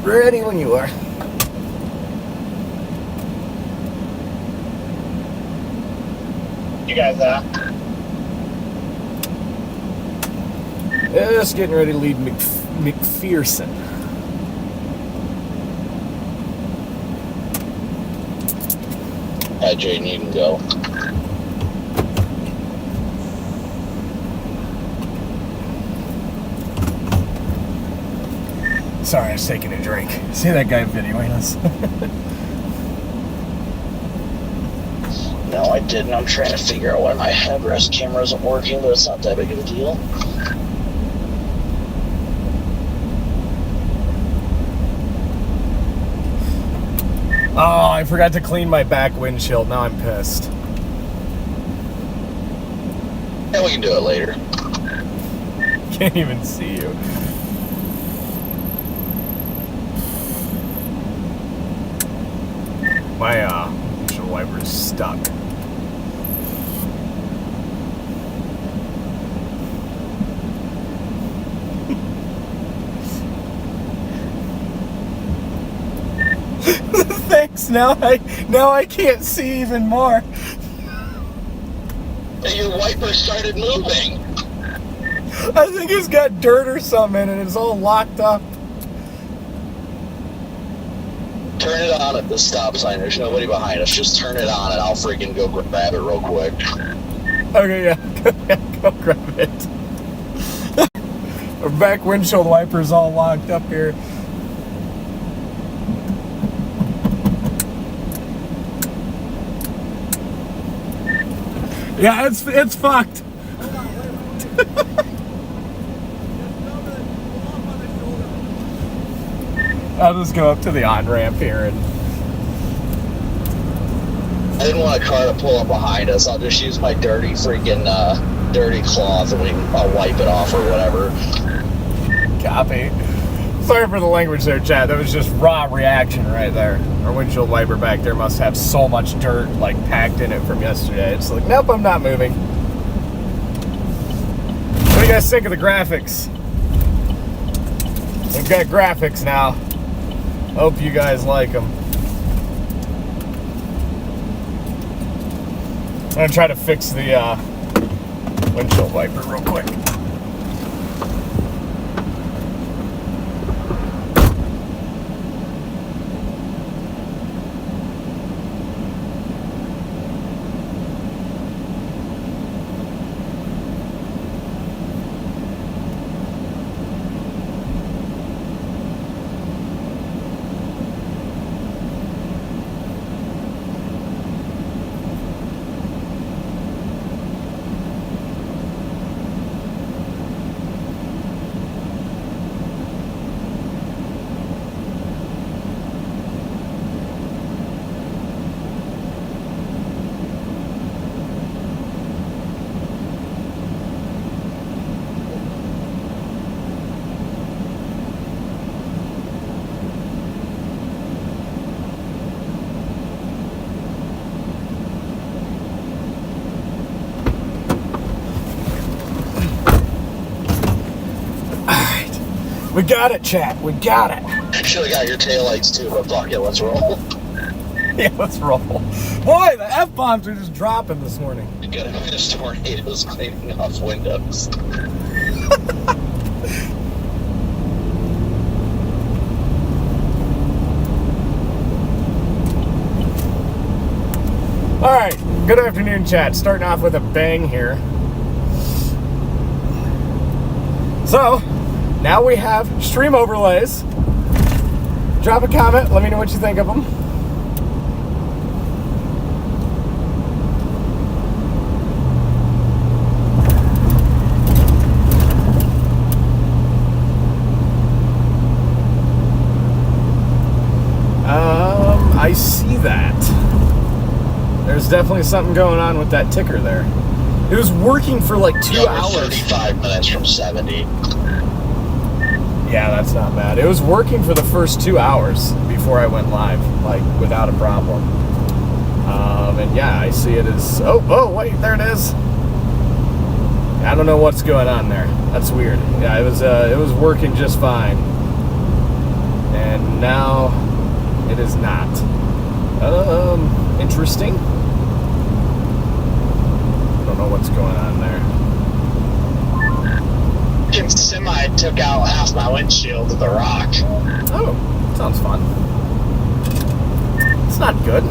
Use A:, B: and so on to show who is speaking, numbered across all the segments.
A: Ready when you are.
B: You guys
A: Just getting ready to lead McPherson.
B: Jaden, you can go.
A: Sorry, I was taking a drink. See that guy videoing us?
B: No, I didn't. I'm trying to figure out why my headrest camera isn't working, but it's not that big of a deal.
A: Oh, I forgot to clean my back windshield. Now I'm pissed.
B: Yeah, we can do it later.
A: Can't even see you. My windshield wiper is stuck. Thanks. Now I can't see even more.
B: Your wiper started moving.
A: I think it's got dirt or something in it. It's all locked up.
B: Turn it on at the stop sign. There's nobody behind us. Just turn it on and I'll freaking go grab it real quick.
A: Okay, yeah. Go grab it. Our back windshield wiper's all locked up here. Yeah, it's fucked. I'll just go up to the on-ramp here and...
B: I didn't want a car to pull up behind us. I'll just use my dirty freaking dirty cloth and I'll wipe it off or whatever.
A: Copy. Sorry for the language there, Chad. That was just raw reaction right there. Our windshield wiper back there must have so much dirt like packed in it from yesterday. It's like, nope, I'm not moving. What do you guys think of the graphics? We've got graphics now. Hope you guys like them. I'm gonna try to fix the windshield wiper real quick. We got it, chat. We got it.
B: Should have got your taillights too, but fuck it, let's roll.
A: Yeah, let's roll. Boy, the F-bombs are just dropping this morning.
B: You gotta miss tornadoes cleaning off windows.
A: Alright, good afternoon, chat. Starting off with a bang here. So, now we have stream overlays. Drop a comment, let me know what you think of them. I see that. There's definitely something going on with that ticker there. It was working for like 2 hours.
B: 35 minutes from 70.
A: Yeah, that's not bad. It was working for the first 2 hours before I went live, like without a problem. And yeah, I see it as, oh, wait, there it is. I don't know what's going on there. That's weird. Yeah, it was working just fine. and now it is not. Interesting. Don't know what's going on there.
B: Semi took out half my windshield with a rock.
A: Oh, sounds fun. It's not good.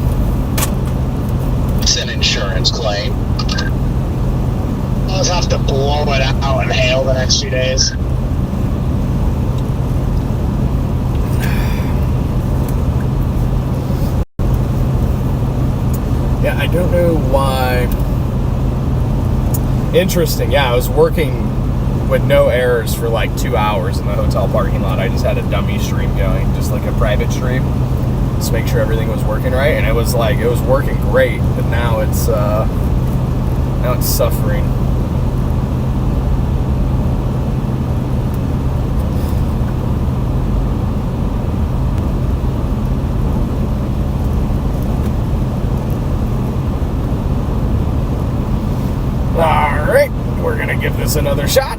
B: It's an insurance claim. I'll just have to blow it out in hail the next few days.
A: Yeah, I don't know why. Interesting. Yeah, I was working with no errors for like 2 hours in the hotel parking lot. I just had a dummy stream going, just like a private stream, just make sure everything was working right. And it was working great, but now it's suffering. All right, we're gonna give this another shot.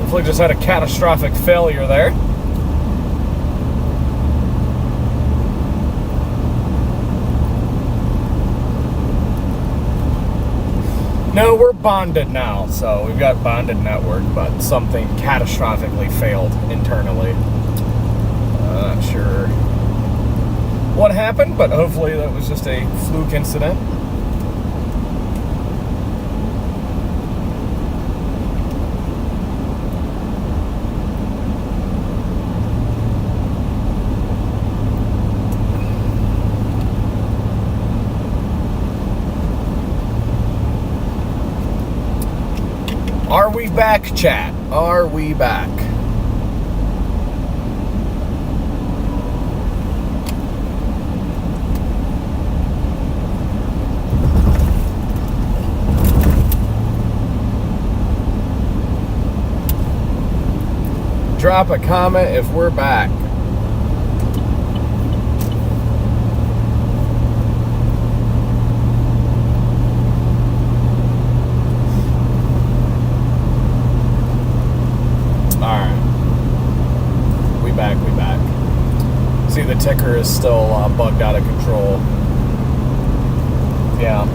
A: Hopefully just had a catastrophic failure there. No, we're bonded now, so we've got bonded network, but something catastrophically failed internally. Not sure what happened, but hopefully that was just a fluke incident. Are we back, chat? Are we back? Drop a comment if we're back. See, the ticker is still bugged out of control. Yeah.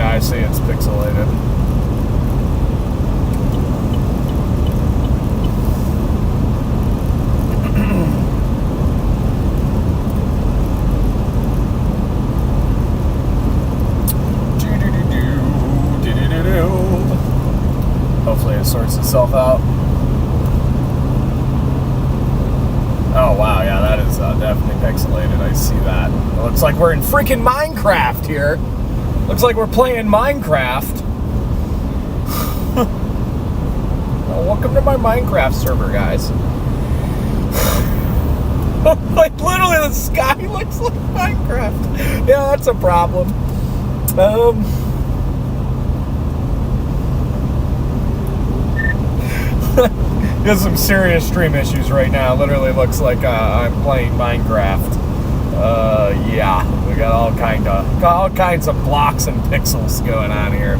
A: I see it's pixelated. Hopefully it sorts itself out. Oh wow, yeah, that is definitely pixelated. I see that. It looks like we're in freaking Minecraft here. Looks like we're playing Minecraft. Well, welcome to my Minecraft server, guys. Like, literally the sky looks like Minecraft. Yeah, that's a problem. There's some serious stream issues right now. Literally looks like I'm playing Minecraft. Yeah, we got all kinds of blocks and pixels going on here.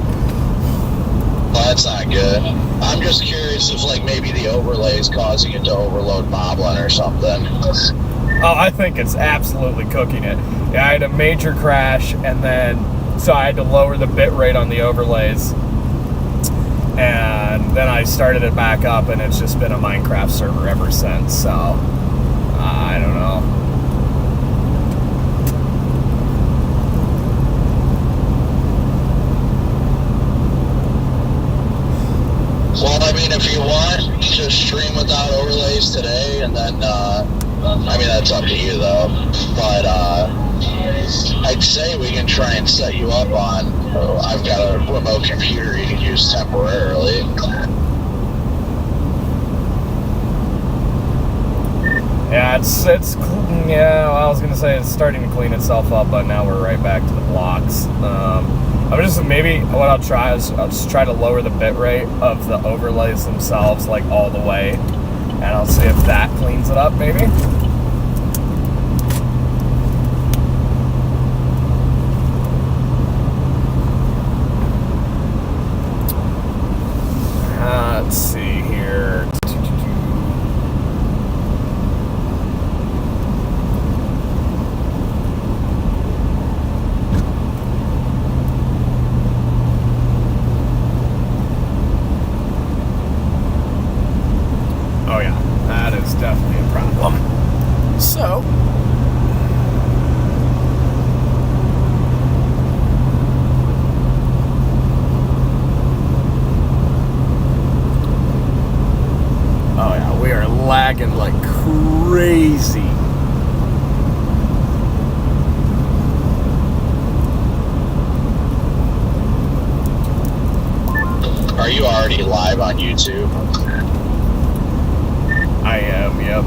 B: Well, that's not good. I'm just curious if, like, maybe the overlay is causing it to overload Moblin or something.
A: Oh, I think it's absolutely cooking it. Yeah, I had a major crash, and then so I had to lower the bit rate on the overlays, and then I started it back up, and it's just been a Minecraft server ever since. So I don't know.
B: Well, I mean, if you want, just stream without overlays today, and then, I mean, that's up to you, though. But, I'd say we can try and set you up on, I've got a remote computer you can use temporarily.
A: Yeah, yeah, well, I was gonna say it's starting to clean itself up, but now we're right back to the blocks. Maybe what I'll try is I'll just try to lower the bit rate of the overlays themselves, like all the way, and I'll see if that cleans it up, maybe. Let's see here. Oh yeah, that is definitely a problem. So, oh yeah, we are lagging like crazy.
B: Are you already live on YouTube?
A: I am, yep.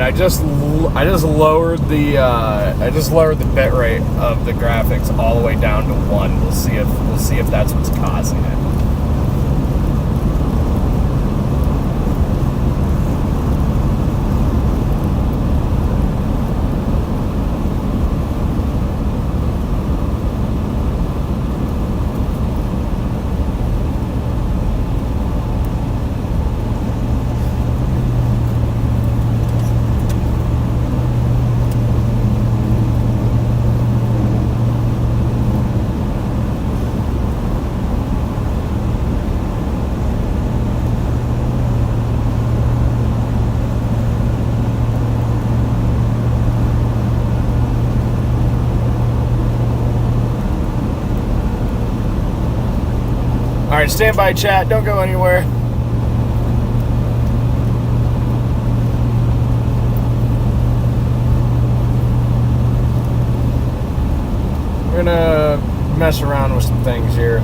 A: I just lowered the bit rate of the graphics all the way down to 1. We'll see if that's what's causing it. All right, stand by, chat. Don't go anywhere. We're gonna mess around with some things here.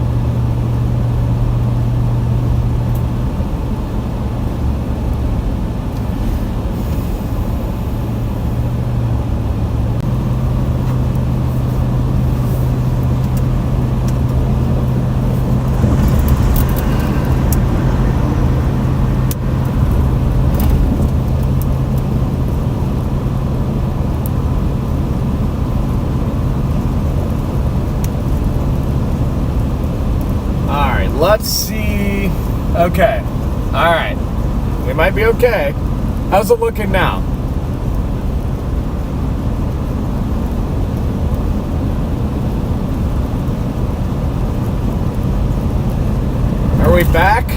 A: Let's see. Okay. All right. We might be okay. How's it looking now? Are we back?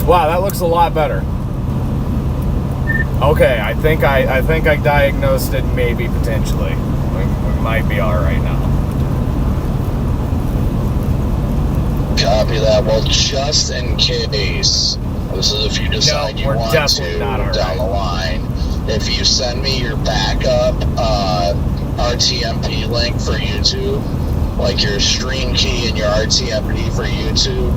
A: Wow, that looks a lot better. Okay, I think I diagnosed it maybe potentially. We might be all right now.
B: Copy that. Well, just in case, this is if you decide you want to down the line, if you send me your backup RTMP link for YouTube, like your stream key and your RTMP for YouTube,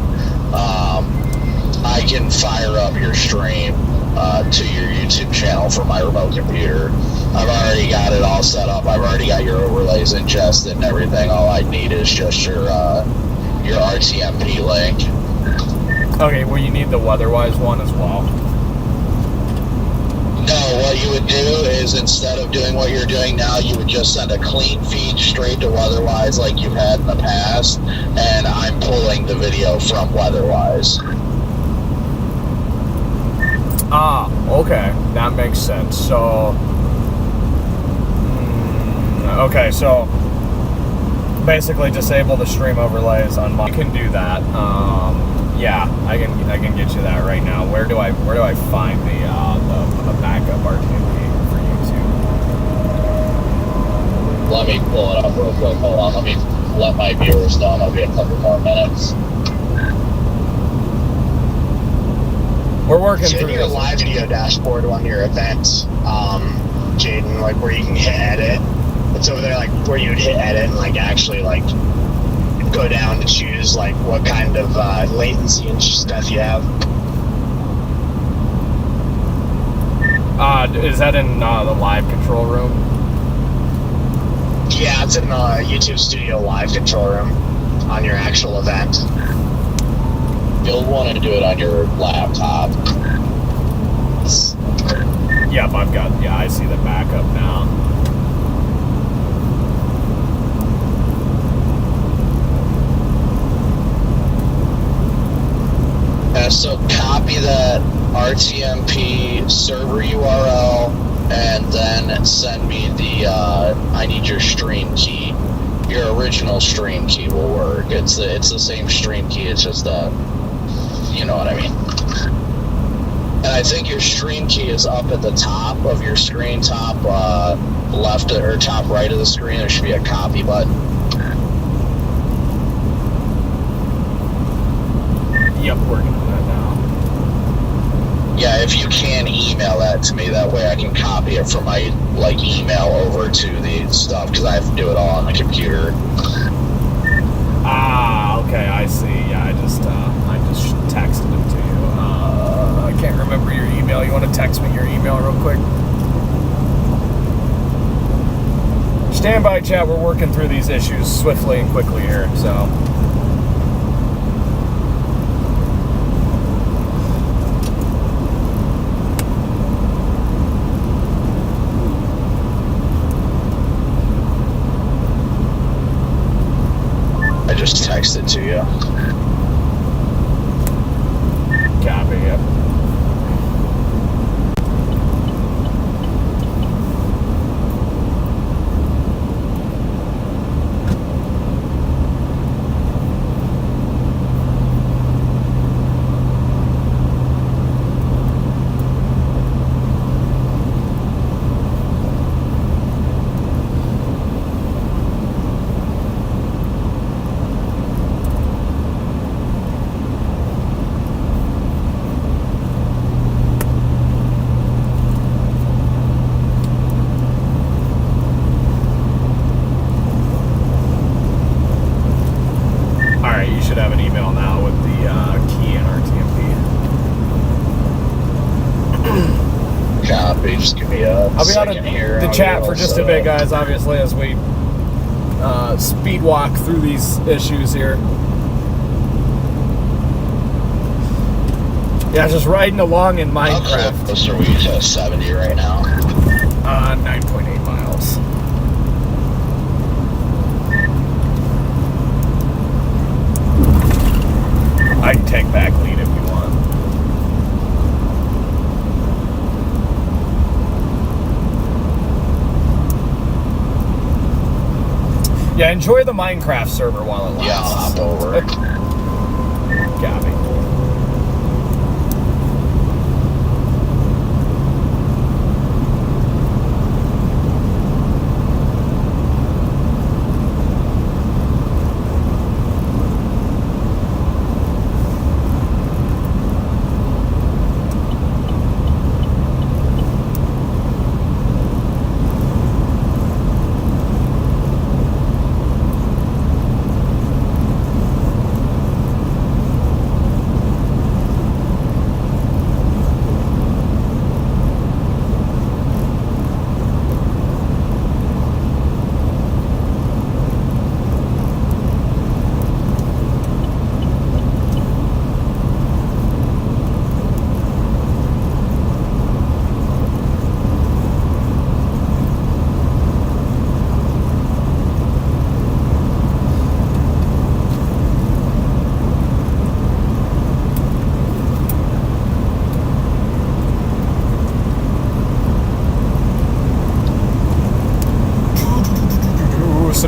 B: I can fire up your stream to your YouTube channel from my remote computer. I've already got it all set up. I've already got your overlays ingested and everything. All I need is just your RTMP link.
A: Okay, well, you need the Weatherwise one as well.
B: No, what you would do is instead of doing what you're doing now, you would just send a clean feed straight to Weatherwise like you've had in the past, and I'm pulling the video from Weatherwise.
A: Okay, that makes sense. So, okay, so basically disable the stream overlays on my. You can do that. Yeah, I can get you that right now. Where do I find the backup RTMP for YouTube?
B: Let me pull it up real quick. Hold on. Let me let my viewers know. It'll be a couple more minutes.
A: We're working
C: through your
A: this.
C: live video dashboard on your events, Jaden, like where you can hit edit. It's over there, like where you would hit edit and like actually like go down to choose like what kind of latency and stuff you have.
A: Is that in the live control room?
C: Yeah, it's in the YouTube Studio live control room on your actual event.
B: You'll want to do it on your laptop.
A: Yep, I see the backup now.
B: So copy that RTMP server URL and then send me the, I need your stream key. Your original stream key will work. It's the same stream key, it's just you know what I mean. And I think your stream key is up at the top of your screen, top left or top right of the screen. There should be a copy button.
A: Yep, working on that now.
B: Yeah, if you can email that to me, that way I can copy it from my email over to the stuff because I have to do it all on the computer.
A: Okay, I see. Yeah, I just texted it to you. I can't remember your email. You want to text me your email real quick? Stand by, chat. We're working through these issues swiftly and quickly here, so.
B: I just texted to you.
A: Copy, yep. Have an email now with the key and RTMP.
B: Copy. Just give me a
A: I'll be out of the chat for just a bit, guys, obviously, as we speed walk through these issues here. Yeah, just riding along in Minecraft.
B: How close are we to 70 right now?
A: 9.8 miles. I can take back lead if you want. Yeah, enjoy the Minecraft server while it lasts.
B: Yeah, I'll hop over.
A: Copy.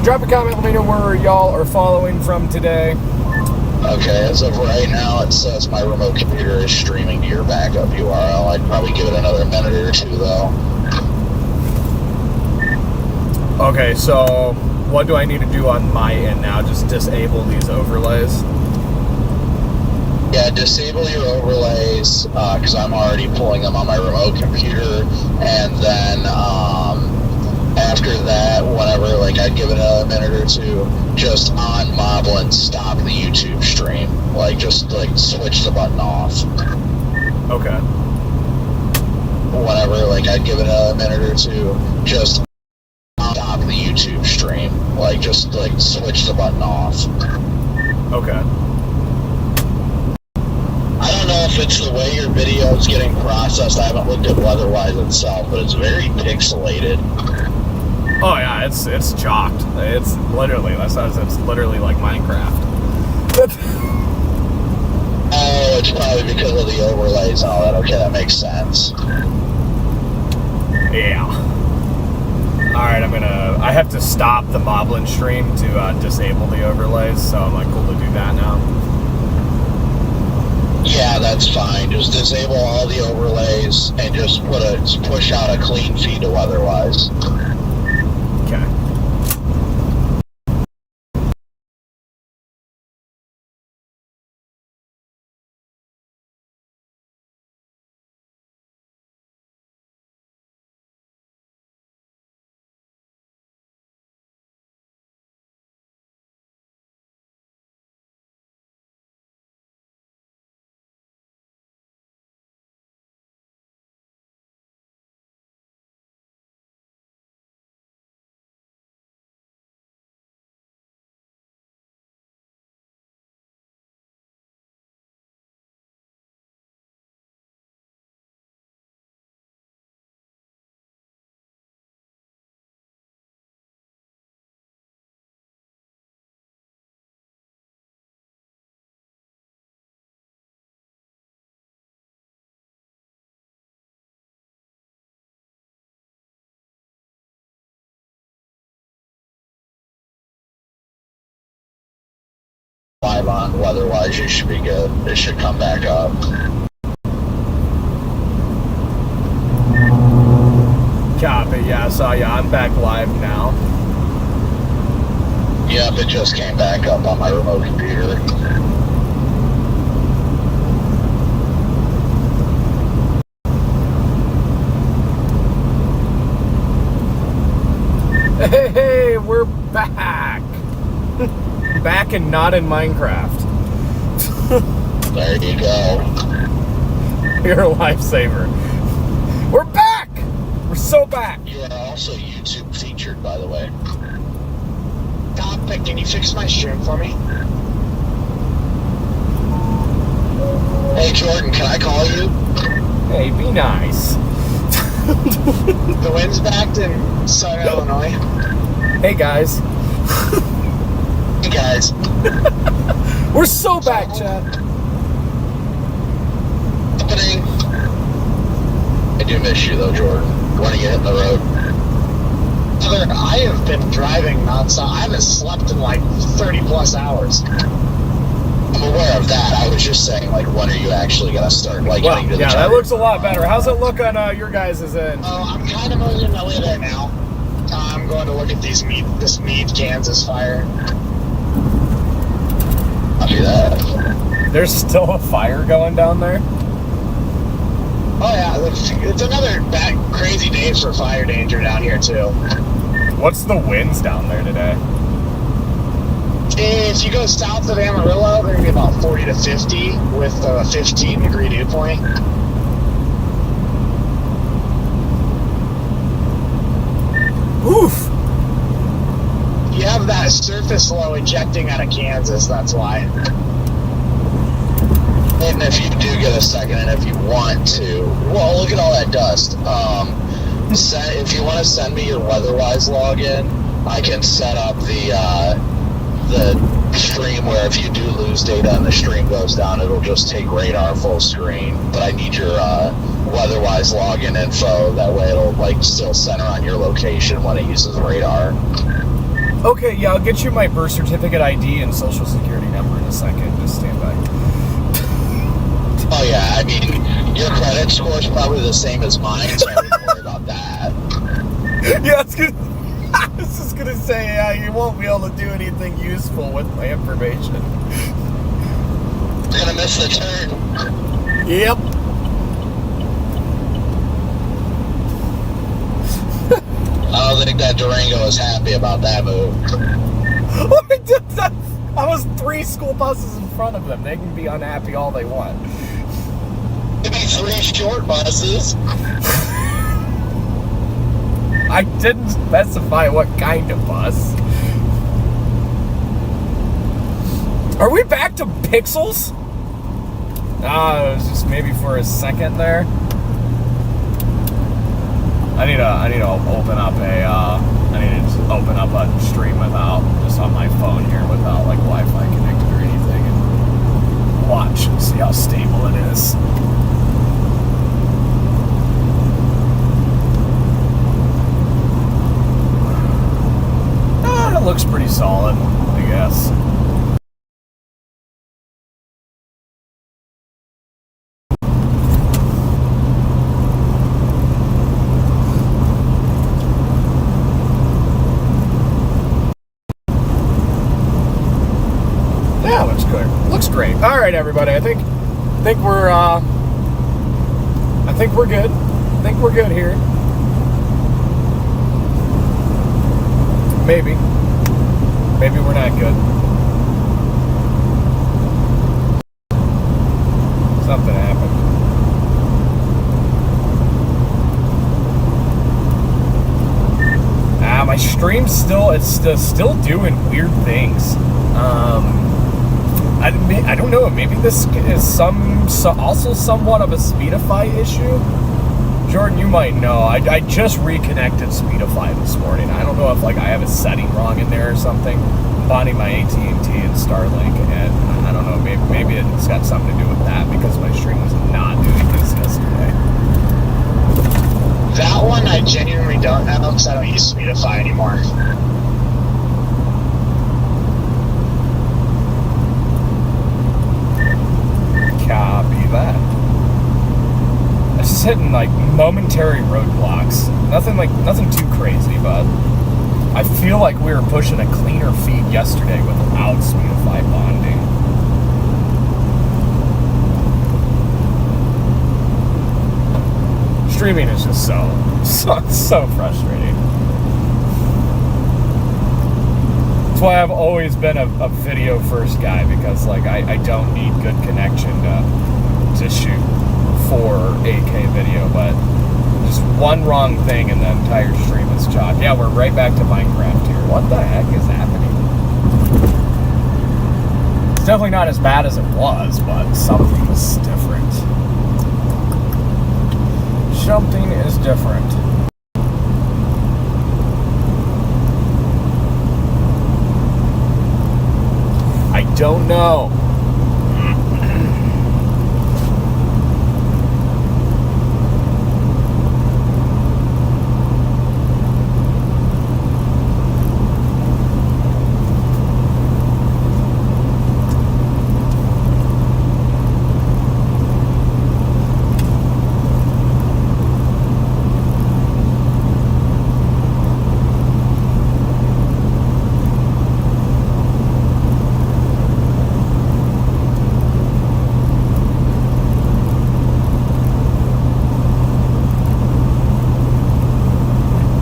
A: drop a comment. Let me know where y'all are following from today.
B: Okay, as of right now, it says my remote computer is streaming to your backup URL. I'd probably give it another minute or two, though.
A: Okay, so what do I need to do on my end now? Just disable these overlays?
B: Yeah, disable your overlays, because I'm already pulling them on my remote computer, and then after that, whenever, like, I'd give it a minute or two, just on Moblin, stop the YouTube stream. Like, just, like, switch the button off.
A: Okay.
B: Whenever, like, I'd give it a minute or two, just stop the YouTube stream. Like, just, like, switch the button off.
A: Okay.
B: I don't know if it's the way your video is getting processed. I haven't looked at Weatherwise itself, but it's very pixelated.
A: Oh yeah, it's chalked. It's literally, it's literally like Minecraft.
B: Oh, it's probably because of the overlays and all that. Okay, that makes sense.
A: Yeah. Alright, I have to stop the Moblin stream to disable the overlays, so I'm like, cool to do that now.
B: Yeah, that's fine. Just disable all the overlays and just push out a clean feed to Weatherwise.
A: Okay.
B: Live on Weatherwise, you should be good. It should come back up.
A: Copy, yeah, I saw ya. I'm back live now.
B: Yep, it just came back up on my remote computer.
A: Hey, we're back! Back and not in Minecraft.
B: There you go.
A: You're a lifesaver. We're back! We're so back!
B: You are also YouTube featured, by the way.
C: Stop it. Can you fix my stream for me?
B: Hey, Jordan, can I call you?
A: Hey, be nice.
C: The wind's back in Southern Illinois.
A: Hey, guys.
B: Hey, guys.
A: We're so back, chat.
B: Happening. I do miss you, though, Jordan. When are you hitting the road?
C: Brother, I have been driving nonstop. I haven't slept in like 30 plus hours.
B: I'm aware of that. I was just saying, like, when are you actually going to start, like,
A: Well,
B: getting to the
A: yeah, that
B: target?
A: looks a lot better. How's it look on your guys' end?
C: I'm kind of moving my way there now. I'm going to look at this Meade, Kansas fire.
B: Copy that.
A: There's still a fire going down there?
C: Oh yeah, it's another crazy day for fire danger down here too.
A: What's the winds down there today?
C: If you go south of Amarillo, they're going to be about 40 to 50 with a 15-degree dew point.
A: Oof!
C: You have that surface low ejecting out of Kansas, that's why.
B: And if you do get a second, and if you want to, well, look at all that dust. If you want to send me your Weatherwise login, I can set up the stream where if you do lose data and the stream goes down, it'll just take radar full screen. But I need your Weatherwise login info. That way it'll like still center on your location when it uses radar.
A: Okay, yeah, I'll get you my birth certificate ID and social security number in a second. Just stand by.
B: Oh yeah, I mean, your credit score is probably the same as mine, so I wouldn't worry about that.
A: Yeah, I was just gonna say, yeah, you won't be able to do anything useful with my information.
B: You're gonna miss the turn.
A: Yep.
B: I don't think that Durango is happy about that move.
A: I was 3 school buses in front of them. They can be unhappy all they want.
B: Maybe 3 short buses.
A: I didn't specify what kind of bus. Are we back to pixels? It was just maybe for a second there. I need to open up a stream without, just on my phone here, without like Wi-Fi connected or anything, and watch and see how stable it is. It looks pretty solid, I guess. Yeah, looks good. Looks great. All right, everybody. I think we're good. I think we're good here. Maybe we're not good. Something happened. My stream's still doing weird things. I don't know. Maybe this is also somewhat of a Speedify issue. Jordan, you might know. I just reconnected Speedify this morning. I don't know if I have a setting wrong in there or something. I'm bonding my AT&T and Starlink, and I don't know. Maybe it's got something to do with that because my stream was not doing this yesterday.
C: That one I genuinely don't know because I don't use Speedify anymore.
A: Copy that. It's just hitting momentary roadblocks. Nothing too crazy, but I feel like we were pushing a cleaner feed yesterday without Speedify bonding. Streaming is just so frustrating. That's why I've always been a video first guy, because I don't need good connection to shoot 4K video, but just one wrong thing and the entire stream is chalked. Yeah, we're right back to Minecraft here. What the heck is happening? It's definitely not as bad as it was, but something's different. Something is different. I don't know.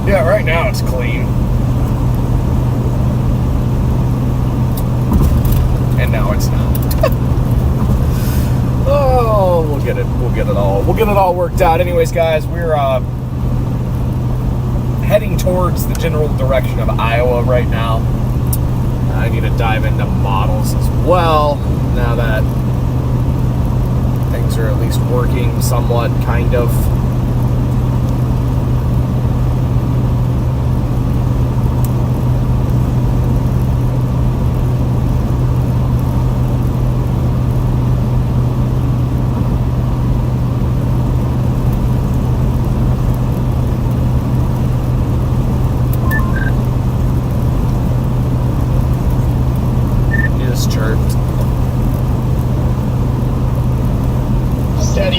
A: Yeah, right now it's clean. And now it's not. Oh, we'll get it all worked out. Anyways, guys, we're heading towards the general direction of Iowa right now. I need to dive into models as well, now that things are at least working somewhat, kind of.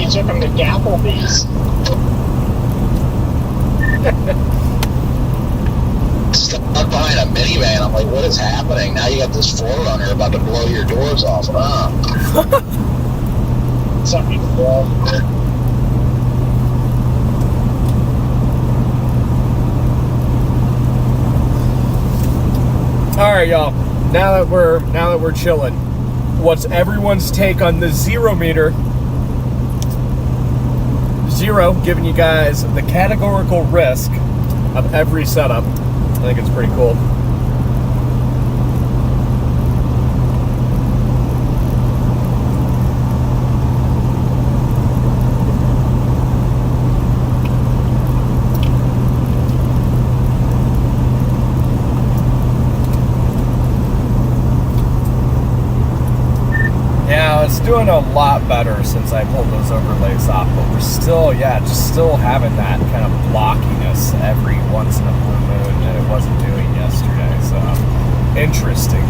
C: you took him to Applebee's.
B: Stuck behind a minivan. I'm like, what is happening? Now you got this 4Runner about to blow your doors off.
C: Something cool.
A: All right, y'all. Now that we're chilling, what's everyone's take on the 0 meter? 0, giving you guys the categorical risk of every setup. I think it's pretty cool. Yeah, it's doing a lot better since I pulled those overlays off, but we're still, still having that kind of blockiness every once in a blue moon that it wasn't doing yesterday. So, interesting.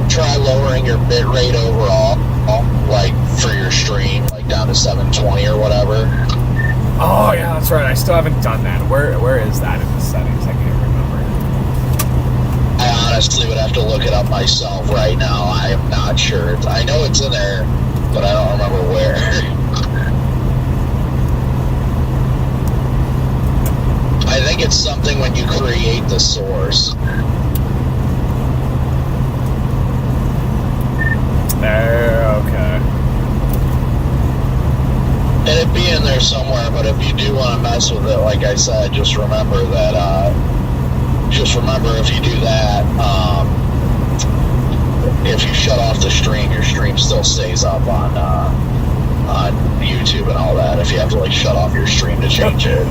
B: Try lowering your bit rate overall, like for your stream, like down to 720 or whatever.
A: Oh yeah, that's right. I still haven't done that. Where is that in the settings? I can't remember.
B: I honestly would have to look it up myself right now. I am not sure. I know it's in there, but I don't remember where. I think it's something when you create the source.
A: Okay.
B: And it'd be in there somewhere, but if you do want to mess with it, like I said, just remember that, if you do that, if you shut off the stream, your stream still stays up on YouTube and all that. If you have to like shut off your stream to change it.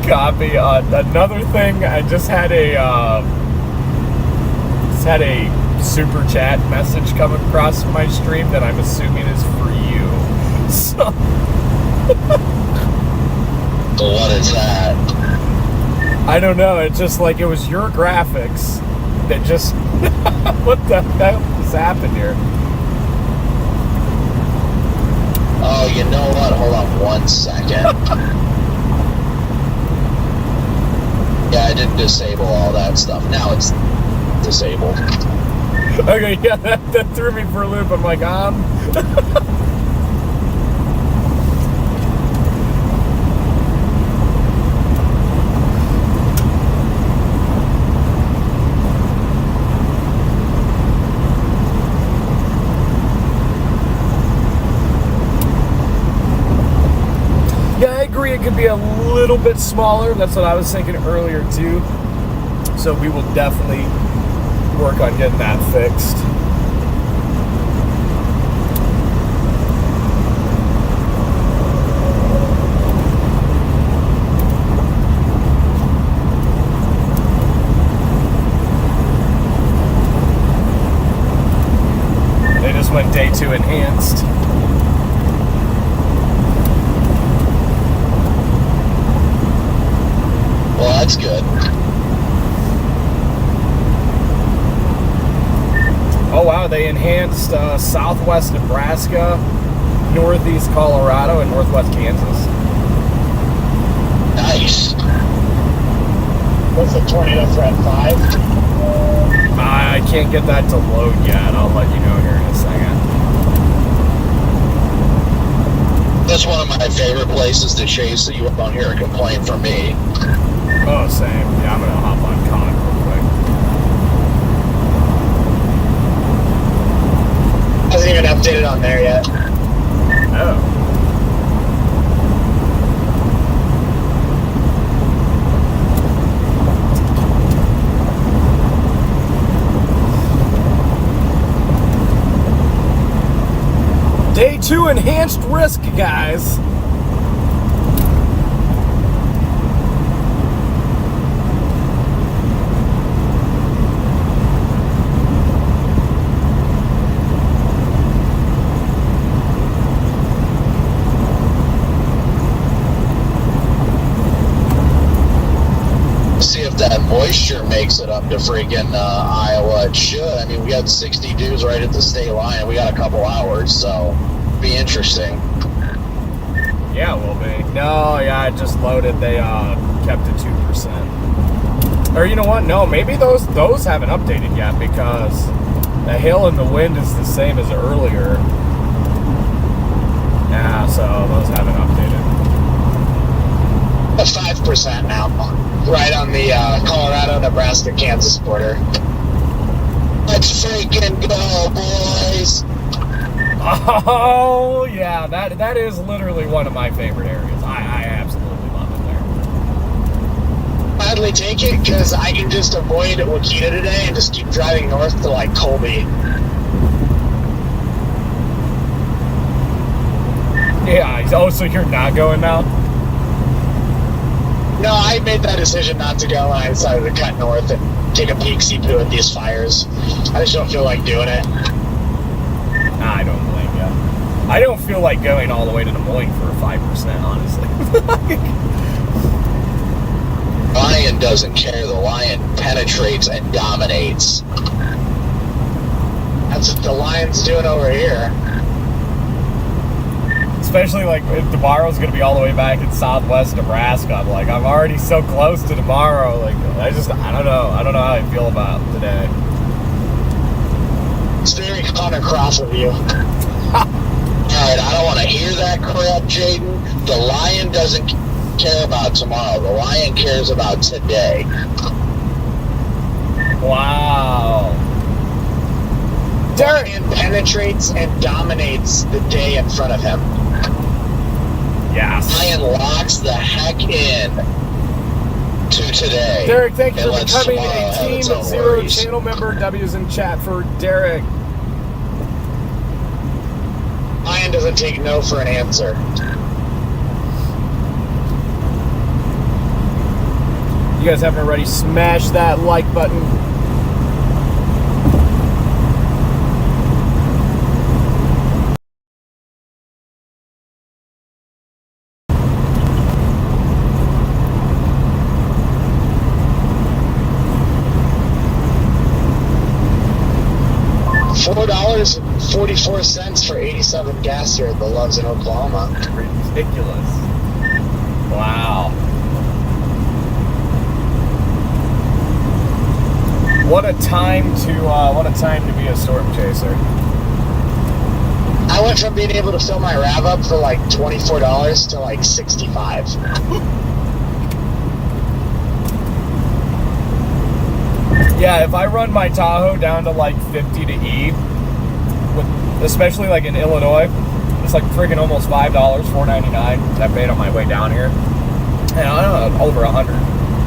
A: Copy. Another thing, I just had a super chat message come across my stream that I'm assuming is for you. So,
B: So what is that?
A: I don't know. It's just like it was your graphics that just. What the hell just happened here?
B: Oh, you know what? Hold on 1 second. Yeah, I did disable all that stuff. Now it's disabled.
A: Okay, yeah, that threw me for a loop. I'm like, Yeah, I agree. It could be a little bit smaller. That's what I was thinking earlier too. So we will definitely work on getting that fixed. They just went day 2 enhanced.
B: Well, that's good.
A: Oh wow, they enhanced southwest Nebraska, northeast Colorado, and northwest Kansas.
B: Nice.
C: What's the tornado threat 5?
A: I can't get that to load yet. I'll let you know here in a second.
B: That's one of my favorite places to chase that you up on here and complain for me.
A: Oh, same. Yeah, I'm gonna hop on Con real quick.
C: Hasn't even updated on there yet.
A: Oh. Day 2 enhanced risk, guys.
B: See if that moisture makes it up to freaking Iowa. It should. mean, we got 60 dudes right at the state line. We got a couple hours, so be interesting.
A: Yeah, it will be. No, yeah, I just loaded. They kept it 2%. Or you know what? No, maybe those haven't updated yet because the hail and the wind is the same as earlier. Yeah, so those haven't updated.
C: 5% now, right on the Colorado, Nebraska, Kansas border.
B: Let's freaking go, boys!
A: Oh yeah, that is literally one of my favorite areas. I absolutely love it there.
C: Gladly take it because I can just avoid Wakita today and just keep driving north to like Colby.
A: Yeah. Oh, so you're not going now?
C: No, I made that decision not to go, and I decided to cut north and take a peek, see through at these fires. I just don't feel like doing it.
A: Nah, I don't blame you. I don't feel like going all the way to Des Moines for 5%, honestly.
B: Lion doesn't care. The Lion penetrates and dominates.
C: That's what the Lion's doing over here.
A: Especially like if tomorrow's gonna be all the way back in southwest Nebraska. I'm like, I'm already so close to tomorrow. Like, I don't know. I don't know how I feel about today.
C: It's very Connor Cross of you.
B: Alright, I don't want to hear that crap, Jaden. The Lion doesn't care about tomorrow. The Lion cares about today.
A: Wow.
C: The Lion penetrates and dominates the day in front of him.
A: Yes.
B: Lion locks the heck in to today.
A: Derek, thank you
B: And
A: for
B: lets
A: becoming
B: tomorrow
A: a
B: have
A: Team
B: its own
A: Zero
B: worries.
A: channel member. W's in chat for Derek.
C: Lion doesn't take no for an answer.
A: You guys haven't already, smash that like button.
C: $4.44 for 87 gas here at the Loves in Oklahoma.
A: Ridiculous. Wow. What a time to be a storm chaser.
C: I went from being able to fill my RAV up for like $24 to like $65.
A: Yeah, if I run my Tahoe down to like 50 to E, especially like in Illinois, it's like freaking almost $5, $4.99 that I paid on my way down here. And I don't know, over $120,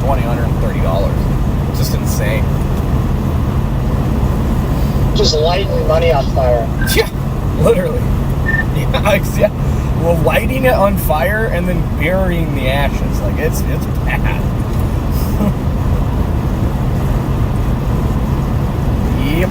A: $130. It's just insane.
C: Just lighting money on fire.
A: Yeah, literally. Yeah, well, lighting it on fire and then burying the ashes, like it's bad. Yep.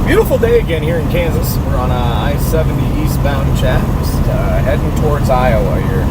A: Beautiful day again here in Kansas. We're on I-70 eastbound chat, just heading towards Iowa here.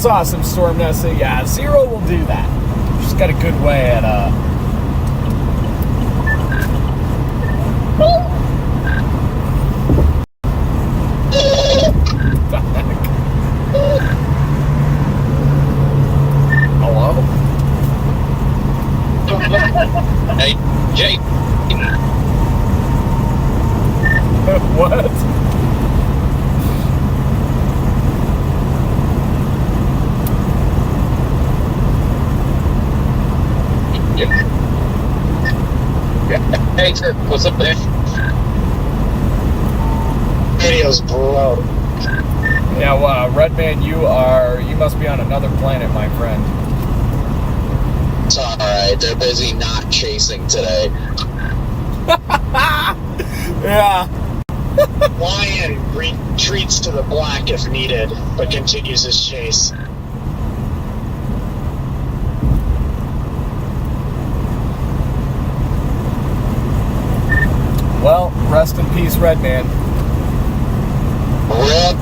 A: awesome, Storm Nessa. Yeah, Zero will do that. She's got a good way at Hello?
B: Hey, Jake.
A: What?
B: Hey, sir, what's up there?
C: Video's broke.
A: Yeah, well, Redman, you must be on another planet, my friend.
B: It's alright, they're busy not chasing today.
A: Yeah.
C: Lion retreats to the black if needed, but continues his chase.
A: Well, rest in peace, Redman.
B: Rip.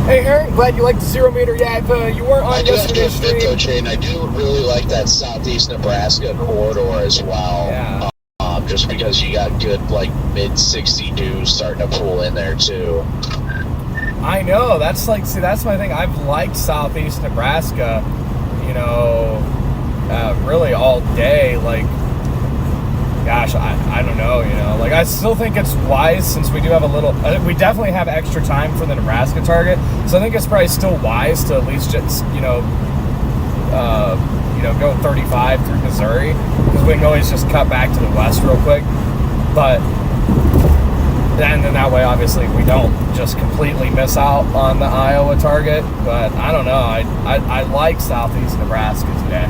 A: Hey, Aaron, glad you liked the 0 meter. Yeah, if you weren't
B: I
A: on
B: do have to
A: yesterday's
B: admit, though,
A: stream.
B: Jane, I do really like that southeast Nebraska corridor as well.
A: Yeah.
B: Just because you got good, like, mid-60 dews starting to pull in there, too.
A: I know. That's like, see, that's my thing. I've liked southeast Nebraska, you know, really all day. Like, gosh, I don't know, you know. Like, I still think it's wise since we do have a little, we definitely have extra time for the Nebraska target. So I think it's probably still wise to at least just, go 35 through Missouri, because we can always just cut back to the west real quick. But then that way, obviously, we don't just completely miss out on the Iowa target. But I don't know. I like southeast Nebraska today.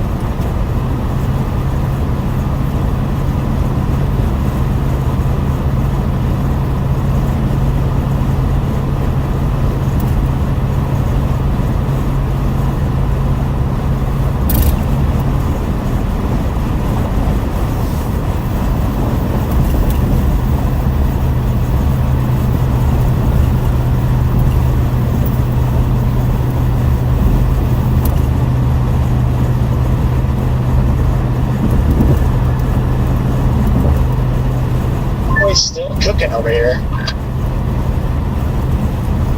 C: Still cooking over here.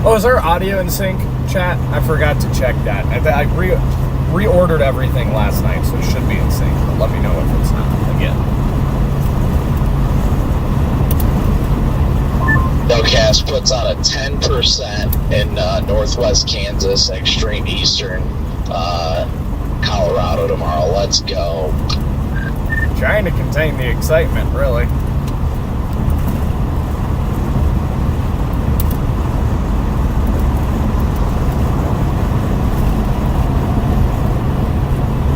A: Oh, is our audio in sync, chat? I forgot to check that. I reordered everything last night, so it should be in sync. But let me know if it's not again.
B: Nocast puts on a 10% in northwest Kansas, extreme eastern Colorado tomorrow. Let's go.
A: Trying to contain the excitement, really.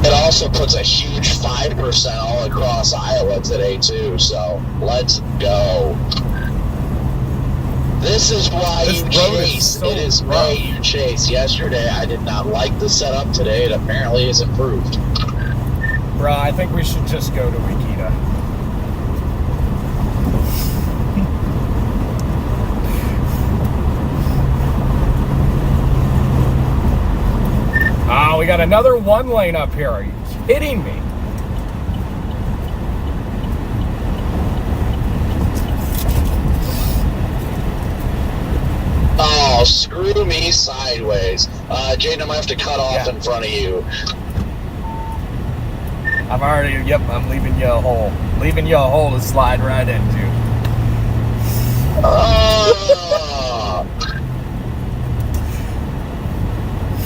B: It also puts a huge 5% all across Iowa today, too. So let's go. This is why
A: This
B: you
A: road is
B: chase.
A: so
B: It is
A: rough.
B: why you chase. Yesterday, I did not like the setup. Today, it apparently is improved.
A: Bro, I think we should just go to Wikita. We got another one lane up here. Are you kidding me?
B: Oh, screw me sideways. Jaden, I'm going to have to cut off in front of you.
A: I'm already, I'm leaving you a hole. Leaving you a hole to slide right into.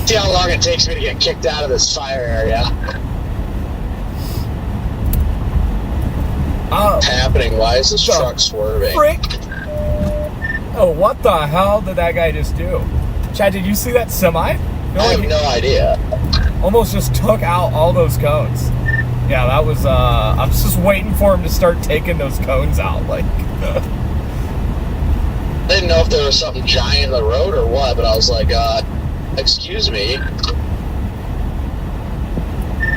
C: See how long it takes me to get kicked out of this fire area.
B: What's happening? Why is this truck swerving?
A: Frick! Oh, what the hell did that guy just do? Chad, did you see that semi?
B: I have no idea.
A: Almost just took out all those cones. Yeah, that was, I was just waiting for him to start taking those cones out, like.
B: I didn't know if there was something giant in the road or what, but I was like, excuse me.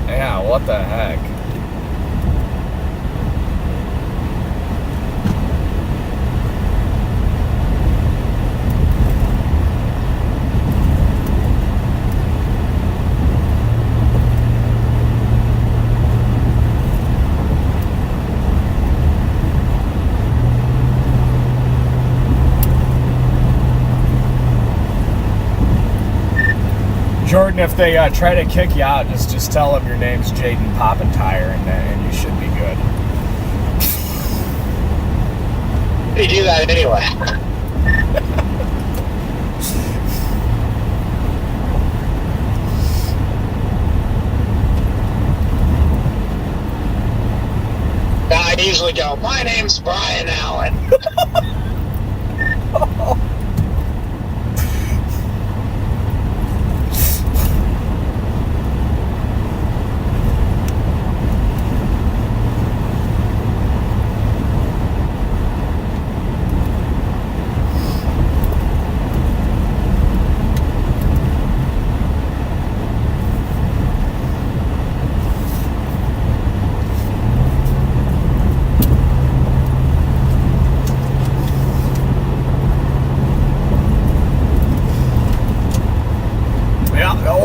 A: Yeah, what the heck? and if they try to kick you out, just tell them your name's Jaden Poppin' Tire, and you should be good.
C: They do that anyway. I usually go, my name's Brian Allen.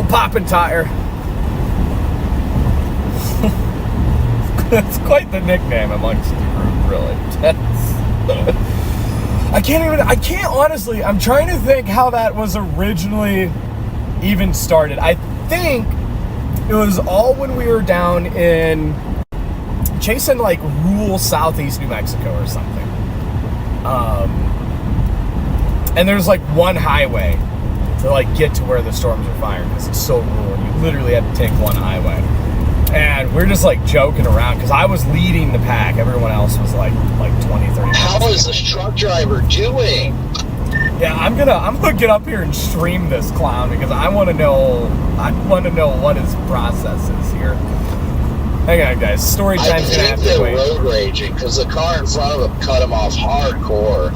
A: Poppin' Tire. That's quite the nickname amongst the group, really. I can't honestly, I'm trying to think how that was originally even started. I think it was all when we were down in chasing like rural southeast New Mexico or something. And there's like one highway to like get to where the storms are firing because it's so rural. You literally have to take one highway. And we're just like joking around because I was leading the pack. Everyone else was like 20, 30 minutes.
B: How is this truck driver doing?
A: Yeah, I'm gonna get up here and stream this clown because I want to know what his process is here. Hang on, guys. Story time's gonna have to wait.
B: I think they're road raging because the car in front of him cut him off hardcore.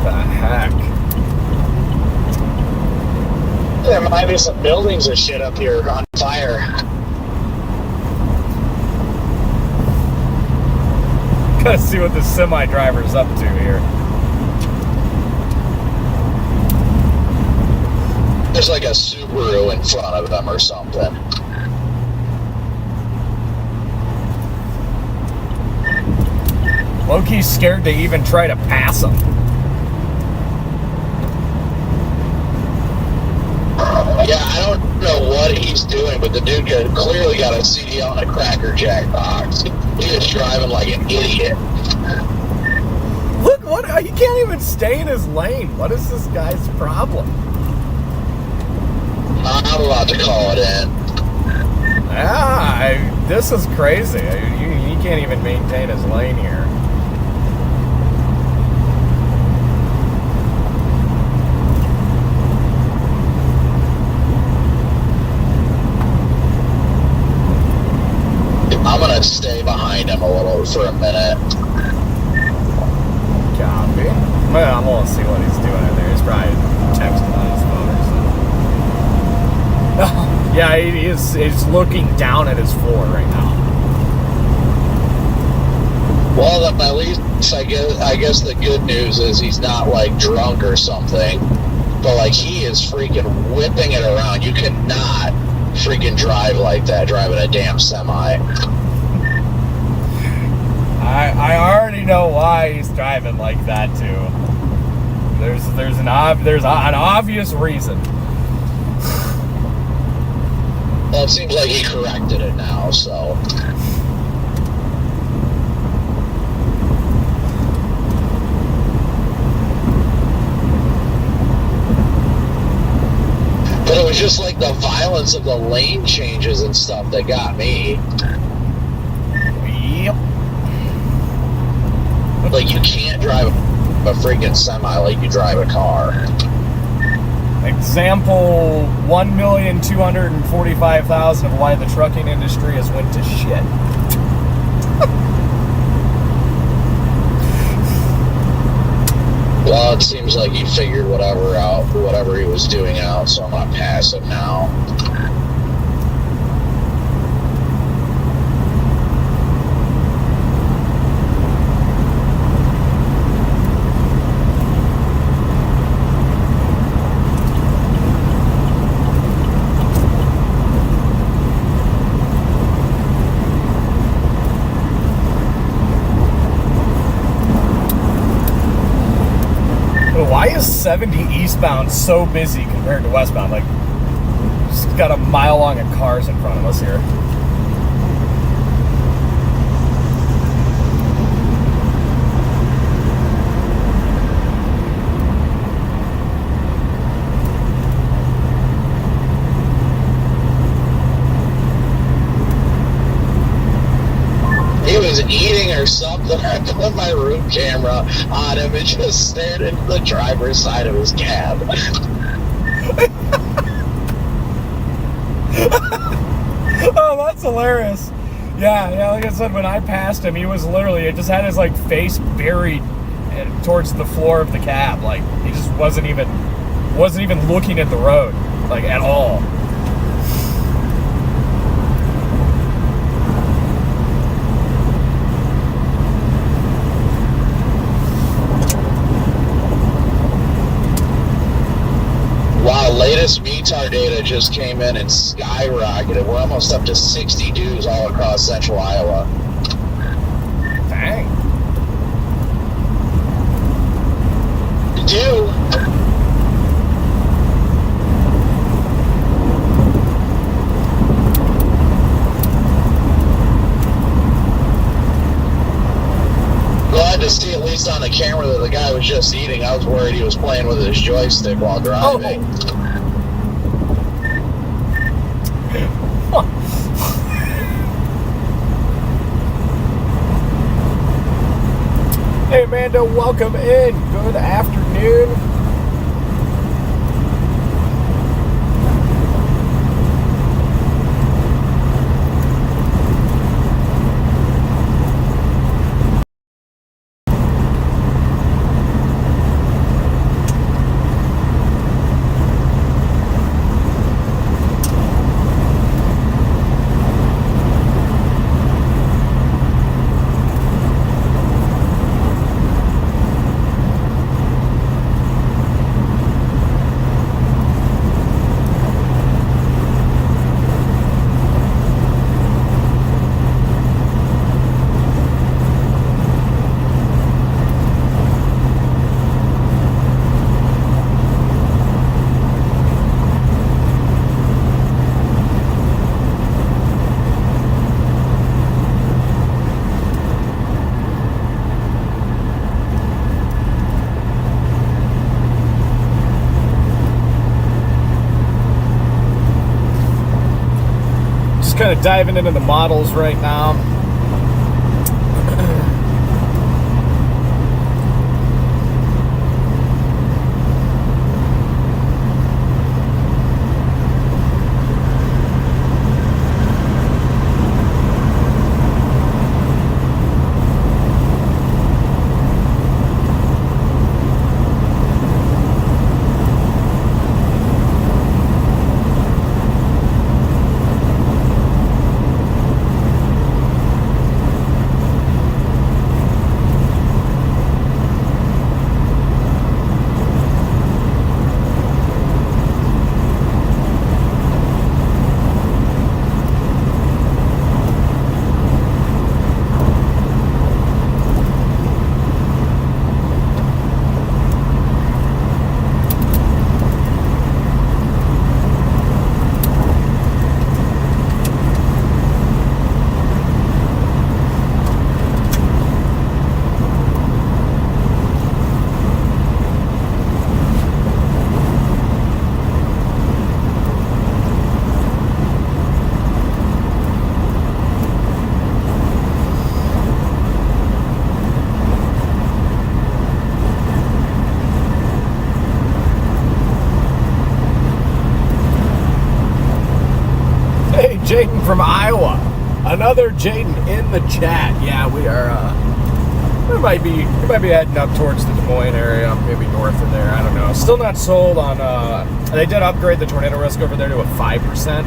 A: The heck.
C: There might be some buildings and shit up here on fire.
A: Gotta see what this semi driver's up to here.
B: There's like a Subaru in front of them or something.
A: Loki's scared to even try to pass him.
B: Yeah, I don't know what he's doing, but the dude clearly got a CD on a Cracker Jack box. He was driving like an idiot.
A: Look, he can't even stay in his lane. What is this guy's problem?
B: I'm about to call it in.
A: Yeah, this is crazy. He can't even maintain his lane here.
B: I'm gonna stay behind him a little for a minute.
A: Copy. Well, I want to see what he's doing in there. He's probably texting on his phone or something. Yeah, he's looking down at his floor right now.
B: Well, at least I guess the good news is he's not like drunk or something. But like he is freaking whipping it around. You cannot freaking drive like that driving a damn semi.
A: I already know why he's driving like that too. There's an obvious reason.
B: Well, it seems like he corrected it now, so. But it was just like the violence of the lane changes and stuff that got me.
A: Yep.
B: Like, you can't drive a freaking semi like you drive a car.
A: Example 1,245,000 of why the trucking industry has went to shit.
B: Well, it seems like he figured whatever he was doing out, so I'm gonna pass him now.
A: Why is 70 eastbound so busy compared to westbound. Like, just got a mile long of cars in front of us here.
B: He was eating or something. I put my room camera on him and just stared into the driver's side of his cab.
A: Oh, that's hilarious. Yeah, like I said, when I passed him, he was literally, it just had his like face buried towards the floor of the cab. Like, he just wasn't even looking at the road, like, at all.
B: Wow, latest VTAR data just came in and skyrocketed. We're almost up to 60 dues all across central Iowa.
A: Dang.
B: Do. Glad to see, at least on the camera, that the guy was just eating. I was worried he was playing with his joystick while driving.
A: Hey, Amanda, welcome in. Good afternoon. Kind of diving into the models right now. Jaden from Iowa. Another Jaden in the chat. Yeah, we are. We might be heading up towards the Des Moines area, maybe north of there. I don't know. Still not sold on. They did upgrade the tornado risk over there to a 5%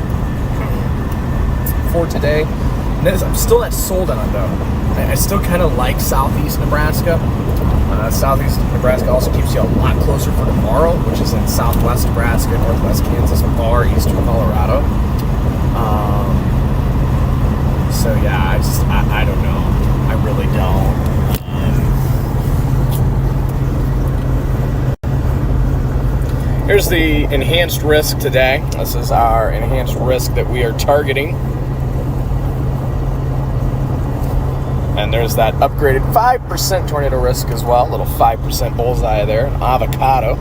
A: for today. I'm still not sold on it though. I still kind of like southeast Nebraska. Southeast Nebraska also keeps you a lot closer for tomorrow, which is in southwest Nebraska, northwest Kansas, or eastern Colorado. So yeah, I don't know. I really don't. here's the enhanced risk today. This is our enhanced risk that we are targeting. And there's that upgraded 5% tornado risk as well. A little 5% bullseye there. An avocado.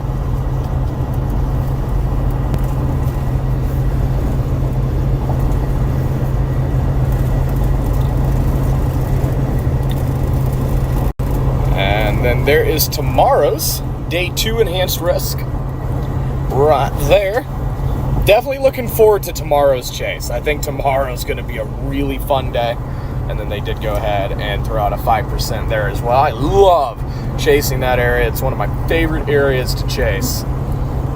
A: And then there is tomorrow's day 2 enhanced risk. Right there. Definitely looking forward to tomorrow's chase. I think tomorrow's going to be a really fun day. And then they did go ahead and throw out a 5% there as well. I love chasing that area. It's one of my favorite areas to chase.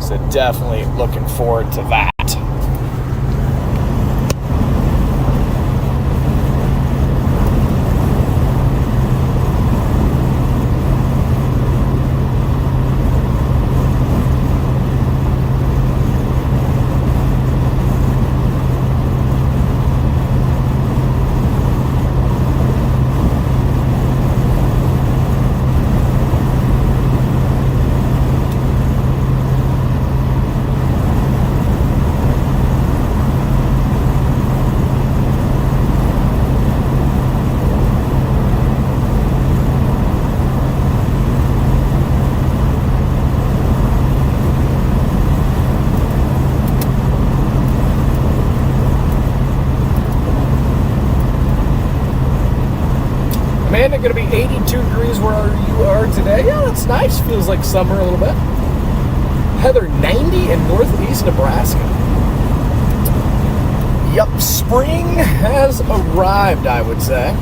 A: So definitely looking forward to that. Amanda, going to be 82 degrees where you are today. Yeah, that's nice. Feels like summer a little bit. Heather, 90 in northeast Nebraska. Yup, spring has arrived, I would say.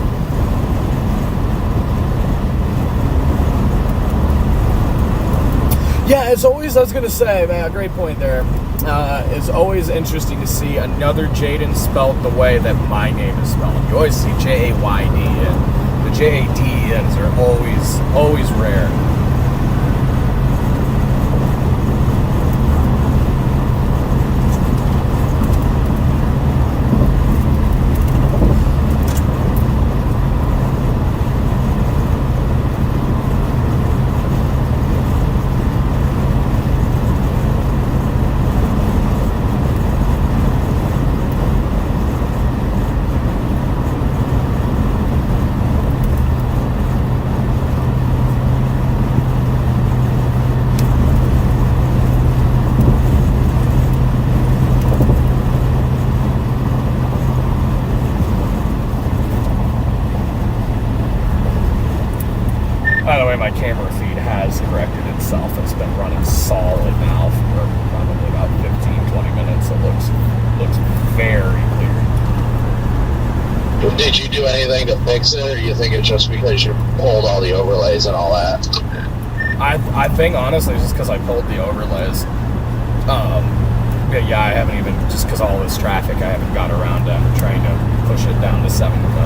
A: Yeah, it's always, I was going to say, man, great point there. It's always interesting to see another Jaden spelled the way that my name is spelled. You always see J-A-Y-D, and the J-A-D-Ns are always rare. By the way, my camera feed has corrected itself. It's been running solid now for probably about 15-20 minutes. It looks very clear.
B: Did you do anything to fix it, or you think it's just because you pulled all the overlays and all that?
A: I think honestly it's just because I pulled the overlays. Yeah, I haven't even, just because all this traffic, I haven't got around to trying to push it down to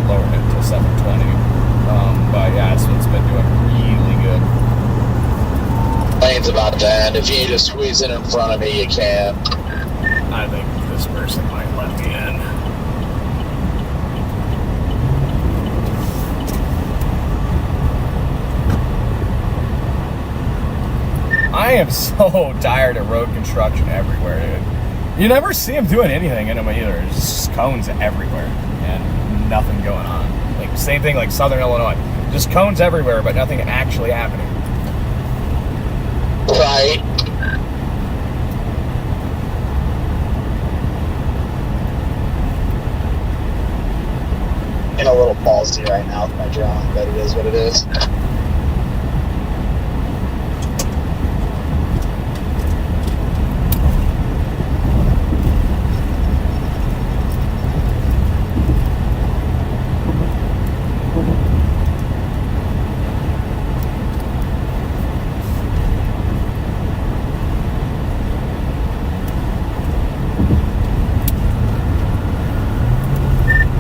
A: lowering it to 720. But yeah, it's been doing really good.
B: Lane's about to end. If you need to squeeze it in front of me, you can.
A: I think this person might let me in. I am so tired of road construction everywhere, dude. You never see them doing anything in them either. There's just cones everywhere and nothing going on. Like, same thing like Southern Illinois. Just cones everywhere, but nothing actually happening.
B: Right.
C: In a little ballsy right now with my drawing, but it is what it is.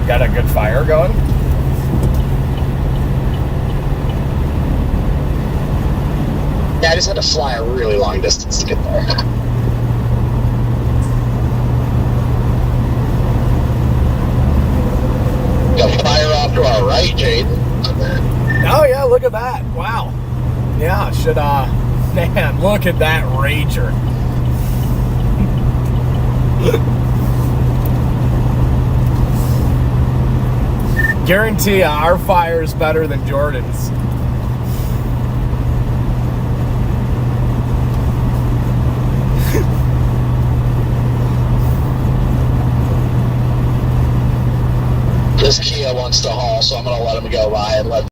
A: Got a good fire going?
C: Yeah, I just had to fly a really long distance to get there.
B: Got fire off to our right, Jaden.
A: Oh yeah, look at that. Wow. Yeah, man, look at that Rager. Guarantee you, our fire is better than Jordan's.
B: This Kia wants to haul, so I'm going to let him go by and let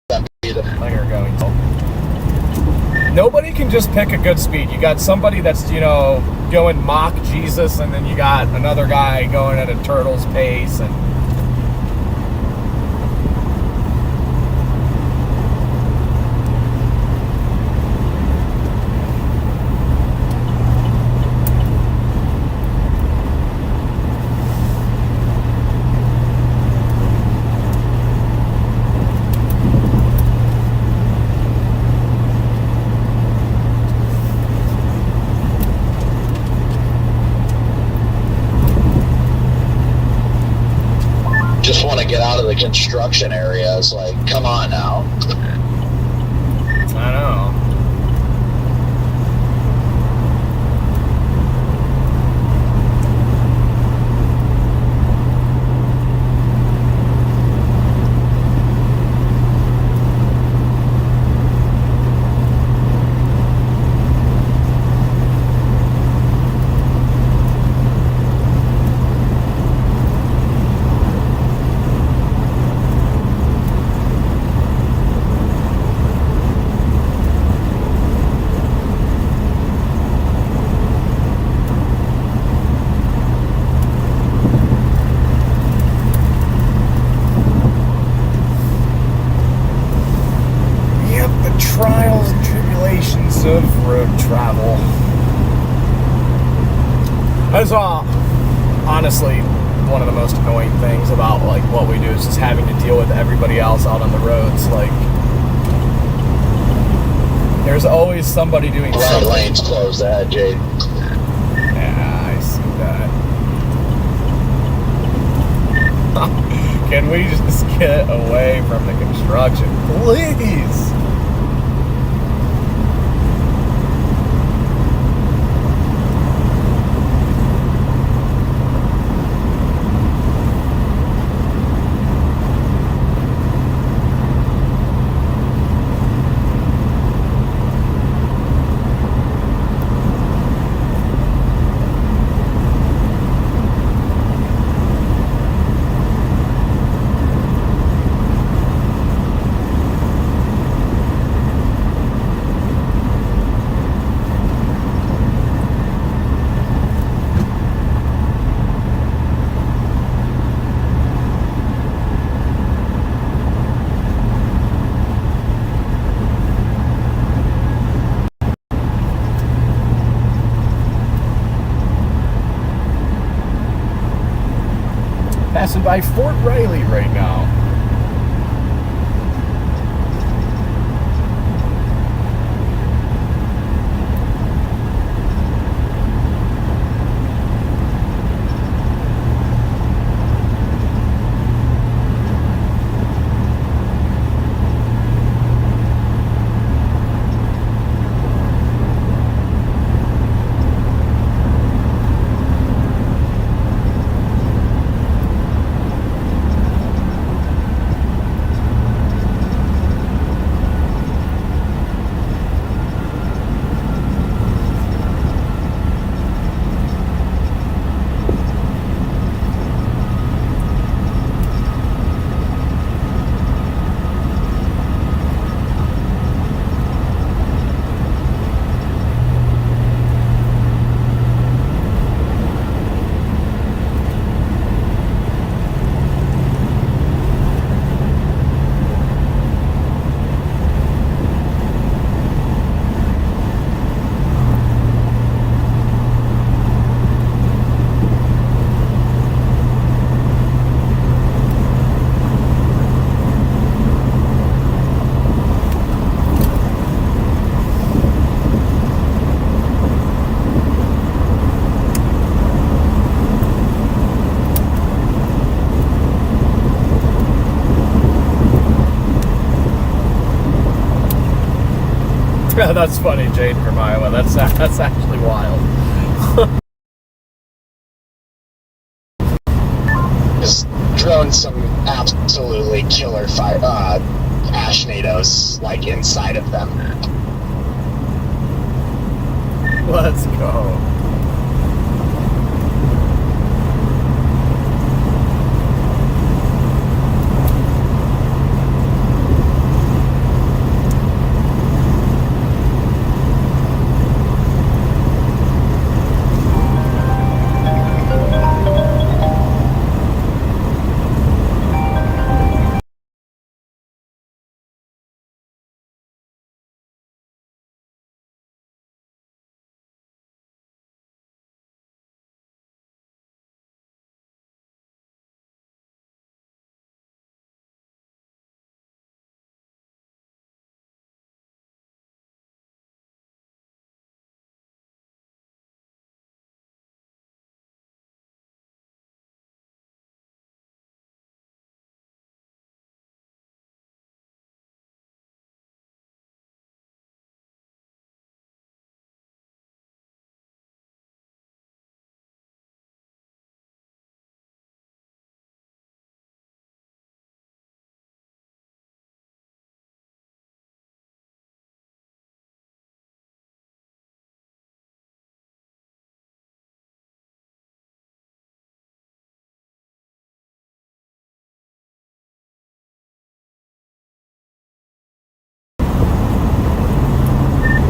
B: them be the...
A: You're going to. Nobody can just pick a good speed. You got somebody that's, going mock Jesus, and then you got another guy going at a turtle's pace, and
B: just want to get out of the construction area. It's like, come on now.
A: I know. Trials and tribulations of road travel. That's all. Honestly, one of the most annoying things about like what we do is just having to deal with everybody else out on the roads. Like, there's always somebody doing
B: Right
A: something.
B: lane's closed ahead, Jade.
A: Yeah, I see that. Can we just get away from the construction, please? Passing by Fort Riley right now. That's funny, Jaden from Iowa. That's actually wild.
C: Just drone some absolutely killer ashnados like inside of them.
A: Let's go.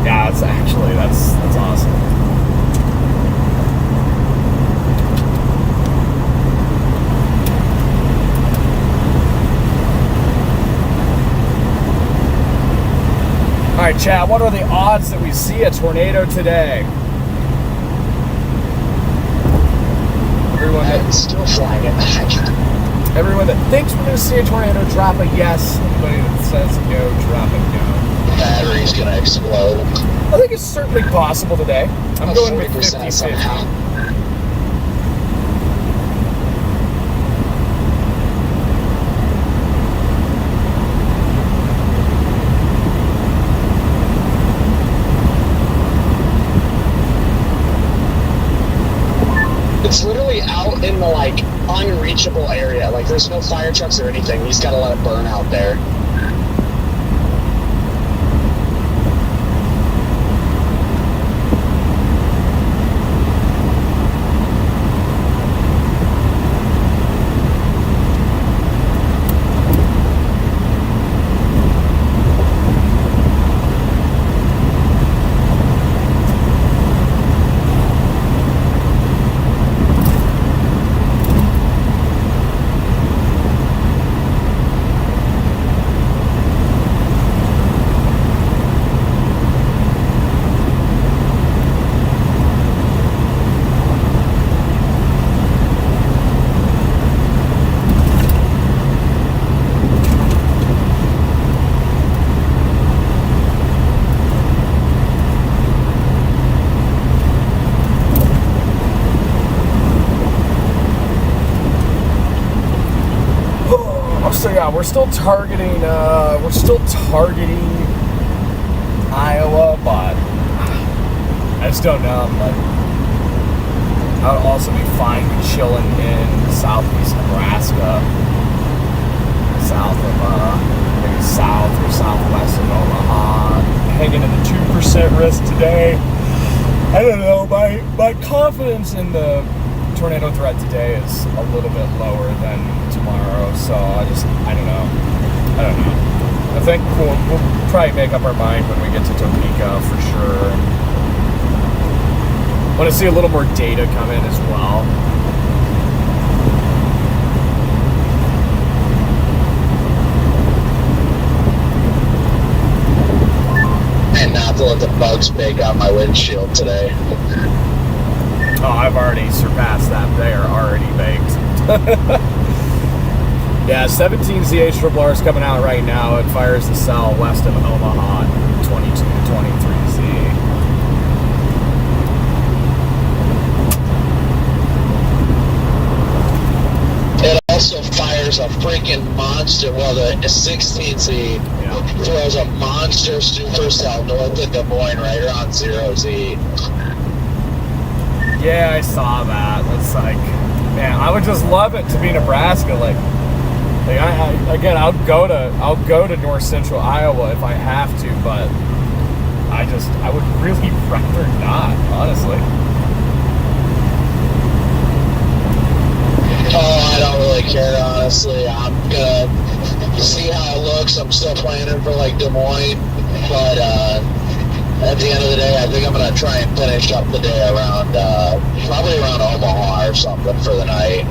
A: Yeah, that's awesome. All right, chat, what are the odds that we see a tornado today? Everyone
C: I'm still flying it back.
A: Everyone that thinks we're going to see a tornado, drop a yes. Anybody that says no, drop a no.
B: Battery's gonna explode.
A: I think it's certainly possible today. I'm going with 50-50.
C: somehow. It's literally out in the like unreachable area. Like there's no fire trucks or anything. You just gotta let it burn out there.
A: So yeah, we're still targeting Iowa, but I just don't know. I would also be fine with chilling in southeast Nebraska, south of maybe south or southwest of Omaha, hanging in the 2% risk today. I don't know. My confidence in the tornado threat today is a little bit lower than tomorrow, so I don't know. I think we'll probably make up our mind when we get to Topeka for sure. Want to see a little more data come in as well.
B: And not to let the bugs bake out my windshield today.
A: Oh, I've already surpassed that. They are already baked. Yeah, 17 ZH is coming out right now. It fires the cell west of Omaha, 22 to 23Z.
B: It also fires a freaking fucking monster. Well, the 16 seed throws a monster supercell north of Des Moines right around 0Z.
A: Yeah, I saw that. It's like, man, I would just love it to be Nebraska. Like again, I'll go to North Central Iowa if I have to, but I would really rather not, honestly.
B: Oh, I don't really care, honestly. I'm gonna see how it looks. I'm still planning for like Des Moines, but at the end of the day, I think I'm gonna try and finish up the day around probably around Omaha or something for the night.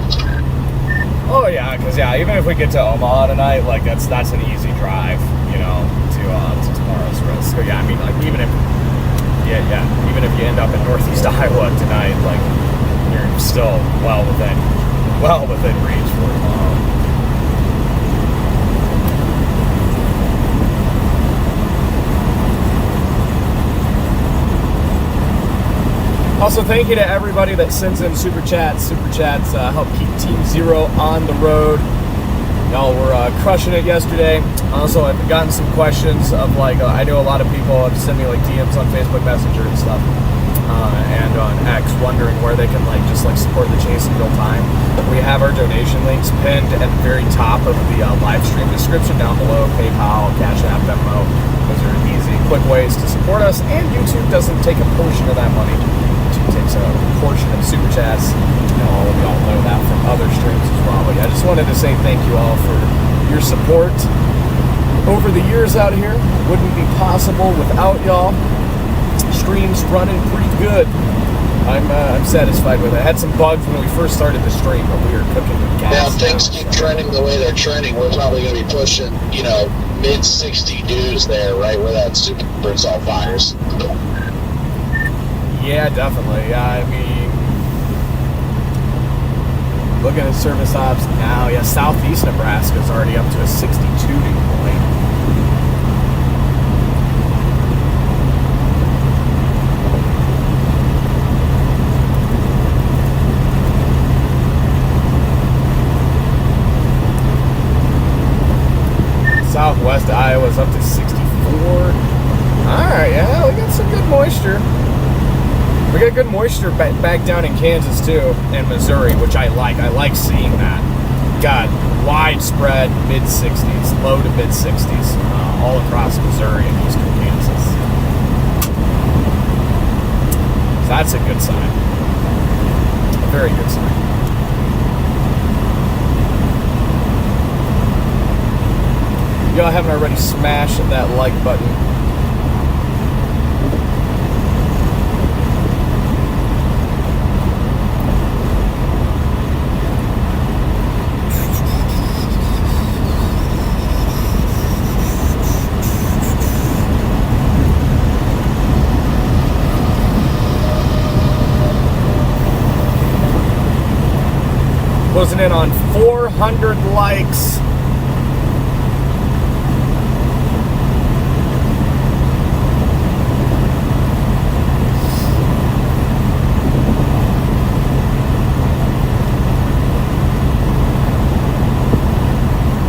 A: Oh yeah, because even if we get to Omaha tonight, like that's an easy drive, to tomorrow's race. So yeah, I mean, like even if you end up in Northeast Iowa tonight, like you're still well within reach for tomorrow. Also, thank you to everybody that sends in super chats. Super chats help keep Team Zero on the road. Y'all were crushing it yesterday. Also, I've gotten some questions of I know a lot of people have sent me DMs on Facebook Messenger and stuff, and on X, wondering where they can just support the chase in real time. We have our donation links pinned at the very top of the live stream description down below. PayPal, Cash App, Venmo. Those are easy, quick ways to support us, and YouTube doesn't take a portion of that money. Takes a portion of super chats. All of y'all know that from other streams as well. But yeah, I just wanted to say thank you all for your support over the years out here. Wouldn't be possible without y'all. Stream's running pretty good. I'm satisfied with it. I had some bugs when we first started the stream, but we were cooking with gas.
B: Yeah, if things keep trending the way they're trending, we're probably going to be pushing, mid 60 dues there, right where that supercell fires.
A: Yeah, definitely. Yeah, I mean, looking at service ops now, yeah, southeast Nebraska is already up to a 62 dew point. Southwest Iowa's up to 64. Alright, yeah, we got some good moisture. We got good moisture back down in Kansas too, and Missouri, which I like. I like seeing that. Got widespread mid-60s, low to mid-60s, all across Missouri and eastern Kansas. So that's a good sign. A very good sign. If y'all haven't already, smashed that like button. Closing in on 400 likes.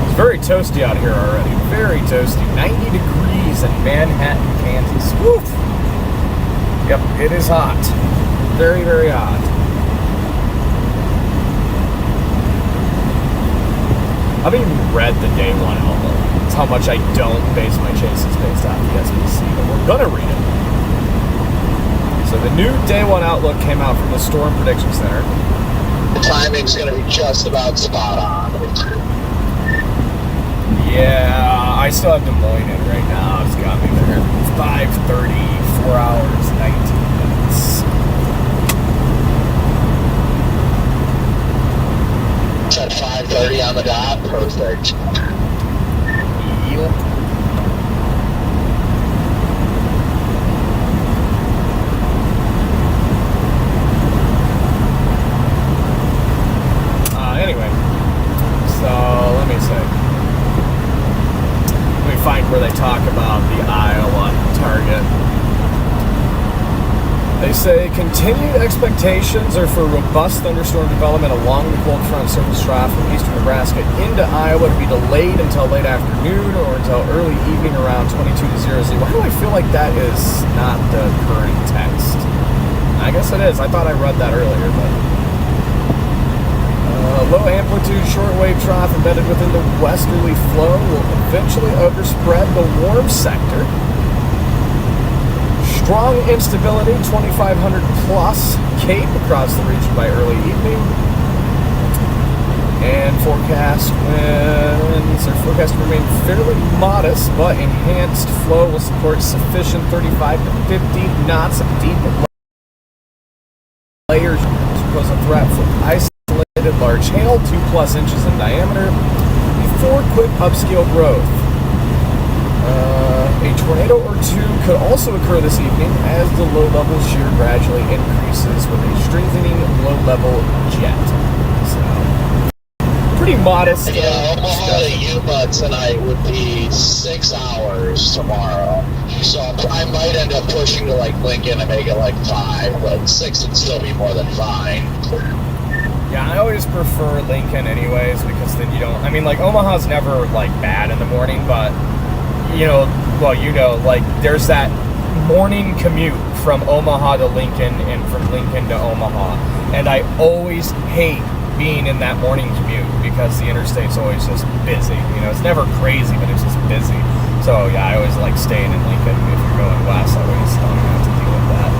A: It's very toasty out here already. Very toasty. 90 degrees in Manhattan, Kansas. Woo! Yep, it is hot. Very, very hot. I've even read the day one outlook. It's how much I don't base my chases based off the SBC, but we're gonna read it. So the new day one outlook came out from the Storm Prediction Center.
B: The timing's gonna be just about spot on.
A: Yeah, I still have Des Moines in right now. It's got me there. 5:30, 4 hours, 19 minutes.
B: At 5:30 on the dot, perfect.
A: Yep. Anyway, so let me see. Let me find where they talk about the Iowa target. They say continued expectations are for robust thunderstorm development along the cold front surface trough from eastern Nebraska into Iowa to be delayed until late afternoon or until early evening around 22 to 00. Why do I feel like that is not the current text? I guess it is. I thought I read that earlier, but low amplitude shortwave trough embedded within the westerly flow will eventually overspread the warm sector. Strong instability, 2,500 plus Cape across the region by early evening. And forecast winds are forecast to remain fairly modest, but enhanced flow will support sufficient 35 to 50 knots of deep layers to pose a threat for isolated large hail, 2+ inches in diameter, before quick upscale growth. A tornado or two could also occur this evening as the low-level shear gradually increases with a strengthening low-level jet. So, pretty modest.
B: Yeah, Omaha to Yuma tonight would be 6 hours tomorrow. So I might end up pushing to like Lincoln and make it like 5, but 6 would still be more than fine.
A: Yeah, I always prefer Lincoln anyways, because then you don't, I mean, like, Omaha's never, like, bad in the morning, but, like, there's that morning commute from Omaha to Lincoln and from Lincoln to Omaha, and I always hate being in that morning commute because the interstate's always just busy. It's never crazy, but it's just busy. So, yeah, I always like staying in Lincoln. If you're going west, I always don't have to deal with that.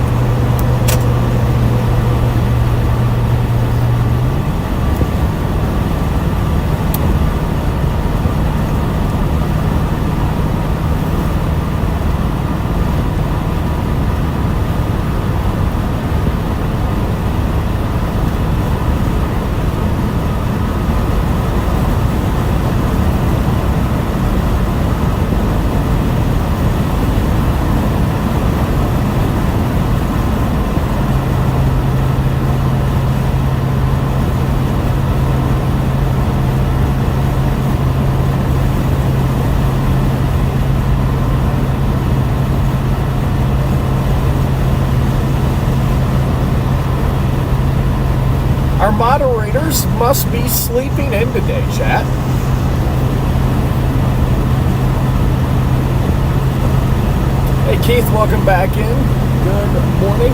A: Our moderators must be sleeping in today, chat. Hey, Keith, welcome back in. Good morning.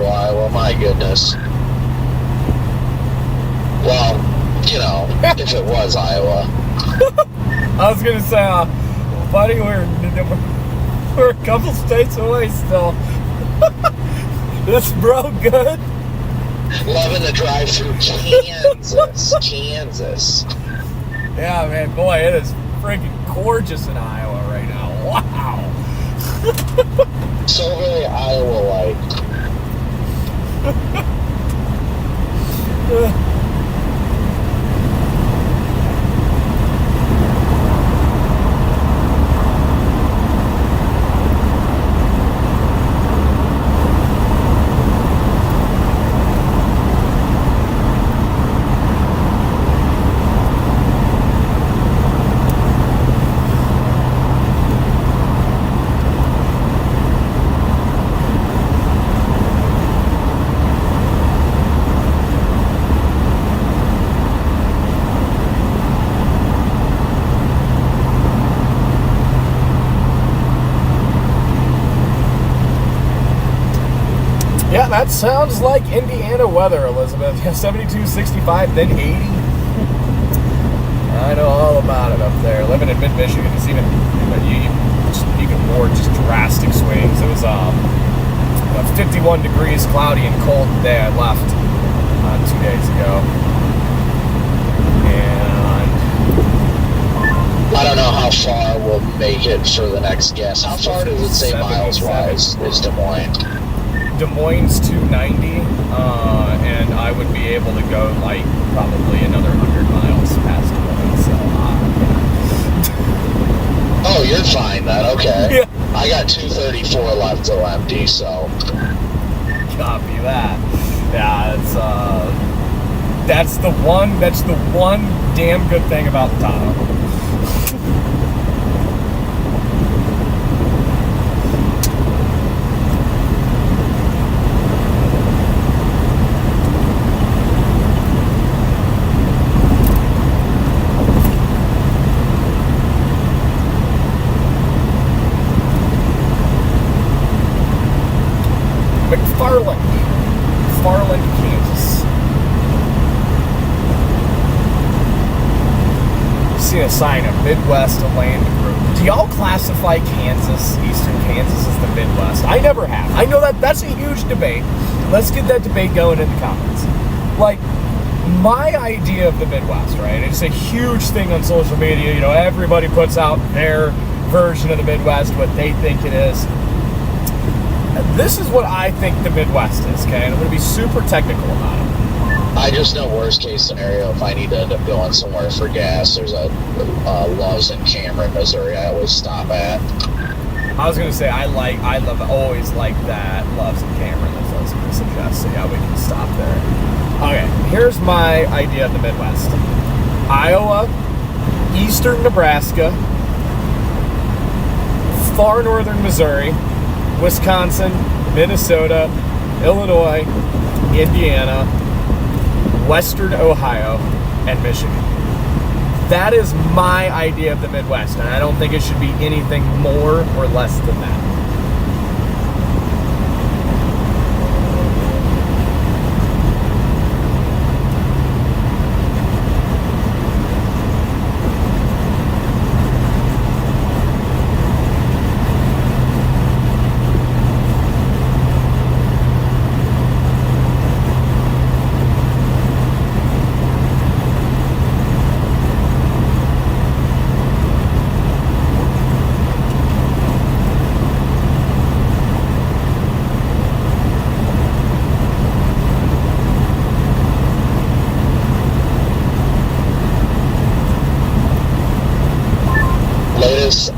B: Iowa. My goodness. Well, you know, if it was Iowa.
A: I was gonna say, buddy, we're a couple states away still. This bro good.
B: Loving the drive through Kansas. Kansas.
A: Yeah, man, boy, it is freaking gorgeous in Iowa right now. Wow.
B: So very Iowa-like.
A: Yeah, that sounds like Indiana weather, Elizabeth. 72, 65, then 80. I know all about it up there. Living in mid-Michigan, it's even more just drastic swings. It was 51 degrees, cloudy and cold the day I left 2 days ago. And
B: I don't know how far we'll make it for the next guess. How far does it say
A: 77.
B: miles-wise is Des Moines?
A: Des Moines 290, and I would be able to go like probably another 100 miles past Des Moines. So,
B: Oh, you're fine then. Okay.
A: Yeah.
B: I got 234 left till empty, so.
A: Copy that. Yeah, that's the one damn good thing about Tahoe. McFarland, Kansas. See a sign of Midwest Land Group. Do y'all classify Kansas, Eastern Kansas, as the Midwest? I never have. I know that's a huge debate. Let's get that debate going in the comments. Like, my idea of the Midwest, right? It's a huge thing on social media. You know, everybody puts out their version of the Midwest, what they think it is. This is what I think the Midwest is, okay? And I'm going to be super technical about it.
B: I just know worst case scenario, if I need to end up going somewhere for gas, there's a Love's in Cameron, Missouri I always stop at.
A: I was going to say, always like that Love's in Cameron. That's what I was going to suggest. So yeah, we can stop there. Okay, here's my idea of the Midwest. Iowa, eastern Nebraska, far northern Missouri, Wisconsin, Minnesota, Illinois, Indiana, western Ohio, and Michigan. That is my idea of the Midwest, and I don't think it should be anything more or less than that.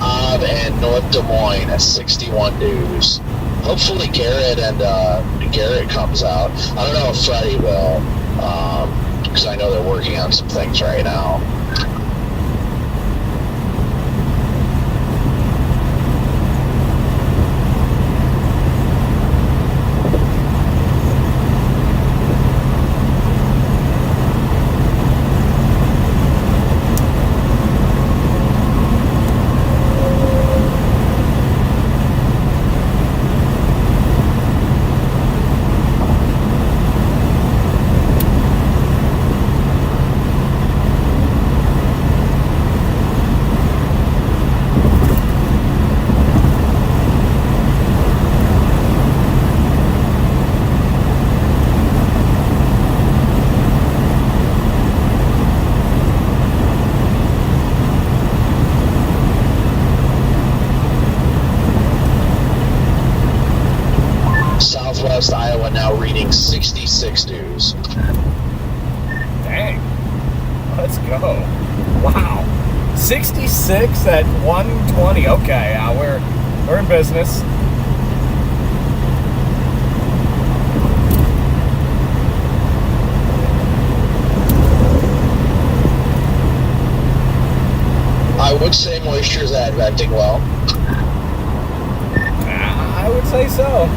B: Av and North Des Moines at 61 degrees. Hopefully Garrett comes out. I don't know if Freddie will, because I know they're working on some things right now. 66 dues.
A: Dang. Let's go. Wow. 66 at 120. Okay, yeah, we're in business.
B: I would say moisture is adventing well.
A: I would say so.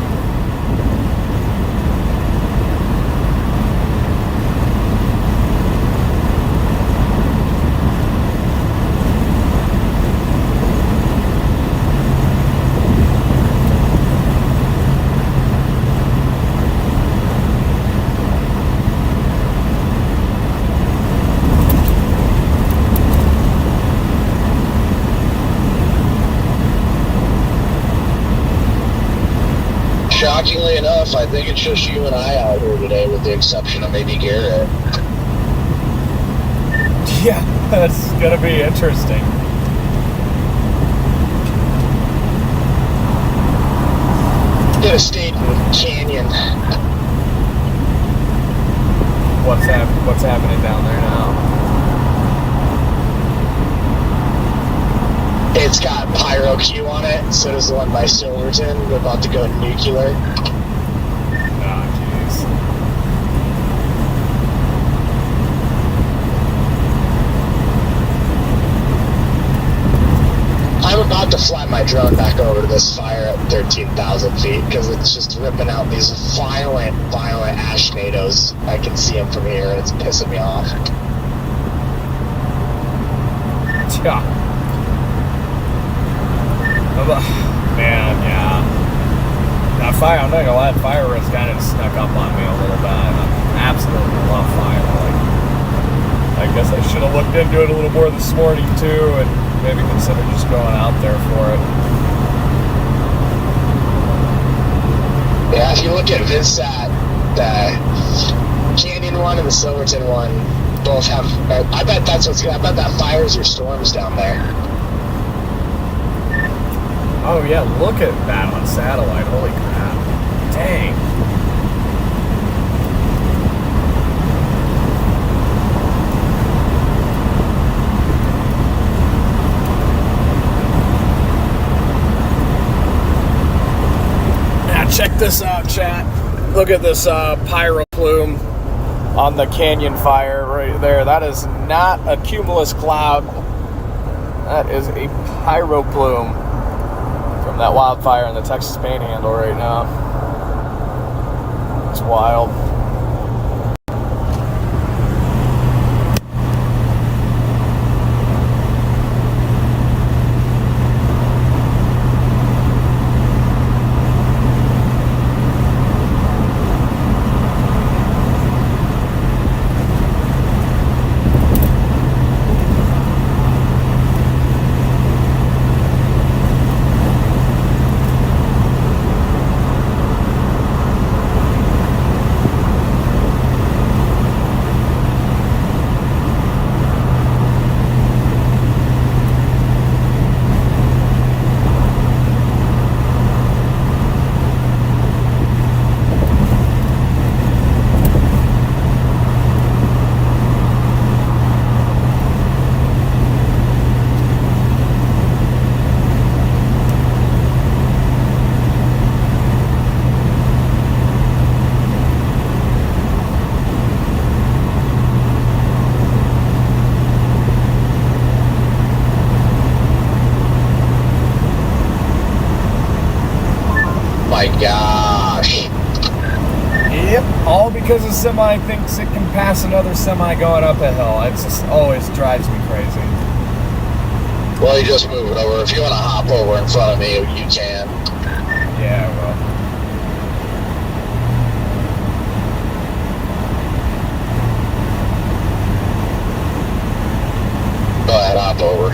B: Shockingly enough, I think it's just you and I out here today, with the exception of maybe Garrett.
A: Yeah, that's gonna be interesting.
B: Could have stayed in the canyon.
A: What's happening down there now?
C: It's got Pyro Q on it, so does the one by Silverton. We're about to go nuclear.
A: Oh, jeez.
C: I'm about to fly my drone back over to this fire at 13,000 feet because it's just ripping out these violent ash tornadoes. I can see them from here, and it's pissing me off.
A: Yeah. Man, yeah. That fire, I'm not gonna lie, fire has kind of snuck up on me a little bit. I absolutely love fire. Like, I guess I should have looked into it a little more this morning too, and maybe consider just going out there for it.
C: Yeah, if you look at VidSat, the Canyon one and the Silverton one both have. I bet that's what's. I bet that fires your storms down there.
A: Oh yeah, look at that on satellite. Holy crap. Dang. Now check this out, chat. Look at this pyro plume on the canyon fire right there. That is not a cumulus cloud. That is a pyro plume from that wildfire in the Texas Panhandle right now. It's wild.
B: My gosh.
A: Yep, all because a semi thinks it can pass another semi going up a hill. It just always drives me crazy.
B: Well, you just move it over. If you want to hop over in front of me, you can.
A: Yeah, well.
B: Go ahead, hop over.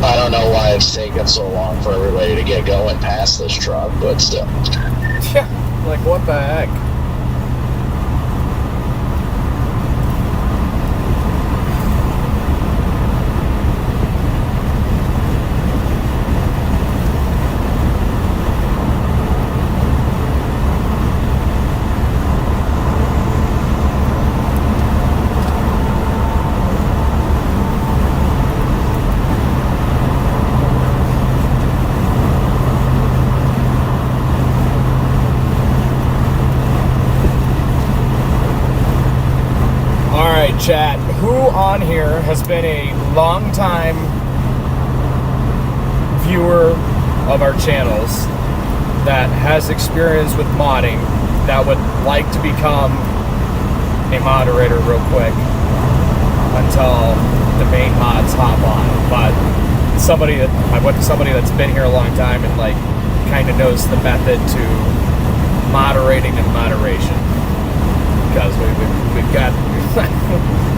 B: I don't know why it's taking so long for everybody to get going past this truck, but still.
A: Yeah, like what the heck? right, chat. Who on here has been a long time viewer of our channels that has experience with modding that would like to become a moderator real quick until the main mods hop on? But somebody that's been here a long time and like kind of knows the method to moderating and moderation, because we've got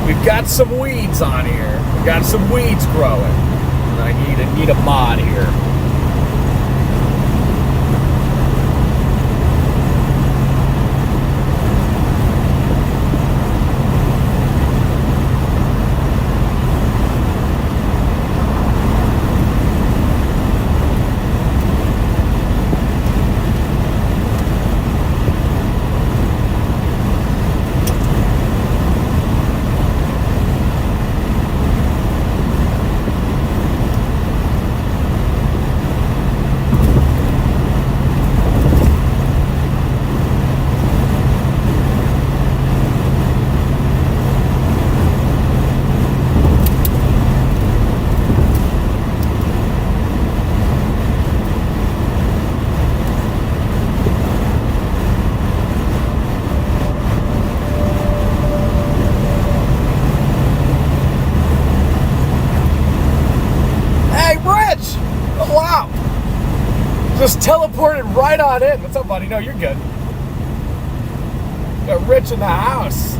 A: we've got some weeds on here. We've got some weeds growing. And I need a mod here. Just teleported right on in. What's up, buddy? No, you're good. Got Rich in the house.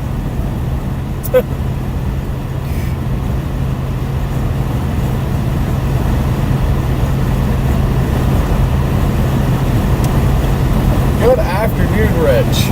A: Good afternoon, Rich.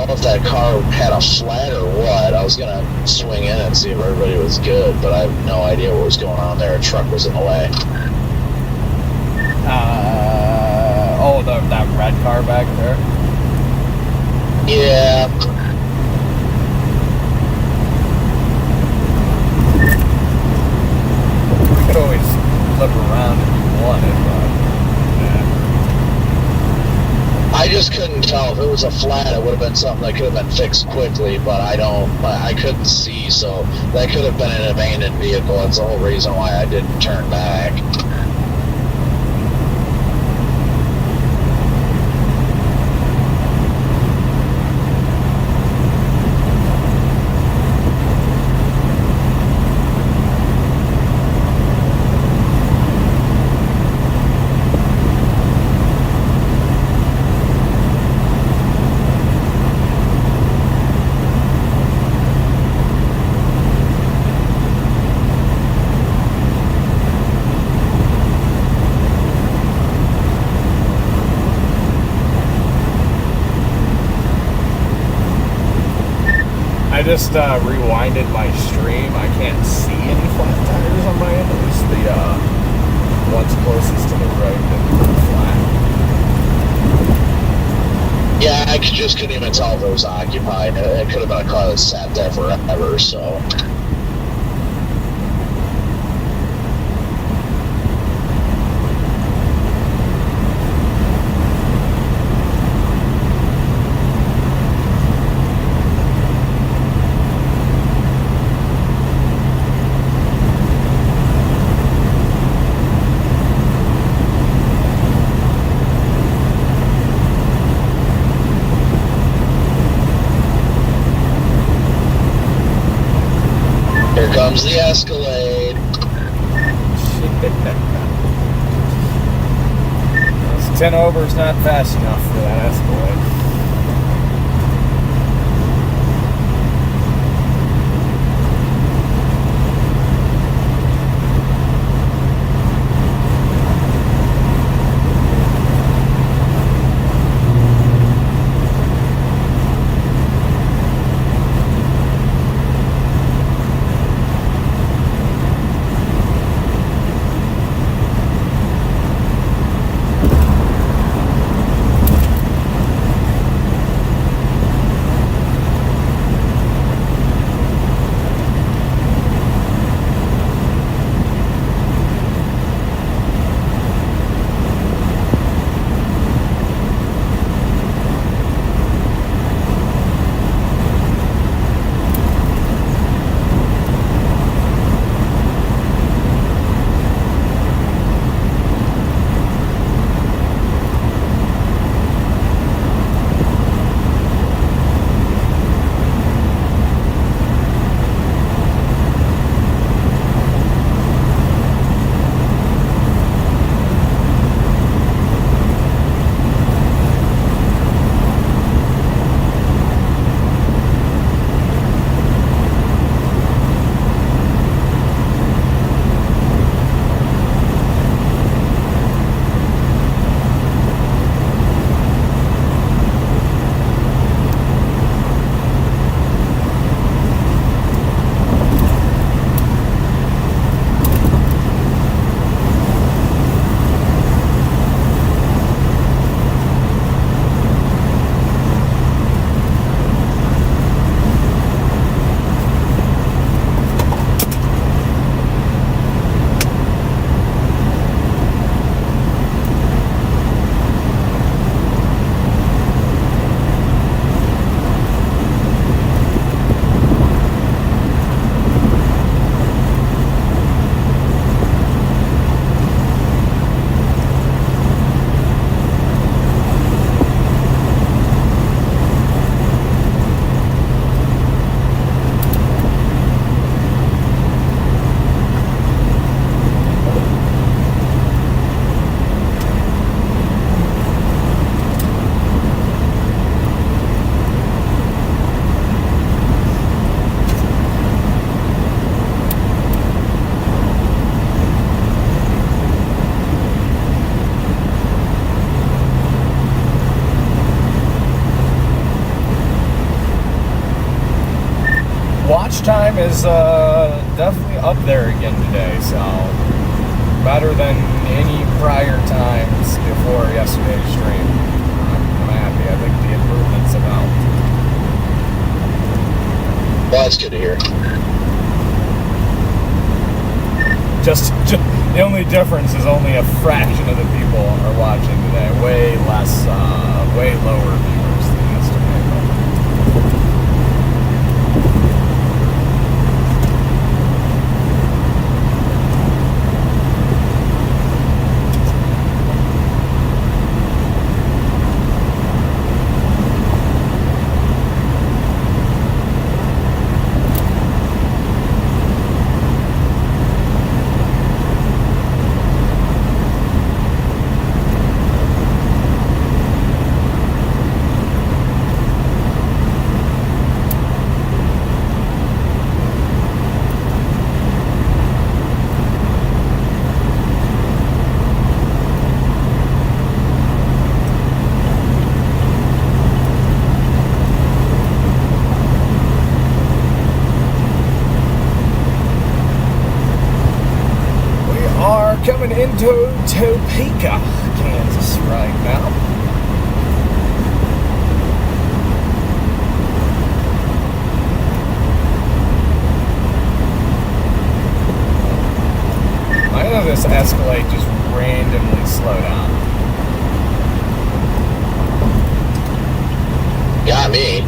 B: If that car had a flat or what. I was gonna swing in and see if everybody was good, but I have no idea what was going on there. A truck was in the way.
A: That red car back there?
B: Yeah.
A: We could always flip around if you wanted, but yeah.
B: I just couldn't tell. If it was a flat, it would have been something that could have been fixed quickly, but I couldn't see, so that could have been an abandoned vehicle. That's the whole reason why I didn't turn back.
A: just rewinded my stream. I can't see any flat tires on my end. At least the ones closest to the road that were flat.
B: Yeah, I just couldn't even tell if it was occupied. It could have been a car that sat there forever, so. Here comes the Escalade.
A: 10 over is not fast enough for that Escalade. Watch time is definitely up there again today, so better than any prior times before yesterday's stream. I'm happy. I think the improvements have helped.
B: Well, that's good to hear.
A: Just the only difference is only a fraction of the people are watching today. Way less, way lower viewers than yesterday. in Topeka, Kansas right now. Why does this Escalade just randomly slow down?
B: Got me.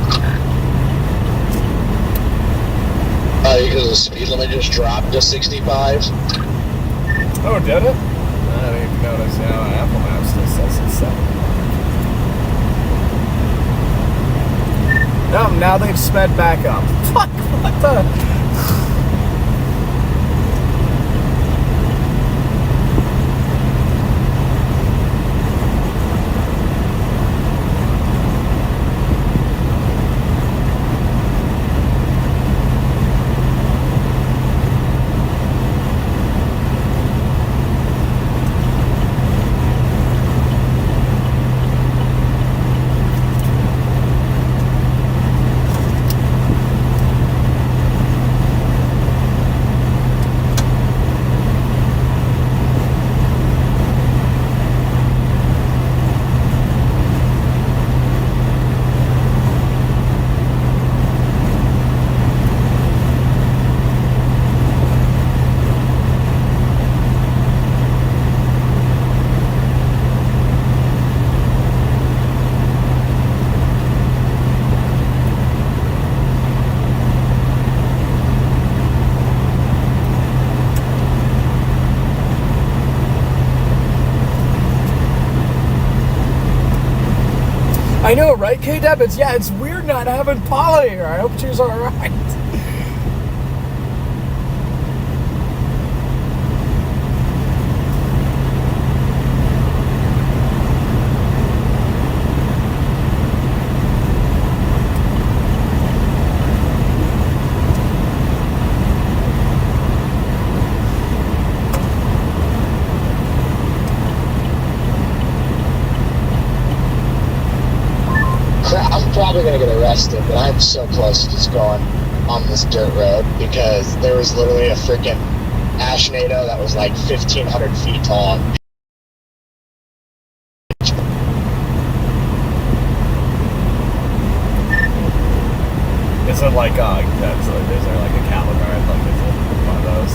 B: Because the speed limit just dropped to 65.
A: Oh, did it? I didn't even notice. Apple Maps still says it's 7. No, now they've sped back up. Fuck, what the? I know, right, K-Deb? It's weird not having Paula here. I hope she's alright.
C: I'm probably gonna get arrested, but I'm so close to just going on this dirt road because there was literally a freaking Ashnado that was like 1,500 feet tall.
A: Is it like, is there like a cattle guard? Like, is it one of those?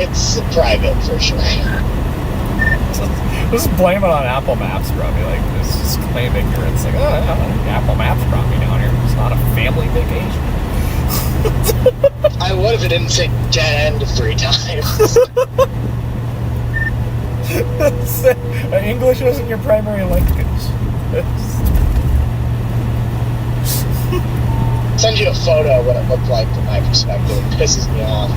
C: It's private for sure.
A: Just blame it on Apple Maps, probably. Like, just claim ignorance. Like, Apple Maps brought me down here. It's not a family vacation.
C: I would if it didn't say dead end 3 times.
A: English isn't your primary language.
C: Send you a photo of what it looked like from my perspective. It pisses me off.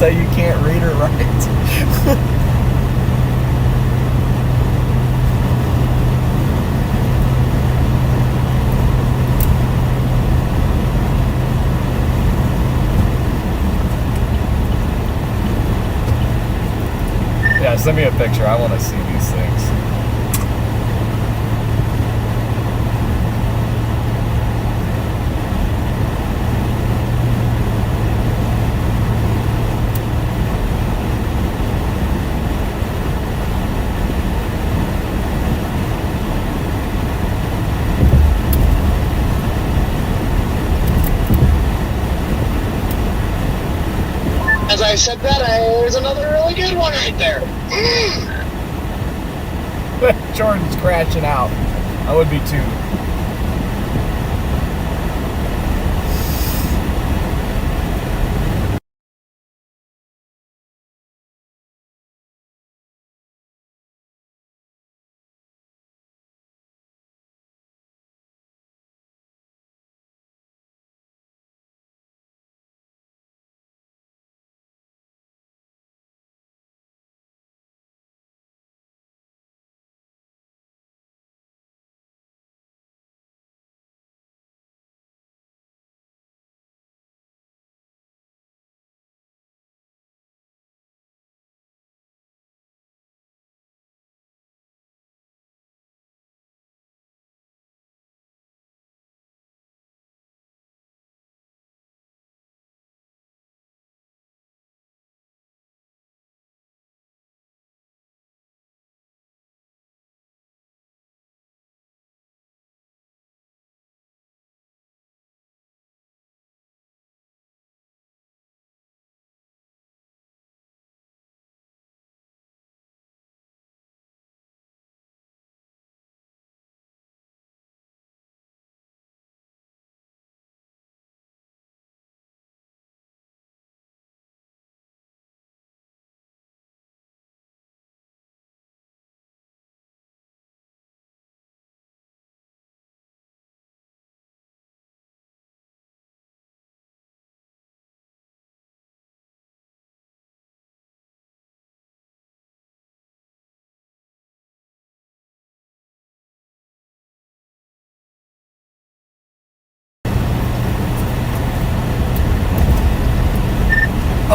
A: Say you can't read or write. Yeah, send me a picture. I want to see these things.
C: As I said that, there's another really good one right there.
A: Jordan's crashing out. I would be too.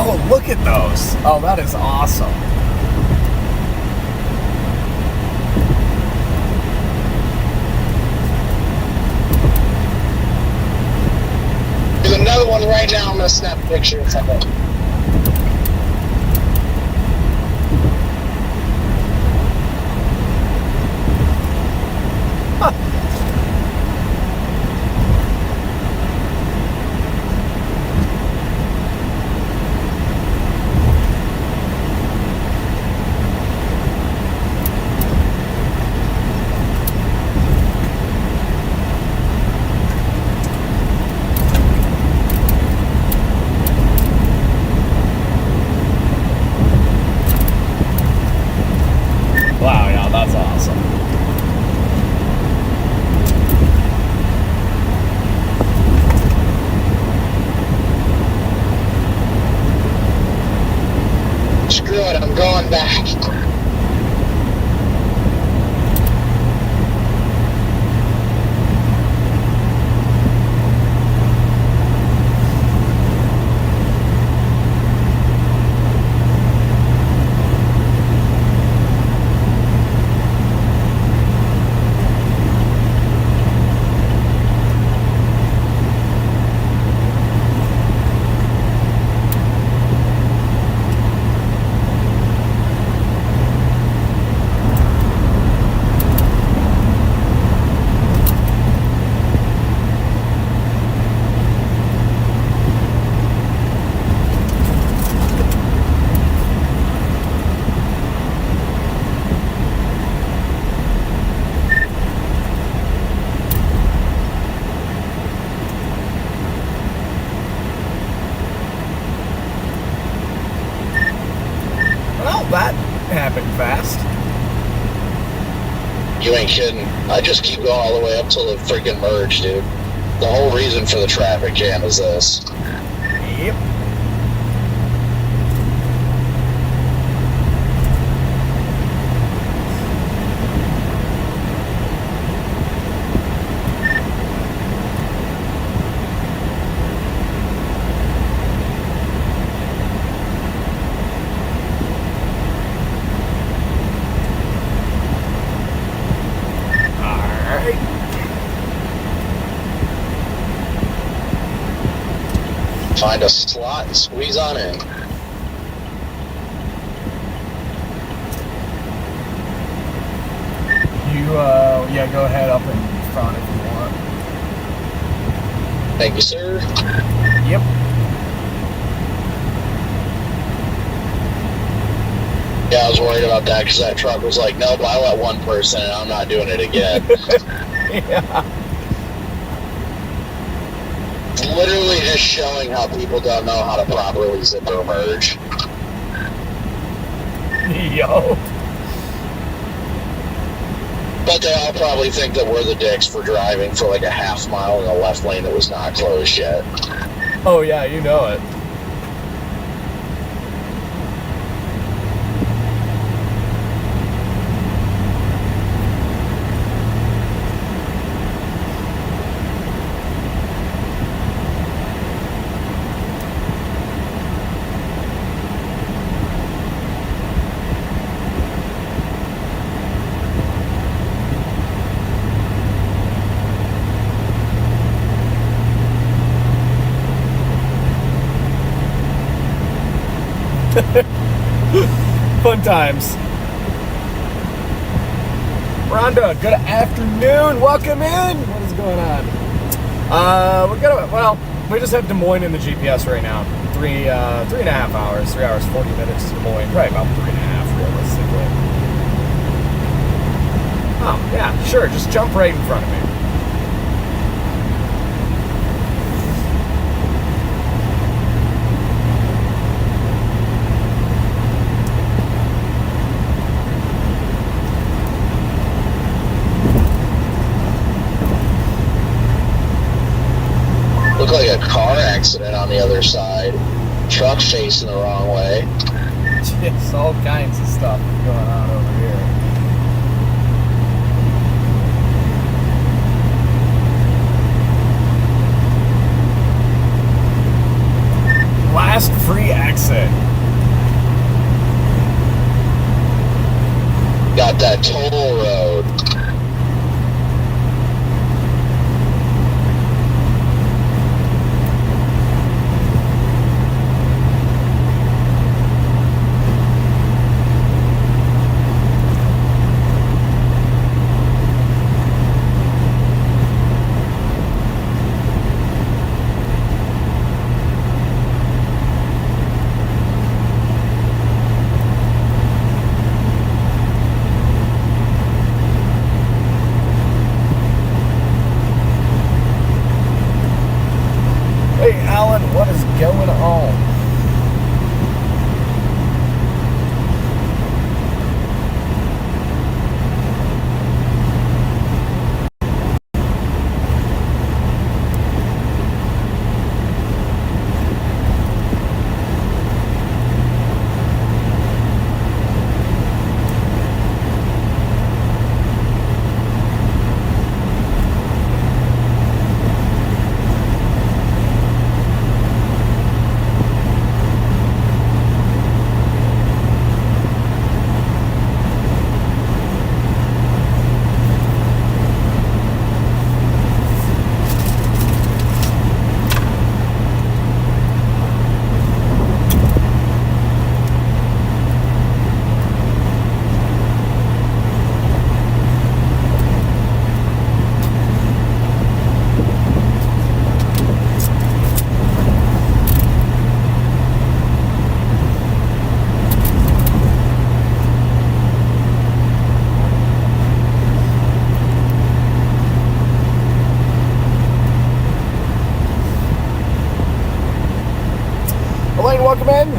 A: Oh, look at those. Oh, that is awesome.
C: There's another one right now. I'm gonna snap a picture of it.
A: Wow, yeah, that's awesome.
C: Screw it, I'm going back.
A: Well, that happened fast.
B: You ain't kidding. I just keep going all the way up till the freaking merge, dude. The whole reason for the traffic jam is this.
A: Yep.
B: Find a slot and squeeze on in.
A: Yeah, go ahead up in front if you want.
B: Thank you, sir.
A: Yep.
B: Yeah, I was worried about that because that truck was like, nope, I let one person and I'm not doing it again.
A: Yeah.
B: Literally just showing how people don't know how to properly zipper merge.
A: Yo.
B: But they all probably think that we're the dicks for driving for like a half mile in the left lane that was not closed yet.
A: Oh yeah, you know it. Fun times. Rhonda, good afternoon. Welcome in. What is going on? We just have Des Moines in the GPS right now. 3.5 hours. 3 hours 40 minutes to Des Moines. Probably about 3.5 realistically. Oh yeah, sure. Just jump right in front of me.
B: Looked like a car accident on the other side. Truck facing the wrong way.
A: Just all kinds of stuff going on over here. fast free exit.
B: Got that toll road.
A: What is going on?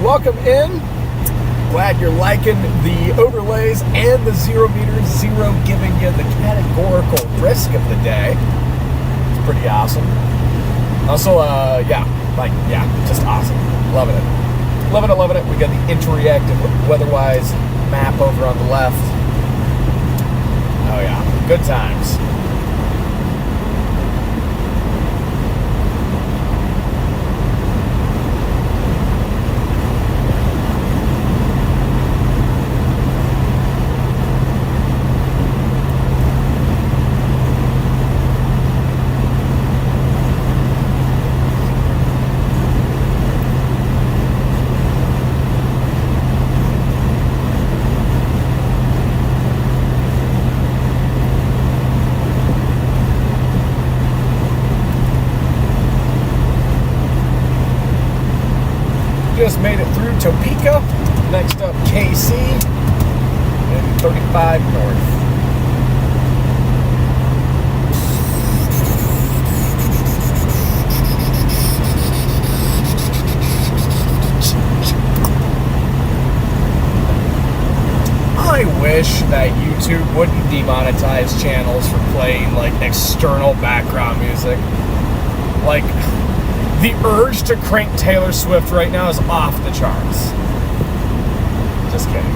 A: Welcome in. Glad you're liking the overlays and the 0 meters. Zero giving you the categorical risk of the day. It's pretty awesome. Also, just awesome. Loving it. Loving it. We got the interreactive weatherwise map over on the left. Oh yeah, good times. Just made it through Topeka. Next up, KC and 35 north. I wish that YouTube wouldn't demonetize channels for playing like external background music. Like, the urge to crank Taylor Swift right now is off the charts. Just kidding.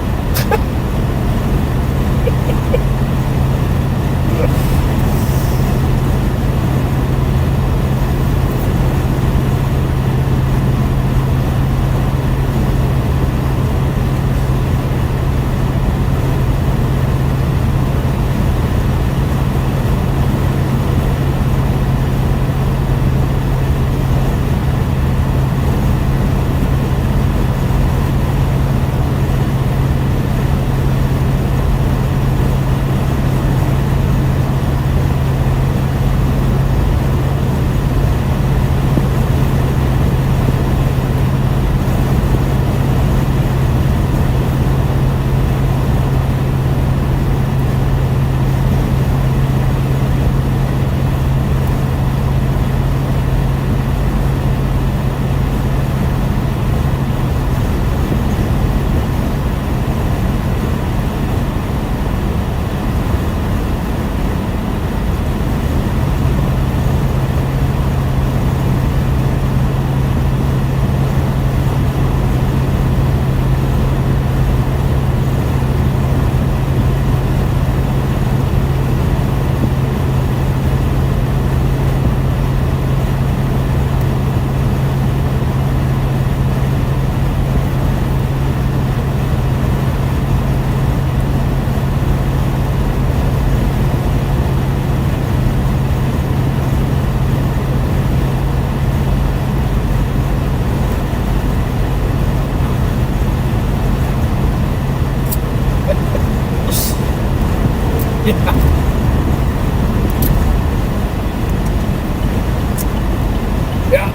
A: Yeah,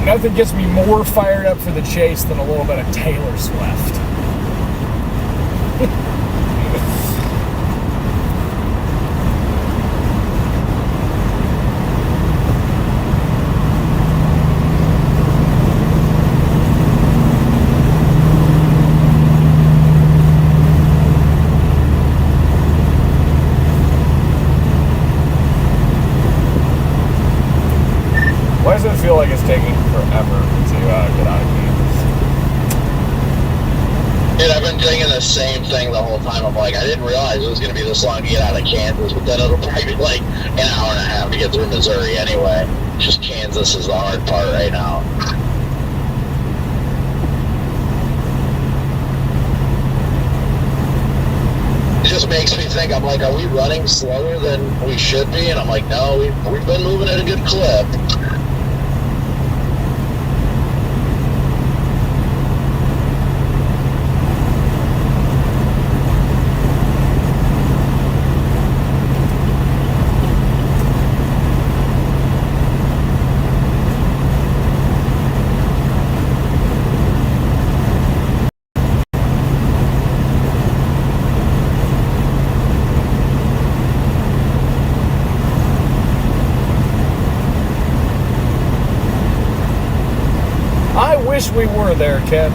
A: nothing gets me more fired up for the chase than a little bit of Taylor Swift. Why does it feel like it's taking forever to get out of Kansas?
B: Dude, I've been thinking the same thing the whole time. I'm like, I didn't realize it was going to be this long to get out of Kansas, but then it'll probably be like an hour and a half to get through Missouri anyway. Just Kansas is the hard part right now. It just makes me think, I'm like, are we running slower than we should be? And I'm like, no, we've been moving at a good clip.
A: I wish we were there, Ken.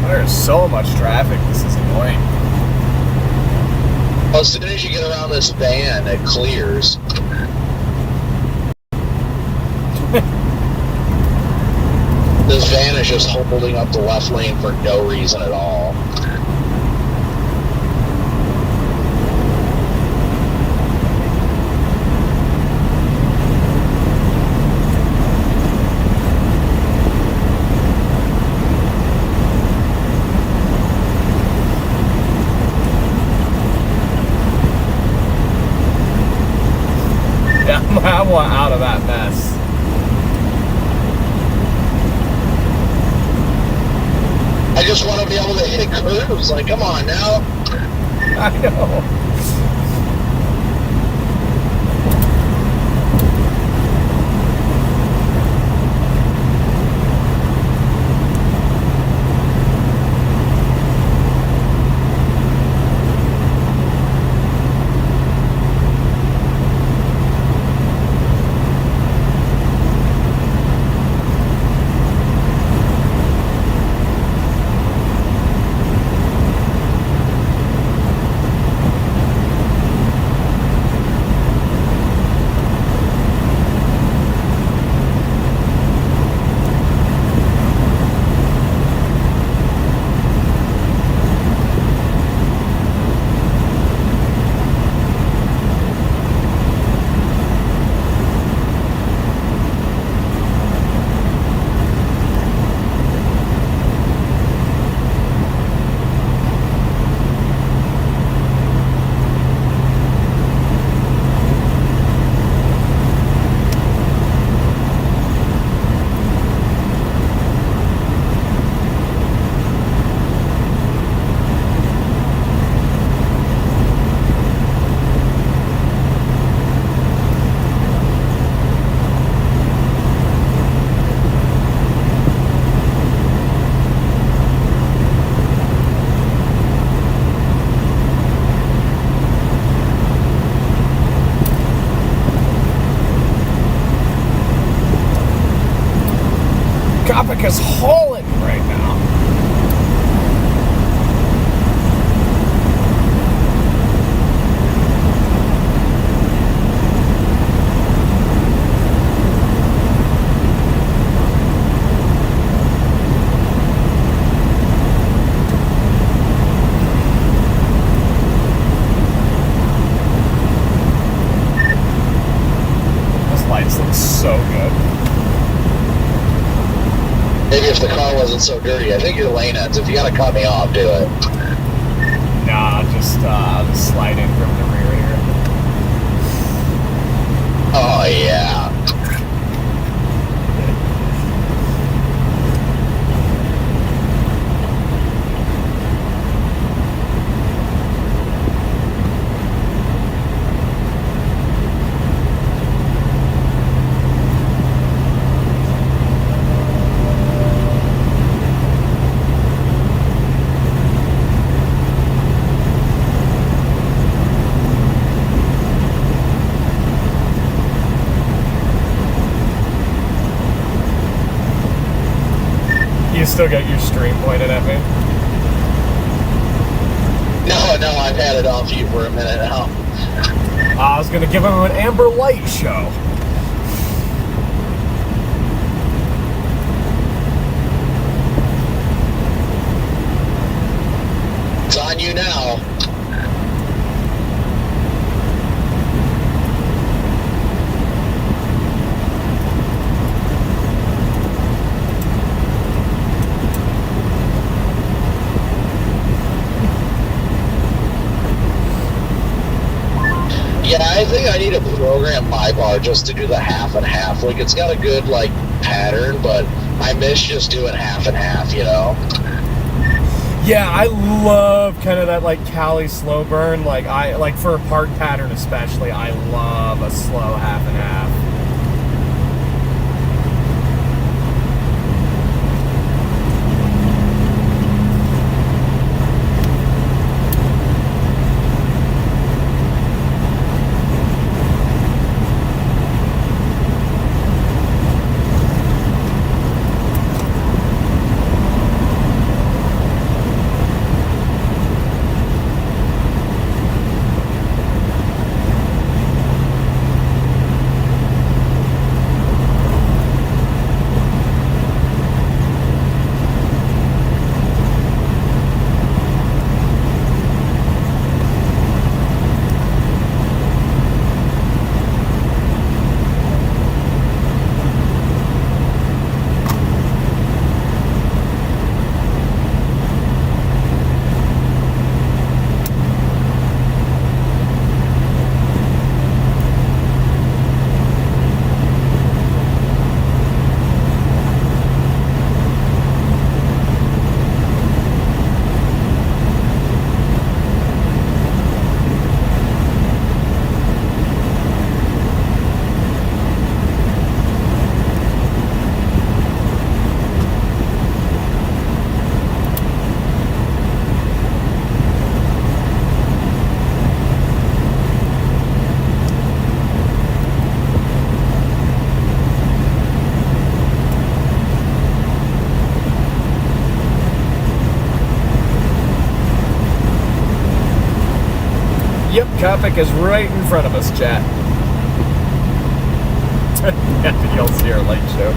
A: There's so much traffic. This is annoying.
B: Well, as soon as you get around this van, it clears. This van is just holding up the left lane for no reason at all.
A: I want out of that mess.
B: I just want to be able to hit curves. Like, come on now.
A: I know. Kopic is hauling right now. So good.
B: Maybe if the car wasn't so dirty. I think your lane ends. If you gotta cut me off, do it.
A: Nah, just slide in from the rear here.
B: Oh yeah.
A: You still got your stream pointed at me?
B: No, I've had it off you for a minute now.
A: I was gonna give him an Amber Light show.
B: It's on you now. Yeah, I think I need to program my bar just to do the half and half. Like, it's got a good, like, pattern, but I miss just doing half and half, you know?
A: Yeah, I love kind of that, like, Cali slow burn. Like for a park pattern especially, I love a slow half and half. Yep, Kopic is right in front of us, chat. At the Yell Sierra Light Show.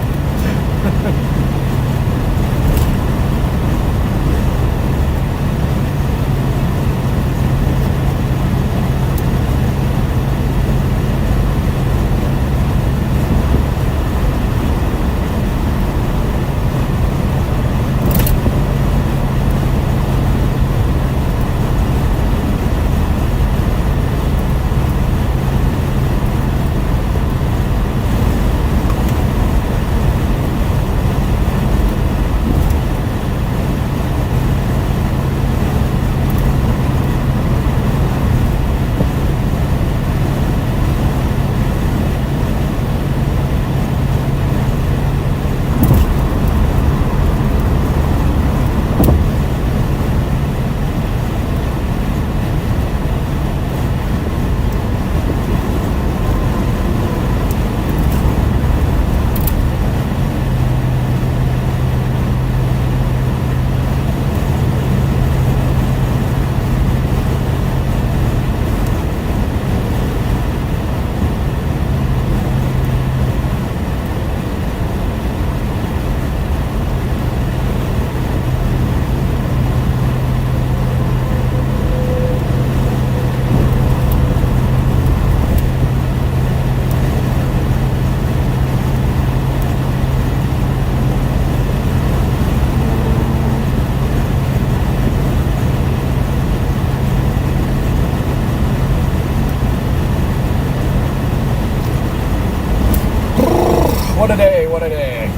A: What a day, what a day.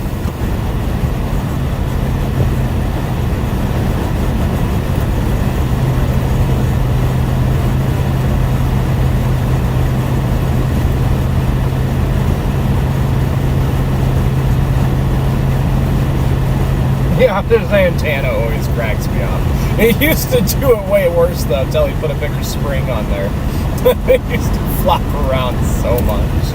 A: Yeah, this antenna always cracks me up. He used to do it way worse though, until he put a bigger spring on there. It used to flop around so much.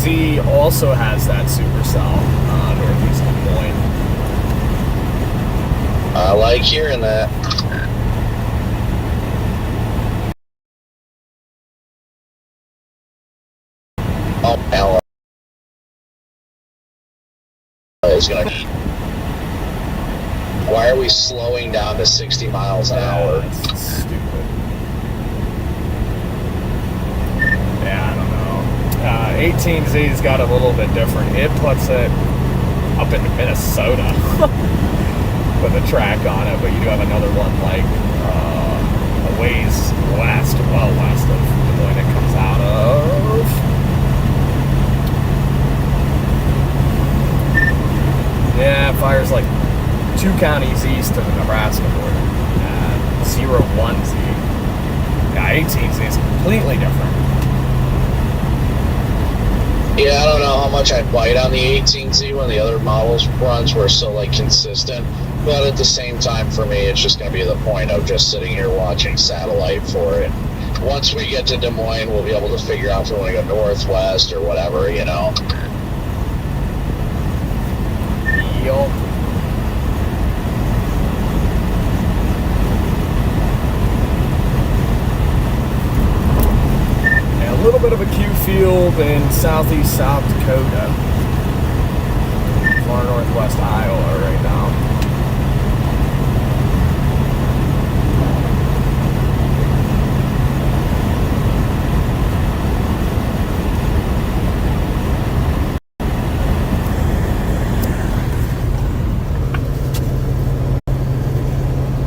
A: Z also has that supercell northeast of Des Moines.
B: I like hearing that. Oh, hell. Is gonna. Why are we slowing down to 60 miles an hour?
A: That's stupid. Yeah, I don't know. 18Z's got a little bit different. It puts it up in Minnesota with a track on it, but you do have another one like a ways west, well west of Des Moines it comes out of. Yeah, it fires like 2 counties east of the Nebraska border. 01Z. Yeah, 18Z is completely different.
B: Yeah, I don't know how much I'd bite on the 18Z when the other models runs were so like consistent, but at the same time for me it's just going to be the point of just sitting here watching satellite for it. Once we get to Des Moines, we'll be able to figure out if we want to go northwest or whatever, you know.
A: Yup. A little bit of a Q field in southeast South Dakota, far northwest Iowa right now.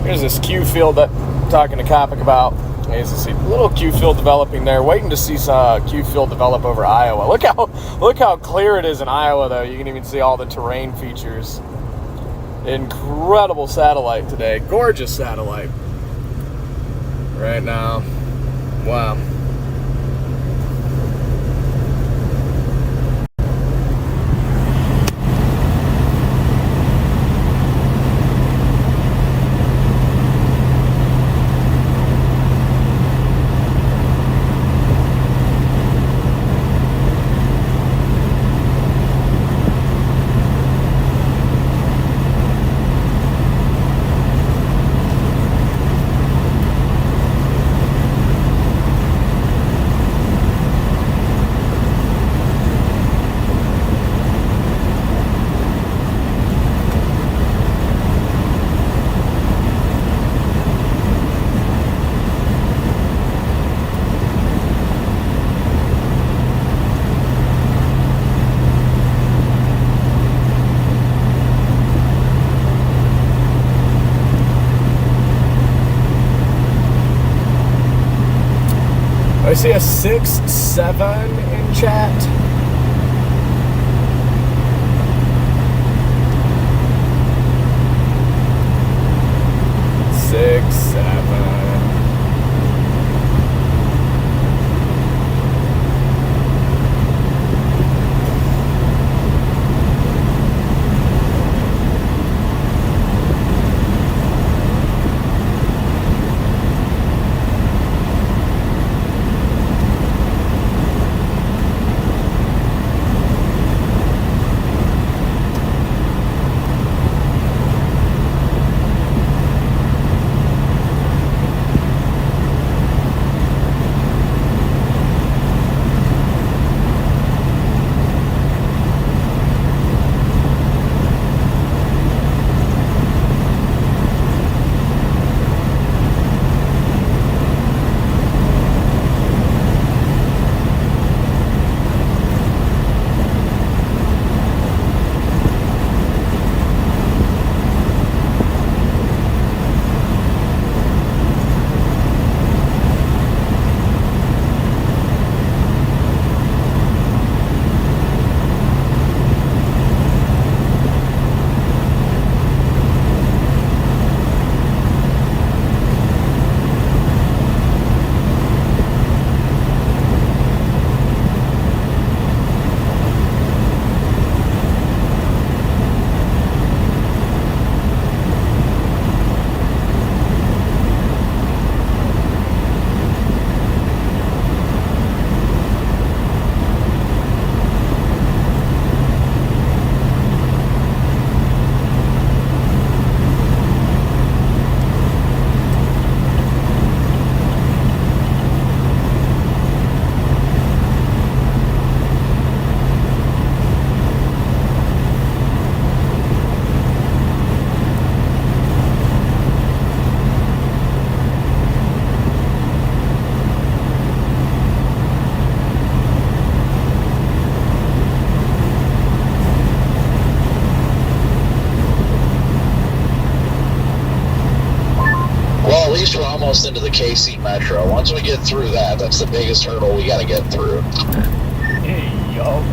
A: Here's this Q field that I'm talking to Kopic about. As you see, little Q field developing there. Waiting to see some Q field develop over Iowa. Look how clear it is in Iowa, though. You can even see all the terrain features. Incredible satellite today. Gorgeous satellite. Right now. Wow. I see a 6-7 in chat. 6-7.
B: We're almost into the KC Metro. Once we get through that, that's the biggest hurdle we got to get through.
A: Hey, yo.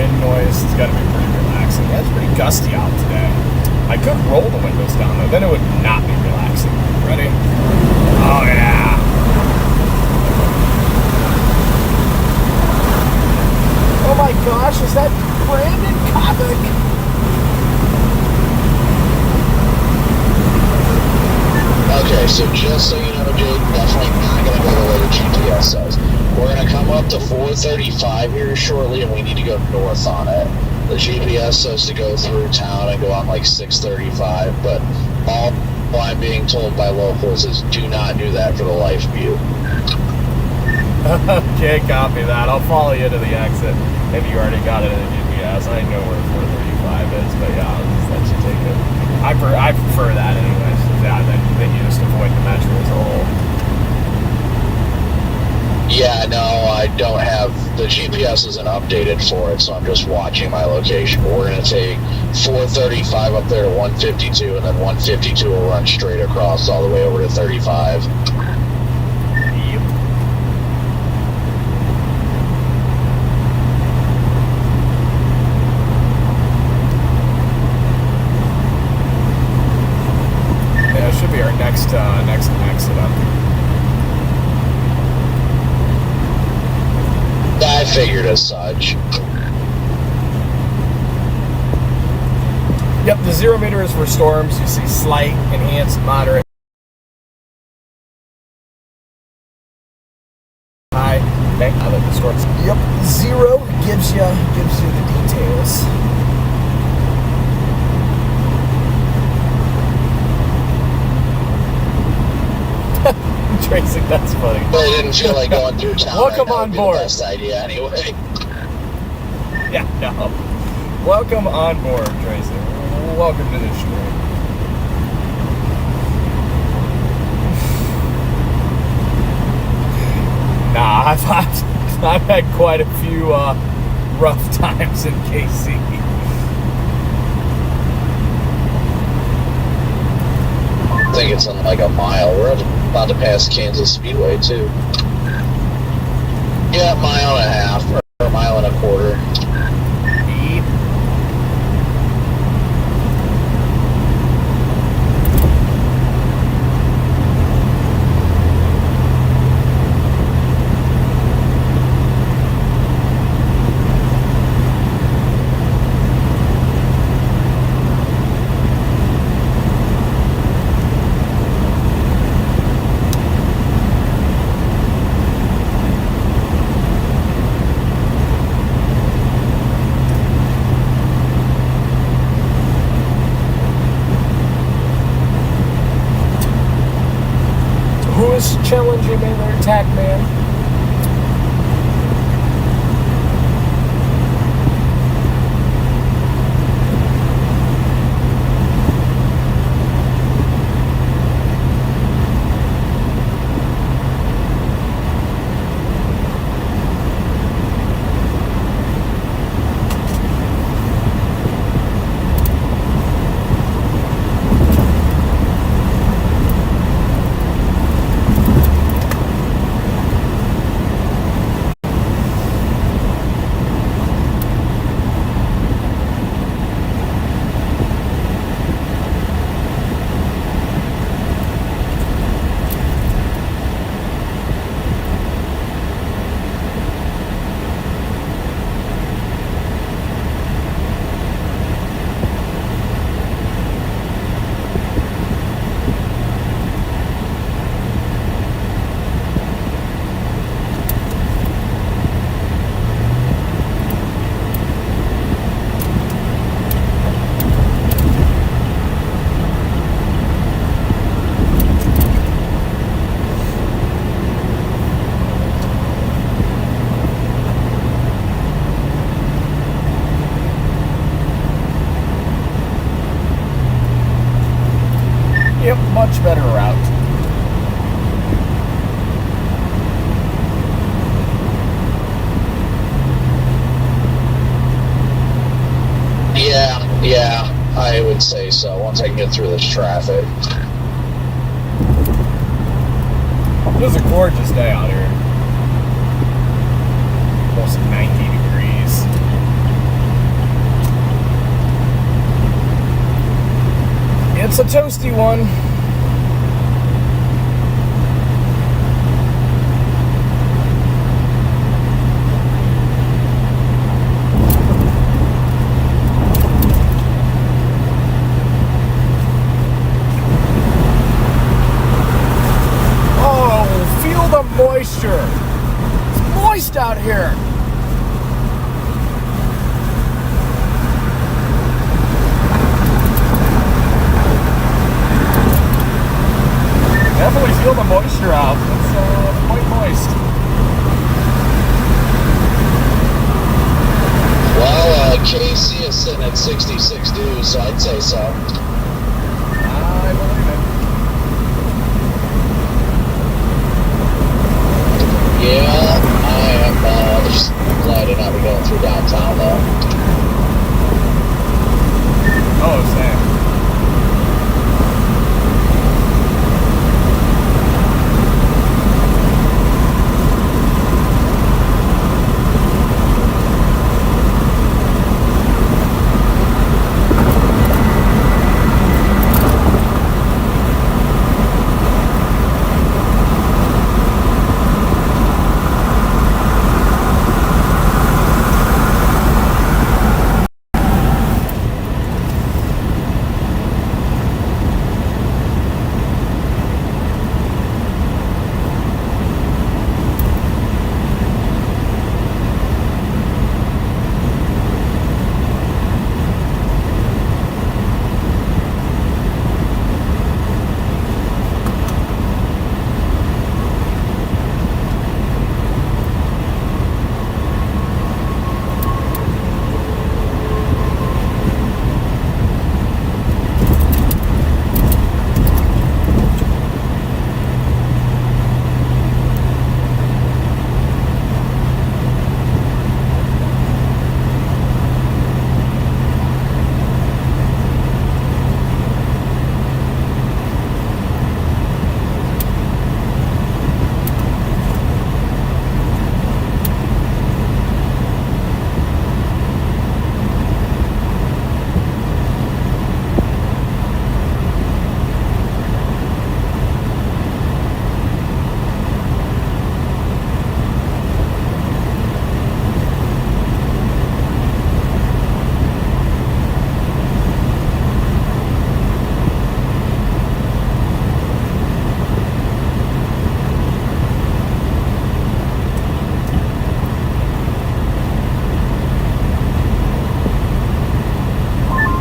A: wind noise. It's got to be pretty relaxing. Yeah, it's pretty gusty out today. I could roll the windows down though, then it would not be relaxing. Ready? Oh yeah. Oh my gosh, is that Brandon Kovic?
B: Okay, so just so you know, Jake, definitely not going to go the way the GPS says. We're going to come up to 435 here shortly, and we need to go north on it. The GPS says to go through town and go on like 635, but all I'm being told by locals is do not do that for the life of you.
A: Okay, copy that. I'll follow you to the exit if you already got it in the GPS. I know where 435 is, but yeah, I'll just let you take it. I prefer that anyways. Yeah, then you just avoid the metro as a whole.
B: Yeah, no, I don't have, the GPS isn't updated for it, so I'm just watching my location. But we're going to take 435 up there to 152, and then 152 will run straight across all the way over to 35.
A: Yep. Yeah, it should be our next exit up.
B: I figured as such.
A: Yep, the 0 meter is for storms. You see slight, enhanced, moderate, high. Okay, I like the storms. Yep, 0 gives you the details. Tracy, that's funny.
B: But I didn't feel like going through town.
A: Welcome
B: right now
A: on
B: would be
A: board.
B: The best idea anyway.
A: Yeah, no. Welcome on board, Tracy. Welcome to the stream. Nah, I've had quite a few rough times in KC.
B: I think it's in like a mile. We're about to pass Kansas Speedway too. Yeah, mile and a half or a mile and a quarter.
A: Beep. Who is challenging me there, attack man? Yep, much better route.
B: Yeah, I would say so. Once I can get through this traffic.
A: It was a gorgeous day out here. Almost 90 degrees. It's a toasty one. Oh, feel the moisture. It's moist out here. Definitely feel the moisture out. It's quite moist.
B: Well, KC is sitting at 66 degrees, so I'd say so.
A: I believe it.
B: Yeah, I am just glad to not be going through downtown, though.
A: Oh, same.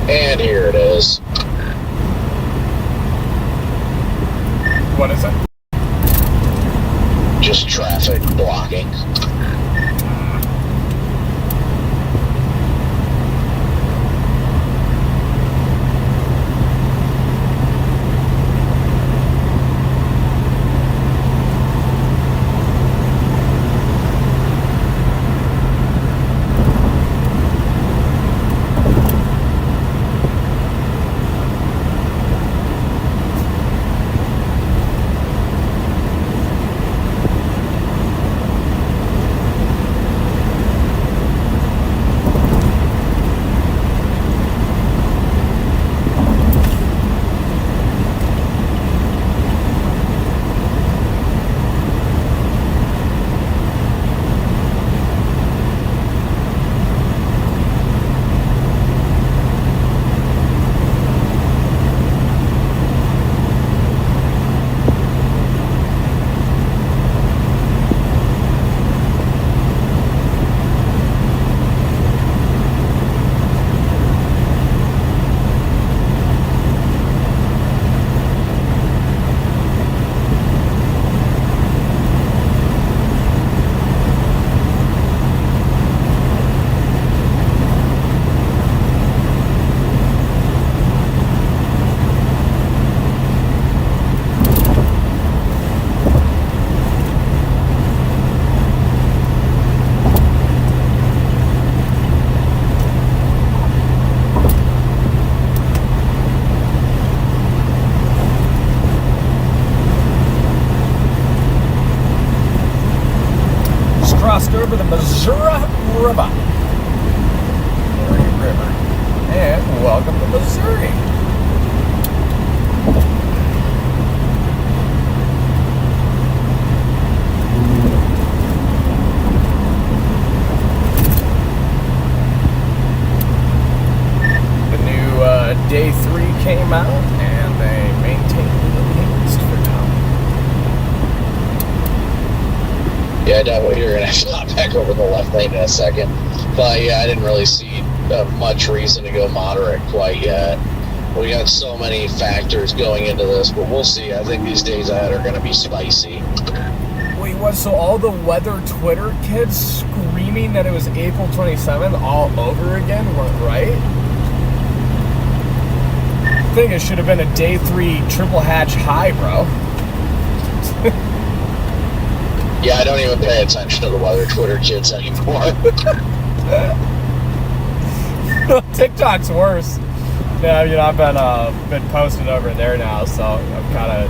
B: And here it is.
A: What is it?
B: Just traffic blocking.
A: Crossed over the Missouri River. And welcome to Missouri. Day 3 came out, and they maintained the enhanced for now.
B: Yeah, I doubt what you're going to have to hop back over the left lane in a second. But yeah, I didn't really see much reason to go moderate quite yet. We got so many factors going into this, but we'll see. I think these days ahead are going to be spicy.
A: Wait, what? So all the weather Twitter kids screaming that it was April 27th all over again weren't right? I think it should have been a day 3 triple hatch high, bro.
B: Yeah, I don't even pay attention to the weather Twitter kids anymore.
A: TikTok's worse. Yeah, I've been posting over there now, so I'm kind of,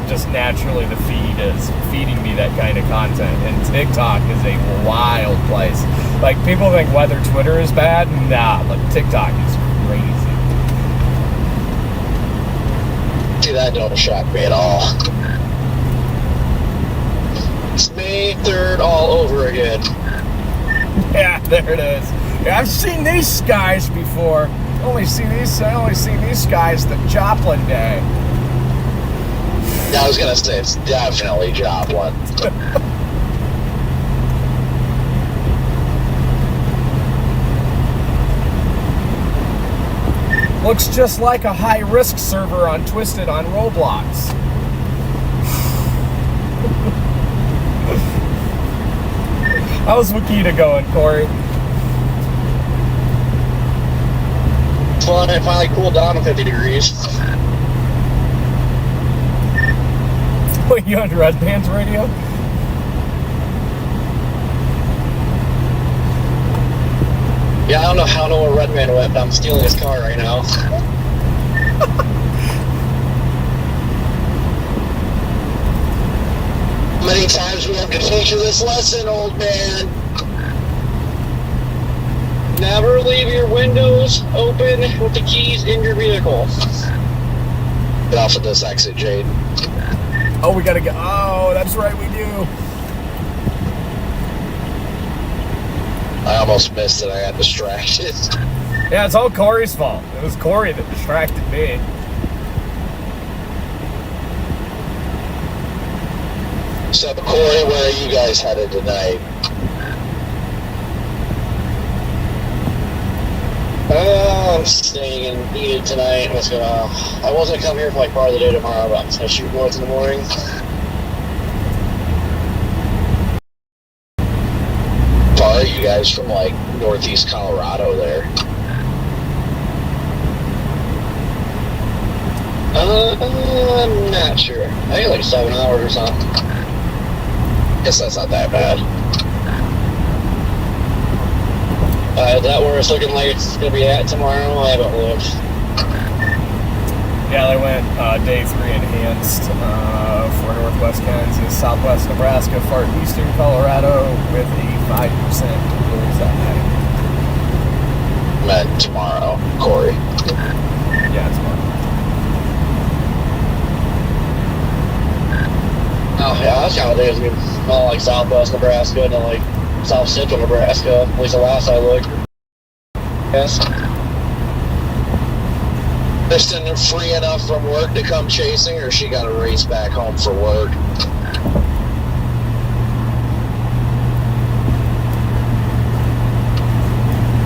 A: just naturally the feed is feeding me that kind of content, and TikTok is a wild place. Like, people think weather Twitter is bad. Nah, but TikTok is crazy.
B: See, that don't shock me at all. It's May 3rd all over again.
A: Yeah, there it is. Yeah, I've seen these skies before. I only seen these skies the Joplin Day.
B: Yeah, I was gonna say it's definitely Joplin.
A: Looks just like a high-risk server on Twisted on Roblox. How's Wakita going, Corey?
B: It's fun. It finally cooled down to 50 degrees.
A: Wait, you on Red Band's radio?
B: Yeah, I don't know how where Redman went, but I'm stealing his car right now. Many times we have to teach you this lesson, old man. Never leave your windows open with the keys in your vehicle. Get off of this exit, Jade.
A: Oh, we gotta get. Oh, that's right, we do.
B: I almost missed it. I got distracted.
A: Yeah, it's all Corey's fault. It was Corey that distracted me.
B: So, Corey, where are you guys headed tonight? I'm staying in Enid tonight. I was gonna come here for like part of the day tomorrow, but I'm just gonna shoot north in the morning. Are you guys from like northeast Colorado there? I'm not sure. I think like 7 hours or something. Guess that's not that bad. Is that where it's looking like it's gonna be at tomorrow? I haven't looked.
A: Yeah, they went day 3 enhanced for Northwest Kansas, Southwest Nebraska, far eastern Colorado with a 5% lose that night.
B: Meant tomorrow, Corey.
A: Yeah, tomorrow.
B: Oh yeah, that's how it is. I mean, not like Southwest Nebraska and like South Central Nebraska. At least the last I looked. Yes. They're sending her free enough from work to come chasing, or she got to race back home for work.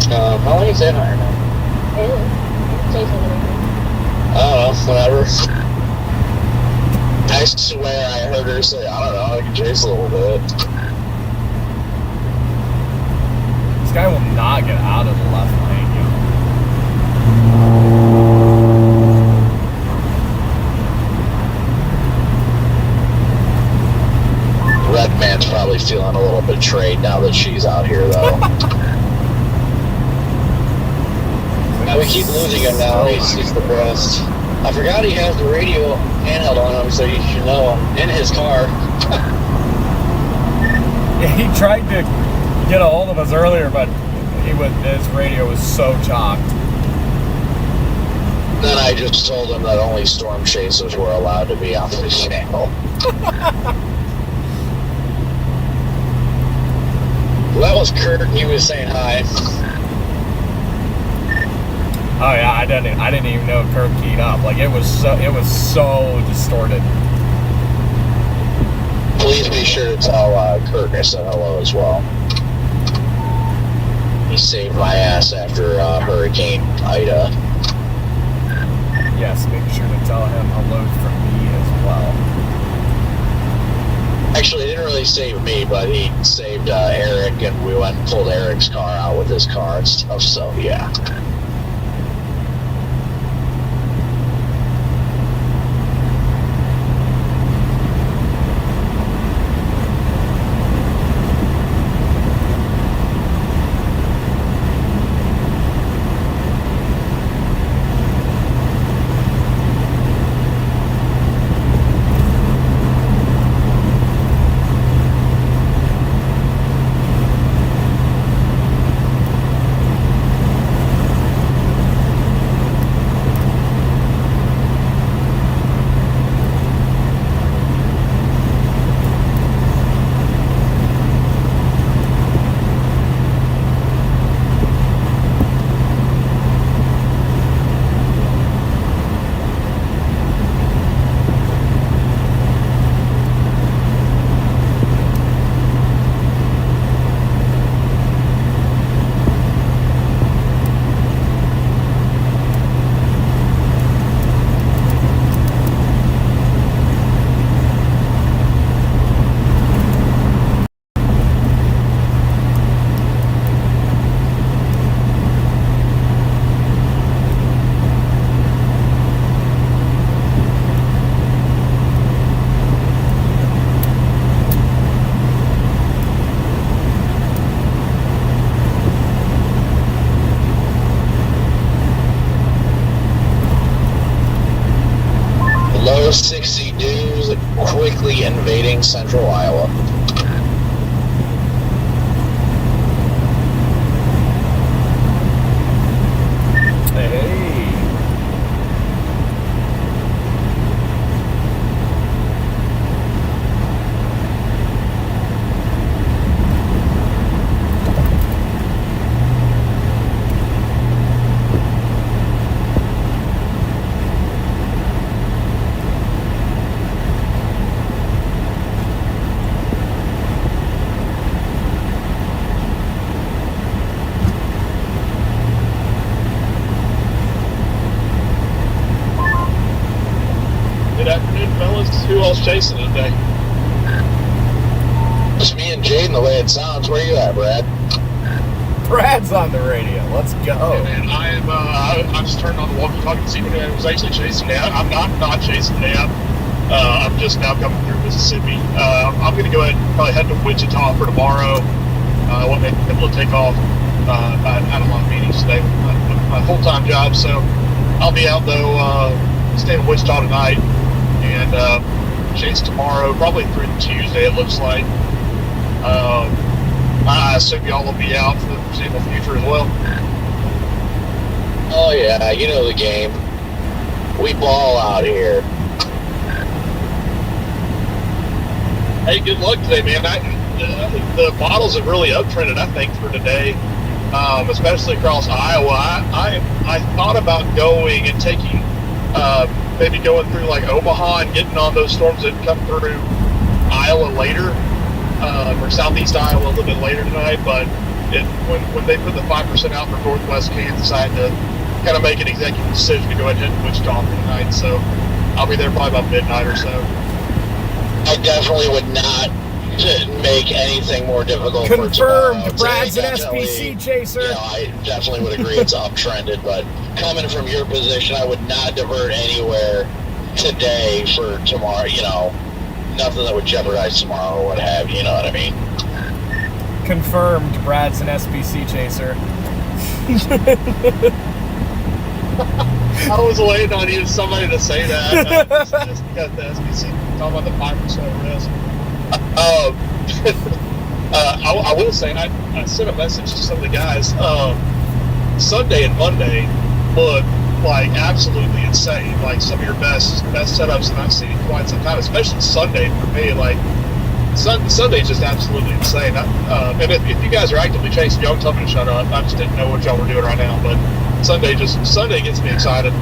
B: How long is it right now? I don't know, whatever. I swear I heard her say, I don't know, I can chase a little bit.
A: This guy will not get out of the left lane, yo.
B: Redman's probably feeling a little betrayed now that she's out here, though. Now we keep losing him now. He's the best. I forgot he has the radio handheld on him, so you should know, in his car.
A: Yeah, he tried to get a hold of us earlier, but his radio was so chocked.
B: Then I just told him that only storm chasers were allowed to be on the channel. Well, that was Kurt. He was saying hi.
A: Oh yeah, I didn't even know Kirk keyed up. Like it was so distorted.
B: Please be sure to tell Kurt I said hello as well. He saved my ass after Hurricane Ida.
A: Yes, make sure to tell him hello from me as well.
B: Actually, he didn't really save me, but he saved Eric, and we went and pulled Eric's car out with his car and stuff, so yeah. Low 60 dews quickly invading central Iowa.
A: Hey.
D: Good afternoon, fellas. Who else chasing today?
B: It's me and Jaden the way it sounds. Where you at, Brad?
A: Brad's on the radio. Let's go.
D: And I am. I just turned on the walkie-talkie to see when I was actually chasing today. I'm not chasing today. I'm just now coming through Mississippi. I'm going to go ahead and probably head to Wichita for tomorrow. I won't be able to take off. I had a lot of meetings today with my full-time job, so I'll be out though. Staying in Wichita tonight and chase tomorrow, probably through Tuesday. It looks like. I assume y'all will be out for the foreseeable future as well.
B: Oh yeah, you know the game. We ball out here.
D: Hey, good luck today, man. The bottles have really uptrended, I think, for today, especially across Iowa. I thought about going and taking, maybe going through like Omaha and getting on those storms that come through Iowa later, or southeast Iowa a little bit later tonight. But when they put the 5% out for northwest Kansas, I had to kind of make an executive decision to go ahead and hit Wichita for tonight. So I'll be there probably about midnight or so.
B: I definitely would not make anything more difficult
A: Confirmed.
B: for tomorrow.
A: Brad's an SPC chaser.
B: You know, I definitely would agree it's uptrended, but coming from your position, I would not divert anywhere today for tomorrow. You know, nothing that would jeopardize tomorrow or what have you. You know what I mean?
A: Confirmed. Brad's an SPC chaser.
D: I was waiting on you, somebody to say that. Just got the SBC talking about the 5% risk. I will say, I sent a message to some of the guys. Sunday and Monday look like absolutely insane. Like some of your best setups that I've seen in quite some time, especially Sunday for me. Like Sunday's just absolutely insane. And if you guys are actively chasing, y'all tell me to shut up. I just didn't know what y'all were doing right now, but Sunday gets me excited.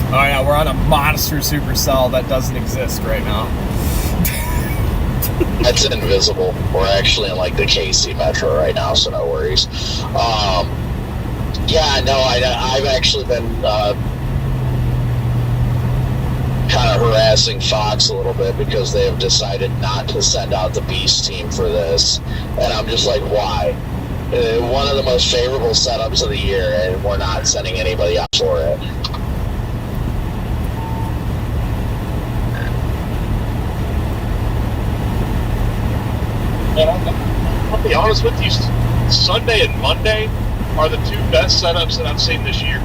A: Oh yeah, we're on a monster supercell that doesn't exist right now.
B: That's invisible. We're actually in like the KC Metro right now, so no worries. Yeah, no, I've actually been kind of harassing Fox a little bit because they have decided not to send out the Beast team for this, and I'm just like, why? One of the most favorable setups of the year, and we're not sending anybody out for it.
D: And I'll be honest with you, Sunday and Monday are the two best setups that I've seen this year.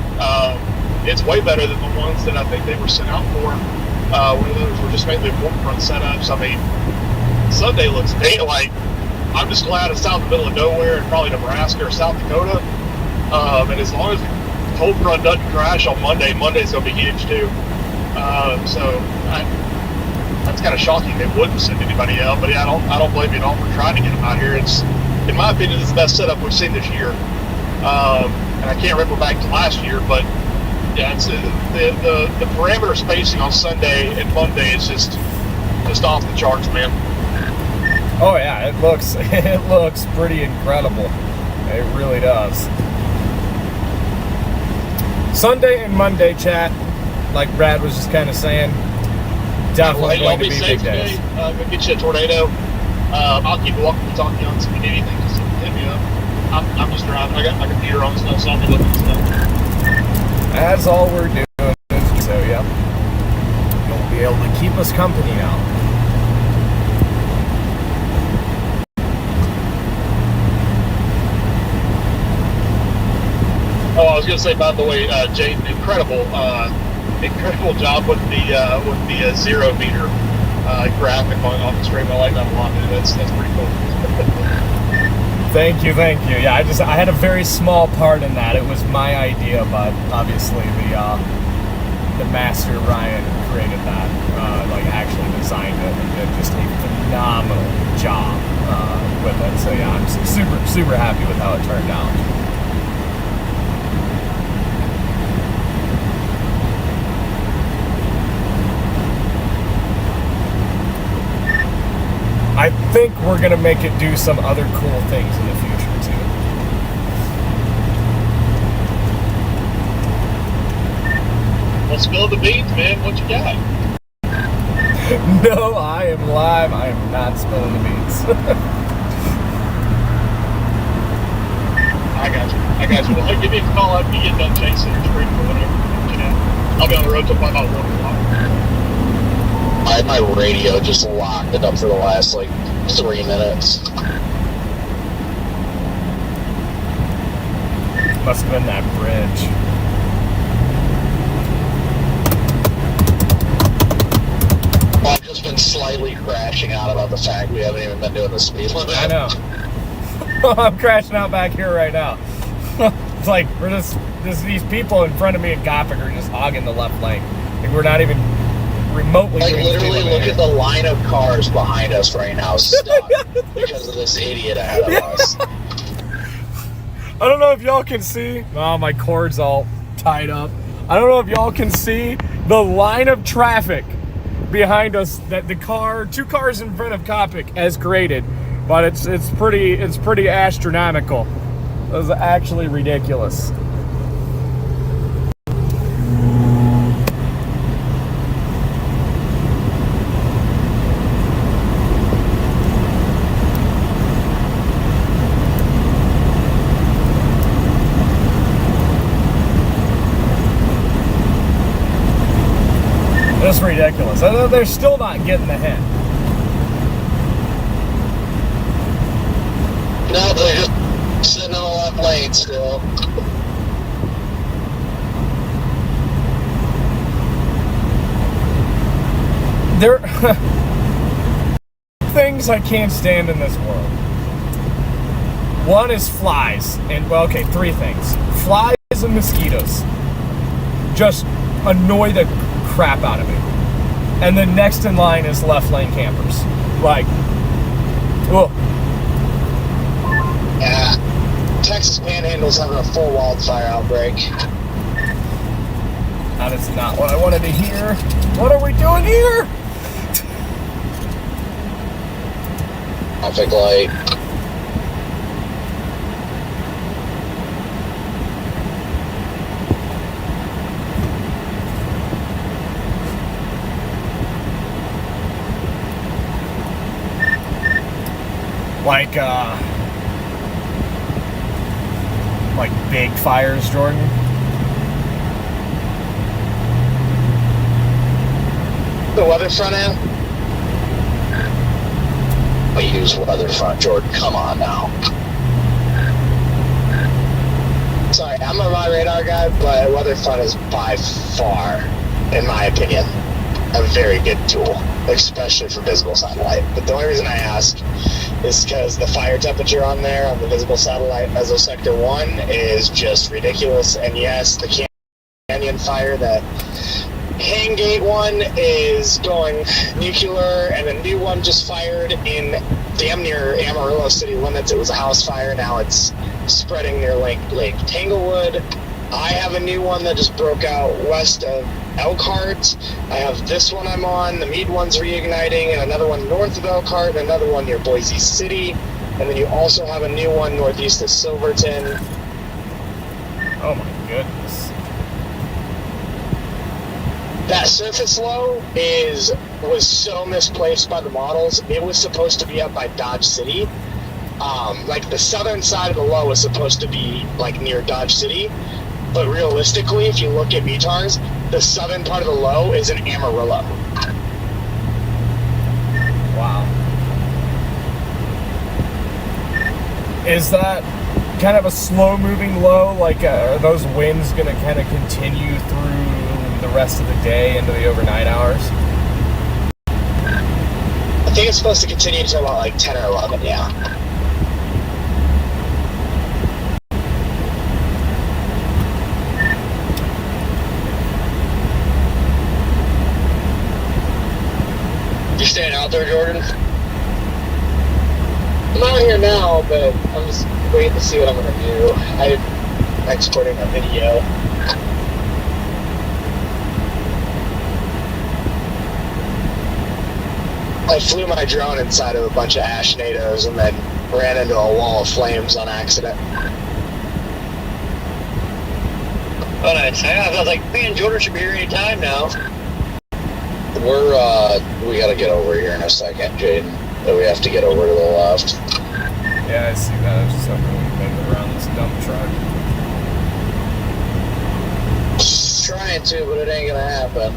D: It's way better than the ones that I think they were sent out for. When those were just mainly warm-front setups. I mean, Sunday looks neat. Like, I'm just glad it's out in the middle of nowhere and probably Nebraska or South Dakota. And as long as the cold front doesn't crash on Monday, Monday's going to be huge too. That's kind of shocking they wouldn't send anybody out. But yeah, I don't blame you at all for trying to get them out here. It's, in my opinion, it's the best setup we've seen this year. And I can't remember back to last year, but yeah, it's the parameter spacing on Sunday and Monday is just off the charts, man.
A: Oh yeah, it looks pretty incredible. It really does. Sunday and Monday, chat, like Brad was just kind of saying, definitely going to be big days.
D: Go get you a tornado. I'll keep walking and talking on, so if you need anything, just hit me up. I'm just driving. I got my computer on stuff, so I'll be looking at stuff.
A: That's all we're doing. So yeah, you'll be able to keep us company now.
D: Oh, I was going to say, by the way, Jaden, incredible job with the 0 meter graphic on the stream. I like that a lot, dude. That's pretty cool.
A: Thank you. Yeah, I had a very small part in that. It was my idea, but obviously the master Ryan created that, like actually designed it and did just a phenomenal job with it. So yeah, I'm super happy with how it turned out. I think we're going to make it do some other cool things in the future, too.
D: Well, spill the beans, man. What you got?
A: No, I am live. I am not spilling the beans.
D: I got you. Well, give me a call after you get done chasing your stream or whatever. You know, I'll be on the road till probably about 1 o'clock.
B: I had my radio just locked it up for the last, 3 minutes.
A: Must have been that bridge.
B: Well, I've just been slightly crashing out about the fact we haven't even been doing the speed limit.
A: I know. I'm crashing out back here right now. It's like we're just these people in front of me in Gothic are just hogging the left lane. Like we're not even remotely.
B: Literally look at the line of cars behind us right now stuck because of this idiot ahead of us.
A: I don't know if y'all can see. Oh, my cord's all tied up. I don't know if y'all can see the line of traffic behind us that two cars in front of Copic has created, but it's pretty astronomical. It was actually ridiculous. It's ridiculous. They're still not getting the hint.
B: No, they're just sitting in the left lane still.
A: There things I can't stand in this world. One is flies, and well, okay, 3 things: flies and mosquitoes. just annoy the crap out of me. And then next in line is left lane campers. Like, oh.
C: Yeah. Texas Panhandle's having a full wildfire outbreak.
A: That is not what I wanted to hear. What are we doing here?
B: Traffic light.
A: Like big fires, Jordan.
C: The weather front end?
B: We use weather front, Jordan. Come on now.
C: Sorry, I'm a my radar guy, but weather front is by far, in my opinion, a very good tool, especially for visible satellite. But the only reason I ask is because the fire temperature on there on the visible satellite mesosector 1 is just ridiculous. And yes, the canyon fire, that Hangate one is going nuclear, and a new one just fired in damn near Amarillo city limits. It was a house fire. Now it's spreading near Lake Tanglewood. I have a new one that just broke out west of Elkhart. I have this one I'm on. The Meade one's reigniting, and another one north of Elkhart, and another one near Boise City. And then you also have a new one northeast of Silverton.
A: Oh my goodness.
C: That surface low was so misplaced by the models. It was supposed to be up by Dodge City. Like the southern side of the low was supposed to be like near Dodge City. But realistically, if you look at VTARs, the southern part of the low is in Amarillo.
A: Wow. Is that kind of a slow-moving low? Like, are those winds going to kind of continue through the rest of the day into the overnight hours?
C: I think it's supposed to continue until about like 10 or 11, yeah. You staying out there, Jordan? I'm out here now, but I'm just waiting to see what I'm going to do. I'm exporting a video. I flew my drone inside of a bunch of ash nados and then ran into a wall of flames on accident.
E: Oh, nice. I was like, man, Jordan should be here any time now.
B: We gotta get over here in a second, Jaden. We have to get over to the left.
A: Yeah, I see that. I was just hoping we could make it around this dump truck.
B: Trying to, but it ain't gonna happen.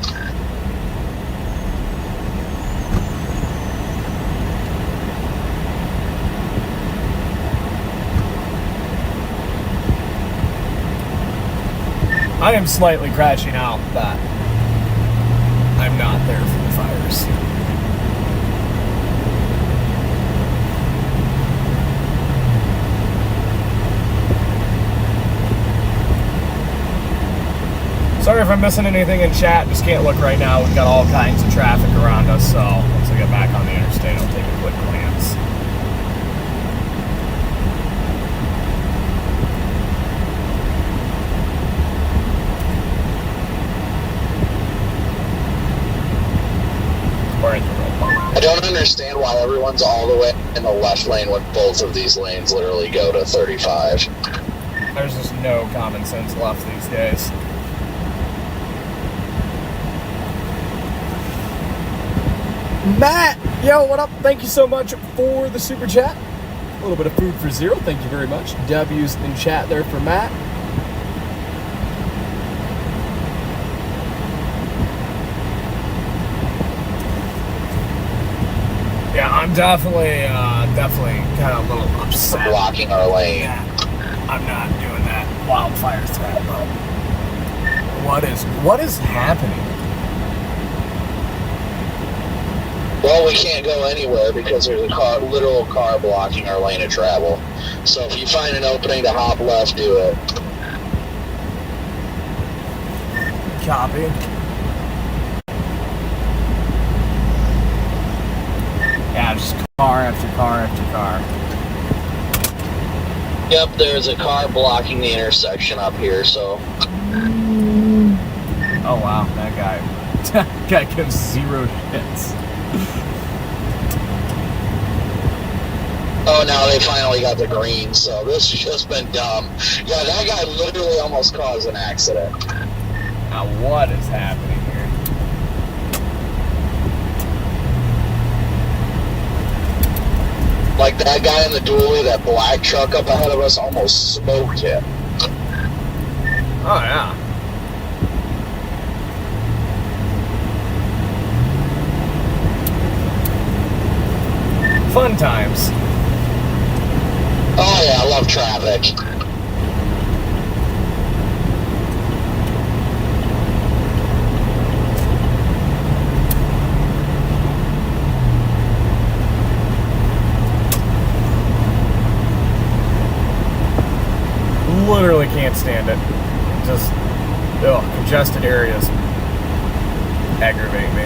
A: I am slightly crashing out that I'm not there for the fires. Sorry if I'm missing anything in chat, just can't look right now. We've got all kinds of traffic around us, so once I get back on the interstate, I'll take a quick glance.
B: I don't understand why everyone's all the way in the left lane when both of these lanes literally go to 35.
A: There's just no common sense left these days. Matt, yo, what up? Thank you so much for the super chat. A little bit of food for zero. Thank you very much. W's in chat there for Matt. Yeah, I'm definitely kind of a little upset.
B: Blocking our lane.
A: Yeah, I'm not doing that wildfire threat, but what is happening?
B: Well, we can't go anywhere because there's a literal car blocking our lane of travel. So if you find an opening to hop left, do it.
A: Copy. Yeah, just car after car after car.
B: Yep, there's a car blocking the intersection up here, so.
A: Oh wow, that guy gives zero shits.
B: Oh, now they finally got the green, so this has just been dumb. Yeah, that guy literally almost caused an accident.
A: Now what is happening here?
B: Like that guy in the dually, that black truck up ahead of us almost smoked him.
A: Oh yeah. Fun times.
B: Oh yeah, I love traffic.
A: Literally can't stand it. Just, congested areas aggravate me.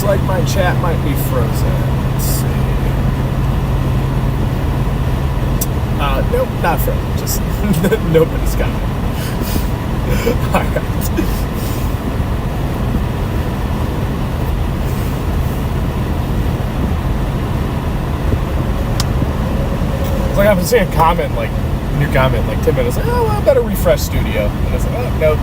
A: Like my chat might be frozen. Let's see. Nope, not frozen. Just nobody's got it. Alright. like, I've been seeing a comment, like, new comment, like 10 minutes, like, oh, well, I better refresh studio. And it's like, oh, no.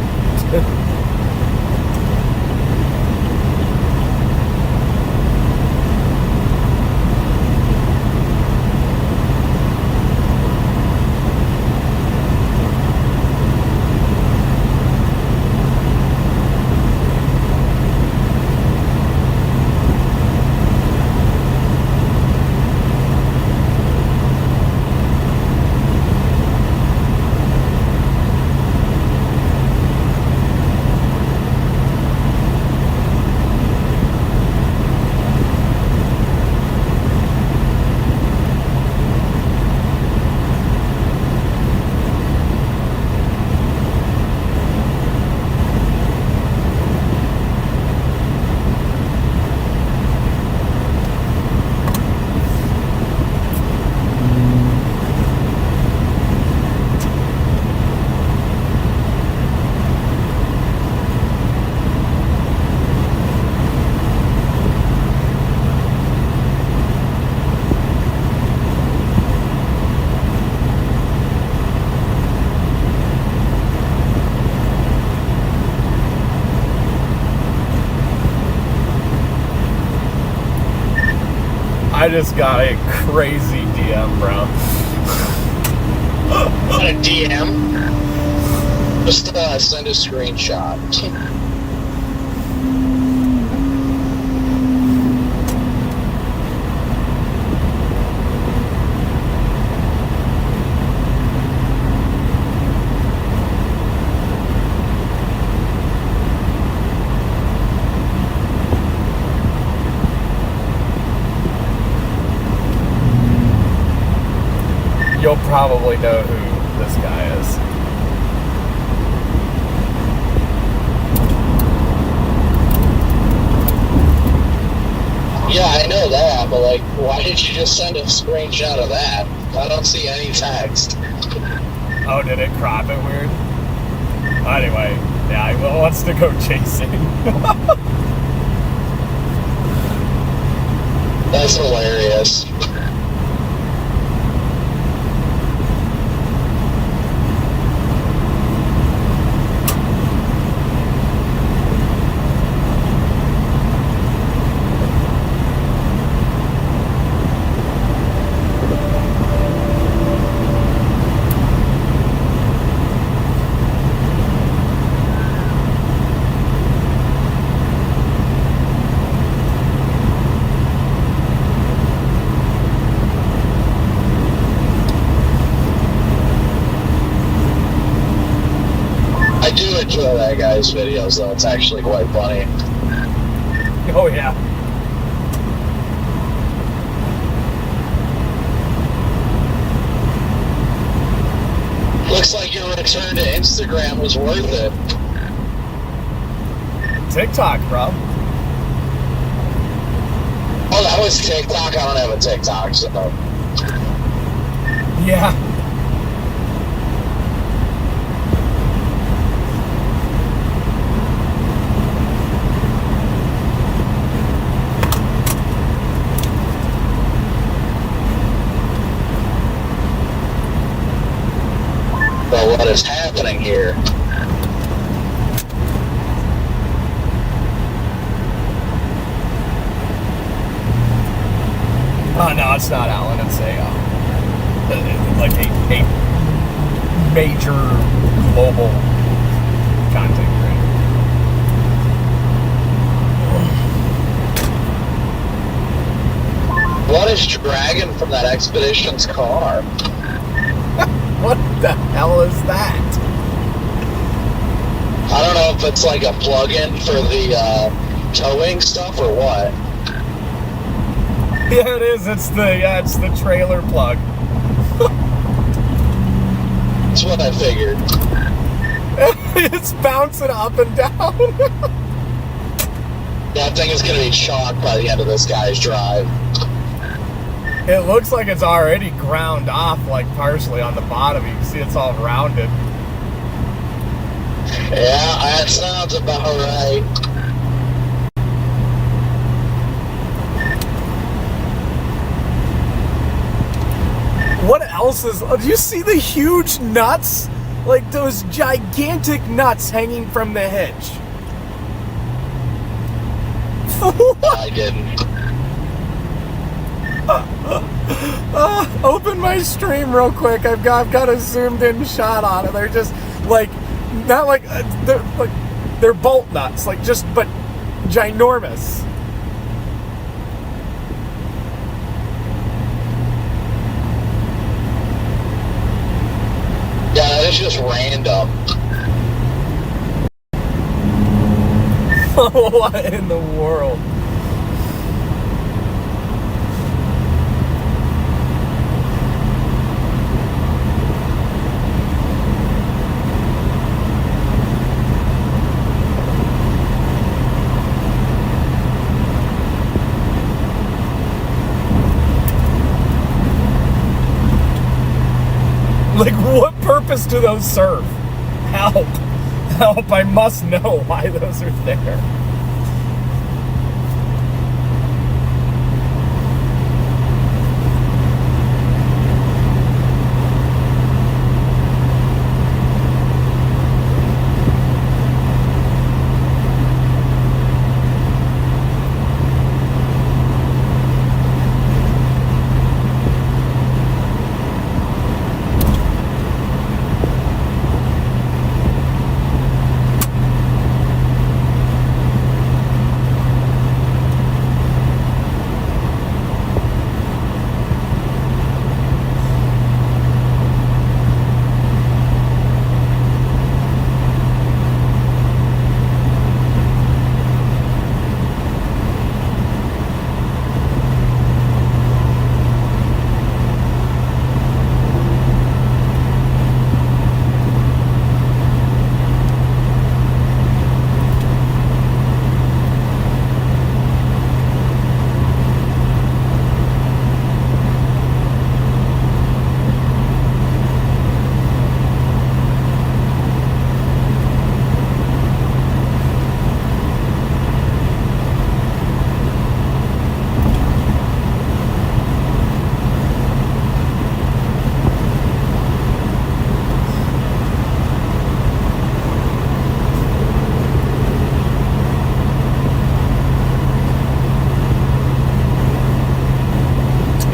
A: I just got a crazy DM, bro.
C: Not a DM.
B: Just send a screenshot.
A: You'll probably know who this guy is.
B: Yeah, I know that, but like, why did you just send a screenshot of that? I don't see any text.
A: Oh, did it crop it weird? Anyway, yeah, he wants to go chasing.
B: That's hilarious. I do enjoy that guy's videos, though. It's actually quite funny.
A: Oh, yeah.
B: Looks like your return to Instagram was worth it.
A: TikTok, bro.
B: Oh, that was TikTok? I don't have a TikTok, so...
A: Yeah.
B: But what is happening here?
A: Oh, no, it's not Alan. It's like a major global content creator.
B: What is dragging from that expedition's car?
A: What the hell is that?
B: I don't know if it's like a plug-in for the towing stuff or what.
A: Yeah, it is. It's the trailer plug.
B: That's what I figured.
A: It's bouncing up and down.
B: That thing is going to be shocked by the end of this guy's drive.
A: It looks like it's already ground off, like partially on the bottom. You can see it's all rounded.
B: Yeah, that sounds about right.
A: What houses. Oh, do you see the huge nuts? Like those gigantic nuts hanging from the hitch.
B: I didn't.
A: Open my stream real quick. I've got a zoomed in shot on it. They're just like, not like they're bolt nuts, like just but ginormous.
B: Yeah, it's just random.
A: What in the world? Like, what purpose do those serve? Help. Help, I must know why those are there.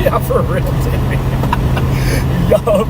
A: Yeah, for real, Timmy. Yup.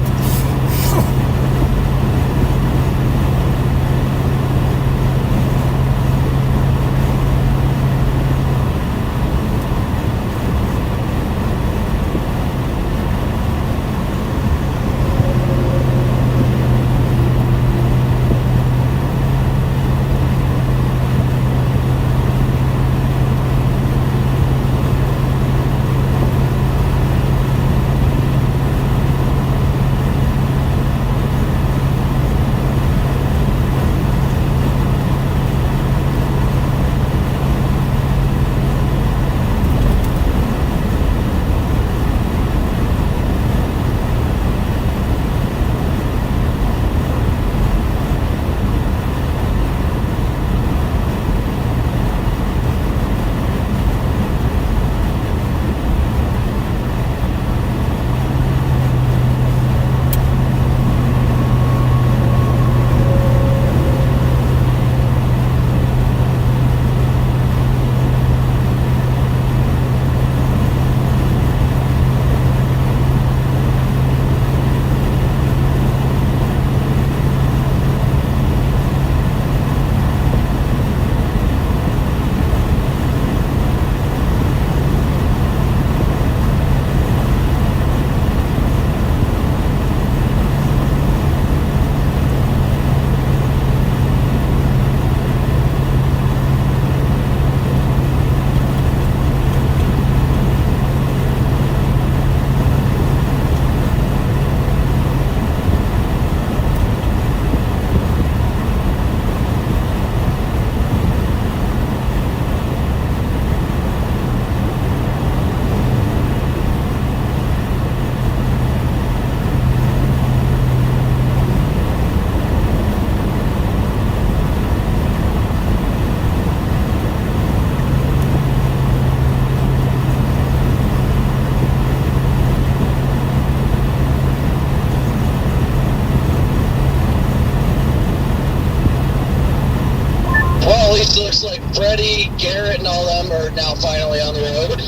B: are now finally on the road.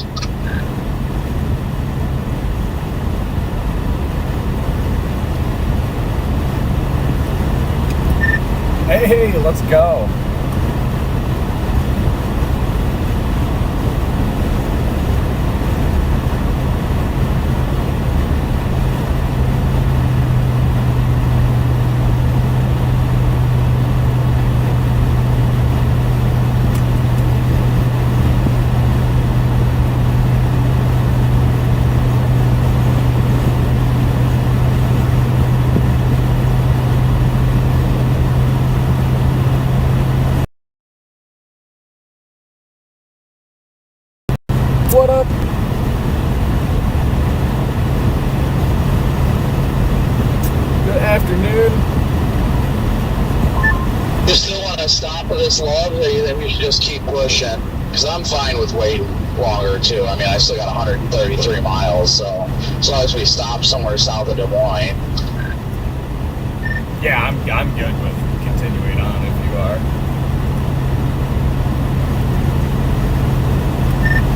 A: Hey, let's go. What up? Good afternoon.
B: You still want to stop at this log, or then we should just keep pushing? Because I'm fine with waiting longer too. I mean, I still got 133 miles, so as long as we stop somewhere south of Des Moines.
A: Yeah, I'm good with continuing on if you are.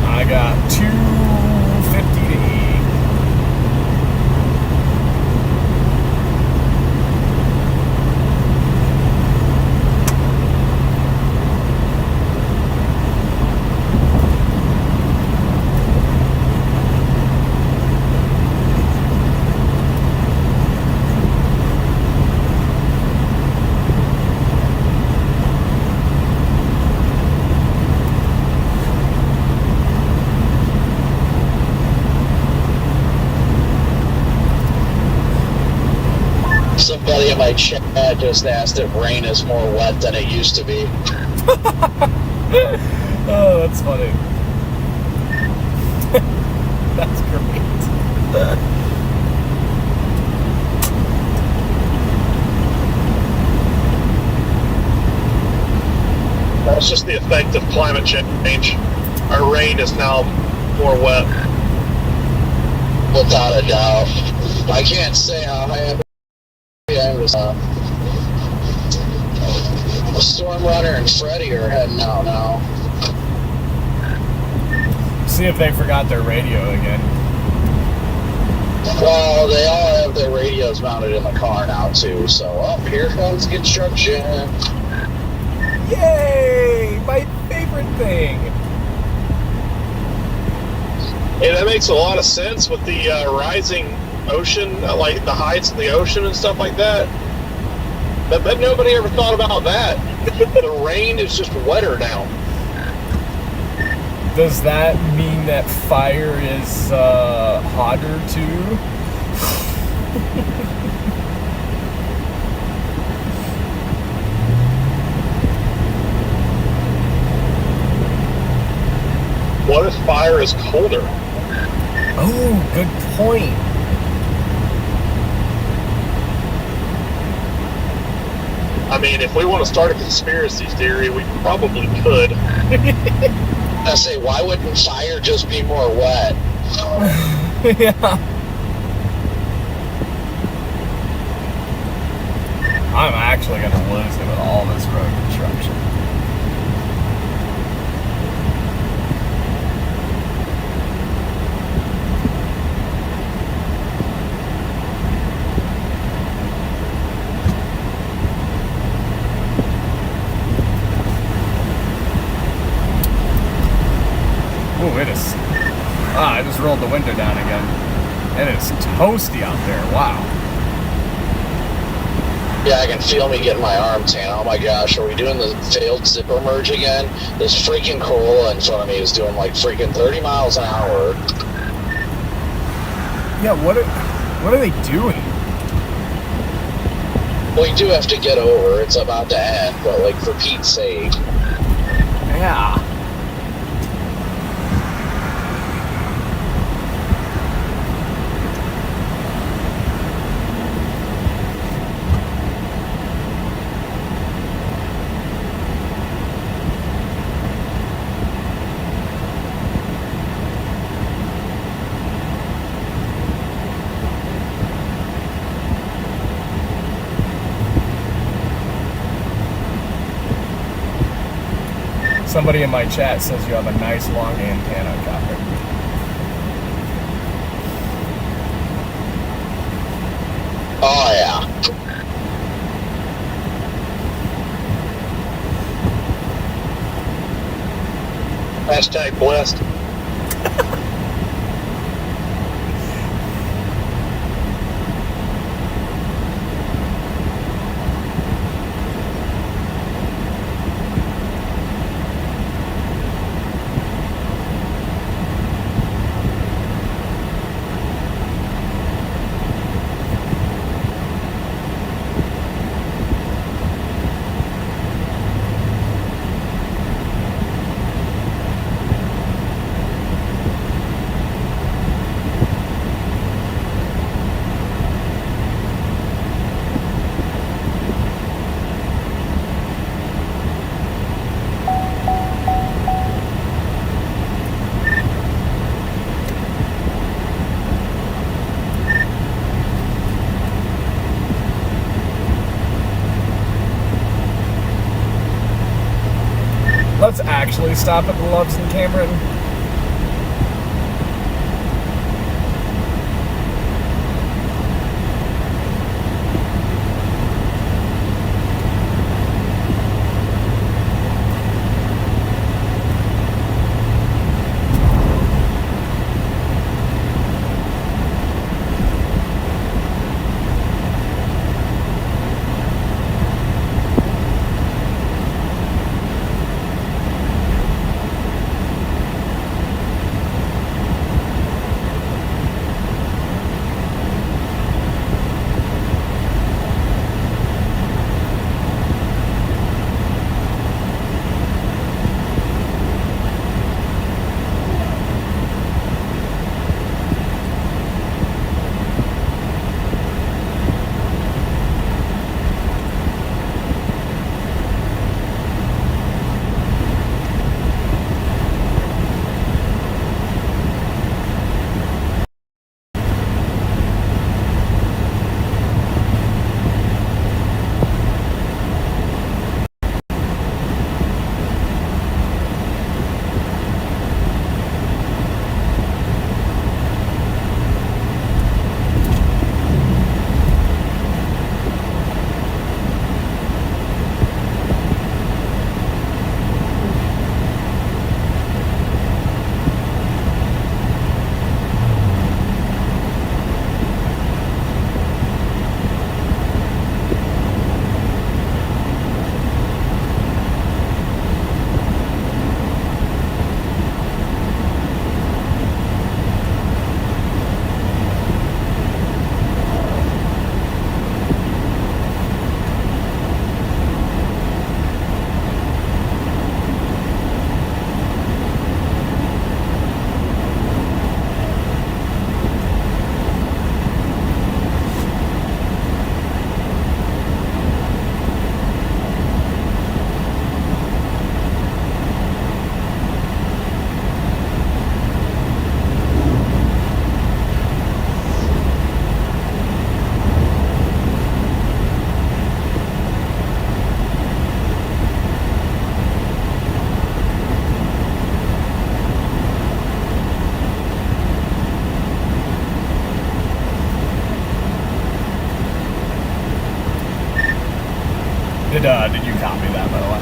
A: I got 250 to eat.
B: Somebody in my chat just asked if rain is more wet than it used to be.
A: Oh, that's funny. That's great.
D: That's just the effect of climate change. Our rain is now more wet.
B: Without a doubt. I can't say how happy I was. Storm Runner and Freddy are heading out now.
A: See if they forgot their radio again.
B: Well, they all have their radios mounted in the car now too, so here comes construction.
A: Yay! My favorite thing.
D: Yeah, that makes a lot of sense with the rising ocean, like the heights of the ocean and stuff like that. But nobody ever thought about that. The rain is just wetter now.
A: Does that mean that fire is hotter too?
D: What if fire is colder?
A: Oh, good point.
D: I mean, if we want to start a conspiracy theory, we probably could.
B: I say, why wouldn't fire just be more wet?
A: Yeah. I'm actually going to lose it with all this road construction. Ooh, it is. I just rolled the window down again. It is toasty out there. Wow.
B: Yeah, I can feel me getting my arm tan. Oh my gosh, are we doing the failed zipper merge again? This freaking Corolla in front of me is doing like freaking 30 miles an hour.
A: Yeah, what are they doing?
B: Well, you do have to get over. It's about to end, but like for Pete's sake.
A: Yeah. Somebody in my chat says you have a nice long antenna, Copper.
B: Oh, yeah.
D: Hashtag blessed.
A: Let's actually stop at the Loves in Cameron. Did you copy that, by the way?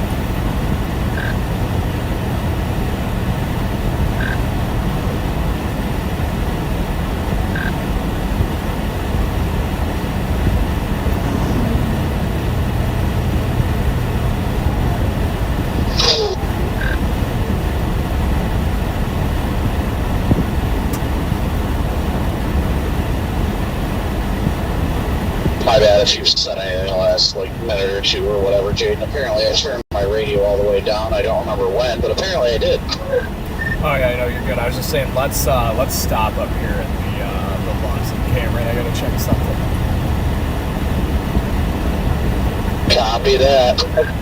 B: My bad if you said anything the last minute or two or whatever, Jaden. Apparently I turned my radio all the way down. I don't remember when, but apparently I did.
A: Oh yeah, I know you're good. I was just saying, let's stop up here at the Loves in Cameron. I gotta check something.
B: Copy that.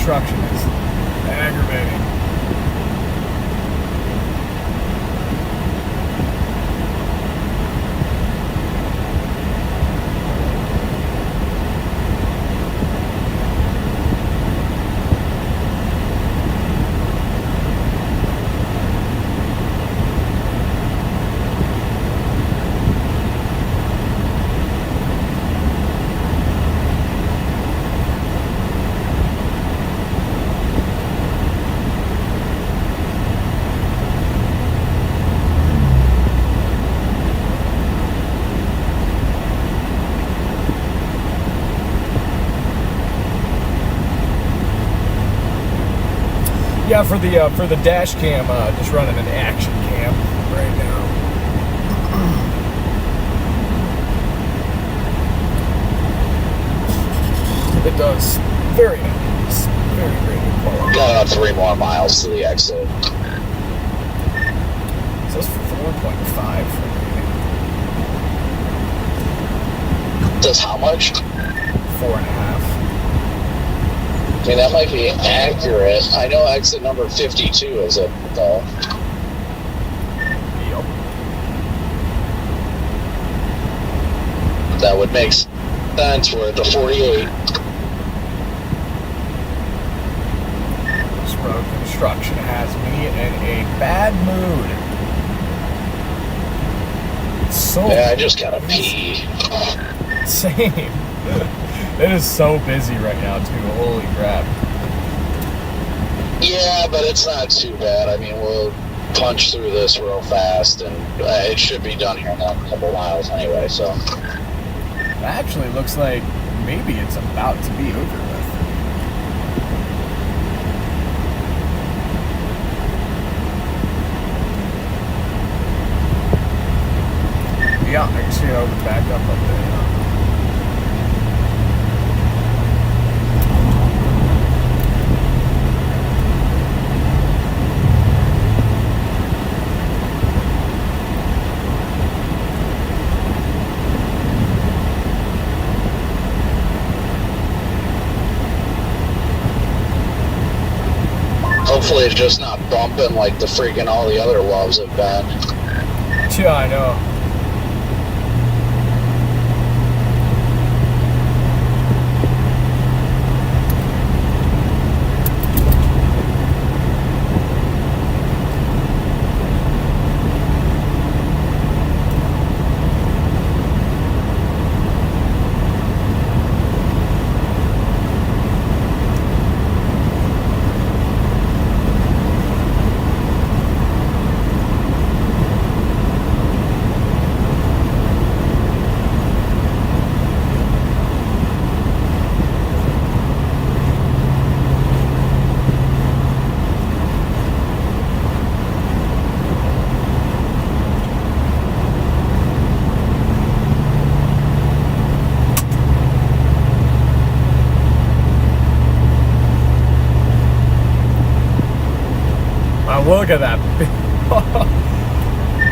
A: construction is aggravating. Yeah, for the dash cam, just running an action cam right now. It does very nice, very good quality.
B: Got about 3 more miles to the exit.
A: It says 4.5 for
B: Does how much?
A: 4.5.
B: I mean, that might be accurate. I know exit number 52 is it, though.
A: Yep.
B: That would make sense. We're at the 48.
A: This road construction has me in a bad mood. It's so
B: Yeah, I just gotta pee.
A: Same. It is so busy right now, too. Holy crap.
B: Yeah, but it's not too bad. I mean, we'll punch through this real fast, and it should be done here in a couple miles anyway, so.
A: It actually looks like maybe it's about to be over with. Yeah, I can see it over back up there. Yeah.
B: Hopefully it's just not bumping like the freaking all the other loves have been.
A: Yeah, I know. Look at that.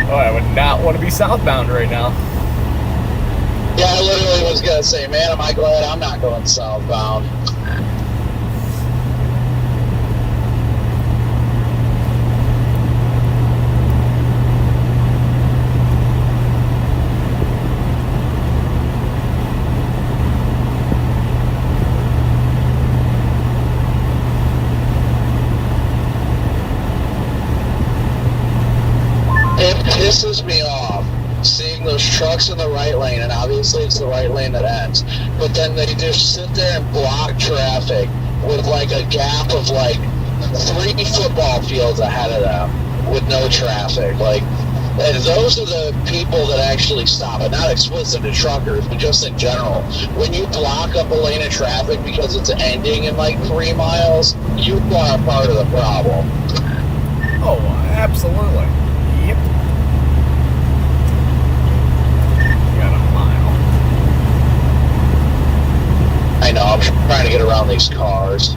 A: Oh, I would not want to be southbound right now.
B: Yeah, I literally was gonna say, man, am I glad I'm not going southbound. It pisses me off seeing those trucks in the right lane, and obviously it's the right lane that ends, but then they just sit there and block traffic with like a gap of like 3 football fields ahead of them with no traffic. Like, and those are the people that actually stop it, not explicit to truckers, but just in general. When you block up a lane of traffic because it's ending in like 3 miles, you are a part of the problem.
A: Oh, absolutely. Yep. Got a mile.
B: I know, I'm trying to get around these cars.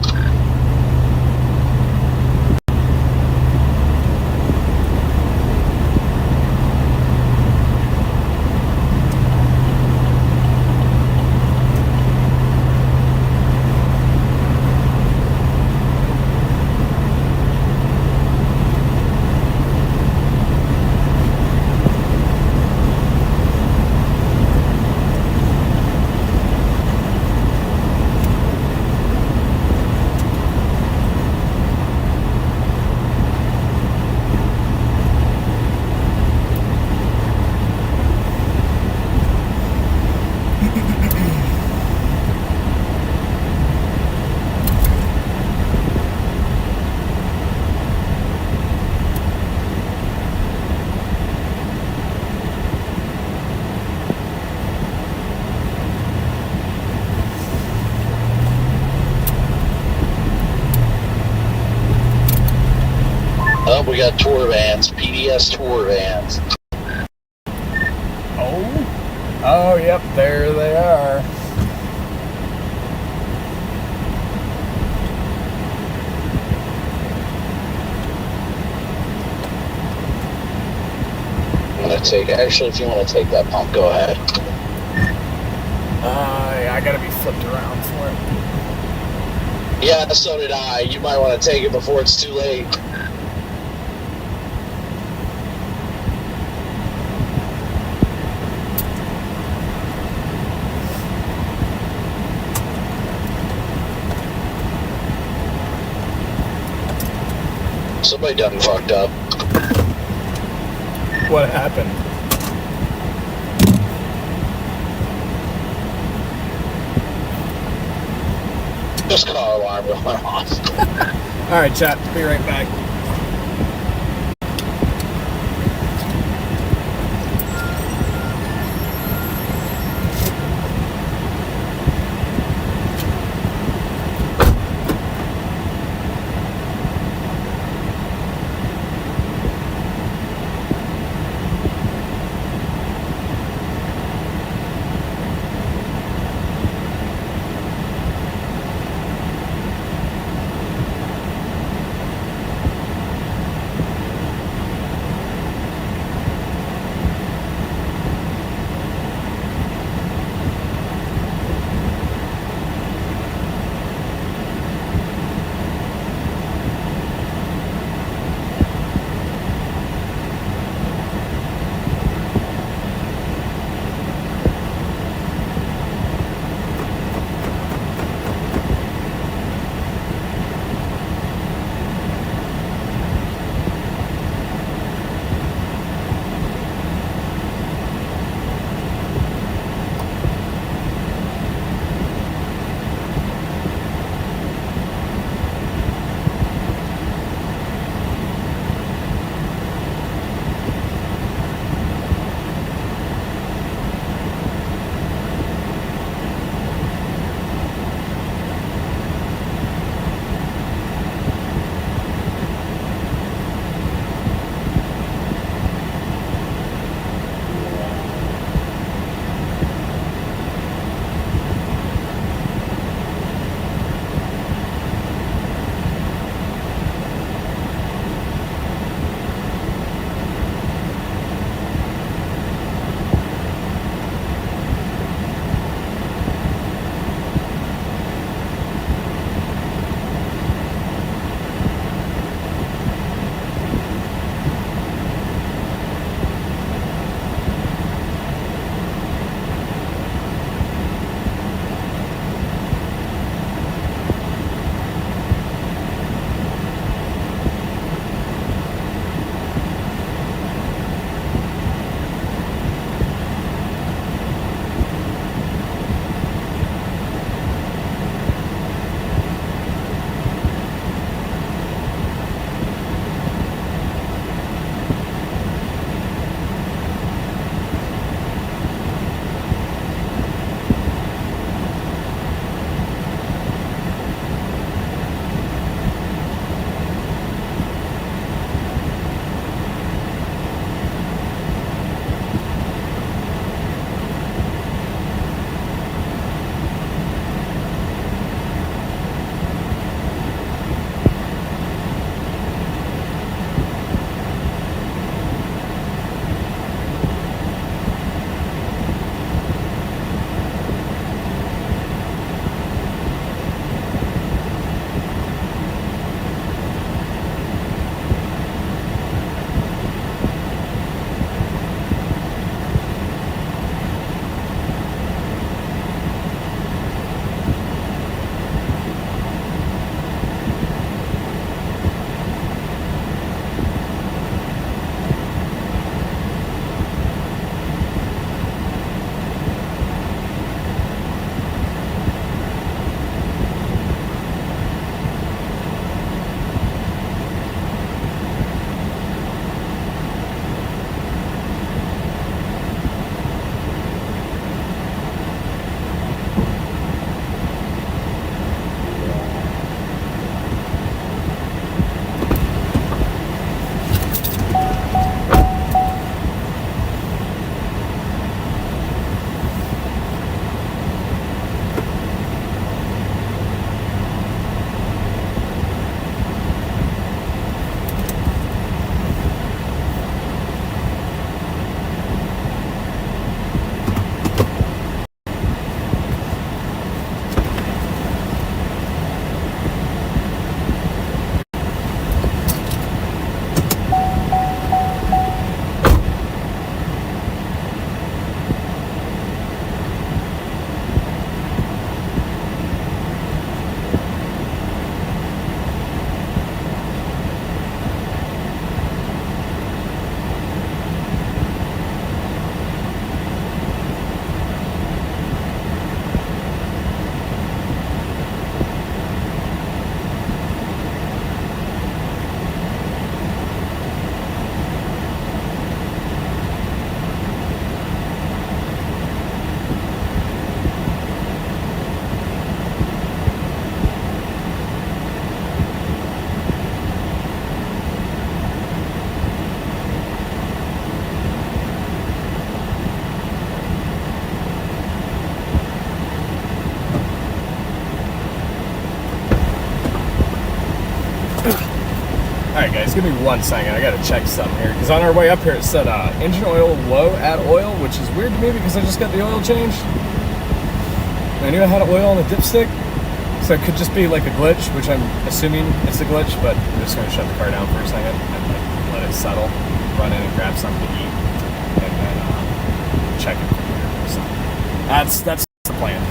B: got tour vans, PDS tour vans.
A: Oh, yep, there they are.
B: Actually, if you want to take that pump, go ahead.
A: I gotta be flipped around for it.
B: Yeah, so did I. You might want to take it before it's too late. Somebody done fucked up.
A: What happened?
B: Just car alarm went off.
A: All right, chat. Be right back. right, guys, give me 1 second. I gotta check something here because on our way up here it said engine oil low, add oil, which is weird to me because I just got the oil changed. I knew I had oil on the dipstick, so it could just be like a glitch, which I'm assuming it's a glitch. But I'm just gonna shut the car down for a second and like let it settle, run in and grab something to eat, and then check it from here. So that's the plan.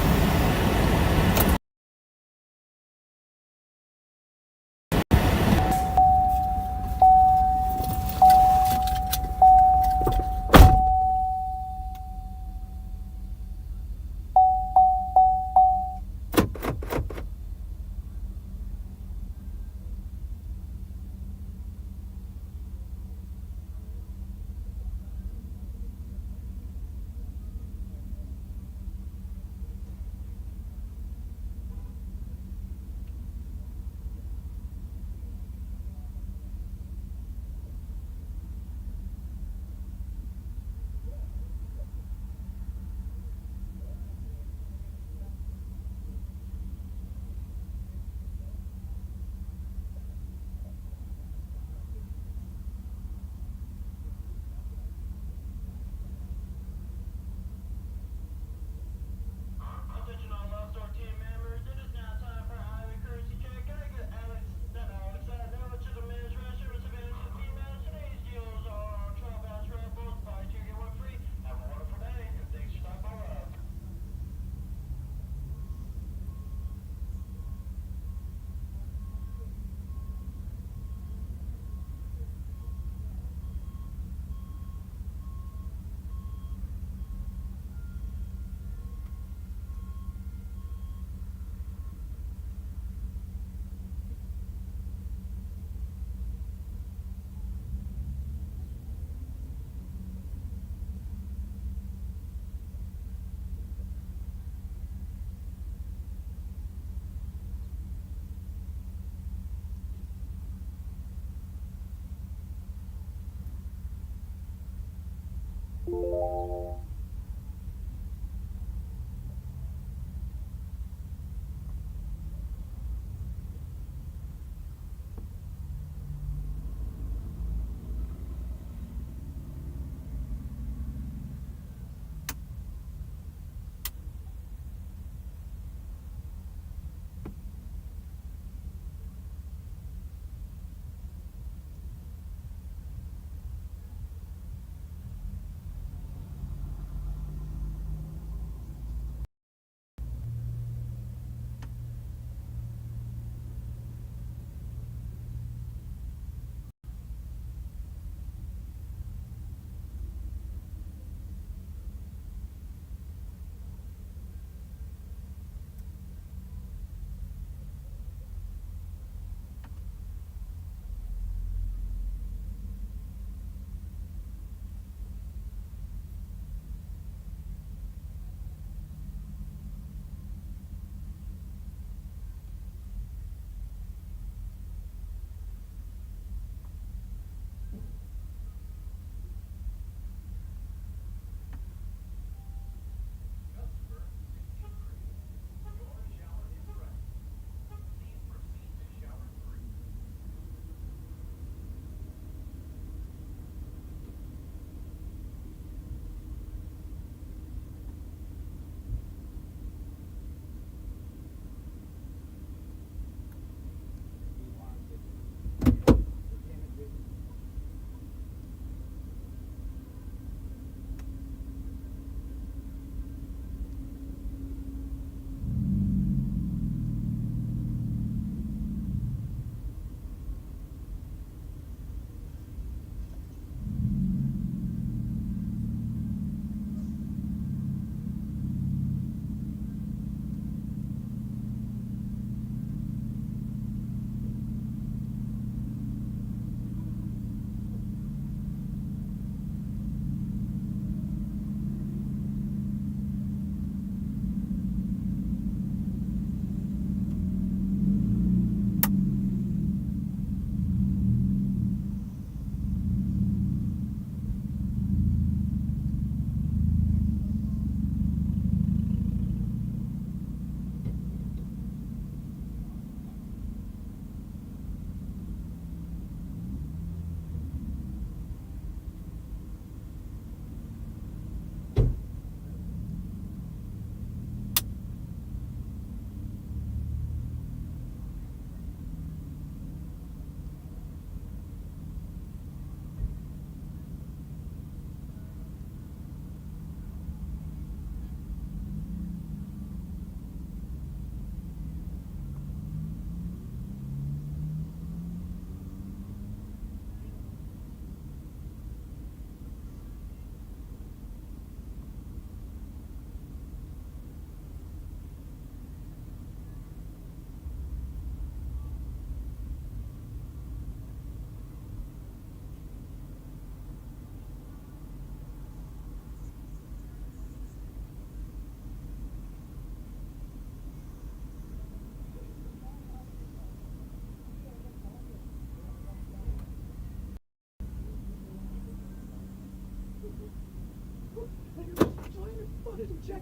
A: Please!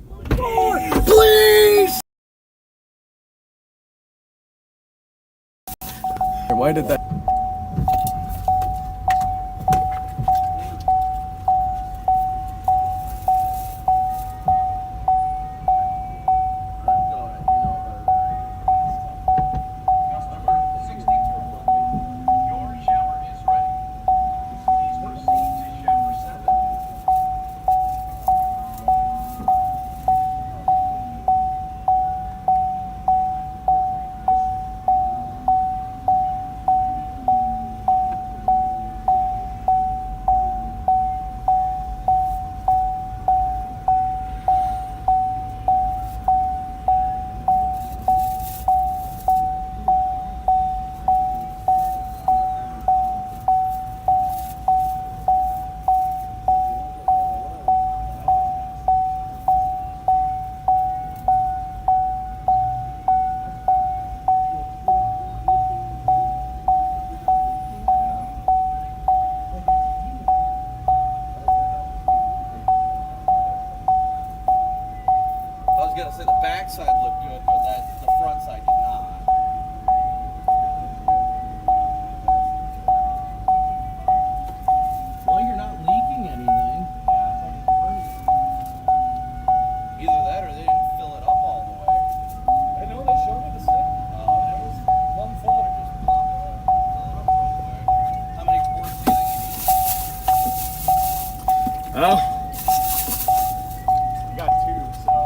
A: Why did that?
F: Gonna say the back side looked good, but the front side did not. Well, you're not leaking anything. Either that or they didn't fill it up all the way.
A: I know they showed me the stick. That was one full.
F: Just pop it up, fill it up real quick. How many quarts do you think you need?
A: Oh. We got 2, so.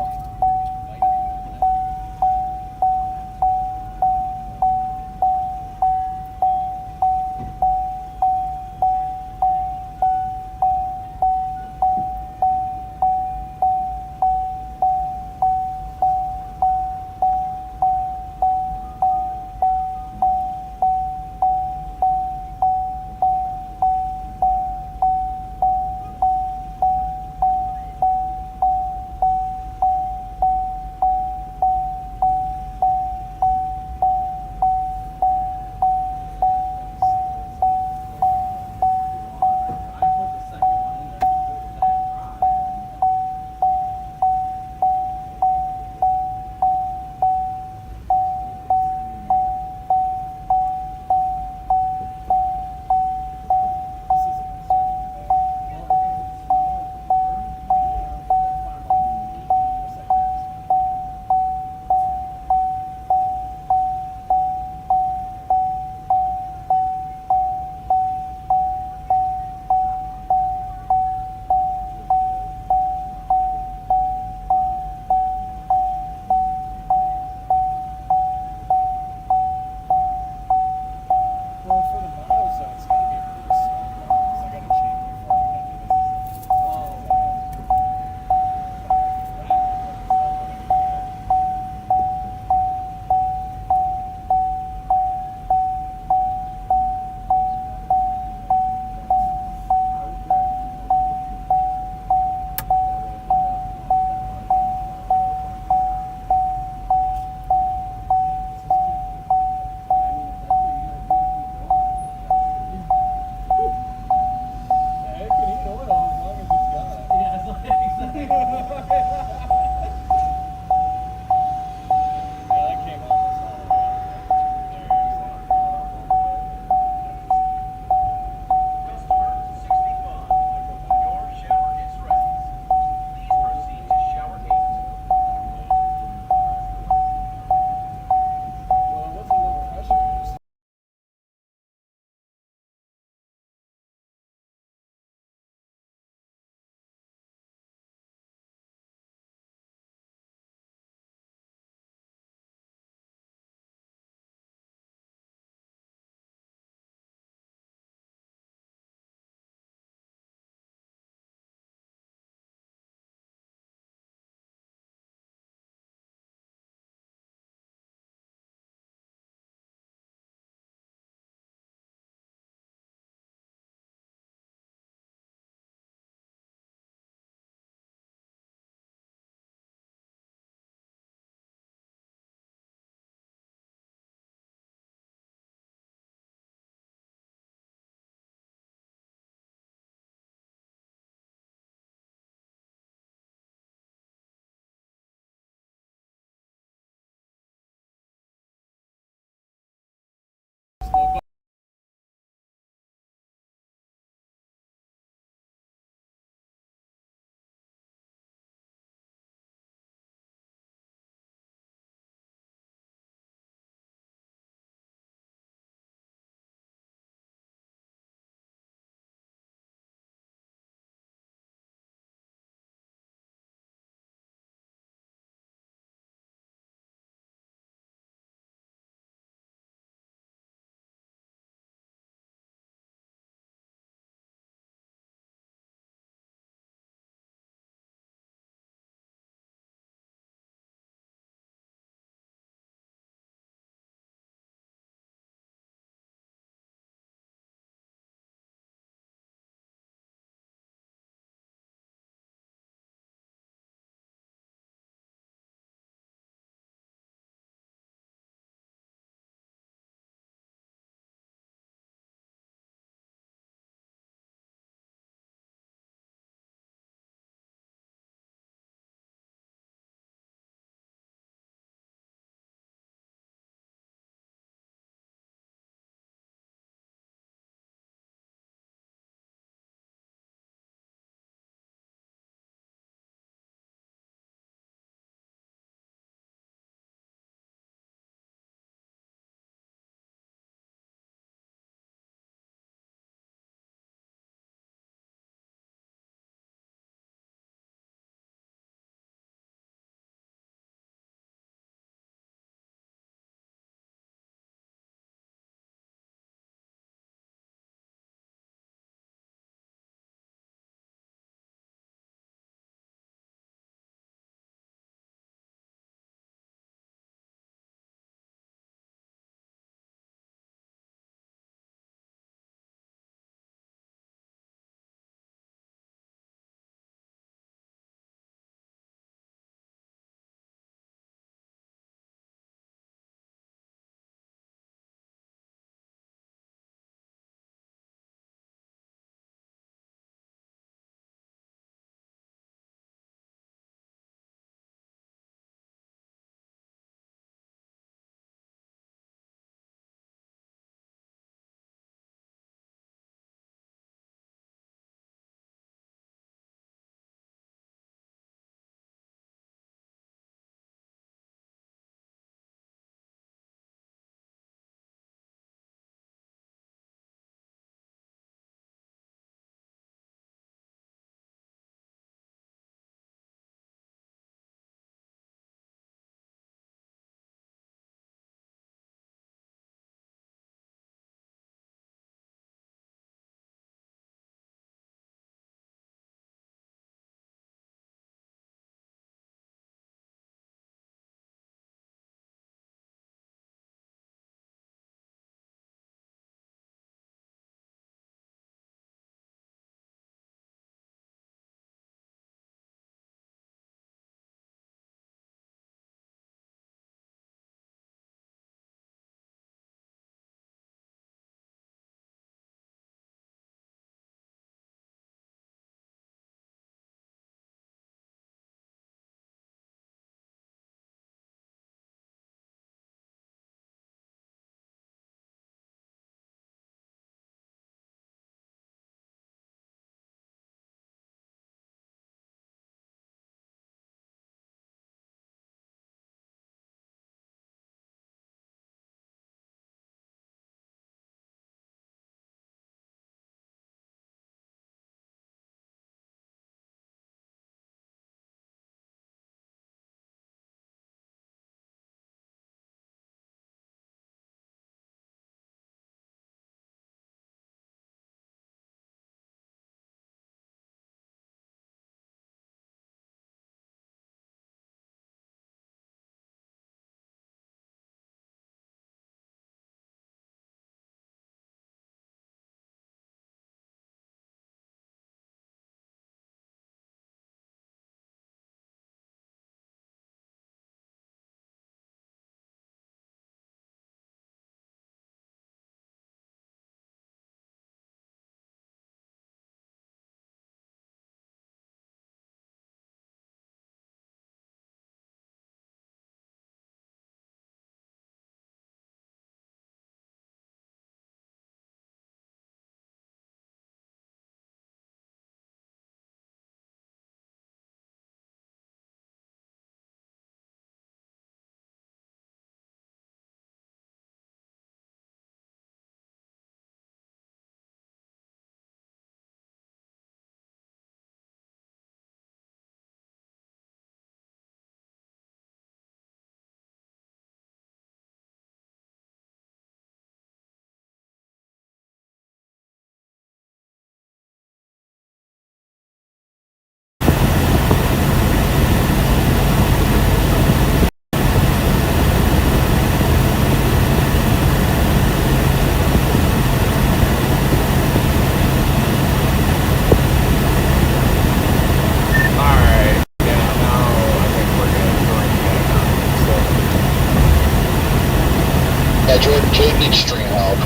B: Jordan Cade needs stream help.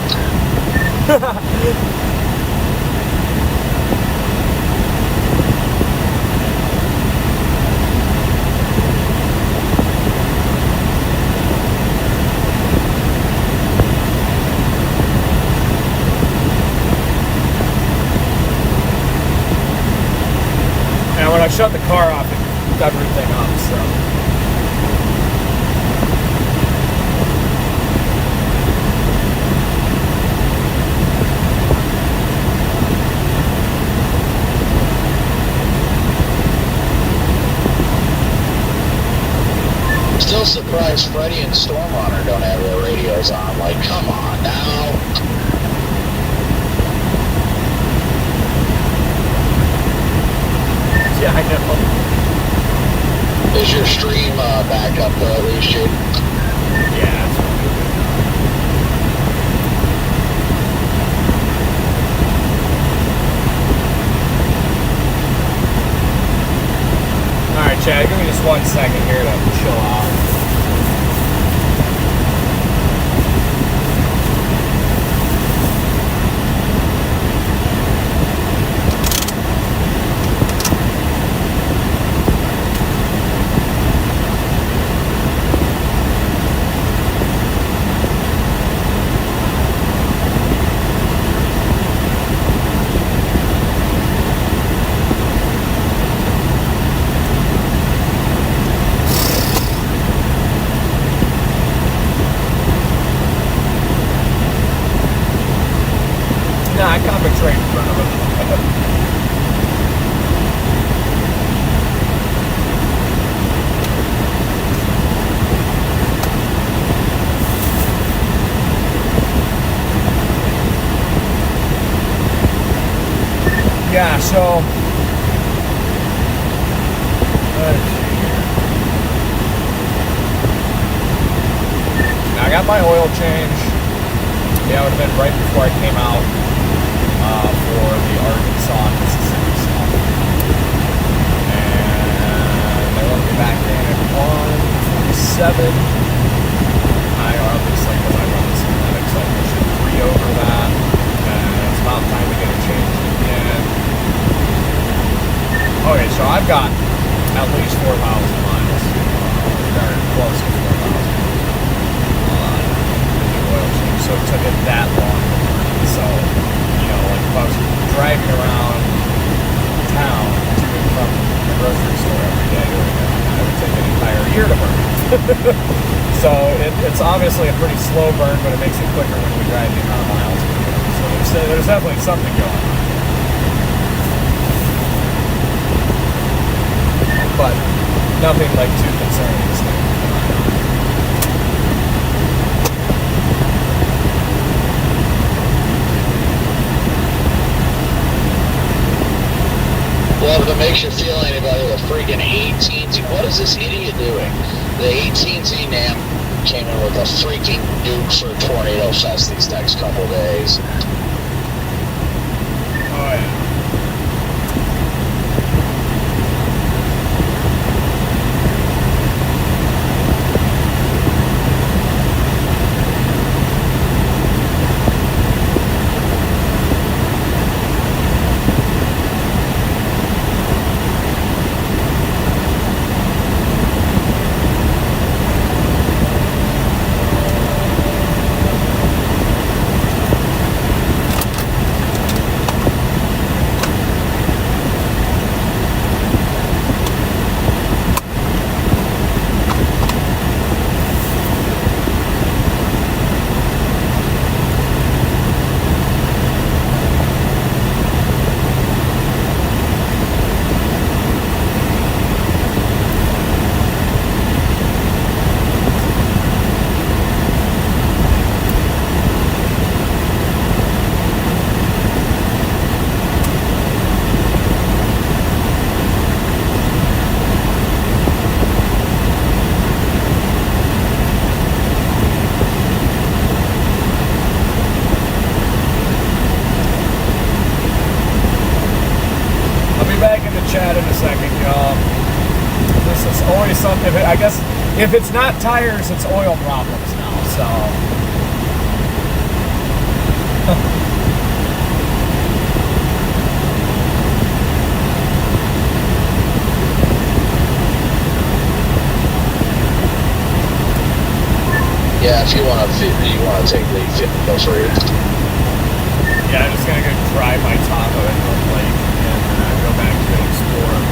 A: And when I shut the car off, it hooked everything up, so.
B: Still surprised Freddie and Stormrunner don't have their radios on. Like, come on now.
A: Yeah, I know.
B: Is your stream back up though, at least, Jake?
A: Yeah, it's really good. Alright, Chad, give me just 1 second here to chill out. Nah, I caught a train in front of him. Yeah, so let's see here. Now I got my oil change. Yeah, it would have been right before I came out for the Arkansas and Mississippi stuff. And they let me back in at 147. I obviously, because I run the synthetics, I should 3 over that. And it's about time to get it changed again. Okay, so I've got at least 4,000 miles, or close to 4,000 on the oil change. So it took it that long. So, you know, like if I was driving around town to and from the grocery store every day, it would take an entire year to burn. So it's obviously a pretty slow burn, but it makes it quicker when we drive the amount of miles we do. So there's definitely something going on. But nothing like too concerning.
B: Well, if it makes you feel any better, the freaking 18Z, what is this idiot doing? The 18Z NAM came in with a freaking nuke for Tornado Fest these next couple days.
A: Oh, yeah. Chat in a second, y'all. This is always something. I guess if it's not tires, it's oil problems now. So
B: Yeah, if you want to take the feel free.
A: Yeah, I'm just gonna go drive my Tahoe into the lake and go back to an Explorer.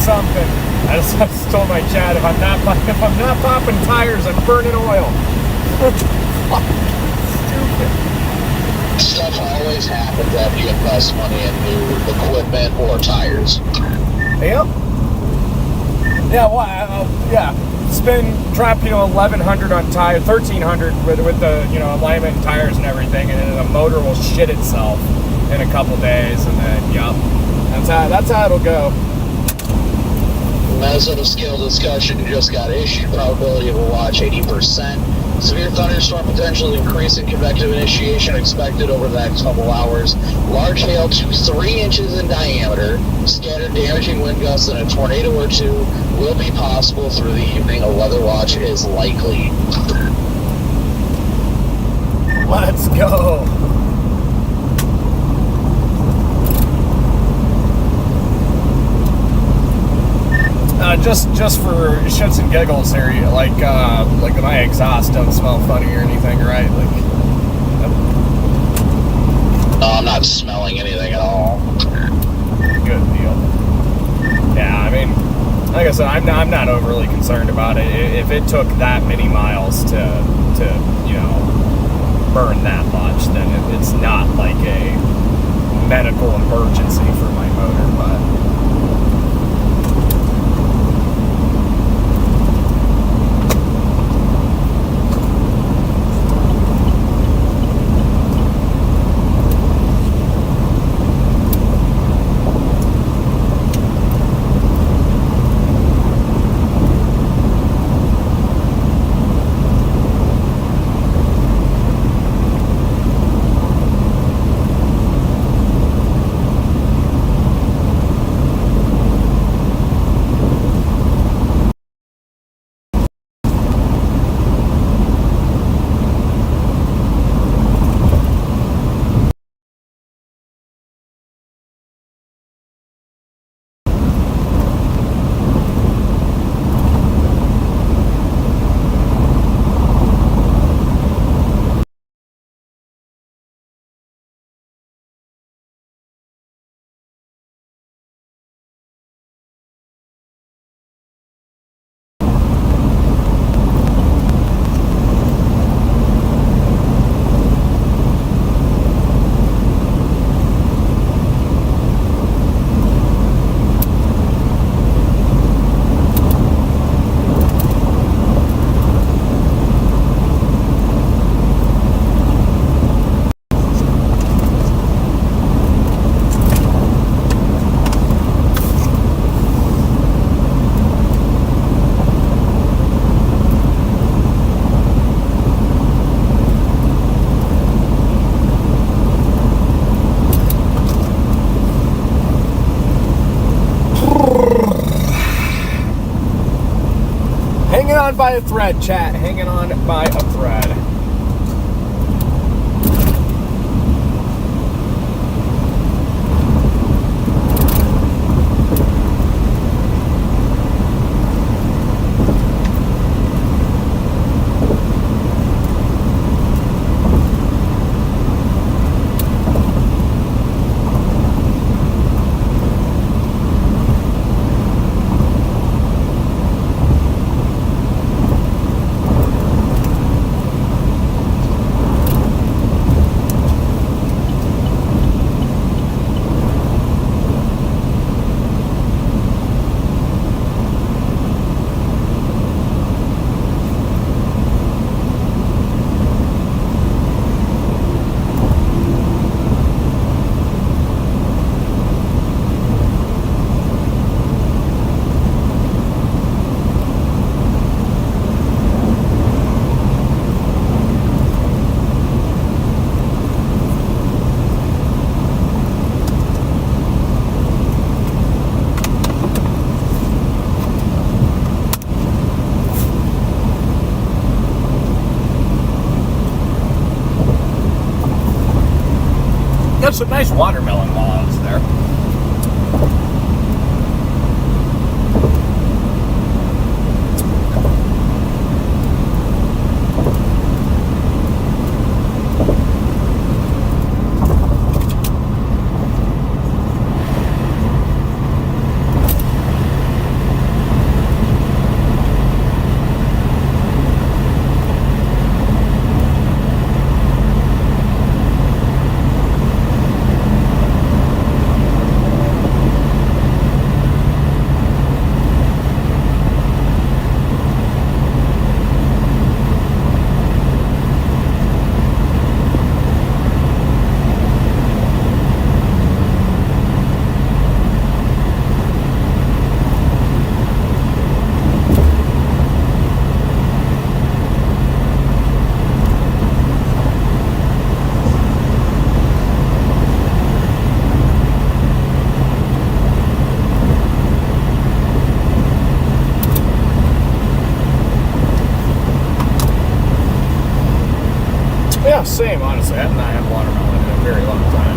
A: Something. I just told my chat if I'm not popping tires, I'm burning oil. Stupid.
B: Stuff always happens after you invest money in new equipment or tires.
A: Yep. Yeah. Well, yeah. Drop $1,100 on tire, $1,300 with the alignment and tires and everything, and then the motor will shit itself in a couple days, and then that's how it'll go.
B: Minnesota scale discussion just got issued. Probability of a watch 80%. Severe thunderstorm potentially increasing. Convective initiation expected over the next couple hours. Large hail to 3 inches in diameter. Scattered damaging wind gusts and a tornado or two will be possible through the evening. A weather watch is likely.
A: Let's go. Just for shits and giggles here, like my exhaust doesn't smell funny or anything, right?
B: No, I'm not smelling anything at all.
A: Good deal. Yeah, I mean, like I said, I'm not overly concerned about it. If it took that many miles to burn that much, then it's not like a medical emergency for my motor, but. on by a thread, chat. Hanging on by a thread. got some nice watermelon while I was there. Yeah, same, honestly. I have not had watermelon in a very long time.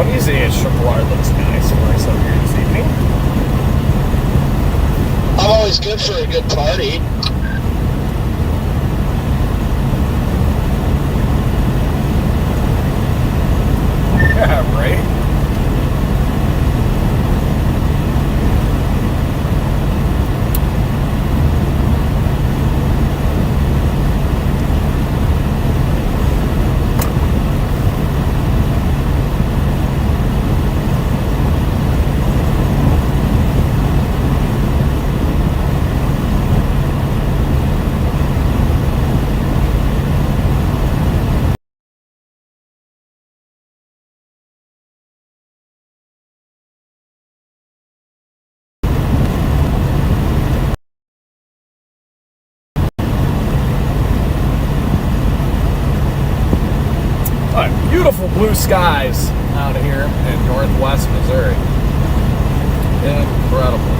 A: What do you see at Triple R looks nice. We're so here this evening.
B: I'm always good for a good party.
A: Yeah, right? Beautiful blue skies out of here in northwest Missouri. Incredible.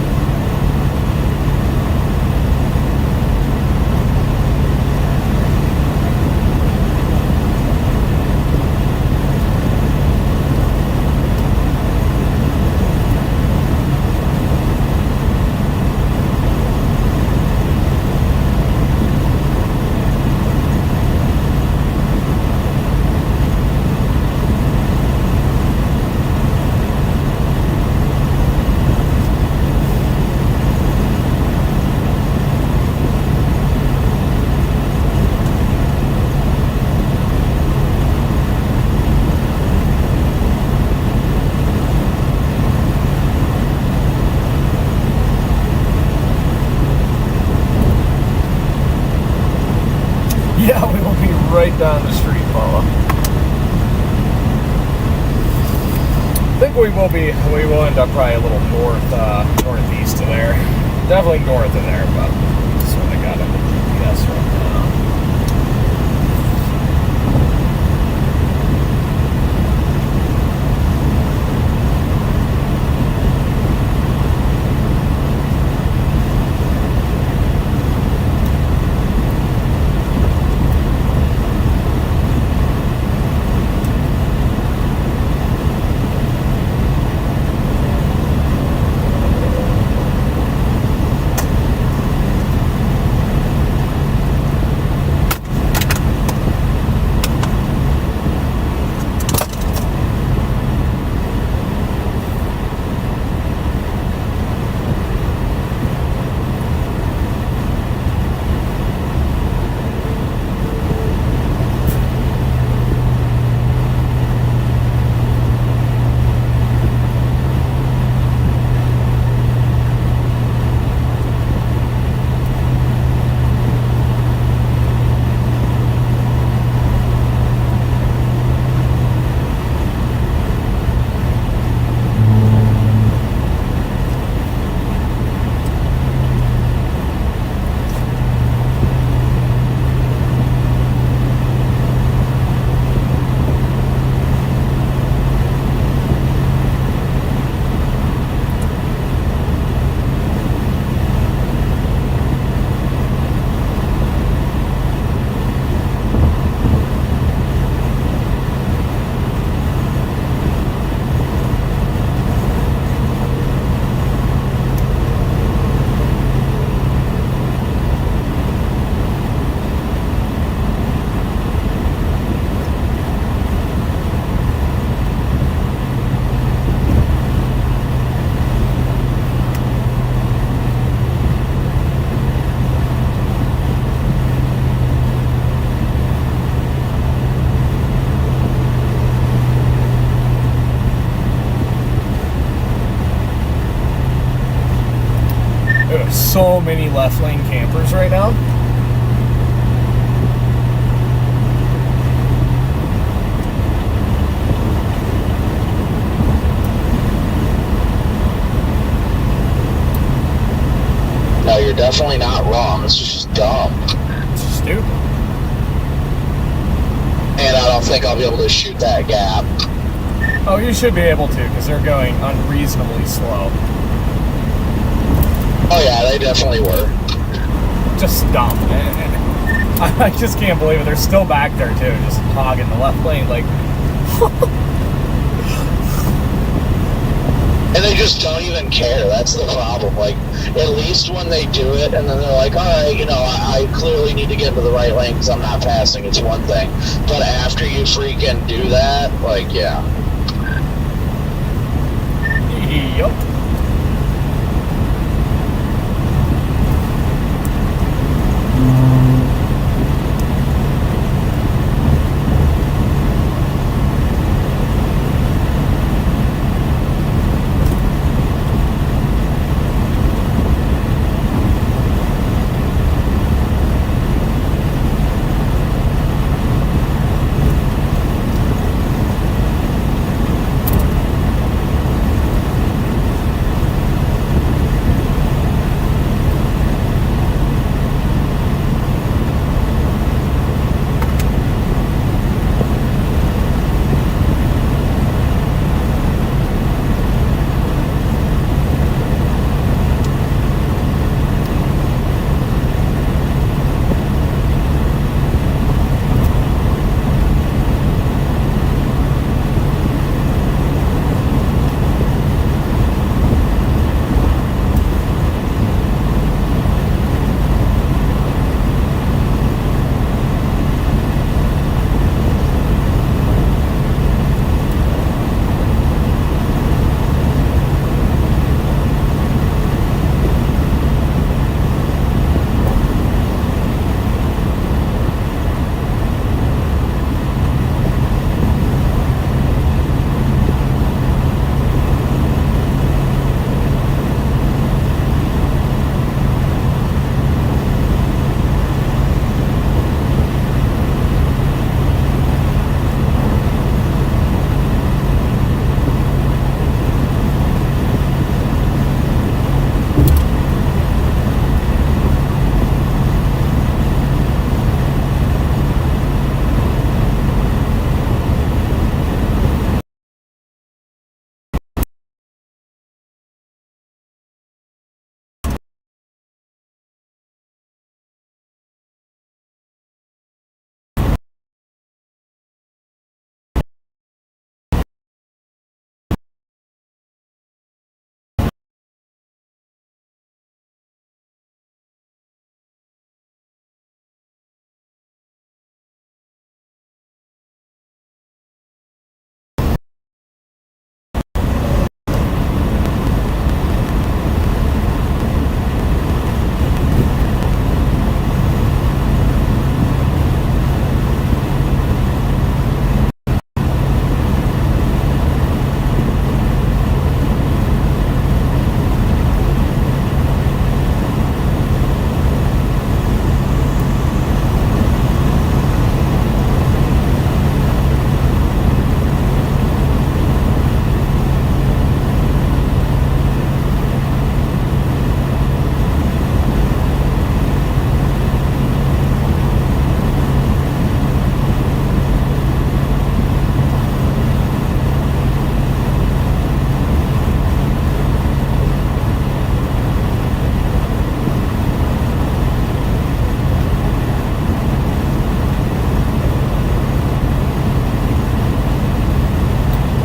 A: Yeah, we will be right down the street, Paula. I think we will end up probably a little northeast of there. Definitely north of there, but that's what I got on the GPS right now. So many left lane campers right now.
B: No, you're definitely not wrong. It's just dumb.
A: It's stupid.
B: And I don't think I'll be able to shoot that gap.
A: Oh, you should be able to, because they're going unreasonably slow.
B: Oh yeah, they definitely were.
A: Just dumb. I just can't believe it. They're still back there too, just hogging the left lane. Like,
B: And they just don't even care. That's the problem. Like, at least when they do it, and then they're like, all right, I clearly need to get into the right lane because I'm not passing. It's one thing. But after you freaking do that, like, yeah.
A: Yup.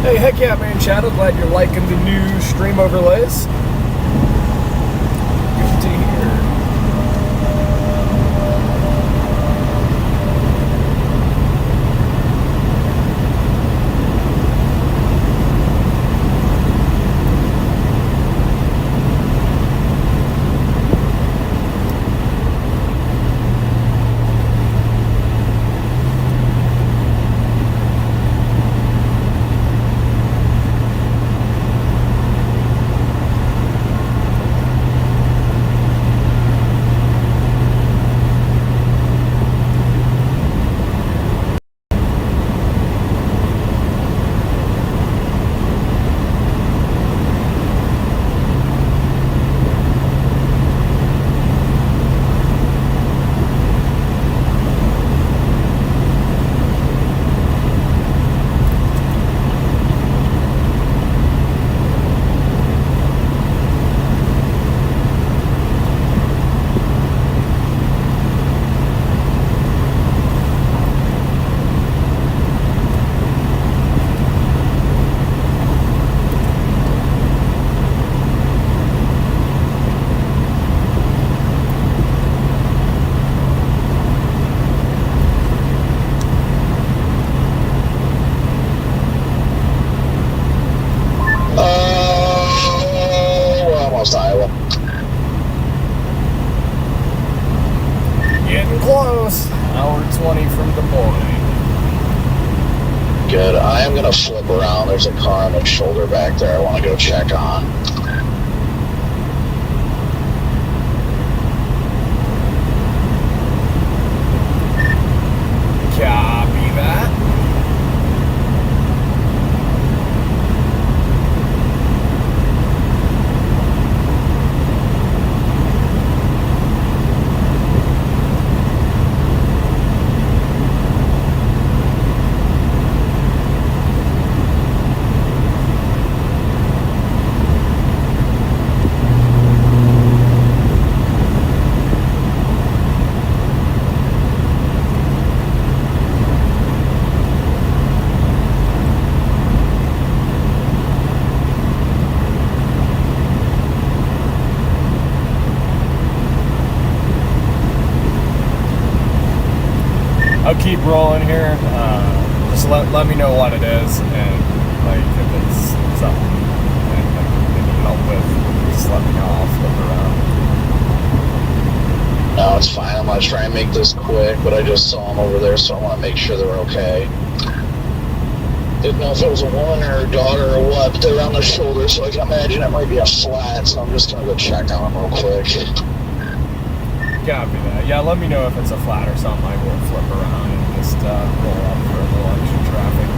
A: Hey, heck yeah, man, Shadow. Glad you're liking the new stream overlays. Good to hear.
B: I'm gonna flip around. There's a car on the shoulder back there I want to go check on.
A: Copy that. I'll keep rolling here. Just let me know what it is, and like if it's something that you need help with, just let me know. I'll flip around.
B: No, it's fine. I'm gonna try and make this quick, but I just saw them over there, so I want to make sure they're okay. Didn't know if it was a woman or a daughter or what, but they're on the shoulder, so I can imagine it might be a flat. So I'm just gonna go check on them real quick.
A: Copy that. Yeah, let me know if it's a flat or something. I will flip around and just roll up for a little extra traffic.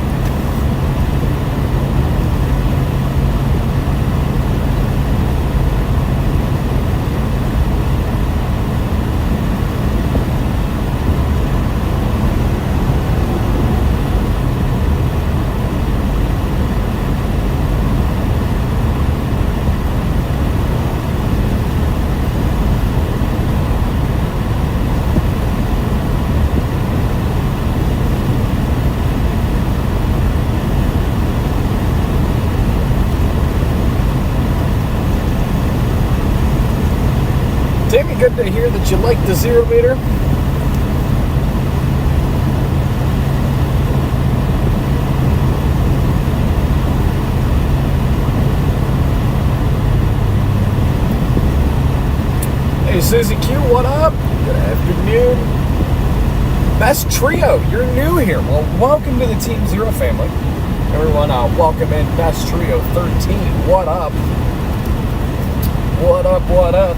A: Tammy, good to hear that you like the 0 meter. Hey, Susie Q, what up? Good afternoon. Best Trio, you're new here. Well, welcome to the Team Zero family. Everyone, welcome in Best Trio 13. What up? What up, what up?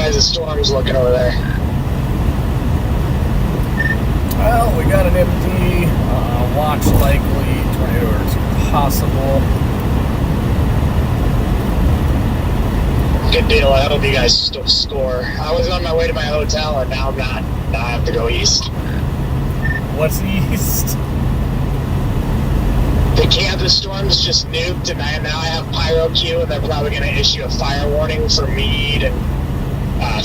C: The storm's looking over there.
A: Well, we got an empty, watch likely, tornado or two possible.
C: Good deal. I hope you guys score. I was on my way to my hotel, and now I'm not. Now I have to go east.
A: What's east?
C: The campus storm's just nuked, and now I have pyro Q, and they're probably going to issue a fire warning for Meade and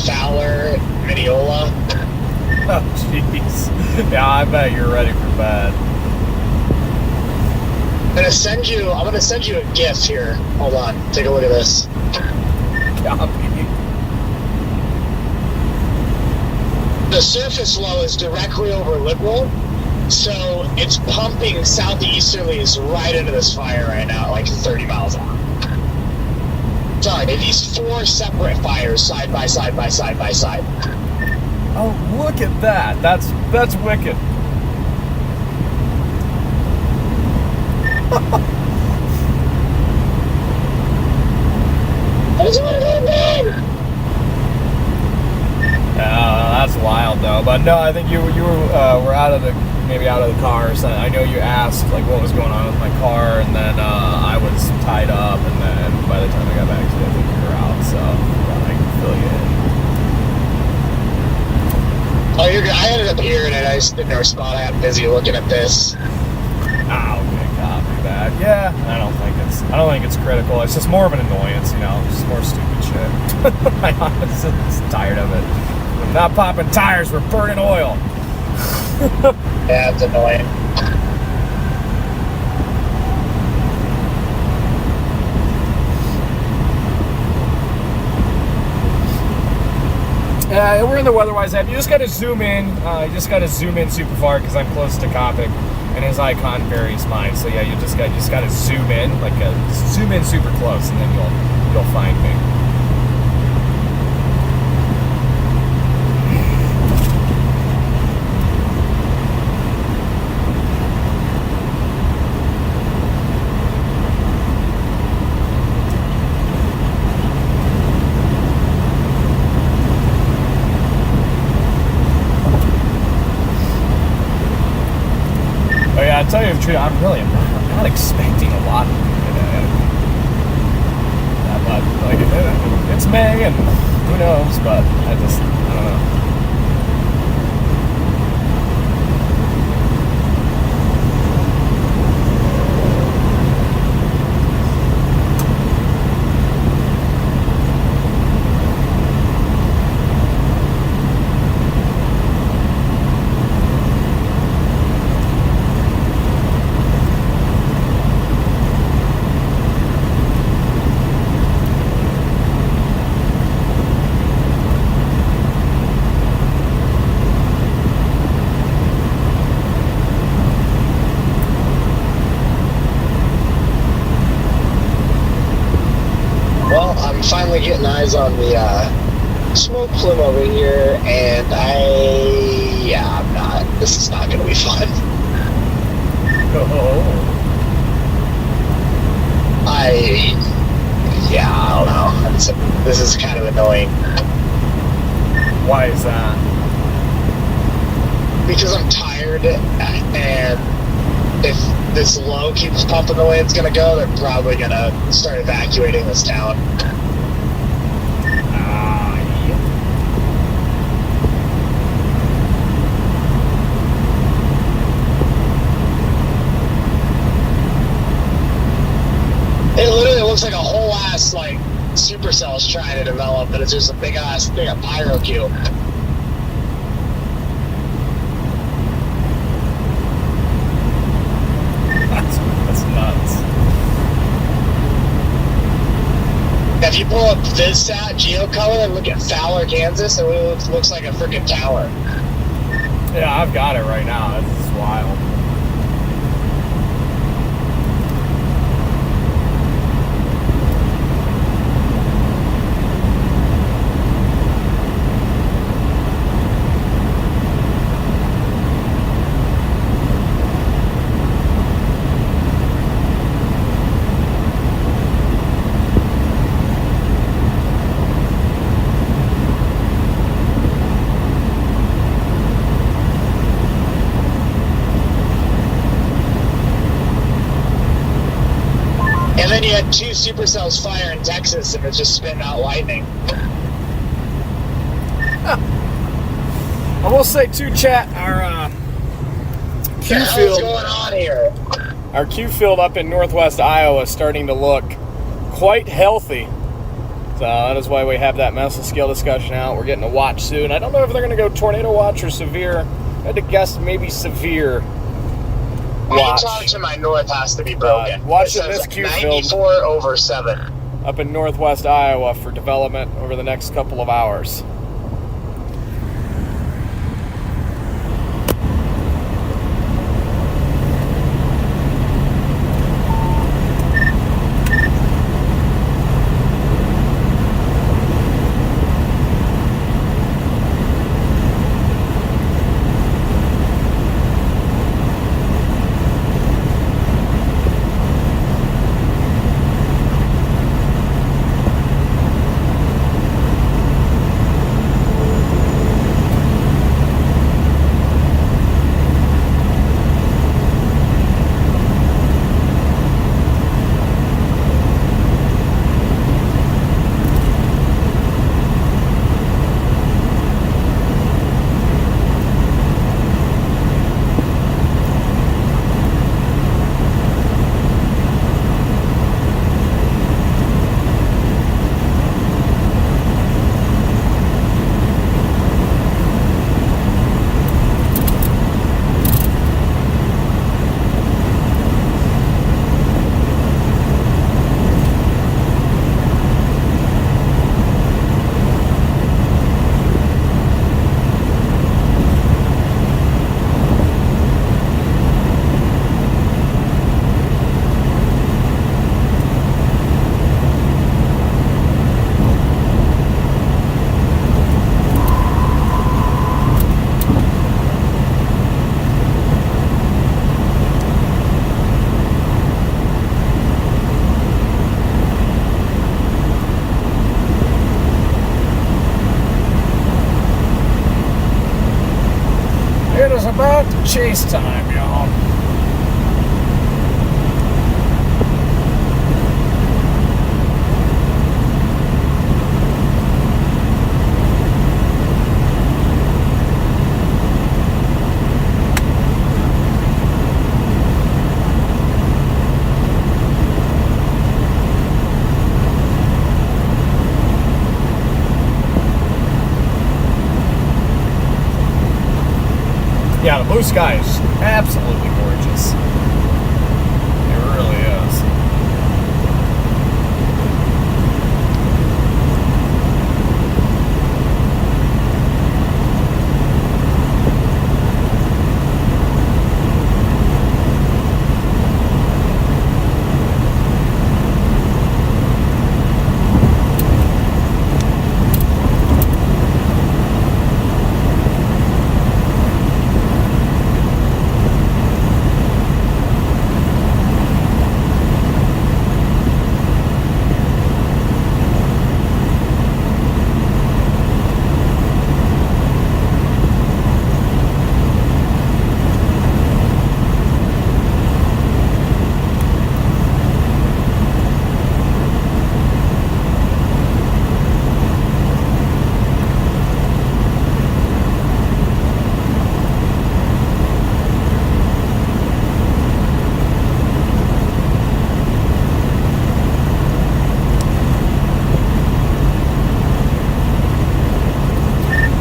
C: Fowler, Mineola.
A: Oh, jeez. Yeah, I bet you're ready for bed.
C: I'm gonna send you a GIF here. Hold on, take a look at this.
A: Copy.
C: The surface low is directly over Liberal, So it's pumping southeasterlies right into this fire right now, like 30 miles an hour. Sorry, these 4 separate fires side by side by side by side.
A: Oh, look at that. That's wicked. That's wild though. But no, I think you were out of the car. So I know you asked like what was going on with my car, and then I was tied up, and then by the time I got back to you, I think you were out. So I can fill you in.
C: Oh, you're good. I ended up hearing it. I just didn't respond. I got busy looking at this.
A: Oh, okay, copy that. Yeah, I don't think it's critical. It's just more of an annoyance, you know, just more stupid shit. I'm just tired of it. We're not popping tires, we're burning oil.
C: Yeah, it's annoying.
A: We're in the weather-wise app. You just got to zoom in. You just got to zoom in super far because I'm close to Copic, and his icon varies mine. So yeah, you just got to zoom in, zoom in super close, and then you'll find me. I tell you the truth, I'm not expecting a lot today. But like it's May, and who knows? But I don't know.
C: Finally getting eyes on the smoke plume over here, and this is not going to be fun. I don't know. This is kind of annoying.
A: Why is that?
C: Because I'm tired, and if this low keeps pumping the way it's going to go, they're probably going to start evacuating this town. It literally looks like a whole ass supercell's trying to develop, but it's just a big pyro cube.
A: That's nuts.
C: If you pull up VidSat geocolor and look at Fowler, Kansas, it looks like a freaking tower.
A: Yeah, I've got it right now. This is wild.
C: And then you had 2 supercells fire in Texas, and it's just spitting out lightning.
A: I will say too, chat, our Q
C: What's
A: field.
C: going on here?
A: Our Q field up in northwest Iowa is starting to look quite healthy. So that is why we have that mesoscale discussion out. We're getting a watch soon. I don't know if they're going to go tornado watch or severe. I had to guess maybe severe watch.
C: Any to my north has to be broken.
A: Watching this Q field
C: 94/7
A: up in northwest Iowa for development over the next couple of hours. race time, y'all. Yeah, the blue sky is absolutely gorgeous. It really is.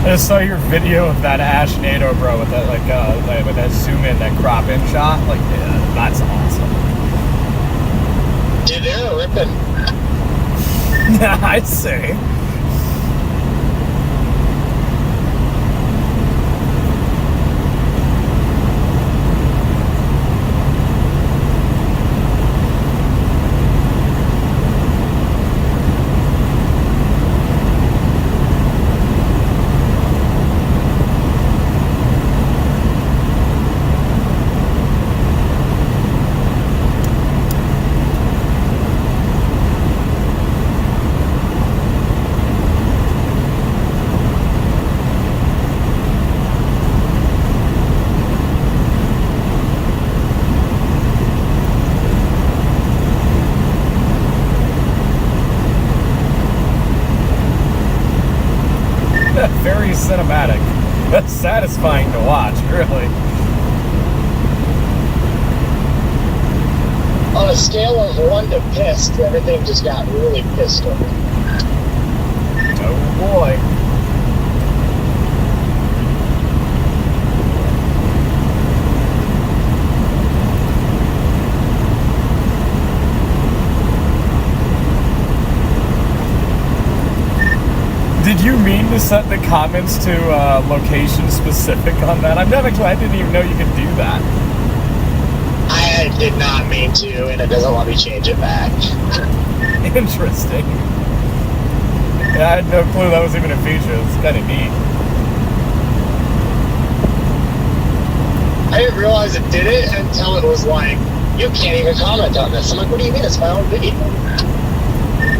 A: I just saw your video of that Ash NATO, bro, with that with that zoom in, that crop in shot. Like, yeah, that's awesome.
C: Dude, they're ripping.
A: I'd say. Very cinematic. That's satisfying to watch, really.
C: On a scale of 1 to pissed, everything just got really pissed over.
A: Oh boy. Did you mean to set the comments to location specific on that? I didn't even know you could do that.
C: I did not mean to, and it doesn't let me change it back.
A: Interesting. Yeah, I had no clue that was even a feature. It's kind of neat.
C: I didn't realize it did it until it was like, you can't even comment on this. I'm like, what do you mean? It's my own video.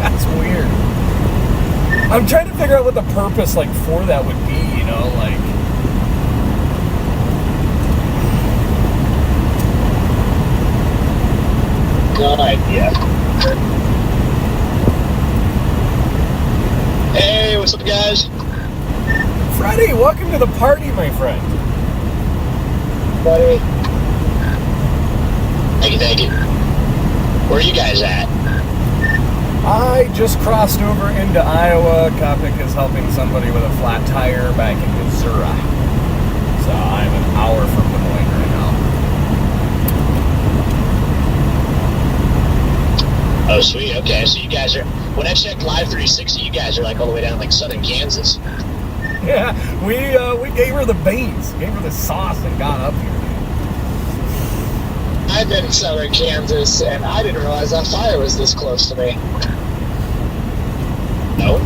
A: That's weird. I'm trying to figure out what the purpose, like, for that would be, you know, like...
C: No idea. Hey, what's up, guys?
A: Freddie, welcome to the party, my friend.
C: Buddy. Thank you. Where are you guys at?
A: I just crossed over into Iowa. Kopic is helping somebody with a flat tire back in Missouri. So I'm an hour from Des Moines right now.
C: Oh, sweet. Okay, so you guys are... When I checked Live 360, you guys are like all the way down like southern Kansas.
A: Yeah, we gave her the beans, gave her the sauce, and got up here.
C: I've been in southern Kansas, and I didn't realize that fire was this close to me. No.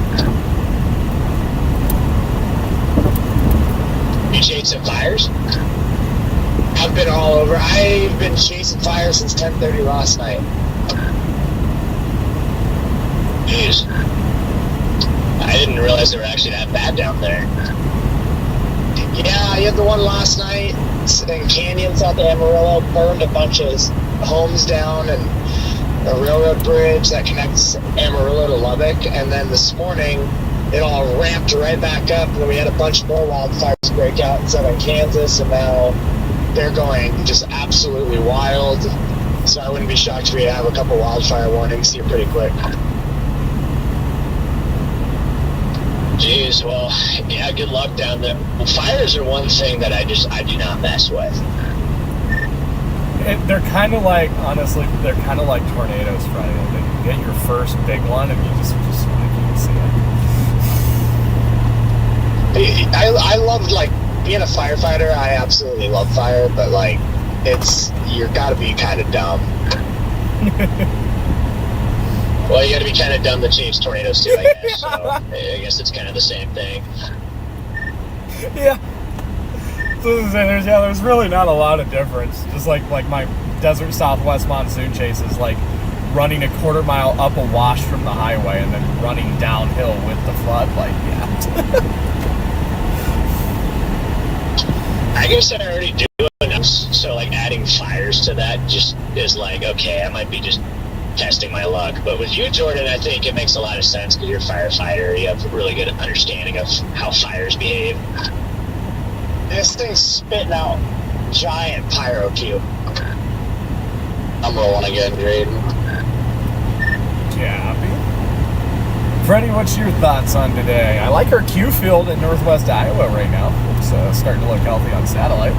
C: You chasing fires? I've been all over. I've been chasing fire since 10:30 last night. Jeez. I didn't realize they were actually that bad down there. Yeah, you had the one last night. creeks and canyons out the Amarillo, burned a bunch of homes down and a railroad bridge that connects Amarillo to Lubbock. And then this morning, it all ramped right back up, and then we had a bunch more wildfires break out in southern Kansas, and now they're going just absolutely wild. So I wouldn't be shocked if we have a couple wildfire warnings here pretty quick.
E: Jeez, well, yeah, good luck down there. Well, fires are one thing that I do not mess with.
A: They're kind of like, honestly, they're kind of like tornadoes, Friday. You get your first big one, and you just like, you can see it.
C: I love, like, being a firefighter. I absolutely love fire, but, like, you're gotta be kind of dumb.
E: Well, you gotta be kind of dumb to chase tornadoes too, I guess. So I guess it's kind of the same thing.
A: Yeah. So there's really not a lot of difference. Just like my desert Southwest monsoon chases, like running a quarter mile up a wash from the highway and then running downhill with the flood. Like, yeah.
E: I guess I already do enough, so like adding fires to that just is like, okay, I might be just testing my luck. But with you, Jordan, I think it makes a lot of sense because you're a firefighter. You have a really good understanding of how fires behave.
C: This thing's spitting out giant pyro cube.
B: I'm rolling again, Jaden.
A: Yeah. Freddie, what's your thoughts on today? I like our Q field in northwest Iowa right now. It's starting to look healthy on satellite.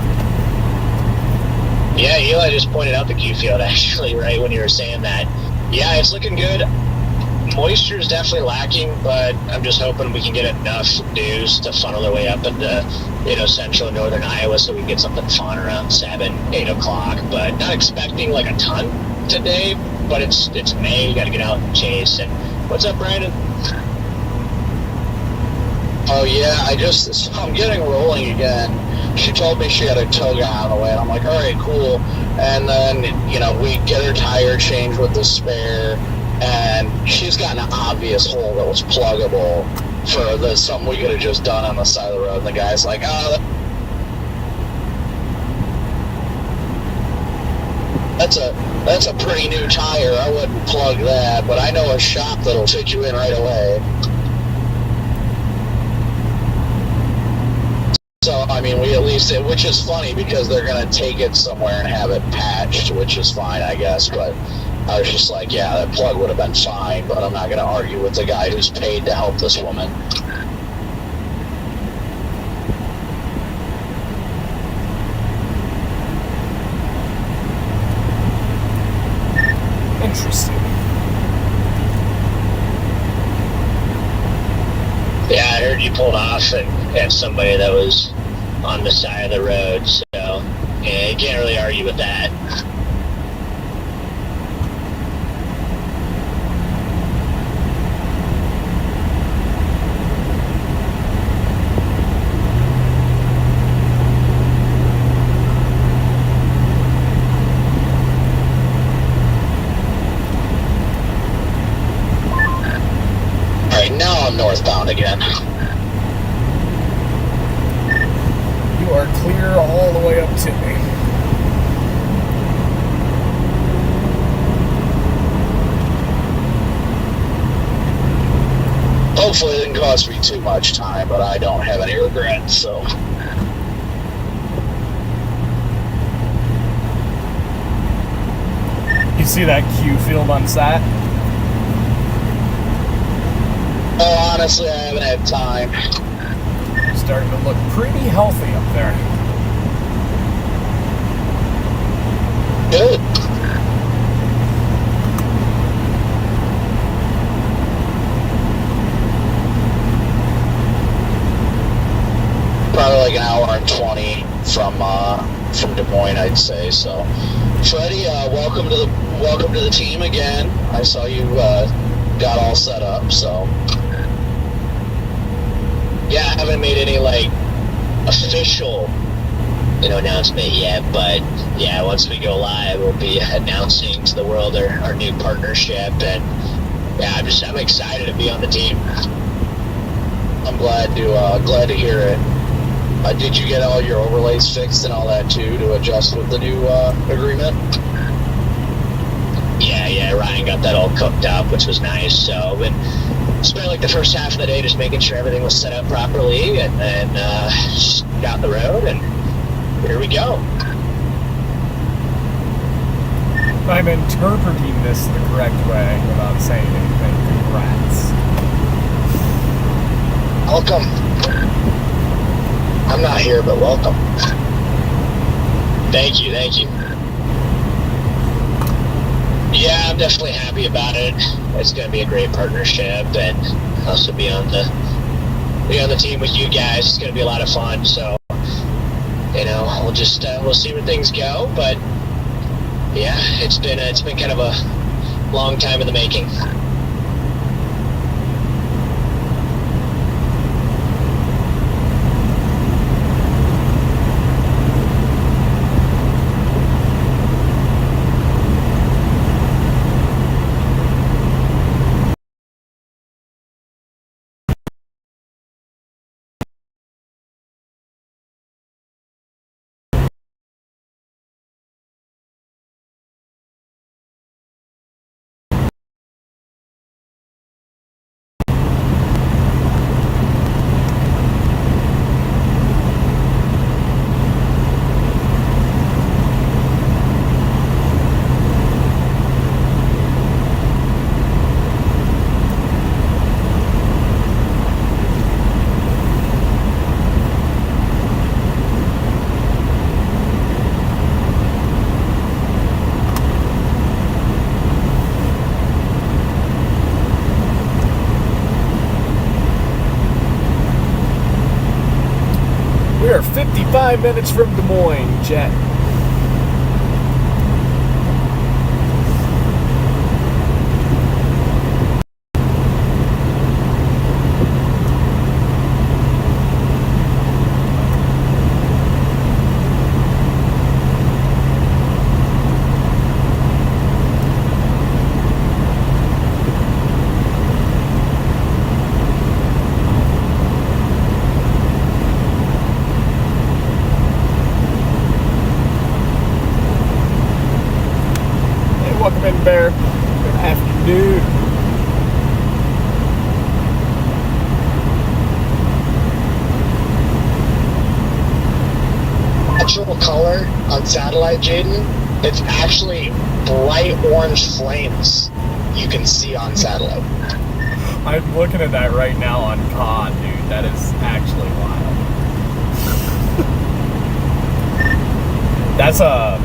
E: Yeah, Eli just pointed out the Q field actually, right when you were saying that. Yeah, it's looking good. Moisture is definitely lacking, but I'm just hoping we can get enough dews to funnel their way up into, central and northern Iowa so we can get something fun around 7, 8 o'clock. But not expecting like a ton today, but it's May, you got to get out and chase. And what's up, Brandon?
B: Oh yeah, I'm getting rolling again. She told me she had a tow guy on the way, and I'm like, all right, cool. And then, we get her tire changed with the spare, and she's got an obvious hole that was pluggable for something we could have just done on the side of the road. And the guy's like, that's a pretty new tire. I wouldn't plug that, but I know a shop that'll fit you in right away. So, I mean, we at least, which is funny because they're going to take it somewhere and have it patched, which is fine, I guess. But I was just like, yeah, that plug would have been fine, but I'm not going to argue with the guy who's paid to help this woman.
A: Interesting.
E: Yeah, I heard you pulled off and had somebody that was on the side of the road, so yeah, you can't really argue with that.
B: All right, now I'm northbound again.
A: You are clear all the way up to me.
B: Hopefully it didn't cost me too much time, but I don't have any regrets, so.
A: You see that Q field on sat?
B: Oh, honestly, I haven't had time.
A: Starting to look pretty healthy up there.
B: Good. Probably like an hour and 20 from Des Moines, I'd say. So, Freddie, welcome to the team again. I saw you got all set up. So,
E: Yeah, I haven't made any official announcement yet, but yeah, once we go live, we'll be announcing to the world our new partnership, and yeah, I'm excited to be on the team.
B: I'm glad to hear it. Did you get all your overlays fixed and all that too to adjust with the new agreement?
E: Yeah, Ryan got that all cooked up, which was nice. So, and spent like the first half of the day just making sure everything was set up properly, and then just got the road, and here we go.
A: I'm interpreting this the correct way without saying anything. Congrats.
C: Welcome. I'm not here, but welcome.
E: Thank you. Yeah, I'm definitely happy about it. It's going to be a great partnership, and also be on the team with you guys. It's going to be a lot of fun. So, we'll just we'll see where things go. But yeah, it's been kind of a long time in the making.
A: We are 55 minutes from Des Moines, Jet. Bear. Good afternoon.
C: Actual color on satellite, Jaden, it's actually bright orange flames you can see on satellite.
A: I'm looking at that right now on COD, dude. That is actually wild. That's a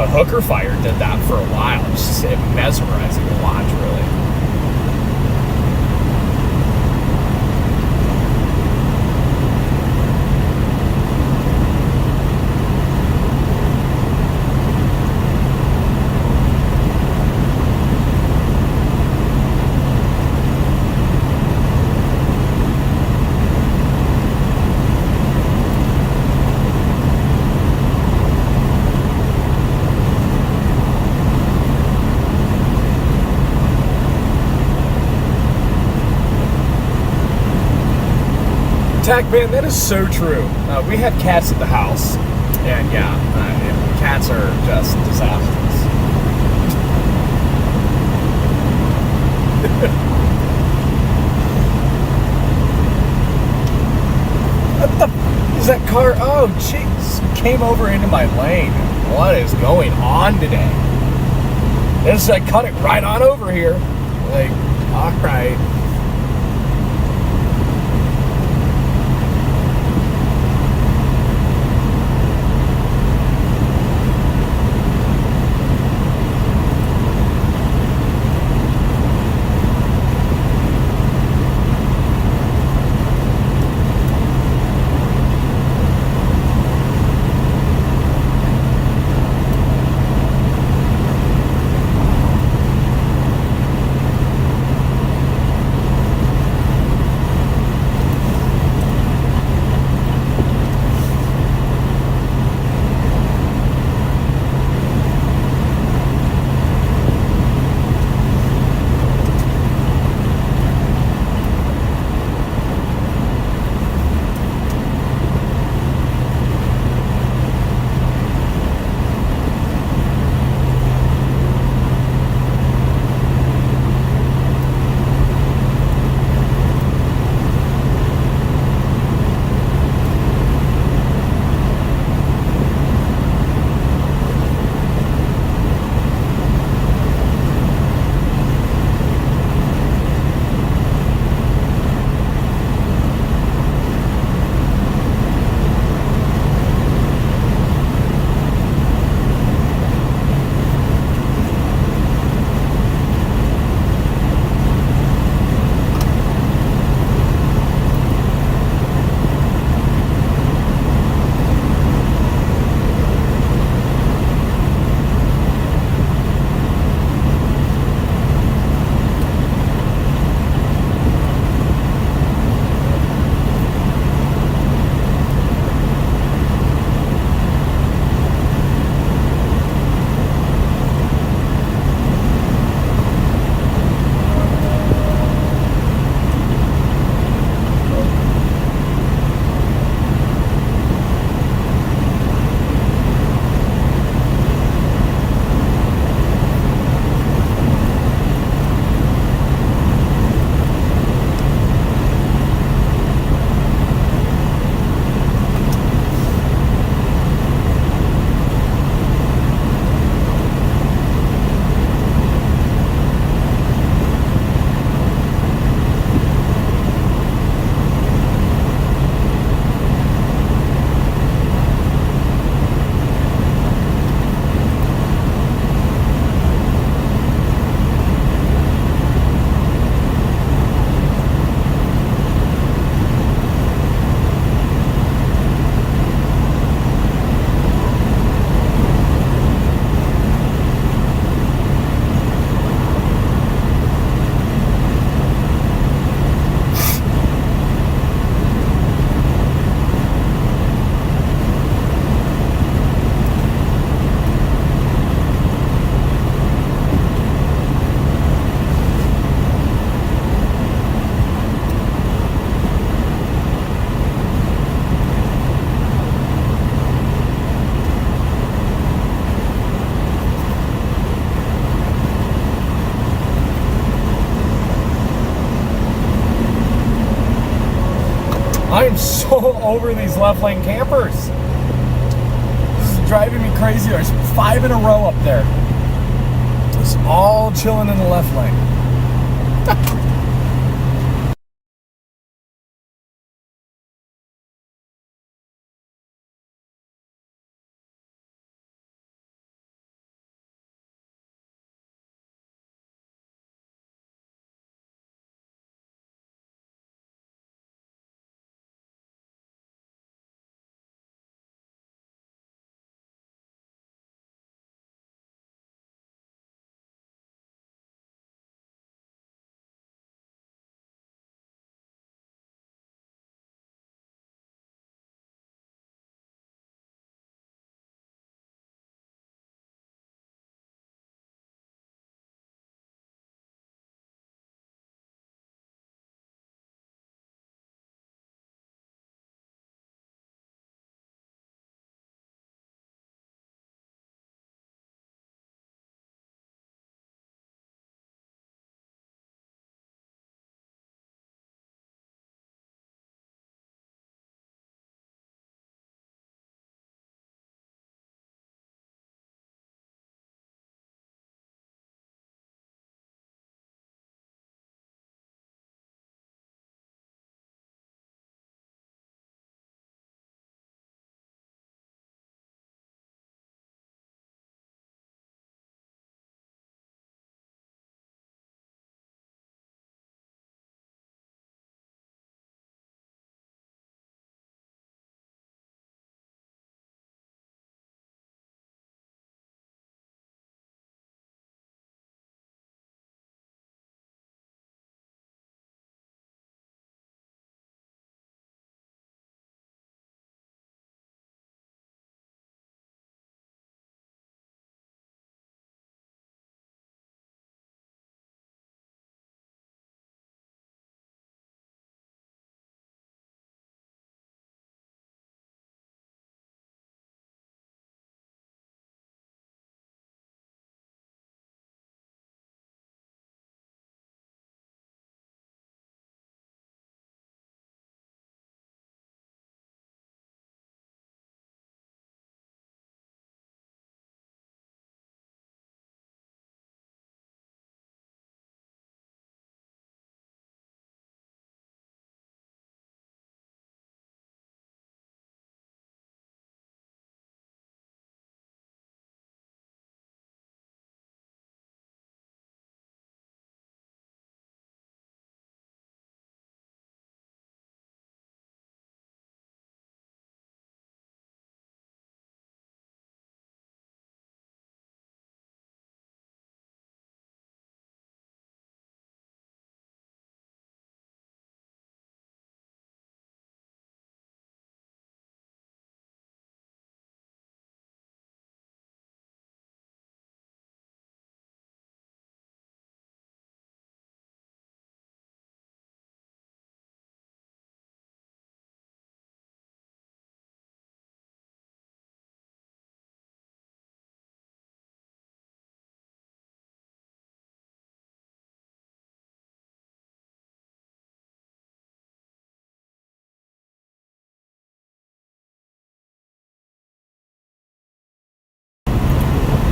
A: hooker fire did that for a while. It's just mesmerizing to watch, really. Tack man, that is so true. We had cats at the house, and cats are just disastrous. What the is that car? Oh, jeez, came over into my lane. What is going on today? It's like cut it right on over here. Like, all right. I'm so over these left lane campers. This is driving me crazy. There's 5 in a row up there. Just all chilling in the left lane.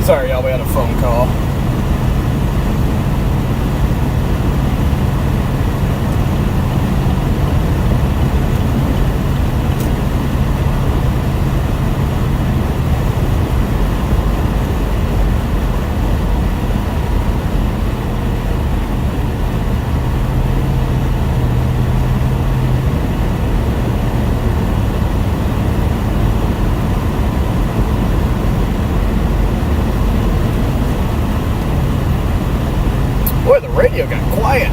A: Sorry, y'all, we had a phone call. Boy, the radio got quiet.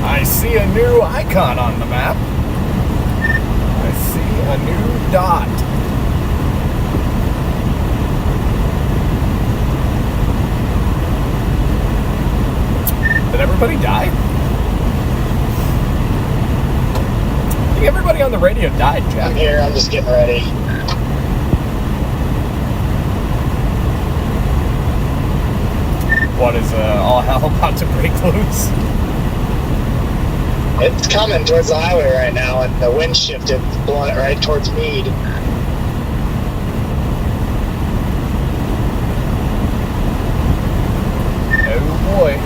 A: I see a new icon on the map. I see a new dot. Did everybody die? I think everybody on the radio died, Jack.
C: I'm here. I'm just getting ready.
A: what is all hell about to break loose?
C: It's coming towards the highway right now, and the wind shifted, blowing it right towards Meade.
A: Oh boy.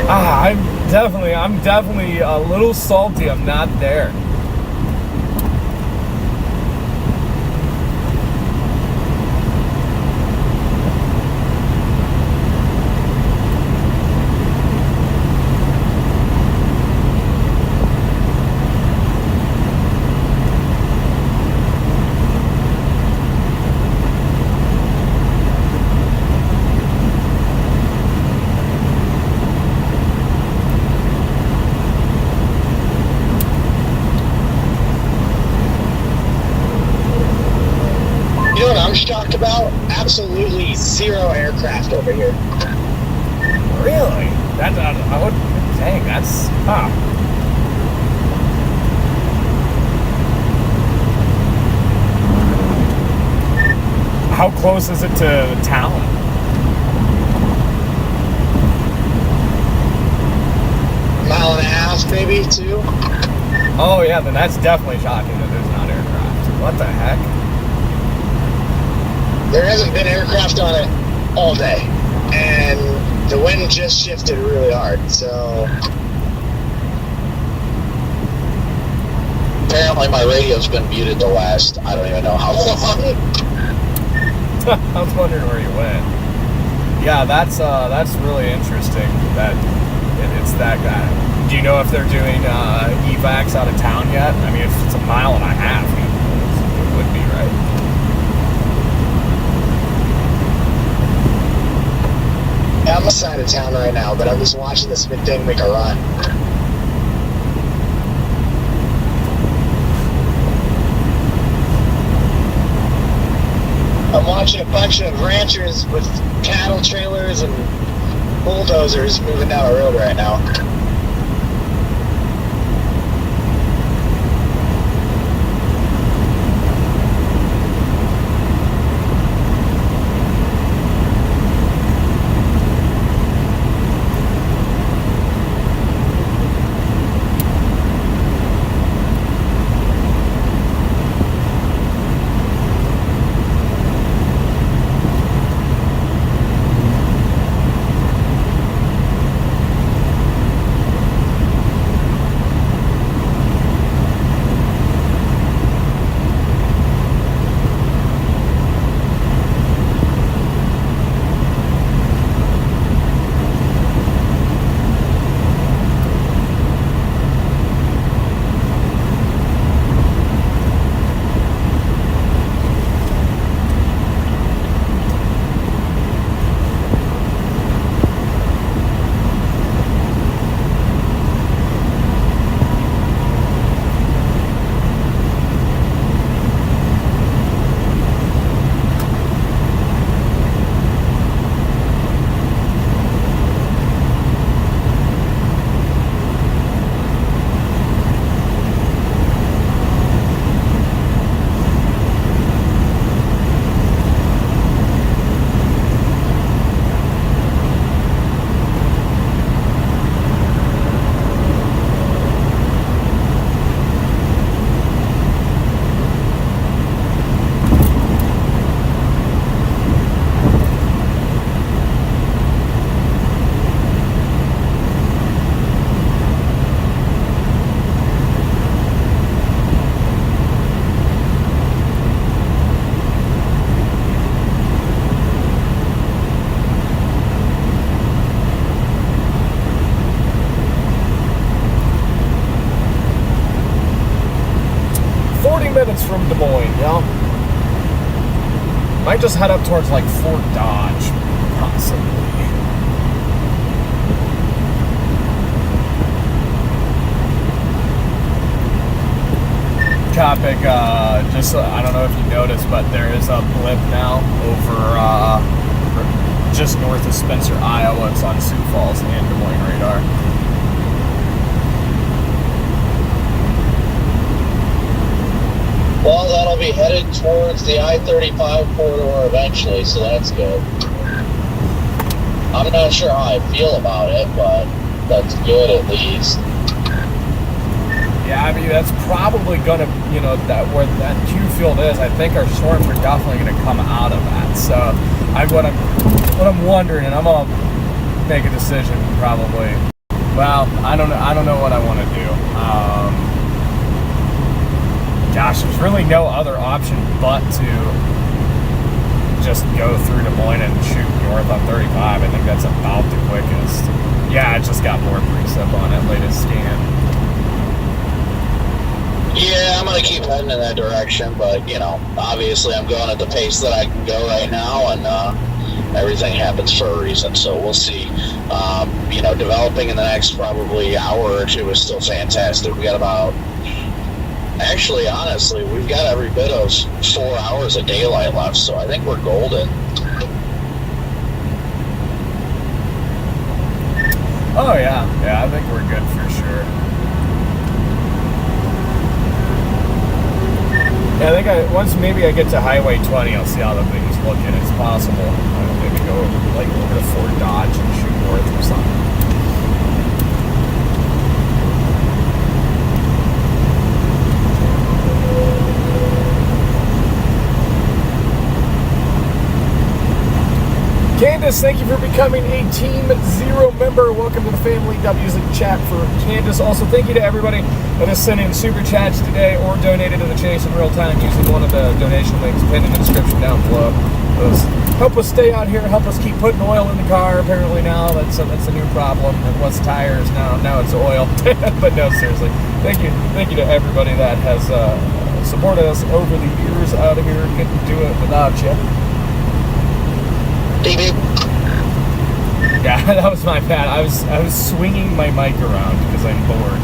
A: I'm definitely a little salty I'm not there.
C: You know what I'm shocked about? Absolutely zero aircraft over here.
A: Really? I would. Dang, that's. Huh. How close is it to town?
C: Mile and a half, maybe, 2.
A: Oh yeah, then that's definitely shocking that there's not aircraft. What the heck?
C: There hasn't been aircraft on it all day, and the wind just shifted really hard, so...
B: Apparently my radio's been muted the last, I don't even know how long.
A: I was wondering where you went. Yeah, that's really interesting that it's that guy. Do you know if they're doing evacs out of town yet? I mean, if it's a mile and a half, it would be, right?
C: Yeah, I'm outside of town right now, but I'm just watching this thing make a run. I'm watching a bunch of ranchers with cattle trailers and bulldozers moving down the road right now.
A: Minutes from Des Moines, yeah. Might just head up towards like Fort Dodge, possibly. Topic, I don't know if you noticed, but there is a blip now over just north of Spencer, Iowa. It's on Sioux Falls and Des Moines radar.
C: Well, that'll
B: to be headed towards the I-35 corridor eventually, so that's good. I'm not sure how I feel about it, but that's good at least.
A: Yeah, I mean, that's probably going to, you know, that where that Q field is, I think our storms are definitely going to come out of that. So what I'm wondering, and I'm going to make a decision probably. Well, I don't know what I want to do. Gosh, there's really no other option but to just go through Des Moines and shoot north on 35. I think that's about the quickest. Yeah, it just got more precip on it, latest scan.
B: Yeah, I'm going to keep heading in that direction, but, you know, obviously I'm going at the pace that I can go right now, and everything happens for a reason, so we'll see. You know, developing in the next probably hour or two is still fantastic. We got about, actually, honestly, we've got every bit of 4 hours of daylight left, so I think we're golden.
A: Oh, yeah, I think we're good for sure. Yeah, I think once maybe I get to Highway 20, I'll see how the thing's looking. It's possible. Maybe go like over to Fort Dodge and shoot north or something. Candace, thank you for becoming a Team Zero member. Welcome to the family. W's in chat for Candace. Also, thank you to everybody that has sent in super chats today or donated to the chase in real time using one of the donation links pinned in the description down below. Those help us stay out here, help us keep putting oil in the car. Apparently now that's a new problem. It was tires, now it's oil. But no, seriously, thank you to everybody that has supported us over the years out here. Couldn't do it without you. Yeah, that was my bad. I was swinging my mic around because I'm bored.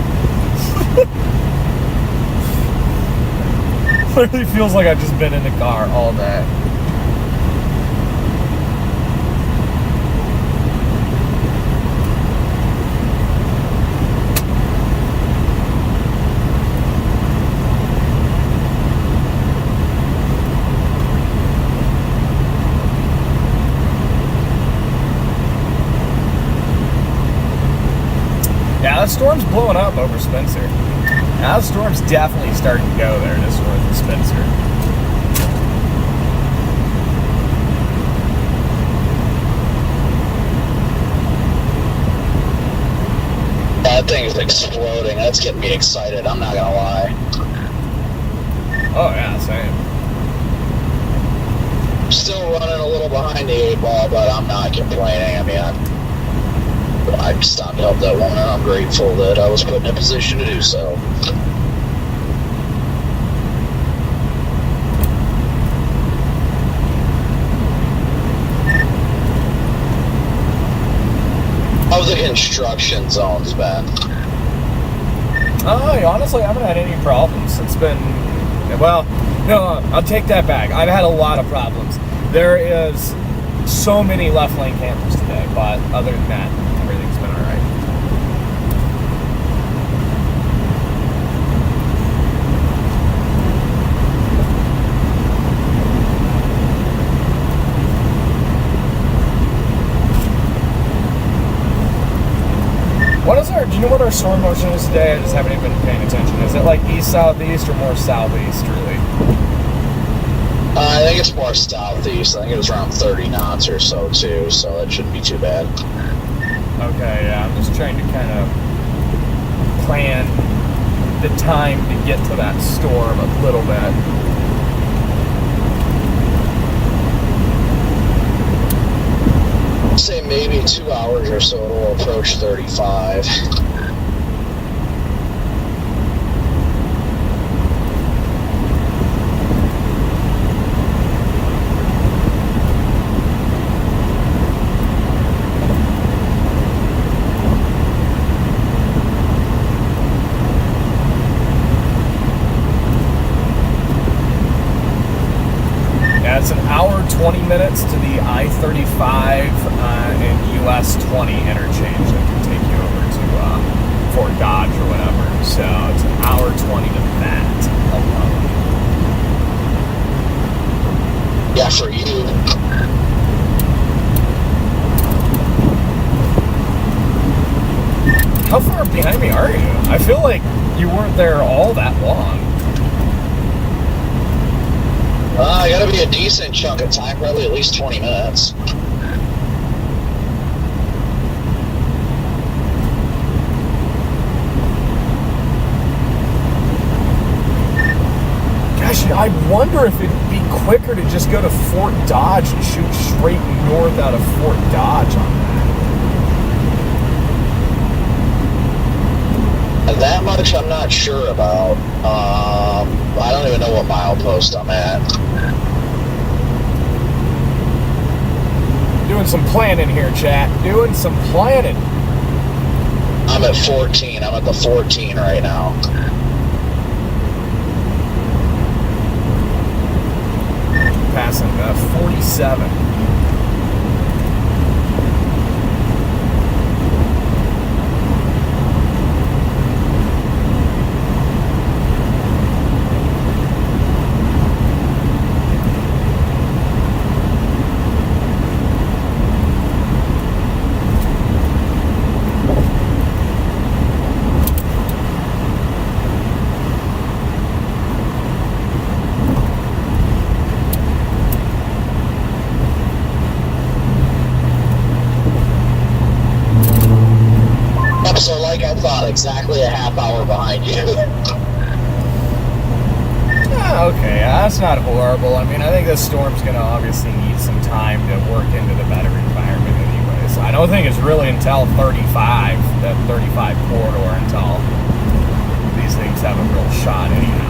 A: Literally feels like I've just been in the car all day. Yeah, that storm's blowing up over Spencer. Now the storm's definitely starting to go there, just north of Spencer.
B: That thing is exploding. That's getting me excited. I'm not gonna lie.
A: Oh yeah, same.
B: Still running a little behind the 8 ball, but I'm not complaining. I mean, I stopped to help that woman, and I'm grateful that I was put in a position to do so. How's the construction zones been?
A: Honestly, I haven't had any problems. It's been, well, no, I'll take that back. I've had a lot of problems. There is so many left lane campers today, but other than that, everything's been all right. Do you know what our storm motion is today? I just haven't even been paying attention. Is it like east-southeast or more southeast, really?
B: I think it's more southeast. I think it was around 30 knots or so, too, so that shouldn't be too bad.
A: Okay, yeah, I'm just trying to kind of plan the time to get to that storm a little bit.
B: Say maybe 2 hours or so it'll approach 35.
A: Yeah, it's an hour, 20 minutes to the I-35 and US 20 interchange that can take you over to Fort Dodge or whatever. So it's an hour, 20 to that alone.
B: for you.
A: How far behind me are you? I feel like you weren't there all that long.
B: I gotta be a decent chunk of time, probably at least 20 minutes.
A: Gosh, I wonder if it'd be quicker to just go to Fort Dodge and shoot straight north out of Fort Dodge on that.
B: That much I'm not sure about. I don't even know what milepost I'm at.
A: Doing some planning here, chat. Doing some planning.
B: I'm at 14. I'm at the 14 right now.
A: Passing 47.
B: So like I thought, exactly a half hour behind you.
A: Okay, that's not horrible. I mean, I think this storm's going to obviously need some time to work into the better environment anyways. I don't think it's really until 35, that 35 corridor, until these things have a real shot anyhow.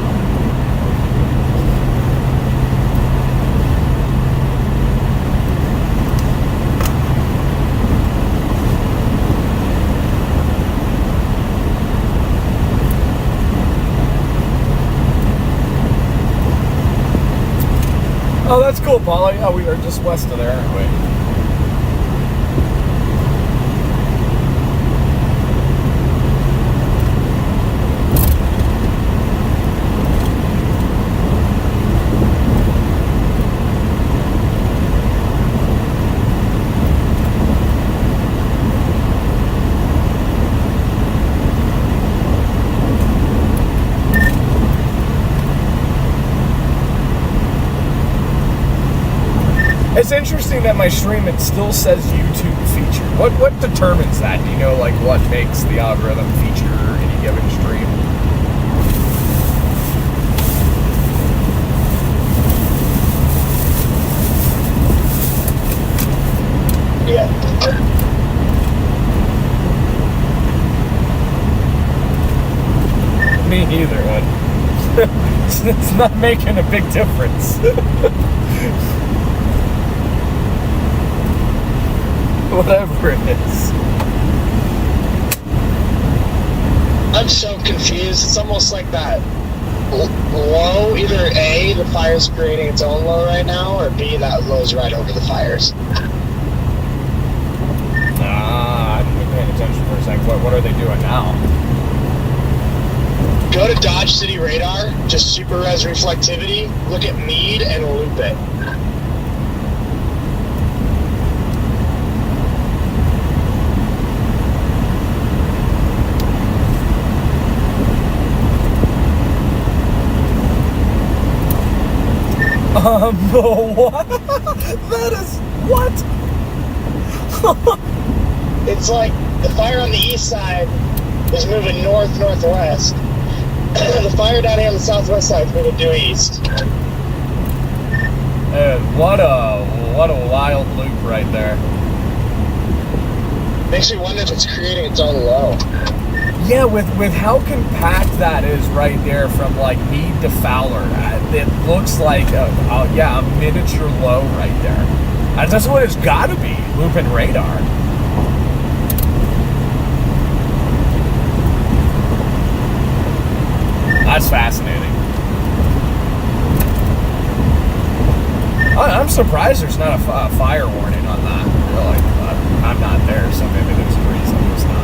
A: Oh, that's cool, Paula. Yeah, we are just west of there, aren't we? It's interesting that my stream, it still says YouTube featured. What determines that? Do you know, like, what makes the algorithm feature any given stream?
B: Yeah.
A: Me neither, one. It's not making a big difference. Whatever it is.
C: I'm so confused. It's almost like that low, either A, the fire's creating its own low right now, or B, that low's right over the fires.
A: I haven't been paying attention for a second. What are they doing now?
C: Go to Dodge City Radar, just super res reflectivity, look at Meade and loop it.
A: What? That is what?
C: It's like the fire on the east side is moving north-northwest. The fire down here on the southwest side is moving due east.
A: What a wild loop right there.
C: Makes me wonder if it's creating its own low.
A: Yeah, with how compact that is right there from like Meade to Fowler, it looks like a miniature low right there. That's what it's got to be, looping radar. That's fascinating. I'm surprised there's not a fire warning on that, really. But I'm not there, so maybe there's a reason there's not.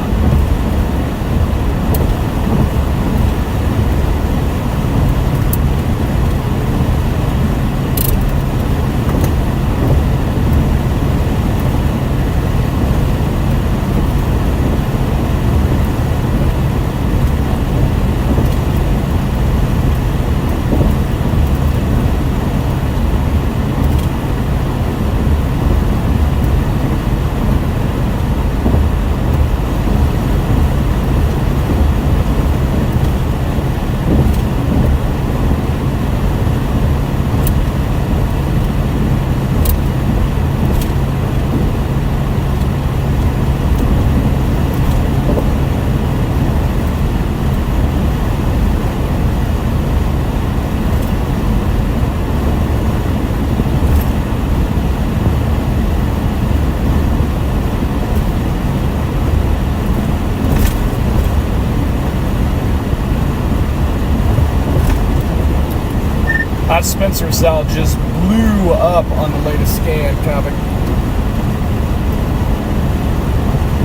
A: That Spencer cell just blew up on the latest scan. Kind of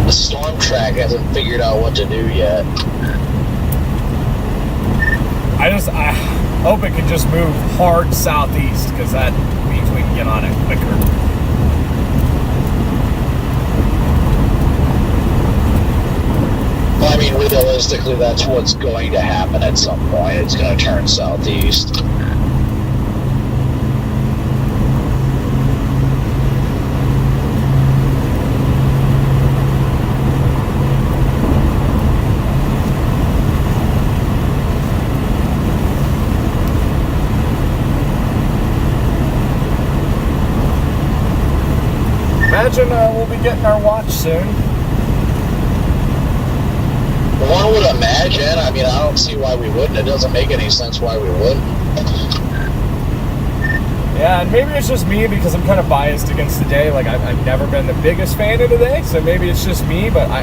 B: The storm track hasn't figured out what to do yet.
A: I hope it can just move hard southeast, because that means we can get on it quicker.
B: Well, I mean, realistically, that's what's going to happen at some point. It's going to turn southeast.
A: Imagine we'll be getting our watch soon.
B: One would imagine. I mean, I don't see why we wouldn't. It doesn't make any sense why we wouldn't.
A: Yeah, and maybe it's just me because I'm kind of biased against the day. Like, I've never been the biggest fan of the day, so maybe it's just me, but I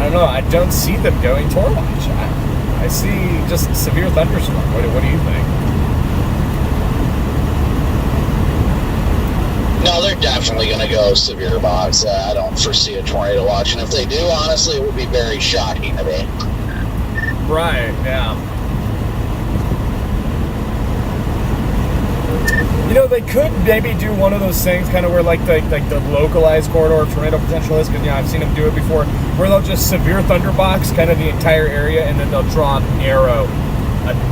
A: don't know. I don't see them going Tor Watch. I see just severe thunderstorm. What do you think?
B: No, they're definitely going to go severe box. I don't foresee a tornado watch, and if they do, honestly, it would be very shocking to me.
A: Right, yeah. You know, they could maybe do one of those things kind of where like the localized corridor of tornado potential is, because I've seen them do it before, where they'll just severe thunderbox kind of the entire area, and then they'll draw a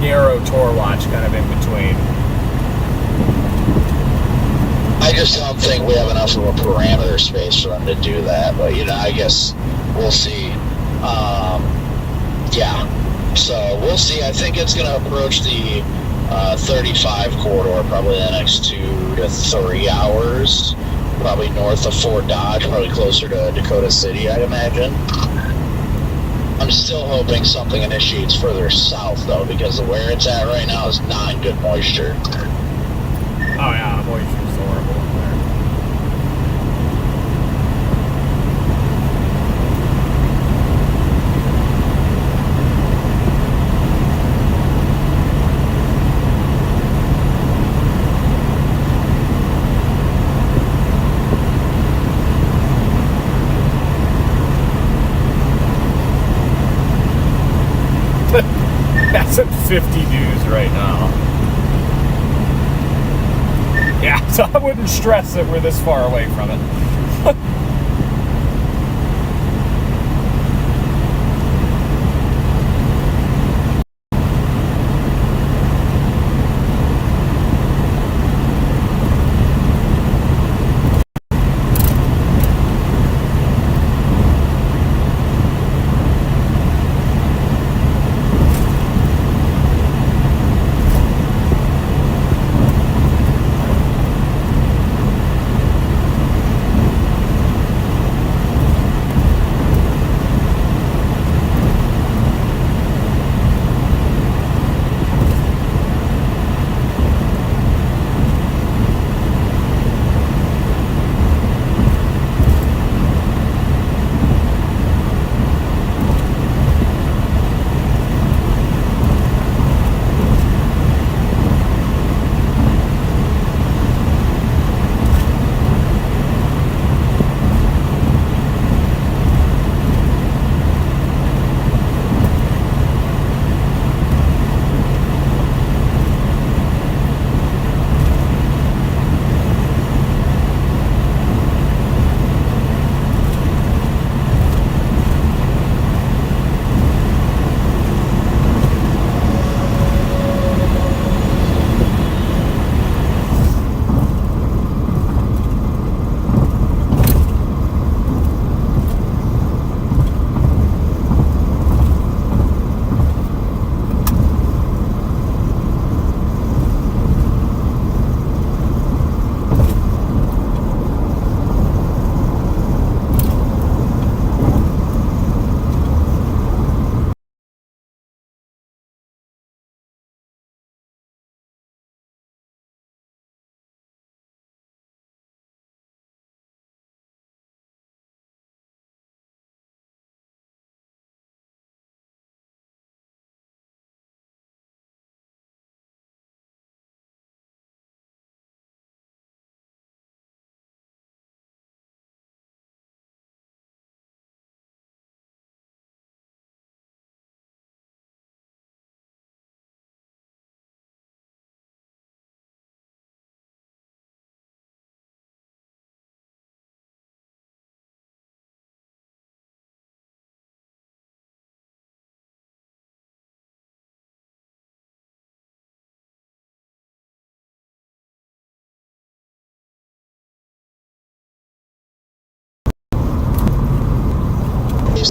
A: narrow Tor watch kind of in between.
B: I just don't think we have enough of a parameter space for them to do that, but I guess we'll see. Yeah, so we'll see. I think it's going to approach the 35 corridor probably in the next 2 to 3 hours, probably north of Fort Dodge, probably closer to Dakota City, I'd imagine. I'm still hoping something initiates further south, though, because where it's at right now is not good moisture.
A: Oh yeah, moisture's horrible up there. That's at 50 Ds right now. Yeah, so I wouldn't stress that we're this far away from it.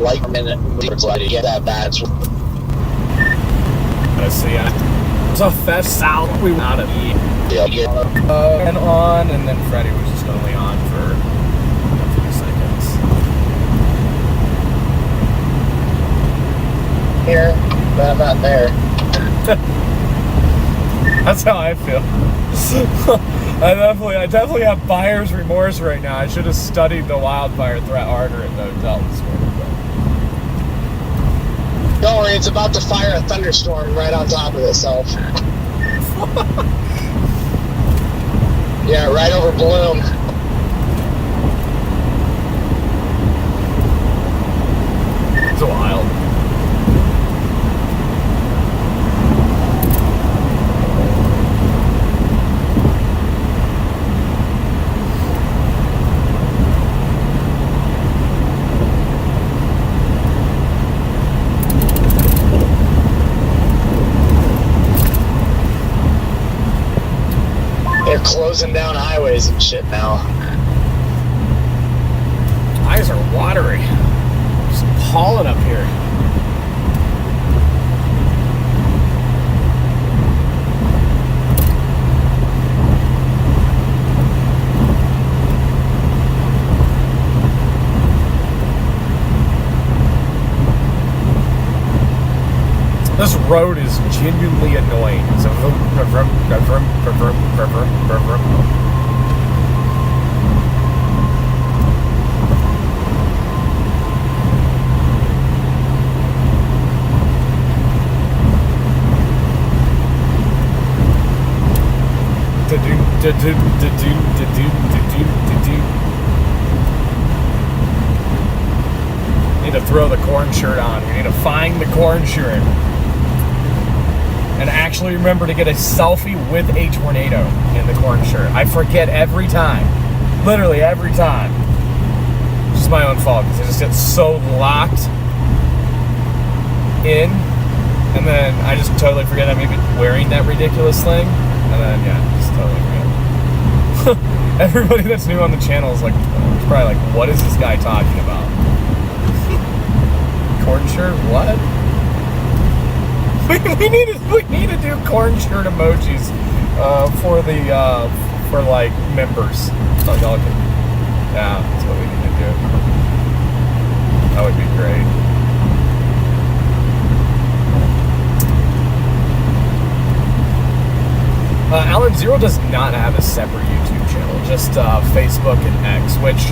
B: like a minute to get that badge.
A: Let's see. It's a fest south. We went out of E.
B: Yeah.
A: And on, and then Freddie was just only on for a few seconds.
C: Here, but I'm not there.
A: That's how I feel. I definitely have buyer's remorse right now. I should have studied the wildfire threat harder at the hotel this morning.
C: Don't worry, it's about to fire a thunderstorm right on top of itself. Yeah, right over Bloom.
A: It's wild.
C: They're closing down highways and shit now.
A: Eyes are watery. Just pollen up here. This road is genuinely annoying. It's a Need to throw the corn shirt on. We need to find the corn shirt. And actually remember to get a selfie with a tornado in the corn shirt. I forget every time. Literally every time. It's just my own fault because I just get so locked in. And then I just totally forget I'm even wearing that ridiculous thing. And then, yeah, just totally forget. Everybody that's new on the channel is like, it's probably like, what is this guy talking about? Corn shirt? What? We need to do corn shirt emojis for like members. So y'all can, yeah, that's what we need to do. That would be great. Alan Zero does not have a separate YouTube channel, just Facebook and X, which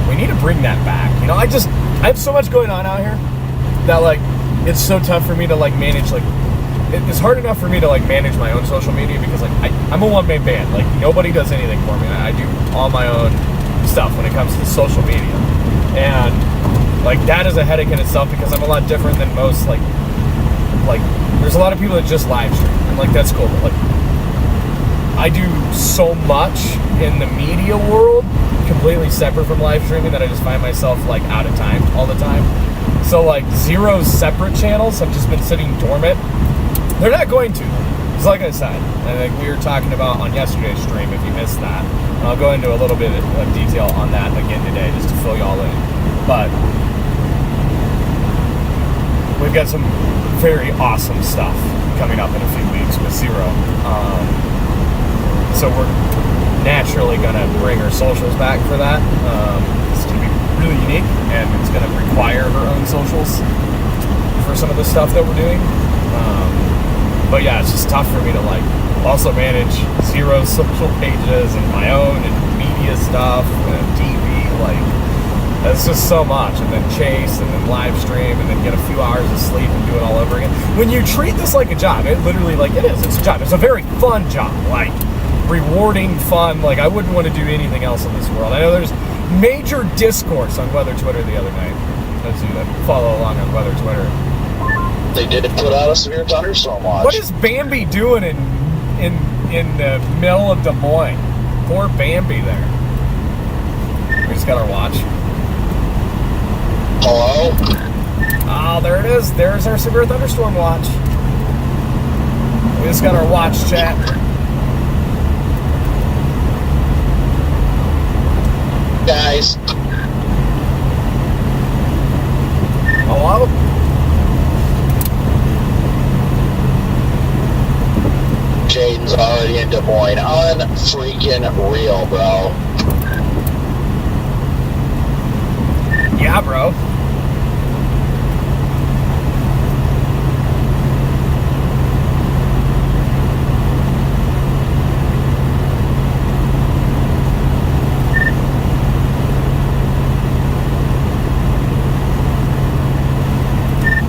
A: we need to bring that back. You know, I have so much going on out here that like it's so tough for me to like manage. Like it's hard enough for me to like manage my own social media because like I'm a one-man band. Like nobody does anything for me. I do all my own stuff when it comes to social media, and like that is a headache in itself because I'm a lot different than most. Like there's a lot of people that just live stream, and like that's cool. But like I do so much in the media world completely separate from live streaming that I just find myself like out of time all the time. So like Zero's separate channels have just been sitting dormant. They're not going to. It's like I said, I think we were talking about on yesterday's stream, if you missed that. And I'll go into a little bit of detail on that again today just to fill y'all in. But we've got some very awesome stuff coming up in a few weeks with Zero. So we're naturally going to bring her socials back for that. It's going to be really unique, and it's going to require her own socials for some of the stuff that we're doing. But yeah, it's just tough for me to like also manage Zero's social pages and my own and media stuff and TV. Like that's just so much, and then chase and then live stream and then get a few hours of sleep and do it all over again. When you treat this like a job, it literally like it is. It's a job. It's a very fun job. Like rewarding, fun. Like I wouldn't want to do anything else in this world. I know there's major discourse on Weather Twitter the other night. Those of you that follow along on Weather Twitter.
B: They did put out a severe thunderstorm watch.
A: What is Bambi doing in the middle of Des Moines? Poor Bambi there. We just got our watch.
B: Hello?
A: Oh, there it is. There's our severe thunderstorm watch. We just got our watch, chat.
B: Guys.
A: Hello?
B: Jaden's already in Des Moines. Unfreaking real, bro.
A: Yeah, bro.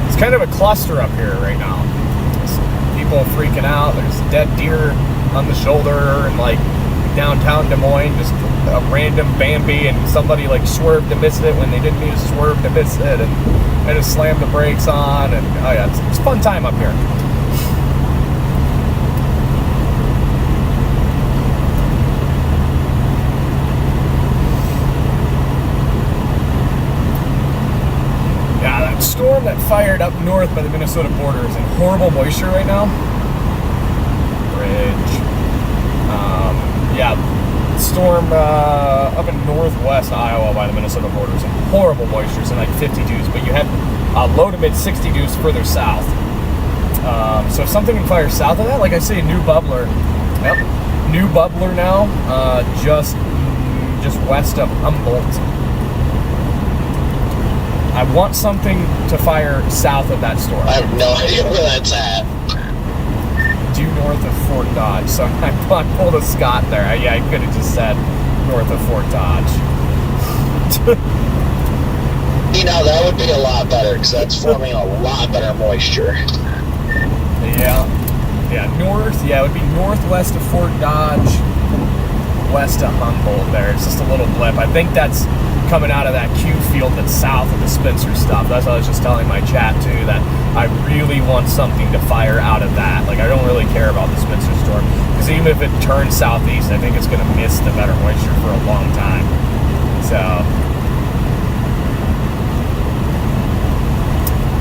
A: It's kind of a cluster up here right now. People freaking out. There's dead deer on the shoulder and like downtown Des Moines, just a random Bambi, and somebody like swerved to miss it when they didn't need to swerve to miss it, and just slammed the brakes on, and oh yeah, it's a fun time up here. Yeah, that storm that fired up north by the Minnesota border is in horrible moisture right now. Bridge. Yeah, storm up in northwest Iowa by the Minnesota border is in horrible moisture. So like 50 dews, but you have low to mid 60 dews further south. So if something can fire south of that, like I say, new bubbler. Yep, new bubbler now, just west of Humboldt. I want something to fire south of that storm.
B: I have no idea where that's at.
A: Due north of Fort Dodge. So I pulled a Scott there. Yeah, I could have just said north of Fort Dodge.
B: You know, that would be a lot better because that's forming a lot better moisture.
A: Yeah, north. Yeah, it would be northwest of Fort Dodge, west of Humboldt there. It's just a little blip. I think that's coming out of that Q field that's south of the Spencer stuff. That's what I was just telling my chat too, that I really want something to fire out of that. Like, I don't really care about the Spencer storm, because even if it turns southeast, I think it's going to miss the better moisture for a long time. So,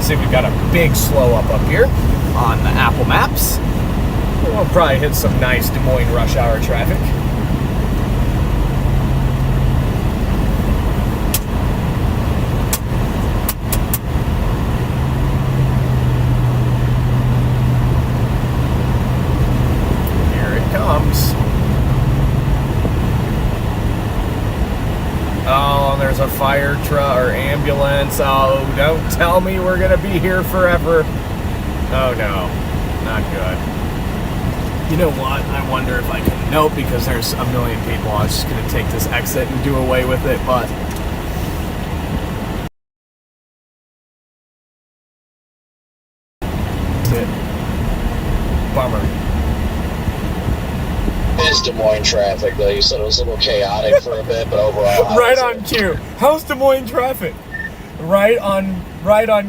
A: see, we've got a big slow up here on the Apple Maps. We'll probably hit some nice Des Moines rush hour traffic. Oh, there's a fire truck or ambulance. Oh, don't tell me we're gonna be here forever. Oh no, not good. You know what? I wonder if I can. Nope, because there's a million people. I was just gonna take this exit and do away with it, but bummer.
B: It's Des Moines traffic, though. You said it was a little chaotic for a bit, but overall...
A: Right on cue. How's Des Moines traffic? Right on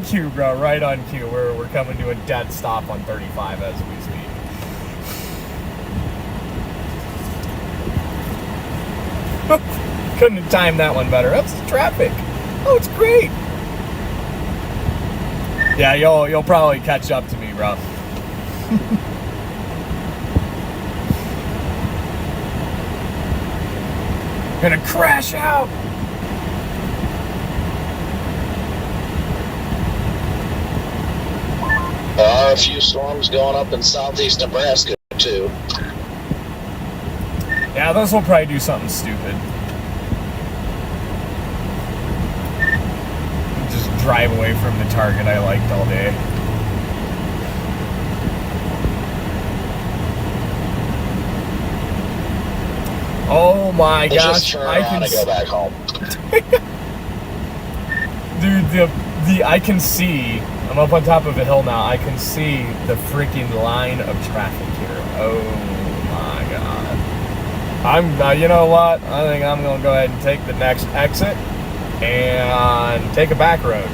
A: cue, bro. Right on cue. We're coming to a dead stop on 35 as we speak. Couldn't have timed that one better. That's the traffic. Oh, it's great. Yeah, you'll probably catch up to me, bro. Gonna crash out.
B: There are a few storms going up in southeast Nebraska, too.
A: Yeah, those will probably do something stupid. Just drive away from the target I liked all day. Oh my gosh!
B: Just turn around and go back home.
A: Dude, I can see. I'm up on top of a hill now. I can see the freaking line of traffic here. Oh my god! You know what? I think I'm gonna go ahead and take the next exit and take a back road.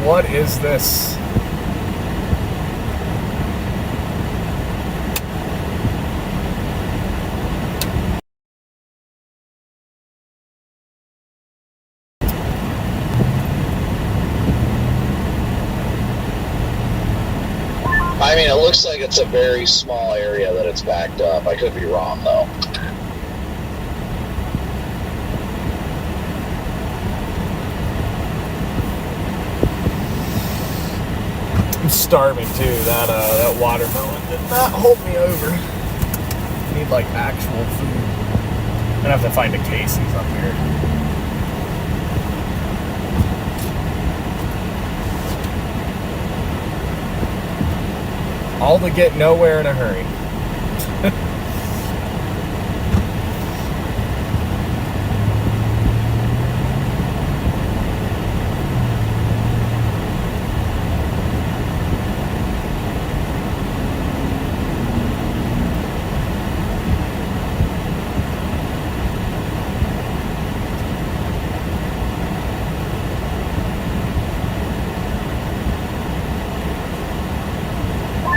A: What is this?
B: I mean, it looks like it's a very small area that it's backed up. I could be wrong, though.
A: starving too. That watermelon did not hold me over. I need like actual food. I'm gonna have to find a Casey's up here. All to get nowhere in a hurry.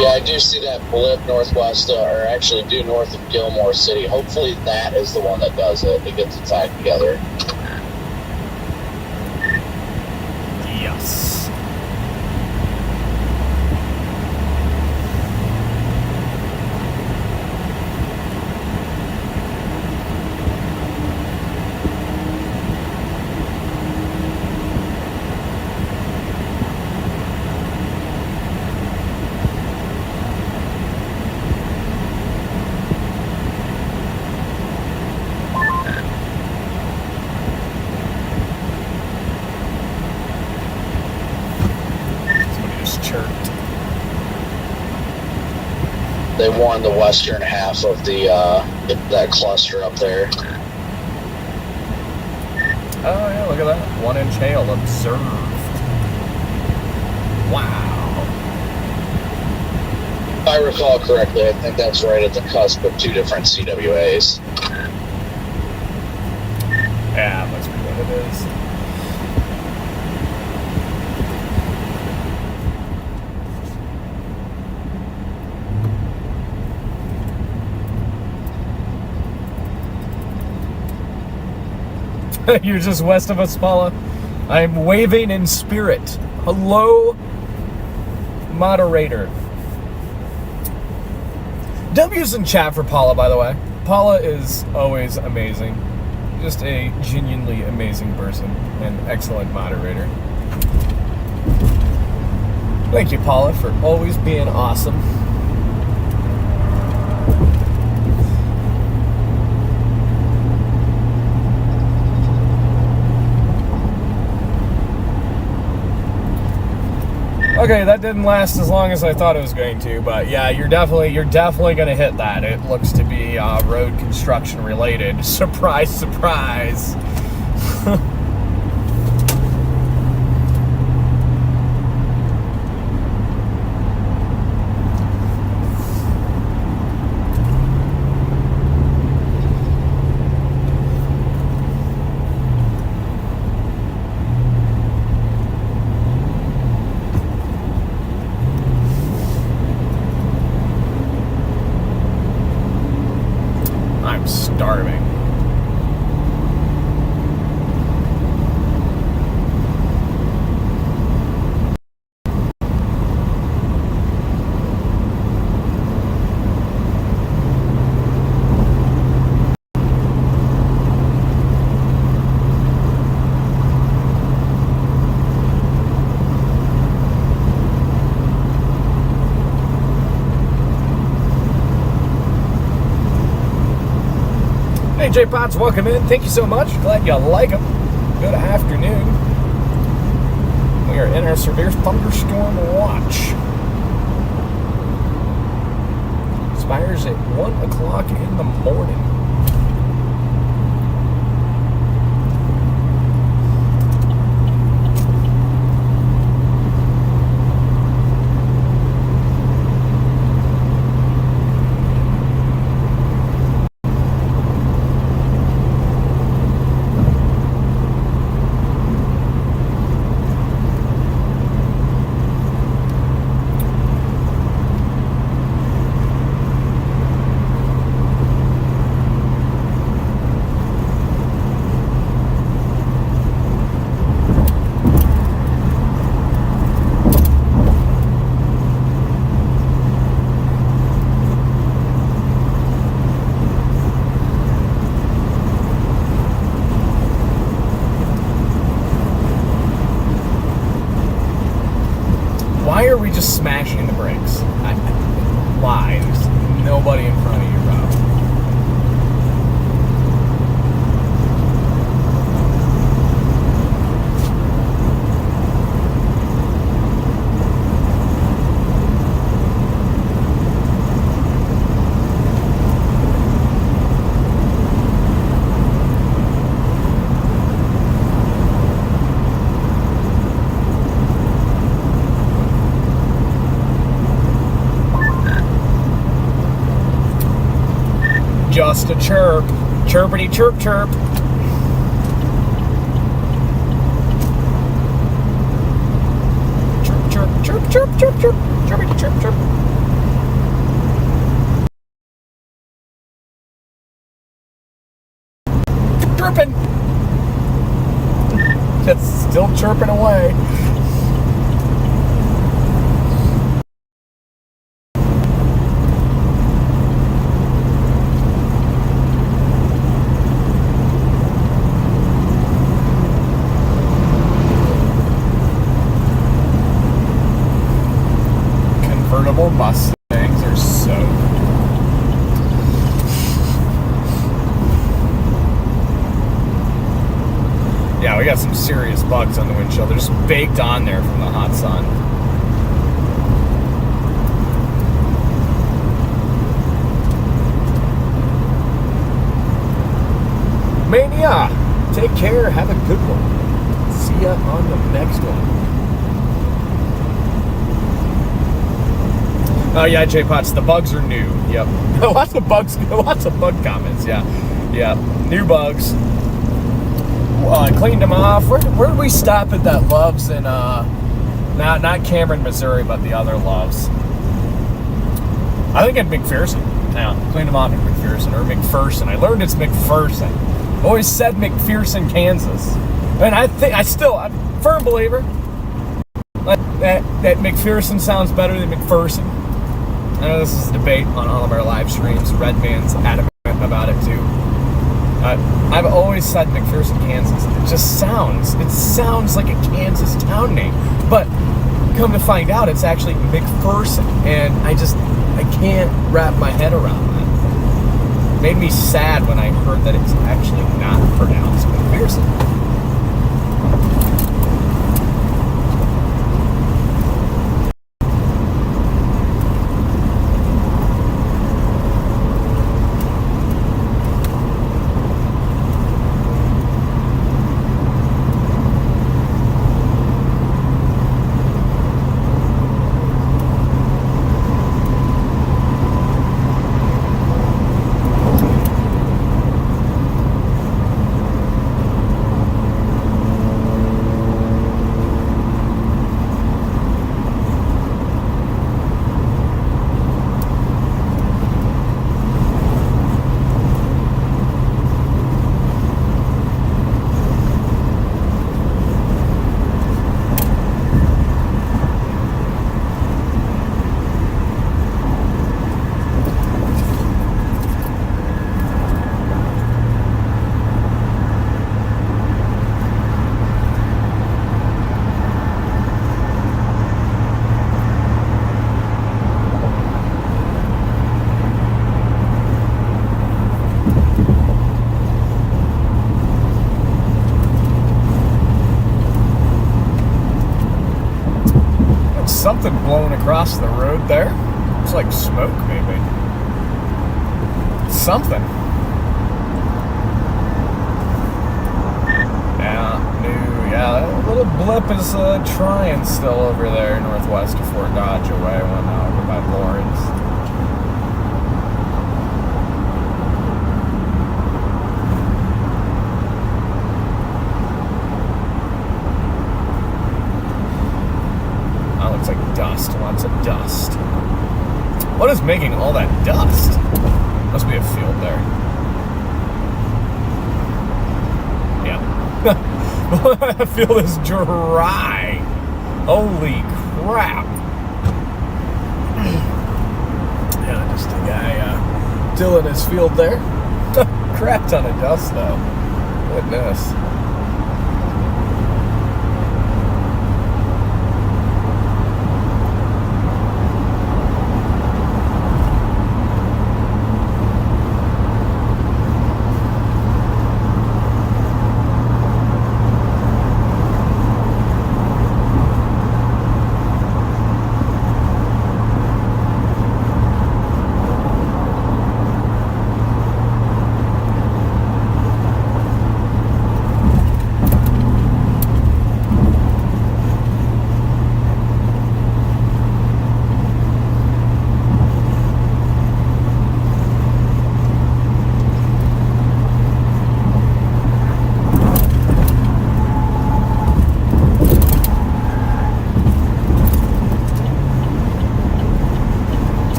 B: Yeah, I do see that blip northwest, or actually due north of Gilmore City. Hopefully that is the one that does it. It gets it tied together.
A: Yes. Chirped.
B: They won the western half of the that cluster up there.
A: Oh yeah, look at that. 1-inch hail observed. Wow.
B: If I recall correctly, I think that's right at the cusp of two different CWAs.
A: Yeah, that must be what it is. You're just west of us, Paula. I'm waving in spirit. Hello, moderator. W's in chat for Paula, by the way. Paula is always amazing. Just a genuinely amazing person and excellent moderator. Thank you, Paula, for always being awesome. Okay, that didn't last as long as I thought it was going to, but yeah, you're definitely gonna hit that. It looks to be road construction related. Surprise, surprise. Starving. Hey, J-Pots, welcome in. Thank you so much. Glad you like them. Good afternoon. We are in our severe thunderstorm watch. Expires at 1 o'clock in the morning. just smashing the brakes. Why? There's nobody in front of you, Rob. Just a chirp. Chirpity chirp chirp. Chirp chirp chirp chirp chirp chirp. Chirpity chirp chirp. Chirping. It's still chirping away. Convertible Mustangs are so yeah, we got some serious bugs on the windshield. They're just baked on there from the hot sun. Mania, take care. Have a good one. See ya on the next one. Oh yeah, J-Pots, the bugs are new. Yep. Lots of bugs, lots of bug comments, yeah. Yeah, new bugs. I cleaned them off. Where did we stop at that Love's in, not Cameron, Missouri, but the other Love's? I think at McPherson. Yeah, cleaned them off at McPherson, or McPherson. I learned it's McPherson. Always said McPherson, Kansas. And I'm a firm believer that McPherson sounds better than McPherson. I know this is a debate on all of our live streams. Redman's adamant about it too. I've always said McPherson, Kansas. It sounds like a Kansas town name. But come to find out, it's actually McPherson. And I can't wrap my head around that. It made me sad when I heard that it's actually not pronounced McPherson. Something blowing across the road there. It's like smoke, maybe. Something. Yeah, that little blip is trying still over there northwest of Fort Dodge away, over by Lawrence. That looks like dust, lots of dust. What is making all that dust? Must be a field there. Yeah. I feel this dry. Holy crap. Yeah, just a guy tilling his field there. Crap ton of dust though. Goodness.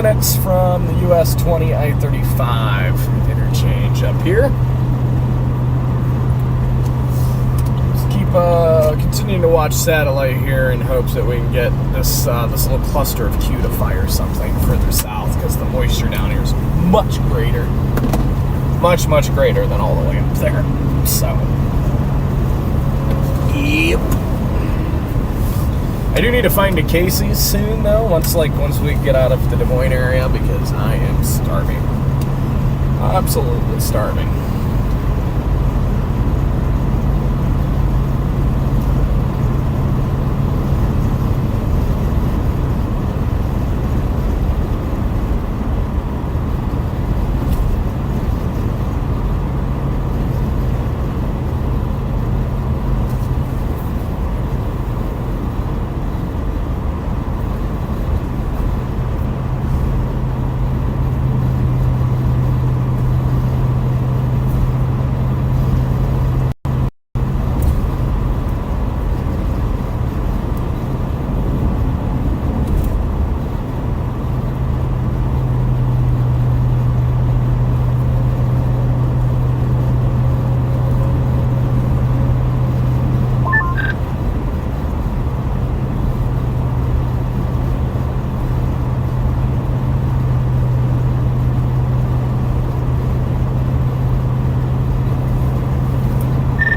A: minutes from the US 20 I-35 interchange up here. Just keep continuing to watch satellite here in hopes that we can get this little cluster of Q to fire something further south, because the moisture down here is much greater. Much, much greater than all the way up there. So, yep. I do need to find a Casey's soon, though, once we get out of the Des Moines area, because I am starving. Absolutely starving.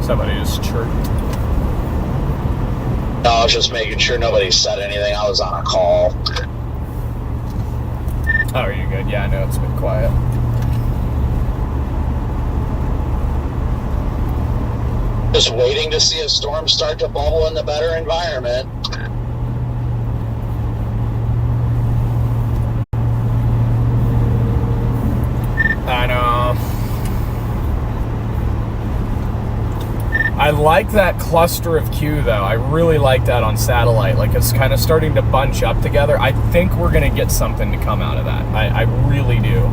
A: Somebody just chirped.
B: No, I was just making sure nobody said anything. I was on a call.
A: Oh, are you good? Yeah, I know it's been quiet.
B: Just waiting to see a storm start to bubble in the better environment.
A: I know. I like that cluster of Q, though. I really like that on satellite. Like, it's kind of starting to bunch up together. I think we're going to get something to come out of that. I really do.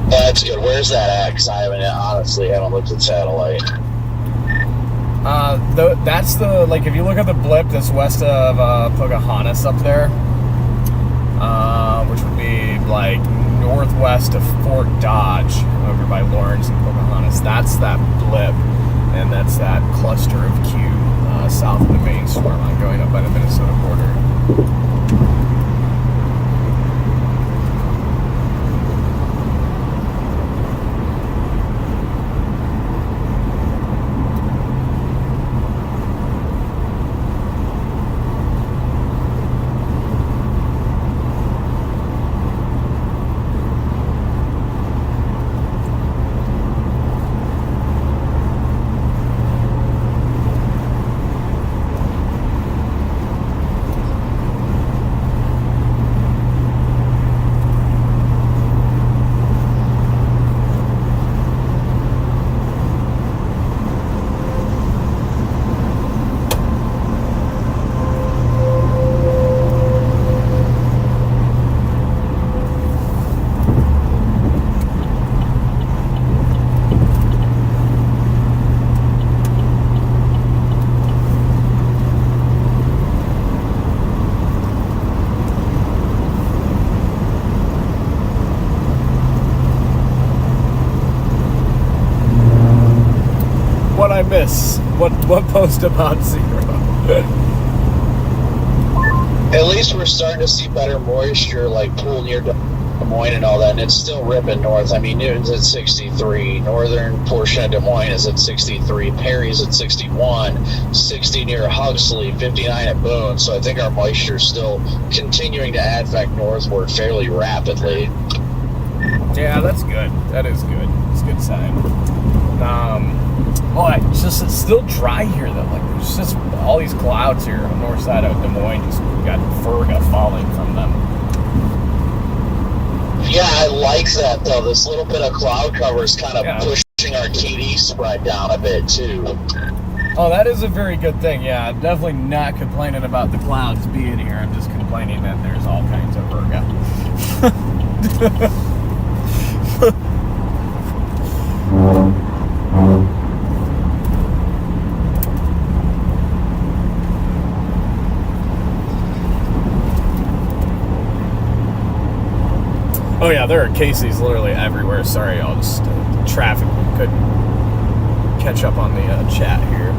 B: That's good. Where's that at? Because I haven't looked at satellite.
A: That's if you look at the blip that's west of Pocahontas up there, which would be like northwest of Fort Dodge, over by Lawrence and Pocahontas. That's that blip, and that's that cluster of Q south of the main storm going up by the Minnesota border. I miss? What post about zero?
B: At least we're starting to see better moisture, like pool near Des Moines and all that, and it's still ripping north. I mean, Newton's at 63, northern portion of Des Moines is at 63, Perry's at 61, 60 near Huxley, 59 at Boone. So I think our moisture is still continuing to advect northward fairly rapidly.
A: Yeah, that's good. That is good. It's a good sign. It's still dry here though. Like, there's just all these clouds here on the north side of Des Moines. Just got Ferga falling from them.
B: Yeah, I like that though. This little bit of cloud cover is kind of pushing our TD spread down a bit too.
A: Oh, that is a very good thing. Yeah, I'm definitely not complaining about the clouds being here. I'm just complaining that there's all kinds of Ferga. Yeah, there are Casey's literally everywhere. Sorry, y'all. Just traffic. Couldn't catch up on the chat here.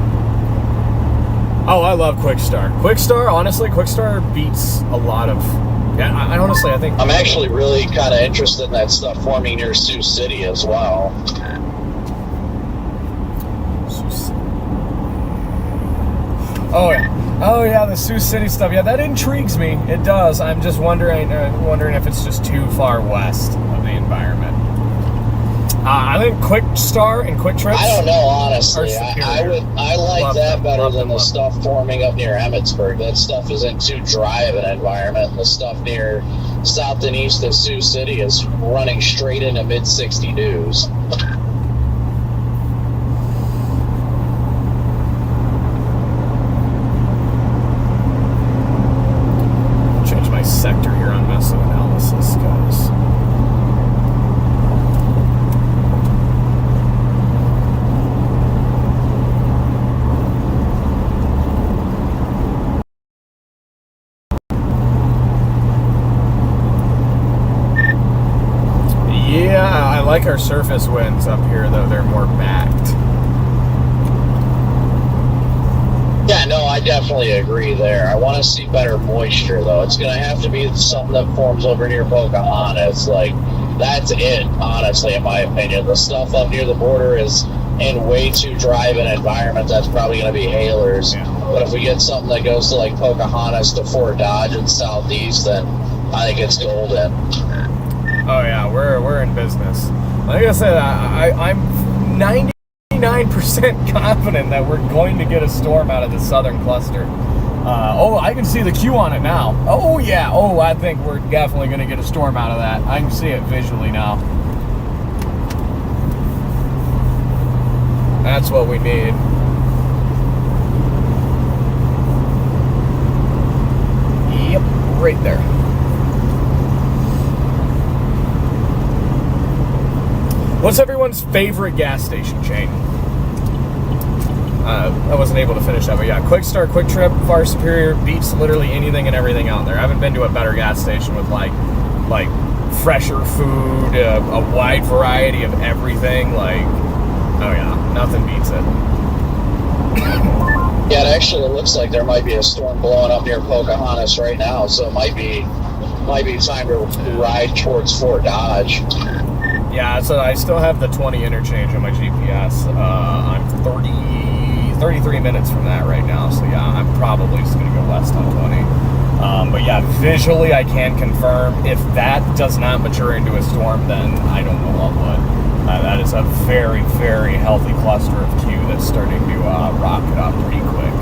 A: Oh, I love Quick Star. Quick Star, honestly, Quick Star beats a lot of... Yeah, I honestly, I think...
B: I'm actually really kind of interested in that stuff forming near Sioux City as well.
A: Oh yeah, the Sioux City stuff. Yeah, that intrigues me. It does. I'm just wondering if it's just too far west of the environment. I think Quick Star and Quick Trips.
B: I don't know, honestly. I like that better than the stuff forming up near Emmitsburg. That stuff isn't too dry of an environment. And the stuff near south and east of Sioux City is running straight into mid-60 dews.
A: Change my sector here on mesoanalysis, guys. Yeah, I like our surface winds up here, though. They're more backed.
B: Yeah, no, I definitely agree there. I want to see better moisture, though. It's going to have to be something that forms over near Pocahontas. Like, that's it, honestly, in my opinion. The stuff up near the border is in way too dry of an environment. That's probably going to be hailers. Yeah. But if we get something that goes to, like, Pocahontas to Fort Dodge and southeast, then I think it's golden.
A: Oh yeah, we're in business. Like I said, I'm 99% confident that we're going to get a storm out of the southern cluster. I can see the Q on it now. Oh yeah, I think we're definitely going to get a storm out of that. I can see it visually now. That's what we need. Yep, right there. What's everyone's favorite gas station chain? I wasn't able to finish that, but yeah, Quick Start, Quick Trip, far superior, beats literally anything and everything out there. I haven't been to a better gas station with like fresher food, a wide variety of everything. Like, oh yeah, nothing beats it.
B: Yeah, it actually looks like there might be a storm blowing up near Pocahontas right now, so it might be time to ride towards Fort Dodge.
A: Yeah, so I still have the 20 interchange on my GPS. I'm 33 minutes from that right now, so yeah, I'm probably just going to go west on 20. But yeah, visually I can confirm if that does not mature into a storm, then I don't know what would. That is a very, very healthy cluster of Q that's starting to rocket up pretty quick.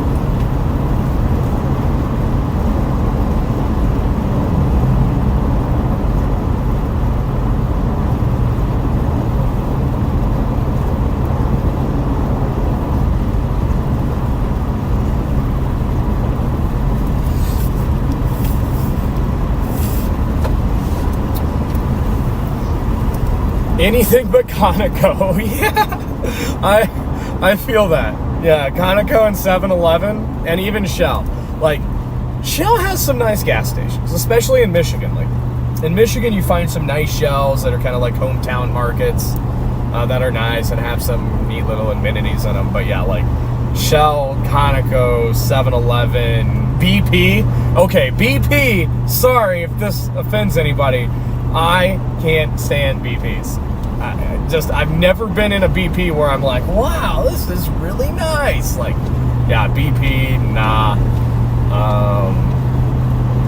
A: Anything but Conoco. Yeah, I feel that. Yeah, Conoco and 7-Eleven and even Shell. Like, Shell has some nice gas stations, especially in Michigan. Like, in Michigan, you find some nice Shells that are kind of like hometown markets that are nice and have some neat little amenities in them. But yeah, like Shell, Conoco, 7-Eleven, BP. Okay, BP, sorry if this offends anybody. I can't stand BPs. I've never been in a BP where I'm like, wow, this is really nice. Like, yeah, BP, nah.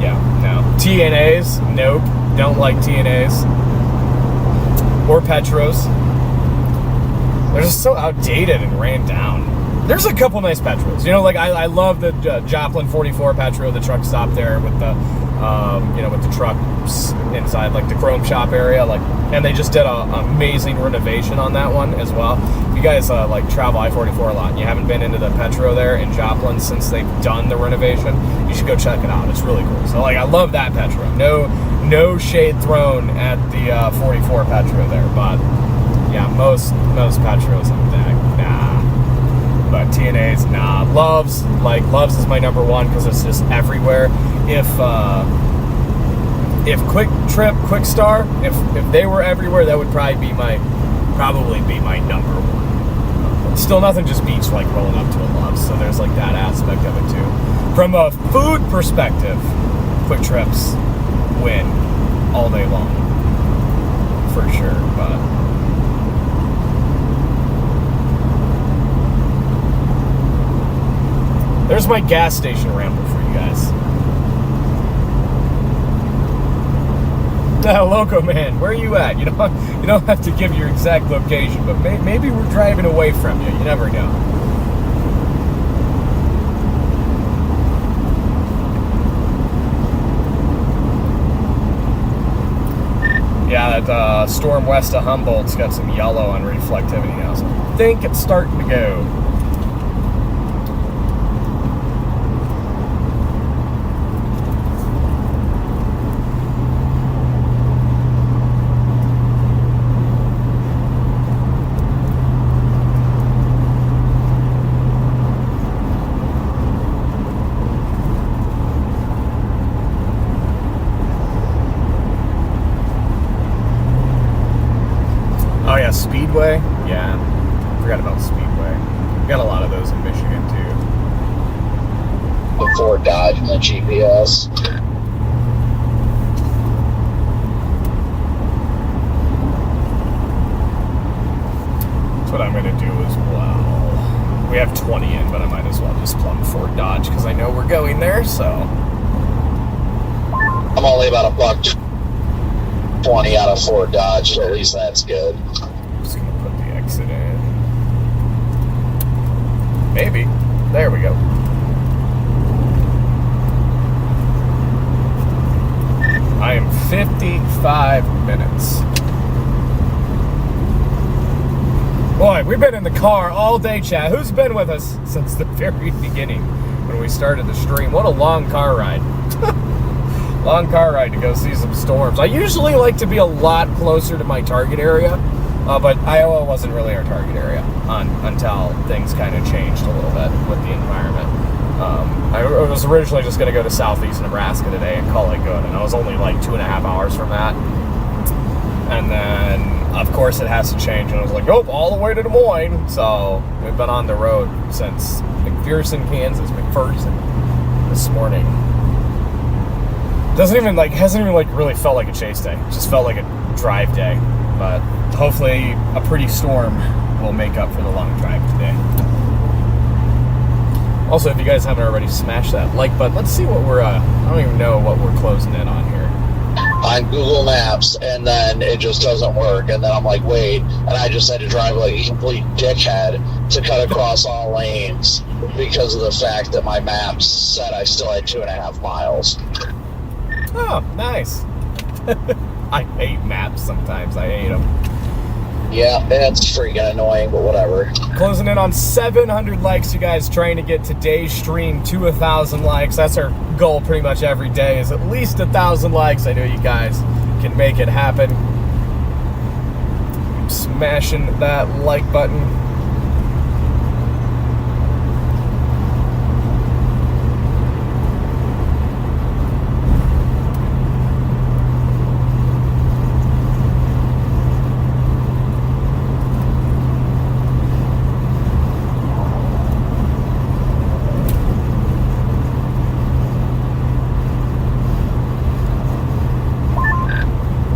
A: Yeah, no. TNAs, nope. Don't like TNAs. Or Petros. They're just so outdated and ran down. There's a couple nice Petros. You know, like, I love the Joplin 44 Petro, the truck stop there with the, with the trucks inside, like, the chrome shop area. Like, and they just did an amazing renovation on that one as well. If you guys, travel I-44 a lot and you haven't been into the Petro there in Joplin since they've done the renovation, you should go check it out. It's really cool. So, like, I love that Petro. No shade thrown at the 44 Petro there, but, yeah, most Petros I'm nah. But TNA's, nah. Loves is my number one because it's just everywhere. if Quick Trip, Quick Star, if they were everywhere, that would probably be my number one. Still, nothing just beats like rolling up to a Love's, so there's like that aspect of it too. From a food perspective, Quick Trips win all day long, for sure. But there's my gas station ramble for you guys. Loco Man, where are you at? You don't have to give your exact location, but maybe we're driving away from you. You never know. Yeah, that storm west of Humboldt's got some yellow on reflectivity now, so I think it's starting to go. Speedway? Yeah, forgot about Speedway. We got a lot of those in Michigan too.
B: The Ford Dodge and the GPS.
A: That's what I'm going to do as well. We have 20 in, but I might as well just plumb Ford Dodge because I know we're going there, so.
B: I'm only about $1.20 out of Ford Dodge, so at least that's good.
A: Just gonna put the exit in. Maybe. There we go. I am 55 minutes. Boy, we've been in the car all day, chat. Who's been with us since the very beginning when we started the stream? What a long car ride. Long car ride to go see some storms. I usually like to be a lot closer to my target area. But Iowa wasn't really our target area until things kind of changed a little bit with the environment. I was originally just going to go to southeast Nebraska today and call it good, and I was only like 2.5 hours from that. And then, of course, it has to change, and I was like, nope, all the way to Des Moines. So we've been on the road since McPherson, Kansas, McPherson this morning. Hasn't even really felt like a chase day. It just felt like a drive day. But hopefully a pretty storm will make up for the long drive today. Also, if you guys haven't already, smash that like button. Let's see what we're, I don't even know what we're closing in on here.
B: On Google Maps, and then it just doesn't work. And then I'm like, wait. And I just had to drive like a complete dickhead to cut across all lanes because of the fact that my maps said I still had 2.5 miles.
A: Oh, nice. I hate maps sometimes. I hate them.
B: Yeah, it's freaking annoying, but whatever.
A: Closing in on 700 likes, you guys. Trying to get today's stream to 1,000 likes. That's our goal pretty much every day, is at least 1,000 likes. I know you guys can make it happen. Smashing that like button.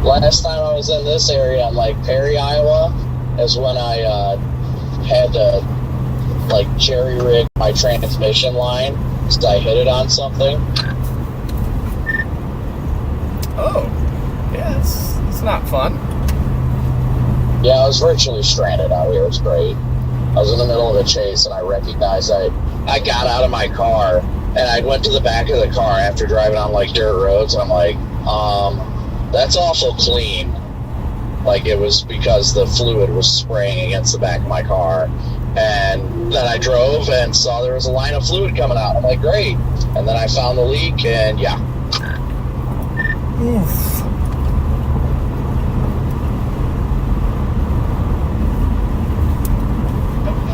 B: Last time I was in this area, in like Perry, Iowa, is when I had to like jerry rig my transmission line because I hit it on something.
A: Oh, yeah, it's not fun.
B: Yeah, I was virtually stranded out here. It was great. I was in the middle of a chase and I recognized I got out of my car and I went to the back of the car after driving on like dirt roads and I'm like, that's awful clean. Like it was because the fluid was spraying against the back of my car. And then I drove and saw there was a line of fluid coming out. I'm like, great. And then I found the leak and yeah.
A: Oof.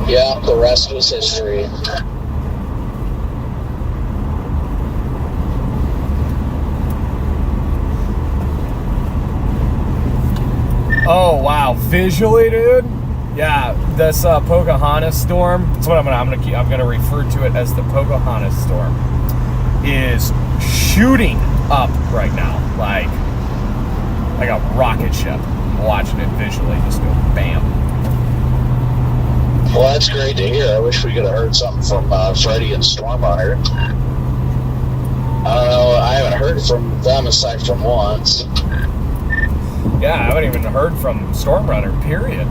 B: Yeah, the rest was history.
A: Oh wow, visually, dude. Yeah, this Pocahontas storm. That's what I'm gonna refer to it as the Pocahontas storm. Is shooting up right now, like a rocket ship. I'm watching it visually, just go bam.
B: Well, that's great to hear. I wish we could have heard something from Freddie and Stormrunner. I don't know. I haven't heard from them aside from once.
A: Yeah, I haven't even heard from Stormrunner, period.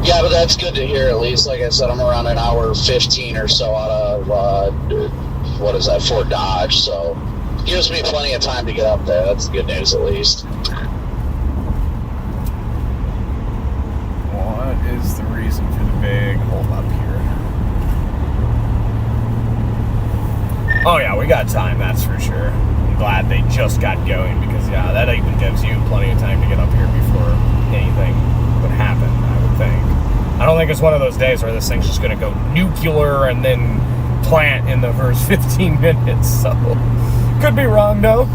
B: Yeah, but that's good to hear at least. Like I said, I'm around an hour 15 or so out of, what is that, Fort Dodge. So gives me plenty of time to get up there. That's good news at least.
A: What is the reason for the big hold up here? Oh yeah, we got time, that's for sure. I'm glad they just got going because yeah, that even gives you plenty of time to get up here before anything would happen, I would think. I don't think it's one of those days where this thing's just gonna go nuclear and then plant in the first 15 minutes, so could be wrong though.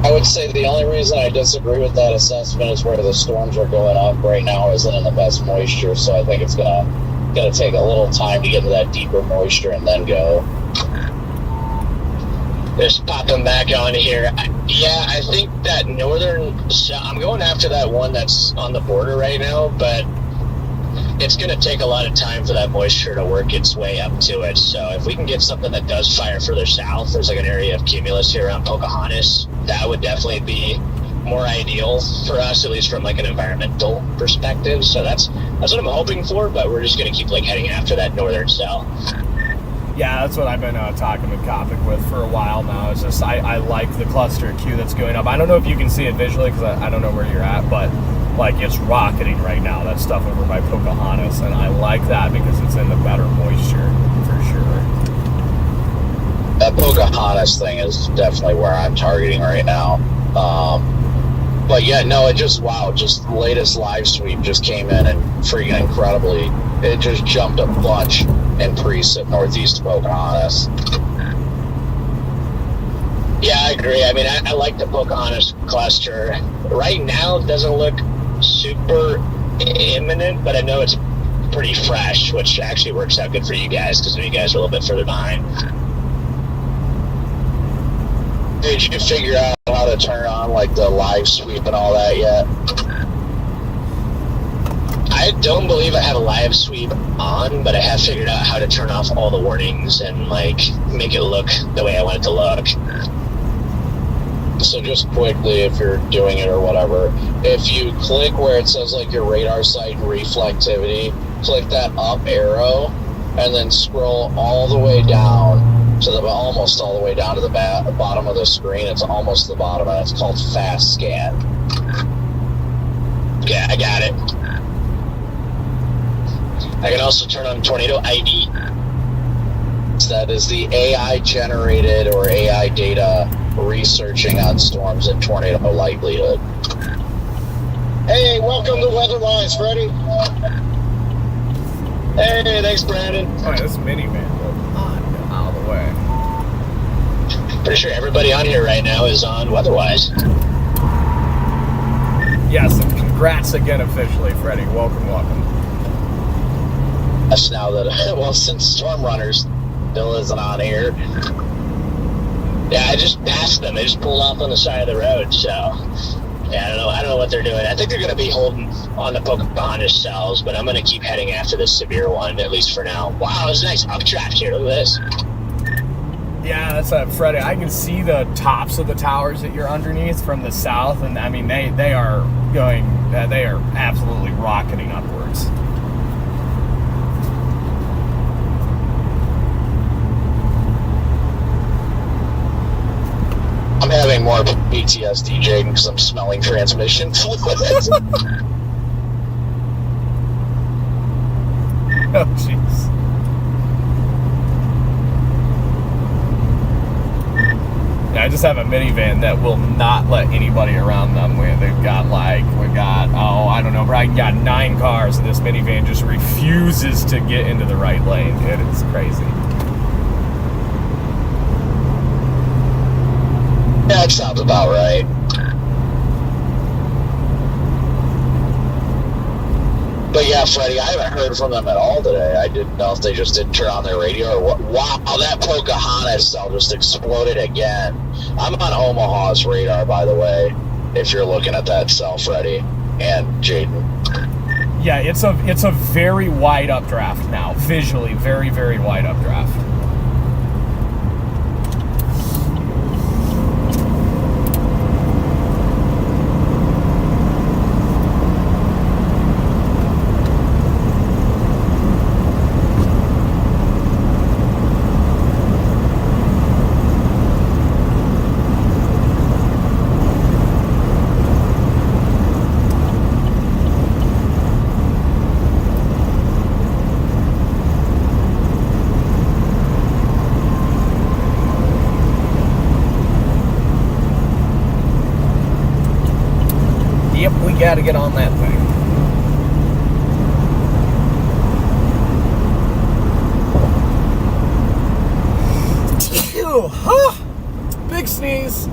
B: I would say the only reason I disagree with that assessment is where the storms are going up right now isn't in the best moisture, so I think it's gonna take a little time to get into that deeper moisture and then go.
E: Just popping back on here. I think that I'm going after that one that's on the border right now, but it's going to take a lot of time for that moisture to work its way up to it. So if we can get something that does fire further south, there's like an area of cumulus here around Pocahontas, that would definitely be more ideal for us, at least from like an environmental perspective. So that's what I'm hoping for, but we're just going to keep like heading after that northern cell.
A: Yeah, that's what I've been talking with Copic with for a while now. It's just I like the cluster Q that's going up. I don't know if you can see it visually because I don't know where you're at, but like it's rocketing right now, that stuff over by Pocahontas, and I like that because it's in the better moisture for sure.
B: That Pocahontas thing is definitely where I'm targeting right now. But yeah, no, just the latest live sweep just came in and freaking incredibly, it just jumped a bunch in precip northeast of Pocahontas.
E: Yeah, I agree. I mean, I like the Pocahontas cluster. Right now, it doesn't look super imminent, but I know it's pretty fresh, which actually works out good for you guys because you guys are a little bit further behind.
B: Did you figure out how to turn on like the live sweep and all that yet?
E: I don't believe I have a live sweep on, but I have figured out how to turn off all the warnings and like make it look the way I want it to look.
B: So just quickly, if you're doing it or whatever, if you click where it says like your radar site and reflectivity, click that up arrow and then scroll all the way down to almost all the way down to the bottom of the screen. It's almost the bottom, and it's called Fast Scan.
E: Yeah, I got it. I can also turn on Tornado ID.
B: That is the AI generated or AI data researching on storms and tornado likelihood.
C: Hey, welcome to Weatherwise, Freddie.
E: Hey, thanks, Brandon.
A: Oh, this minivan out of the way.
E: Pretty sure everybody on here right now is on Weatherwise.
A: Yes, and congrats again officially, Freddie. Welcome.
B: That's now that, well, since Stormrunners still isn't on here.
E: Yeah, I just passed them. They just pulled off on the side of the road, so yeah, I don't know what they're doing. I think they're going to be holding on the Pocahontas cells, but I'm going to keep heading after this severe one, at least for now. Wow, there's a nice updraft here. Look at this.
A: Yeah, that's Freddie. I can see the tops of the towers that you're underneath from the south, and I mean they are going. They are absolutely rocketing upwards.
B: I'm having more PTSD, Jaden, because I'm smelling transmission fluid.
A: Oh, jeez. Yeah, I just have a minivan that will not let anybody around them. We've got I don't know, probably got 9 cars, and this minivan just refuses to get into the right lane. It is crazy.
B: Yeah, that sounds about right. But yeah, Freddie, I haven't heard from them at all today. I didn't know if they just didn't turn on their radio or what. Wow, that Pocahontas cell just exploded again. I'm on Omaha's radar, by the way, if you're looking at that cell, Freddie and Jaden.
A: Yeah, it's a very wide updraft now. Visually, very, very wide updraft. Yep, we gotta get on that thing. Ew, huh? Big sneeze.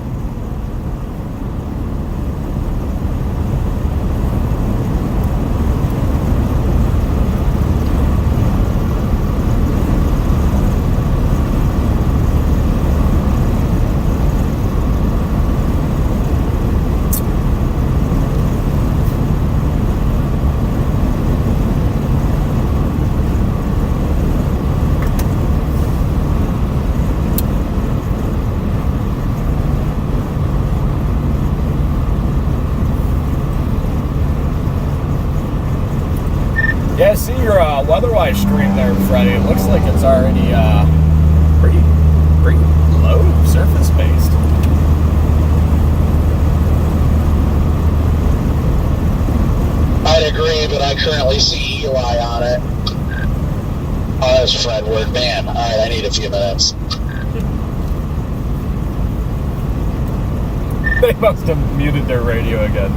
A: Yeah, I see your weatherwise stream there, Freddie. It looks like it's already pretty low surface based.
B: I'd agree, but I currently see Eli on it. Oh, that's Fredward. Man, all right, I need a few minutes.
A: They must have muted their radio again.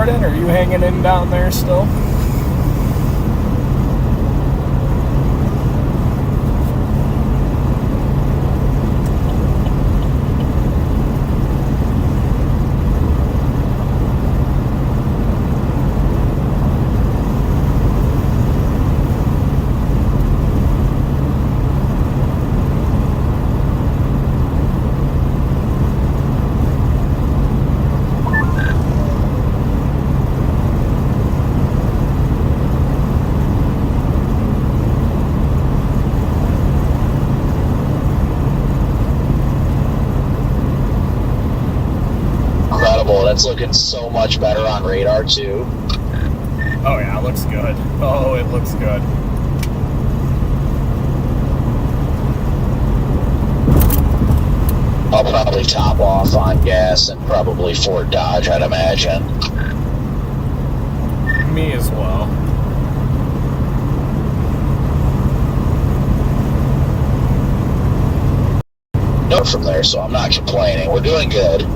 A: Jordan? Are you hanging in down there still?
B: Incredible. That's looking so much better on radar too.
A: Oh yeah, it looks good. Oh, it looks good.
B: I'll probably top off on gas and probably Fort Dodge, I'd imagine.
A: Me as well.
B: No, from there, so I'm not complaining. We're doing good.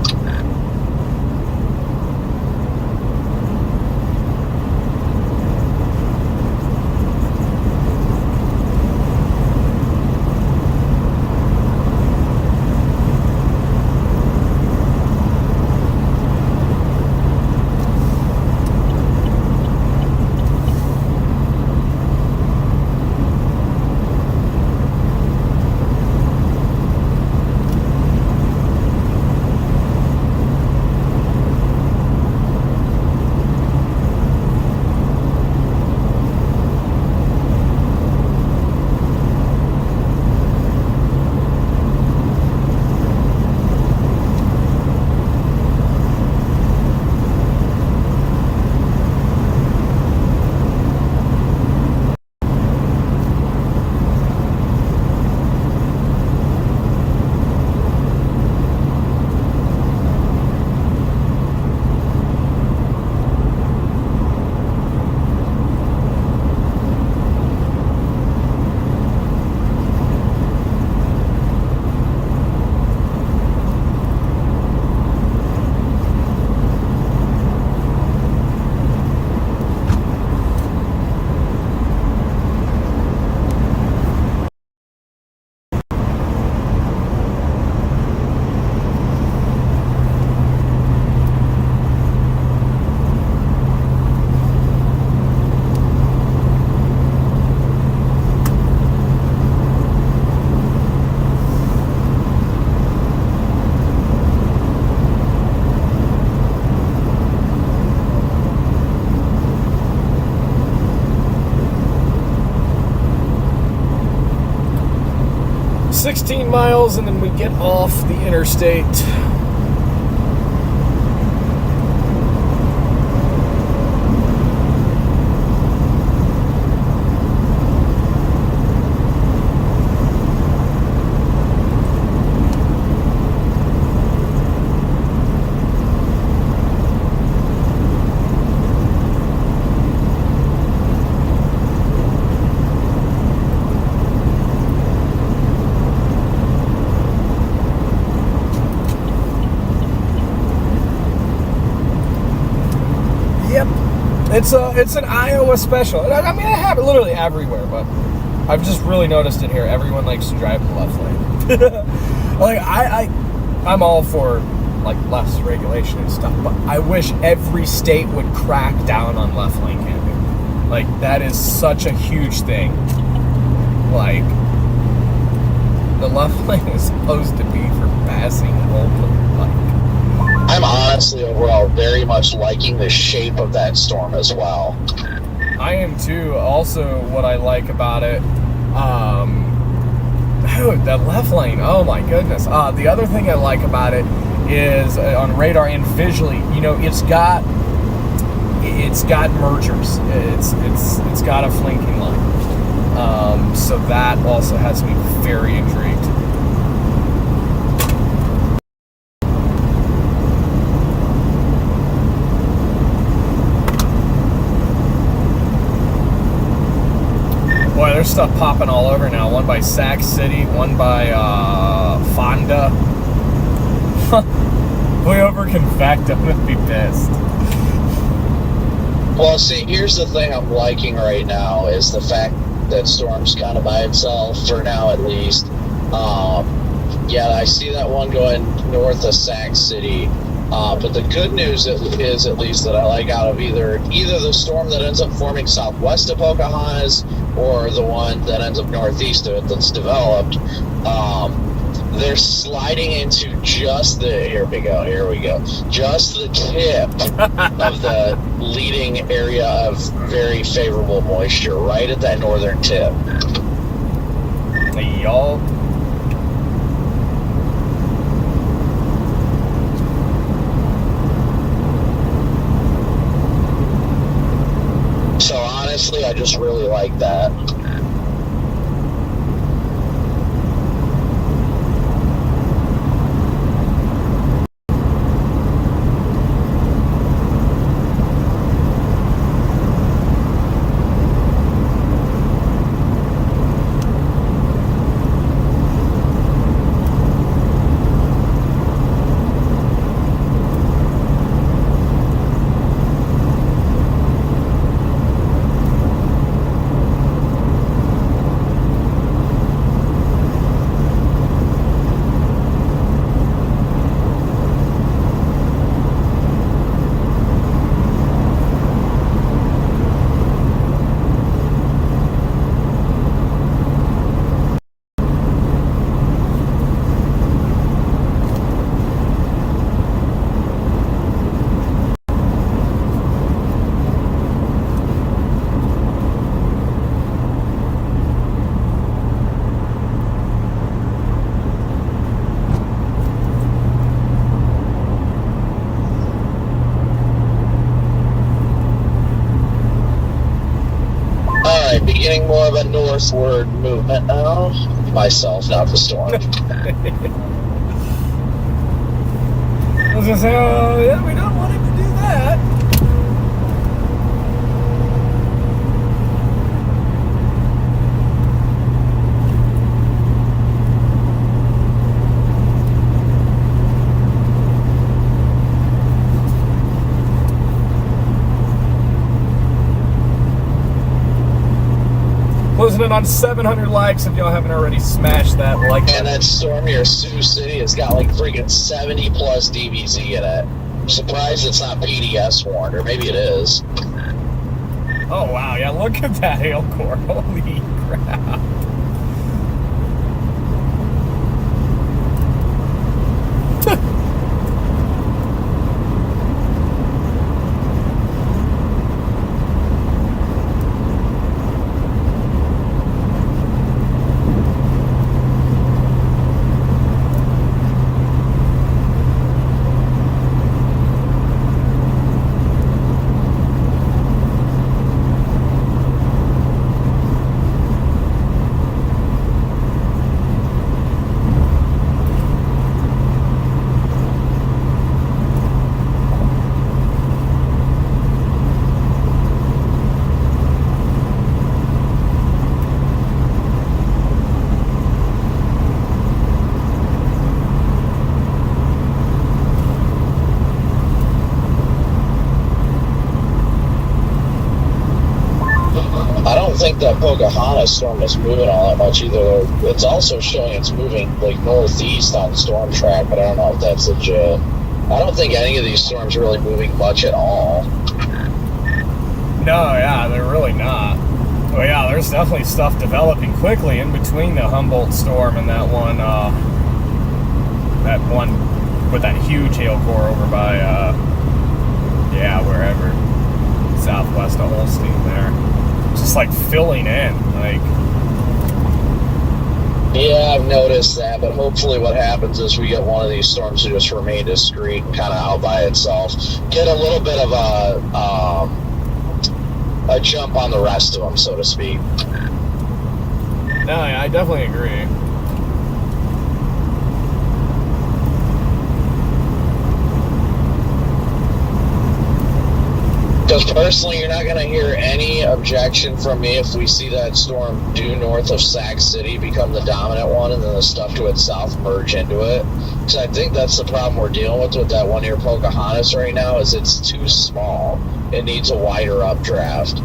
A: $16 miles and then we get off the interstate. It's an Iowa special. I mean, I have it literally everywhere, but I've just really noticed it here. Everyone likes to drive the left lane. Like I'm all for like less regulation and stuff, but I wish every state would crack down on left lane camping. Like that is such a huge thing. Like the left lane is supposed to be for passing open.
B: I'm honestly overall very much liking the shape of that storm as well.
A: I am too. Also, what I like about it, that left lane, oh my goodness. The other thing I like about it is on radar and visually, you know, it's got mergers. It's got a flanking line. So that also has me very intrigued. Boy, there's stuff popping all over now. One by Sac City, one by Fonda. Way over Convect, I'm gonna be pissed.
B: Well, see, here's the thing I'm liking right now is the fact that storm's kind of by itself for now, at least. Yeah, I see that one going north of Sac City. But the good news is, at least, that I like out of either the storm that ends up forming southwest of Pocahontas or the one that ends up northeast of it that's developed. They're sliding into just the here we go, just the tip of the leading area of very favorable moisture, right at that northern tip.
A: Y'all.
B: So honestly, I just really like that. Beginning more of a northward movement now. Myself, not the storm.
A: I was gonna say, yeah, we don't want him to do that. Closing in on 700 likes if y'all haven't already smashed that like button.
B: And that storm near Sioux City has got like freaking 70 plus DBZ in it. I'm surprised it's not PDS warned, or maybe it is.
A: Oh wow, yeah, look at that hail core. Holy crap.
B: I don't think that Pocahontas storm is moving all that much either. It's also showing it's moving like northeast on the storm track, but I don't know if that's legit. I don't think any of these storms are really moving much at all.
A: No, yeah, they're really not. Well, yeah, there's definitely stuff developing quickly in between the Humboldt storm and that one with that huge hail core over by, yeah, wherever, southwest of Holstein there. Just like filling in, like.
B: Yeah, I've noticed that, but hopefully what happens is we get one of these storms to just remain discreet and kind of out by itself. Get a little bit of a jump on the rest of them, so to speak.
A: No, yeah, I definitely agree.
B: Because personally, you're not going to hear any objection from me if we see that storm due north of Sac City become the dominant one and then the stuff to its south merge into it. Because I think that's the problem we're dealing with that one near Pocahontas right now is it's too small. it needs a wider updraft.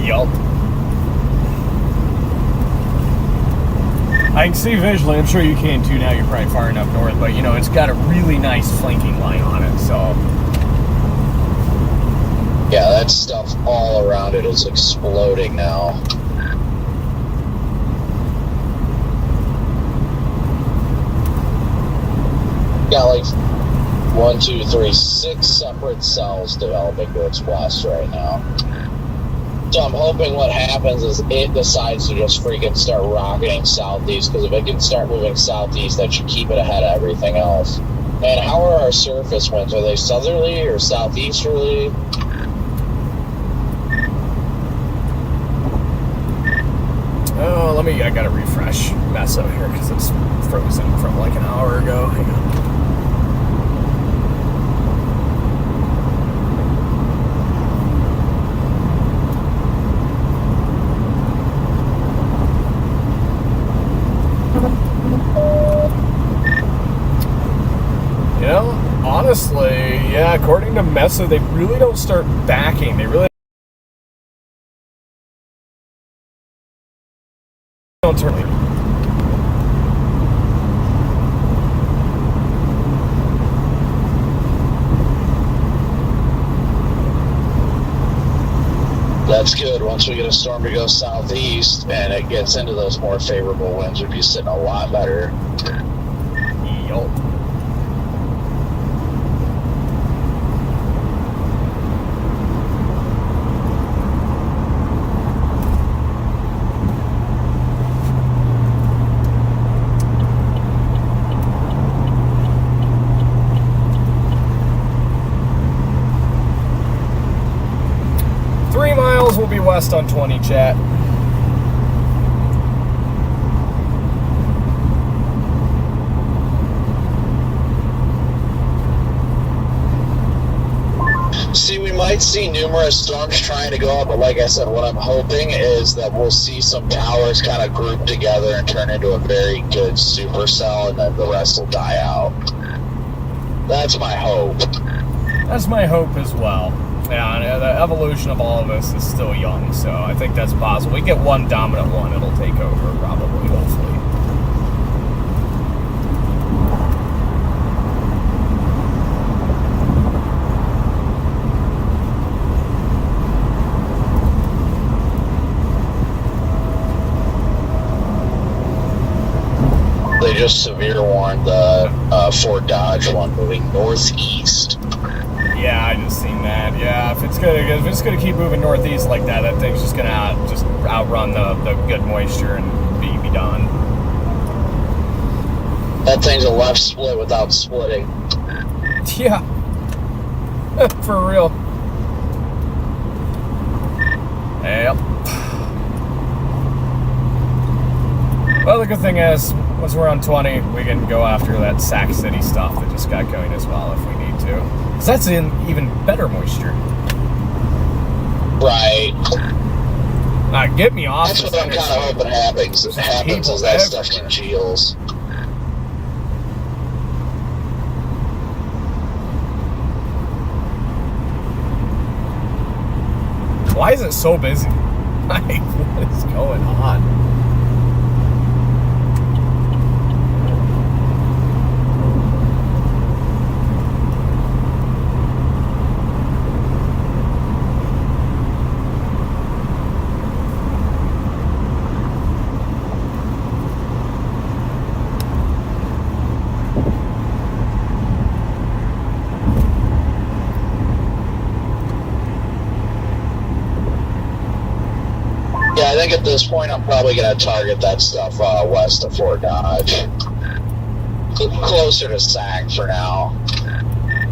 A: Yup. I can see visually, I'm sure you can too now, you're probably far enough north, but it's got a really nice flanking line on it, so.
B: Yeah, that stuff all around it is exploding now. Got like 1, 2, 3, 6 separate cells developing to its west right now. So I'm hoping what happens is it decides to just freaking start rocketing southeast, because if it can start moving southeast, that should keep it ahead of everything else. And how are our surface winds? Are they southerly or southeasterly?
A: Oh, I gotta refresh Meso here because it's frozen from like an hour ago. Hang on. 'Cause honestly, yeah, according to Mesa, they really don't start backing. They really don't turn.
B: That's good. Once we get a storm to go southeast and it gets into those more favorable winds, we'd be sitting a lot better.
A: Yup. We'll be west on 20, chat.
B: See, we might see numerous storms trying to go up, but like I said, what I'm hoping is that we'll see some towers kind of group together and turn into a very good supercell, and then the rest will die out. That's my hope.
A: That's my hope as well. Yeah, and the evolution of all of this is still young, so I think that's possible. We get one dominant one, it'll take over, probably, hopefully.
B: They just severe warned the Fort Dodge one moving northeast.
A: Yeah, I just seen that. Yeah, if it's gonna keep moving northeast like that, that thing's just gonna outrun the good moisture and be done.
B: That thing's a left split without splitting.
A: Yeah, for real. Yep. Well, the good thing is, once we're on 20, we can go after that Sac City stuff that just got going as well if we need to. Because that's in even better moisture.
B: Right.
A: Get me off.
B: That's what I'm kind of hoping happens. It happens as that stuff congeals.
A: Why is it so busy? Like, what is going on?
B: Yeah, I think at this point I'm probably going to target that stuff west of Fort Dodge. Closer to Sac for now.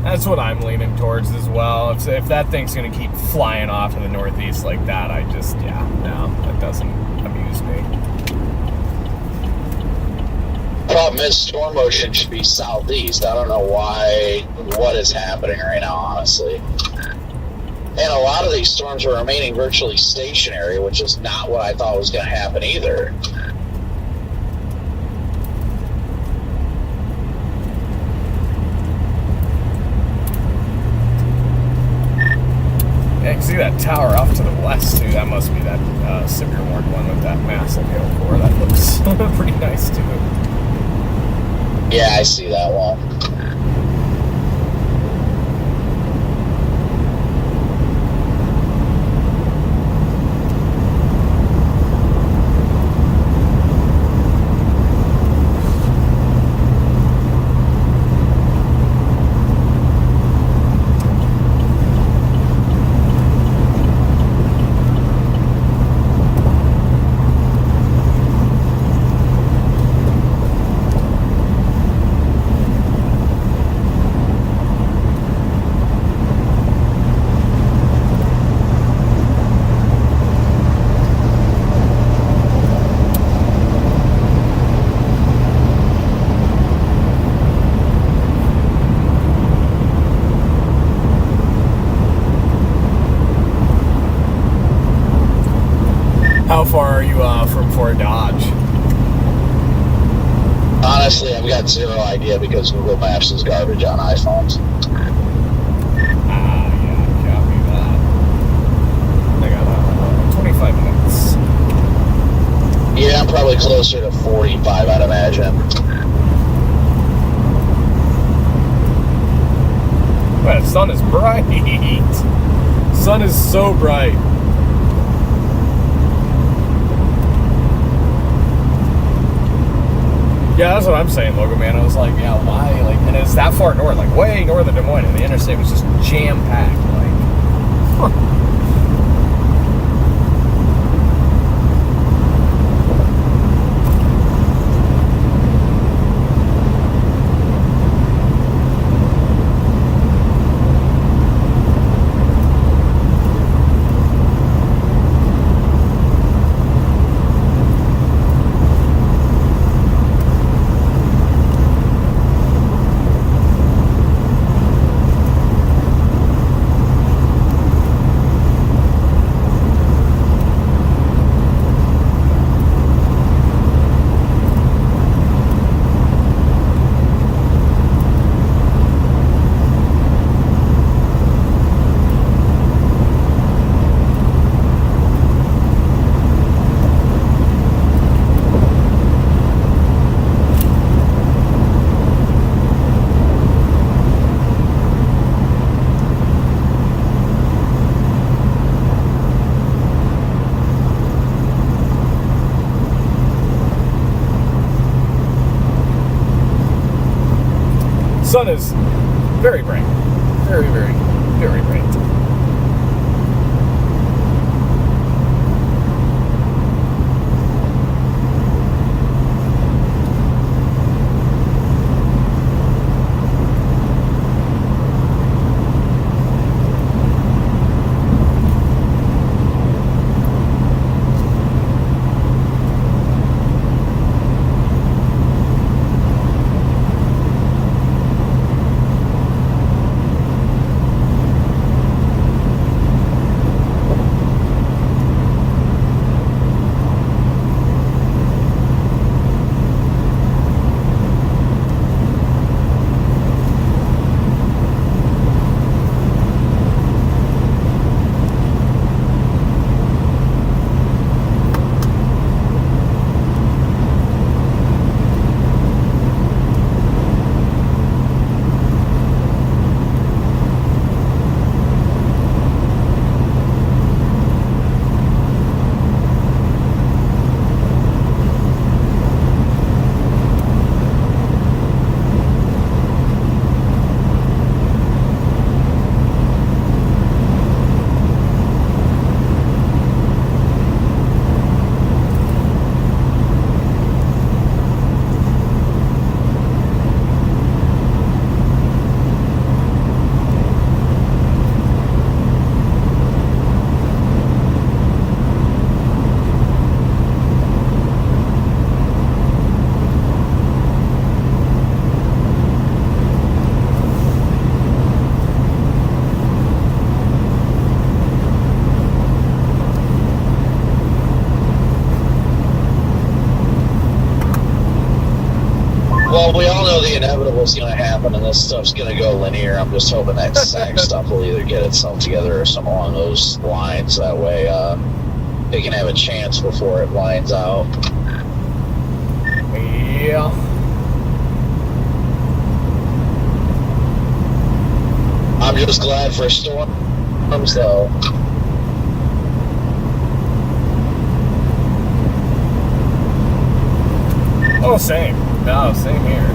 A: That's what I'm leaning towards as well. If that thing's going to keep flying off in the northeast like that, that doesn't amuse me.
B: Problem is, storm motion should be southeast. I don't know what is happening right now, honestly. And a lot of these storms are remaining virtually stationary, which is not what I thought was going to happen either.
A: you can see that tower off to the west, too. That must be that Siberian one with that massive hail core. That looks pretty nice, too.
B: Yeah, I see that one.
A: How far are you from Fort Dodge?
B: Honestly, I've got zero idea because Google Maps is garbage on iPhones.
A: Yeah, copy that. I got 25 minutes.
B: Yeah, I'm probably closer to 45, I'd imagine.
A: Well, the sun is bright. Sun is so bright. Yeah, that's what I'm saying, Logan, man. I was like, yeah, why? Like, and it's that far north, like way north of Des Moines, and the interstate was just jam-packed. Like, huh. Sun is very bright. Very, very, very bright.
B: Well, we all know know the inevitable is going to happen, and this stuff's going to go linear. I'm just hoping that SAG stuff will either get itself together or something along those lines. That way, they can have a chance before it lines out.
A: Yeah.
B: I'm just glad for storms, though.
A: Oh, same. No, same here.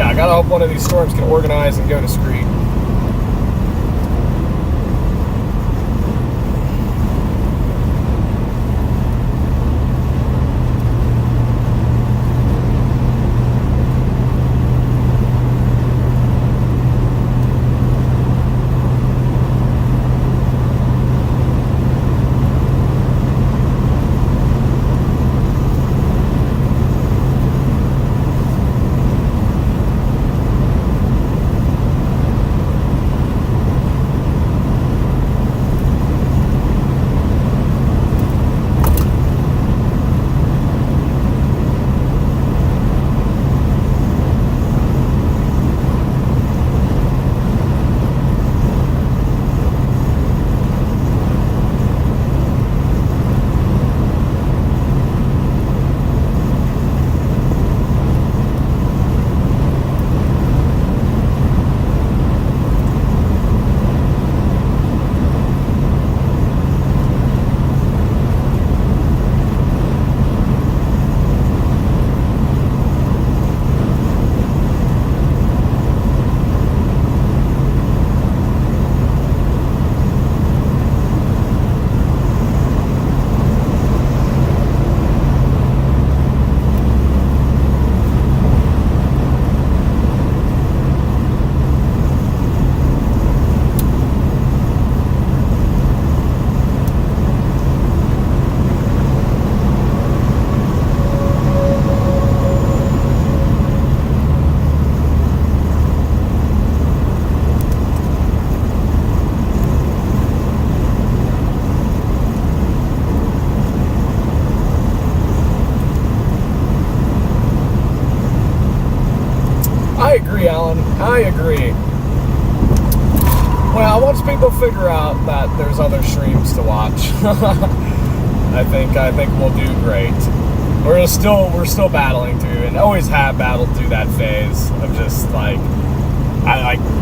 A: I gotta hope one of these storms can organize and go discreet. I agree, Alan. I agree. Well, once people figure out that there's other streams to watch, I think we'll do great. We're still battling through, and always have battled through that phase of just like,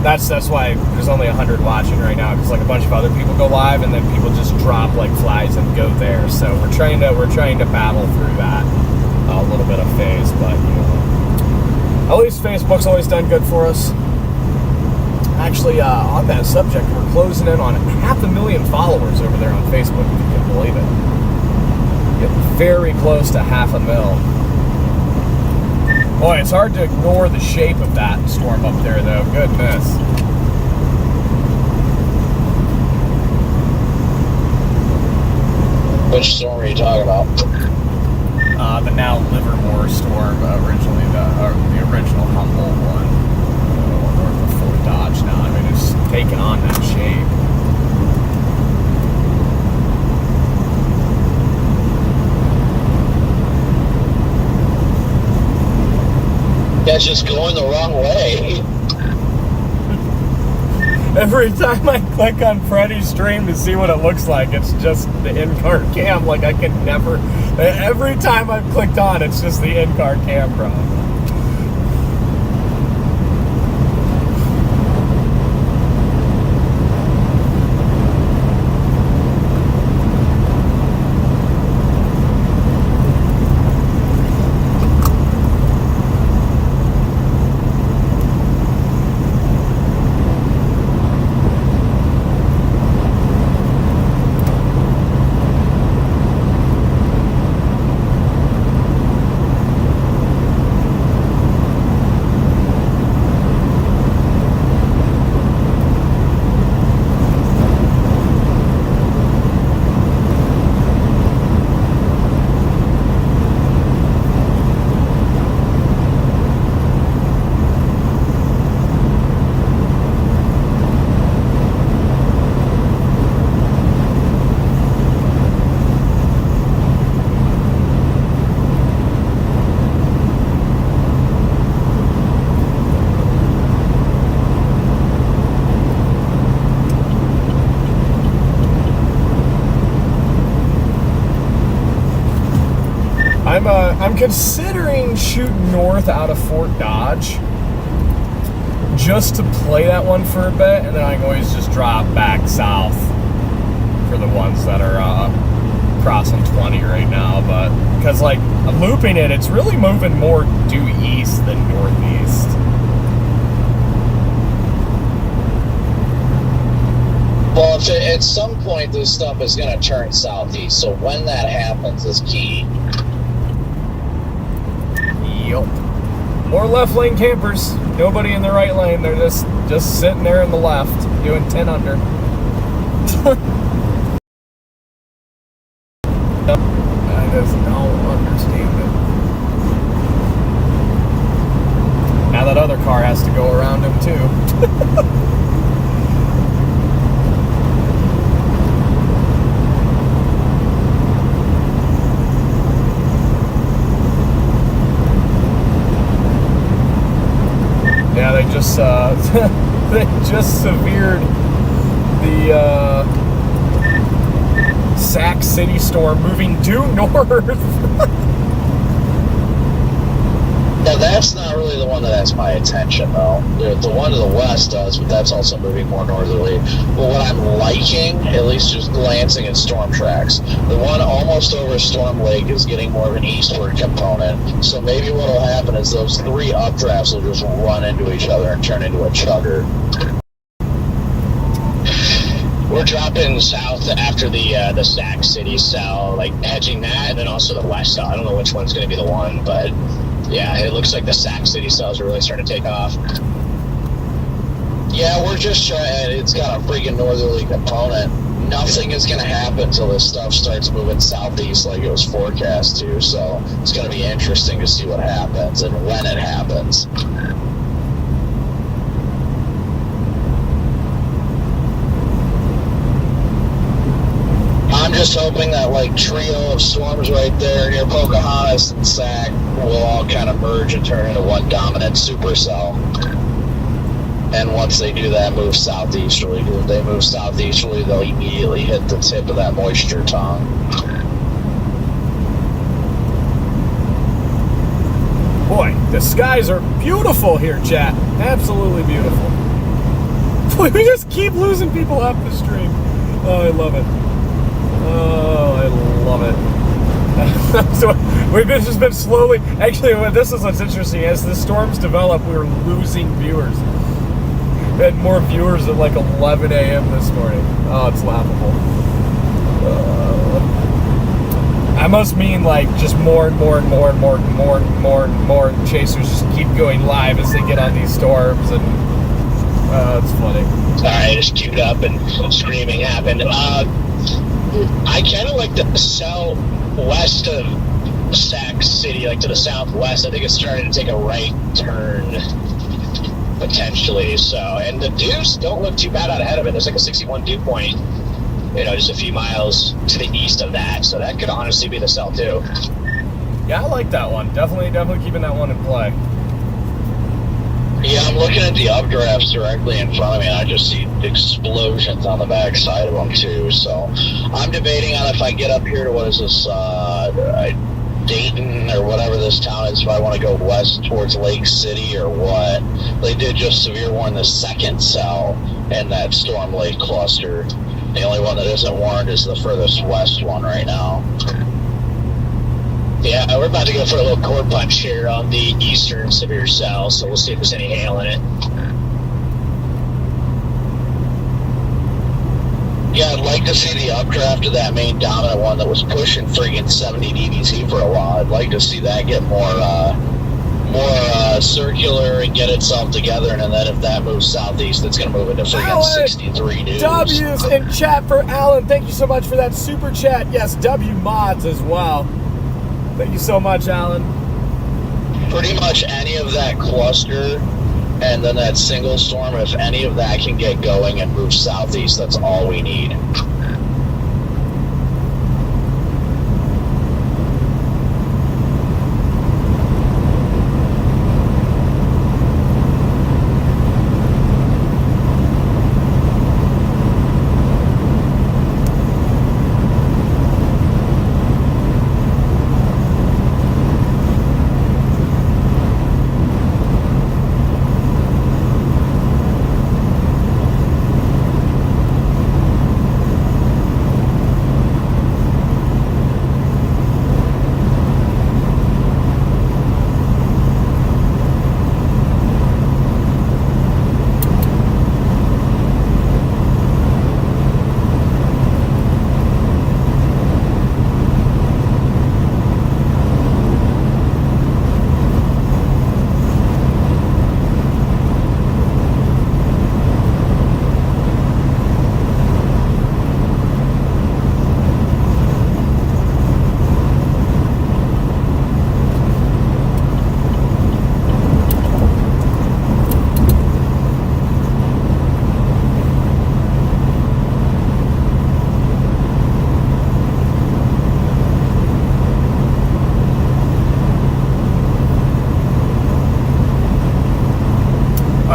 A: that's why there's only 100 watching right now, because like a bunch of other people go live and then people just drop like flies and go there. So we're trying to battle through that a little bit of phase, but you know. At least Facebook's always done good for us. Actually, on that subject, we're closing in on 500,000 followers over there on Facebook, if you can believe it. Getting very close to 500,000. Boy, it's hard to ignore the shape of that storm up there, though. Goodness.
B: Which storm are you talking about?
A: The now Livermore storm, originally the original Humboldt one, north of Fort Dodge. Now, I mean, it's taken on that shape.
B: That's just going the wrong way.
A: Every time I click on Freddy's stream to see what it looks like, it's just the in-car cam. Like, I can never... Every time I've clicked on, it's just the in-car cam, bro. I'm considering shooting north out of Fort Dodge just to play that one for a bit, and then I can always just drop back south for the ones that are crossing 20 right now. But because like I'm looping it, it's really moving more due east than northeast.
B: Well, at some point this stuff is going to turn southeast, so when that happens is key.
A: Yup. More left lane campers. Nobody in the right lane. They're just sitting there in the left, doing 10 under. I just don't understand it. Now that other car has to go around him too. Yeah, they just severed the Sac City storm moving due north.
B: Now that's not really the one that has my attention though. The one to the west does, but that's also moving more northerly. But what I'm liking, at least just glancing at storm tracks, the one almost over Storm Lake is getting more of an eastward component. So maybe what will happen is those three updrafts will just run into each other and turn into a chugger.
E: We're dropping south after the Sac City cell, like edging that, and then also the west cell. I don't know which one's going to be the one, but yeah, it looks like the Sac City cells are really starting to take off.
B: Yeah, we're just trying. It's got a freaking northerly component. Nothing is going to happen until this stuff starts moving southeast like it was forecast to. So it's going to be interesting to see what happens and when it happens. I'm just hoping that like trio of storms right there near Pocahontas and Sac will all kind of merge and turn into one dominant supercell. And once they do that, move southeasterly. If they move southeasterly, they'll immediately hit the tip of that moisture tongue.
A: Boy, the skies are beautiful here, chat. Absolutely beautiful. We just keep losing people off the stream. Oh, I love it. Oh, I love it. So we've just been slowly... Actually, this is what's interesting. As the storms develop, we were losing viewers. We had more viewers at like 11 a.m. this morning. Oh, it's laughable. I must mean like just more and more and more and more and more and more and more chasers just keep going live as they get on these storms, and it's funny.
E: Sorry, I just queued up and screaming happened. I kind of like the southwest of Sac City, like to the southwest. I think it's starting to take a right turn, potentially. So, and the dews don't look too bad out ahead of it. There's like a 61 dew point, just a few miles to the east of that. So that could honestly be the cell too.
A: Yeah, I like that one. Definitely keeping that one in play.
B: Yeah, I'm looking at the updrafts directly in front of me, and I just see explosions on the back side of them, too. So I'm debating on if I get up here to, what is this, Dayton or whatever this town is, if I want to go west towards Lake City or what. They did just severe warn the second cell in that Storm Lake cluster. The only one that isn't warned is the furthest west one right now.
E: Yeah, we're about to go for a little core punch here on the eastern severe cell, so we'll see if there's any hail in it.
B: Yeah, I'd like to see the updraft of that main dominant one that was pushing friggin' 70 dBz for a while. I'd like to see that get more circular and get itself together, and then if that moves southeast, it's going to move into friggin' 63 degrees.
A: W's in chat for Alan. Thank you so much for that super chat. Yes, W mods as well. Thank you so much, Alan.
B: Pretty much any of that cluster and then that single storm, if any of that can get going and move southeast, that's all we need.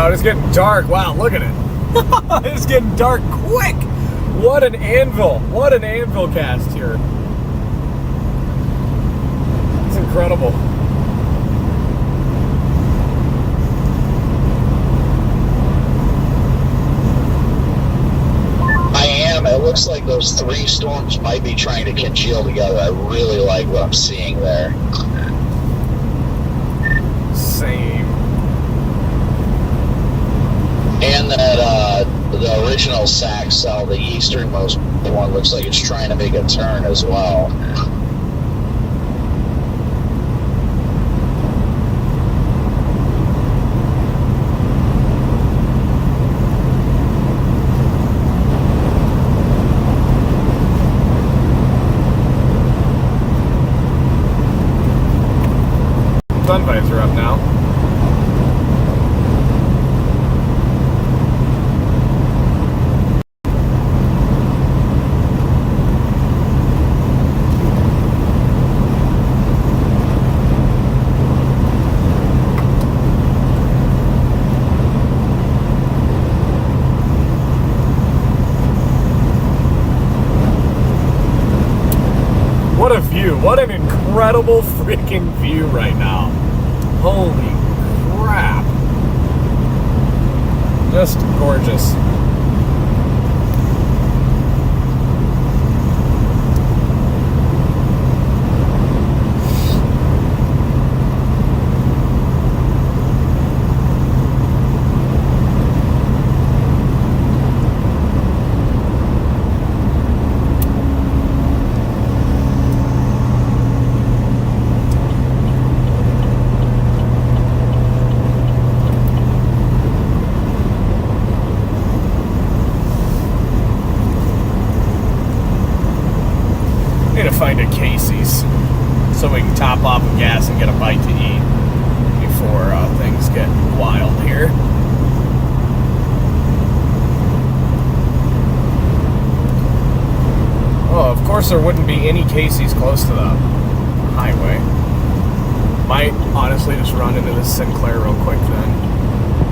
A: It's getting dark. Wow, look at it. It's getting dark quick. What an anvil. What an anvil cast here. It's incredible.
B: It looks like those three storms might be trying to congeal together. I really like what I'm seeing there.
A: Same.
B: And that the original SAC cell, the easternmost one, looks like it's trying to make a turn as well.
A: Sun visor up now. What a view. What an incredible freaking view right now. Holy crap. Just gorgeous. Find a Casey's so we can top off of gas and get a bite to eat before things get wild here. Oh, of course there wouldn't be any Casey's close to the highway. Might honestly just run into this Sinclair real quick then.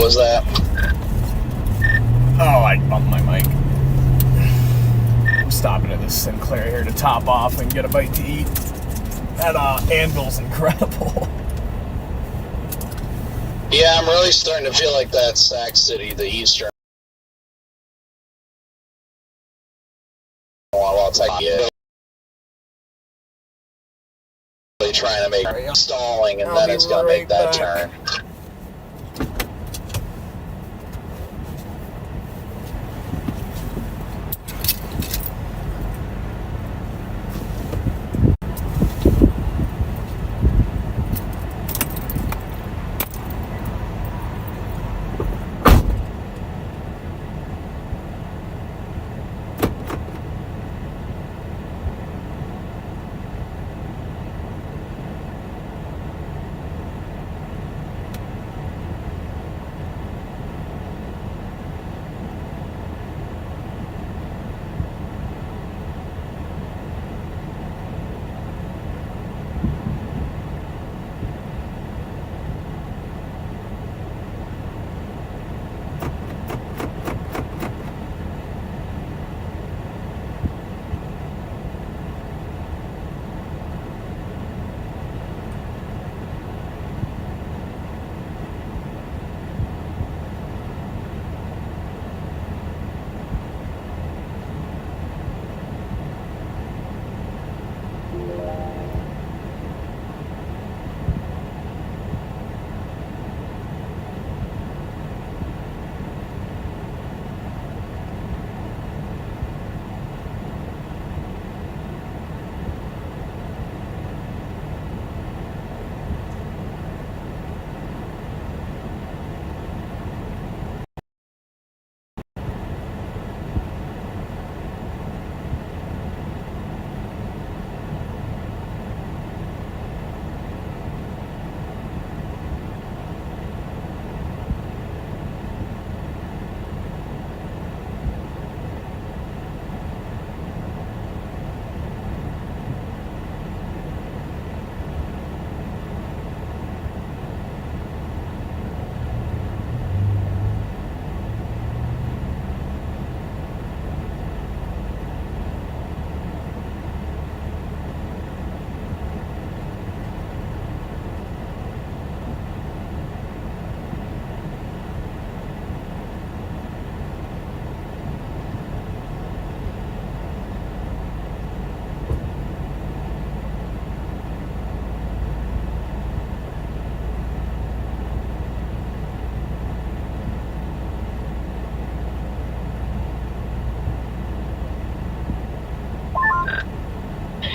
B: was that?
A: Oh, I bumped my mic. I'm stopping at this Sinclair here to top off and get a bite to eat. That anvil's incredible.
B: Yeah, I'm really starting to feel like that Sac City, the Eastern. I'll take it. Really trying to make stalling, and then it's going to make that turn.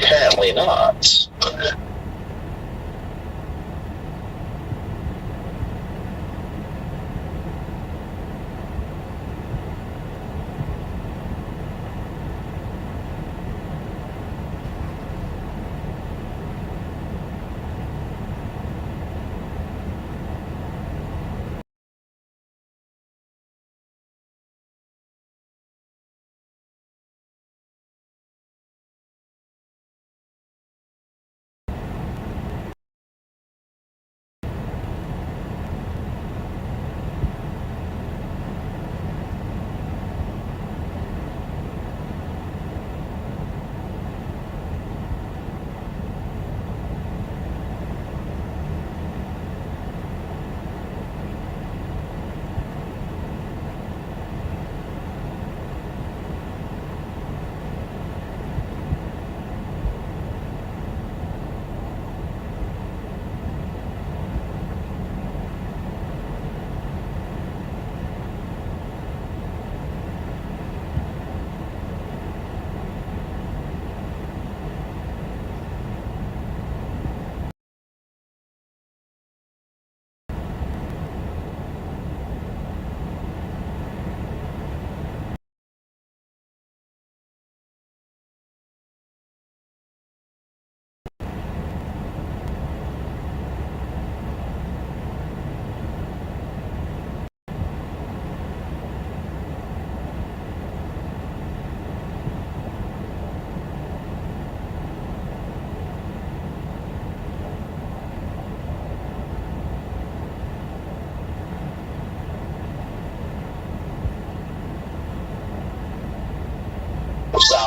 B: Apparently not.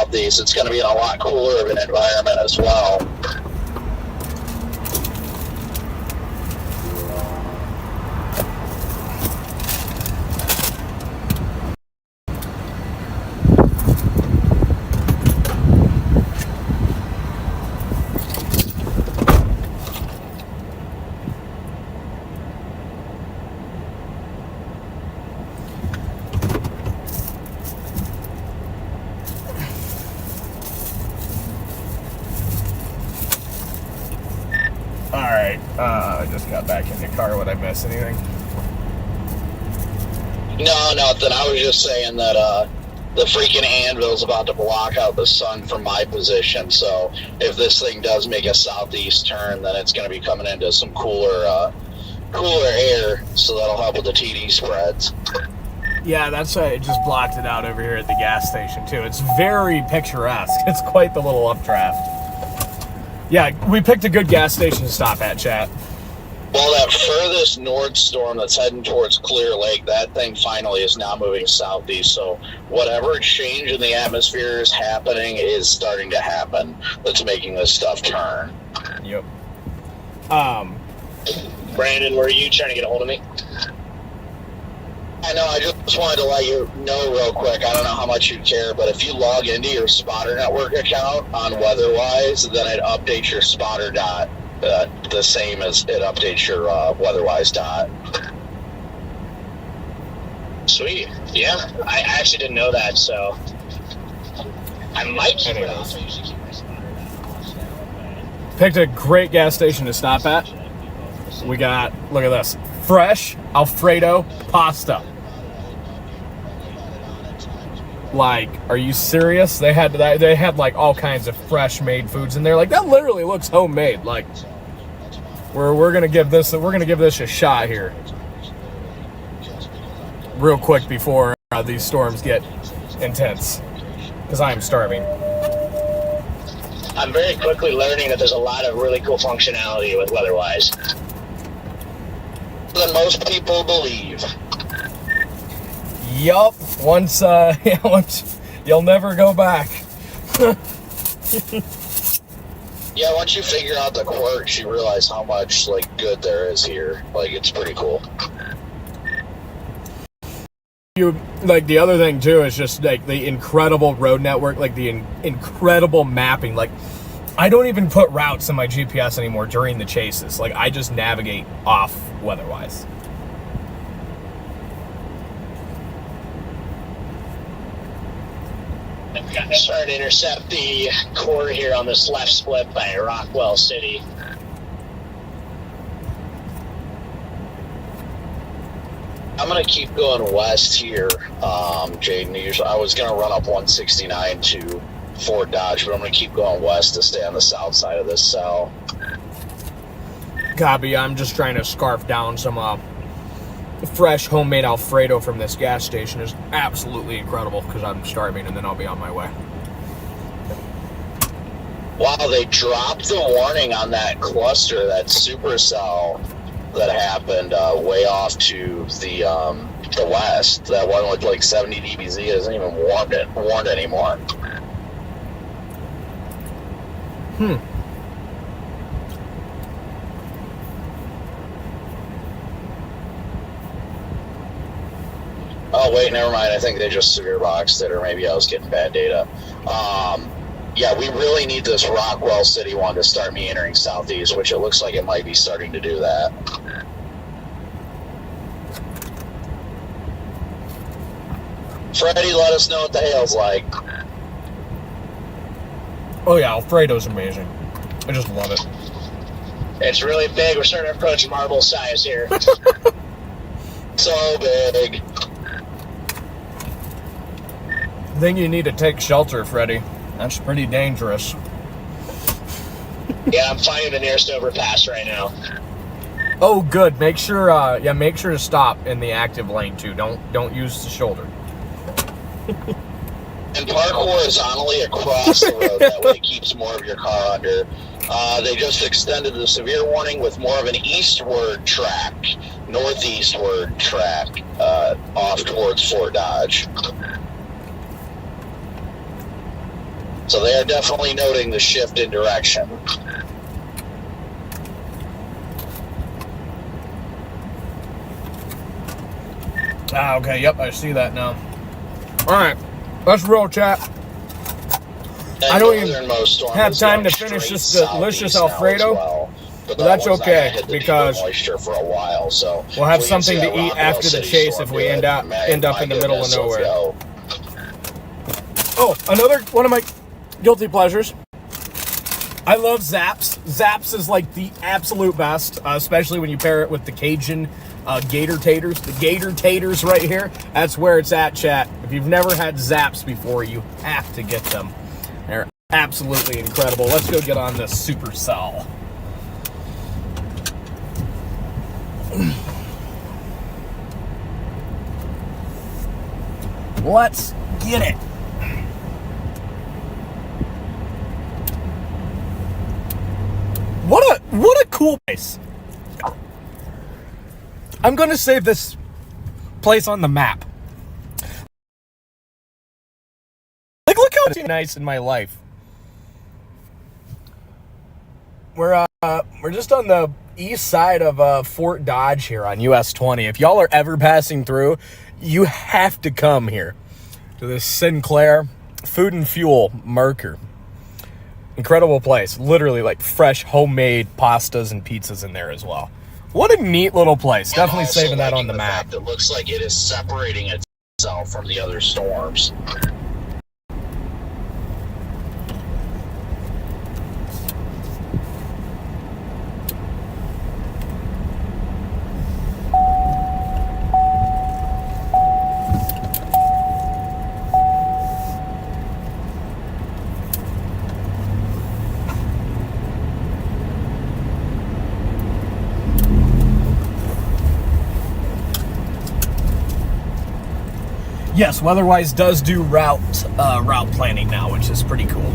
B: southeast, it's going to be in a lot cooler of an environment as well.
A: I just got back in the car. Would I miss anything?
B: No, nothing. I was just saying that the freaking anvil's about to block out the sun from my position. So if this thing does make a southeast turn, then it's going to be coming into some cooler air. So that'll help with the TD spreads.
A: Yeah, that's it just blocked it out over here at the gas station too. It's very picturesque. It's quite the little updraft. Yeah, we picked a good gas station to stop at, chat.
B: Well, that furthest north storm that's heading towards Clear Lake, that thing finally is now moving southeast. So whatever change in the atmosphere is happening is starting to happen that's making this stuff turn.
A: Yep.
E: Brandon, were you trying to get a hold of me?
B: I know, I just wanted to let you know real quick, I don't know how much you care, but if you log into your Spotter Network account on WeatherWise, then it updates your spotter dot the same as it updates your WeatherWise dot.
E: Sweet. Yeah, I actually didn't know that, so I might keep it off. I usually keep my spotter dot.
A: Picked a great gas station to stop at. We got, look at this, fresh Alfredo pasta. Like, are you serious? They had like all kinds of fresh made foods in there. Like, that literally looks homemade. Like, we're gonna give this a shot here, real quick before these storms get intense, because I am starving.
E: I'm very quickly learning that there's a lot of really cool functionality with WeatherWise.
B: Than most people believe.
A: Yup. Once you'll never go back.
B: Yeah, once you figure out the quirks, you realize how much good there is here. It's pretty cool.
A: The other thing too is just the incredible road network, the incredible mapping. I don't even put routes in my GPS anymore during the chases. I just navigate off WeatherWise.
E: I'm starting to intercept the core here on this left split by Rockwell City.
B: I'm going to keep going west here, Jaden. I was going to run up 169 to Fort Dodge, but I'm going to keep going west to stay on the south side of this cell.
A: Copy. I'm just trying to scarf down some fresh homemade Alfredo from this gas station. Is absolutely incredible because I'm starving, and then I'll be on my way.
B: Wow, they dropped the warning on that cluster, that supercell that happened way off to the west. That one with 70 dBz isn't even warned anymore. Oh, wait, never mind. I think they just severe boxed it, or maybe I was getting bad data. Yeah, we really need this Rockwell City one to start meandering southeast, which it looks like it might be starting to do that. Freddie, let us know what the hail's like.
A: Oh yeah, Alfredo's amazing. I just love it.
E: It's really big. We're starting to approach marble size here.
B: So big.
A: I think you need to take shelter, Freddie. That's pretty dangerous.
E: Yeah, I'm finding the nearest overpass right now.
A: Oh, good. Make sure to stop in the active lane too. Don't use the shoulder.
B: And park horizontally across the road. That way it keeps more of your car under. They just extended the severe warning with more of an eastward track, northeastward track, off towards Fort Dodge. So they are definitely noting the shift in direction.
A: Ah, okay, yep, I see that now. Alright, let's roll, chat. I don't even have time to finish this delicious Alfredo, but that's okay, because
B: moisture for a while, so
A: we'll have something to eat after the chase if we end up in the middle of nowhere. Oh, another one of my guilty pleasures. I love Zaps. Zaps is like the absolute best, especially when you pair it with the Cajun gator taters. The gator taters right here, that's where it's at, chat. If you've never had Zaps before, you have to get them. They're absolutely incredible. Let's go get on this supercell. Let's get it. What a cool place. I'm going to save this place on the map. Like, look how nice in my life. We're just on the east side of Fort Dodge here on US 20. If y'all are ever passing through, you have to come here to this Sinclair Food and Fuel Marker. Incredible place. Literally like fresh homemade pastas and pizzas in there as well. What a neat little place. Definitely saving that on the map.
B: It looks like it is separating itself from the other storms.
A: Yes, Weatherwise does do route planning now, which is pretty cool.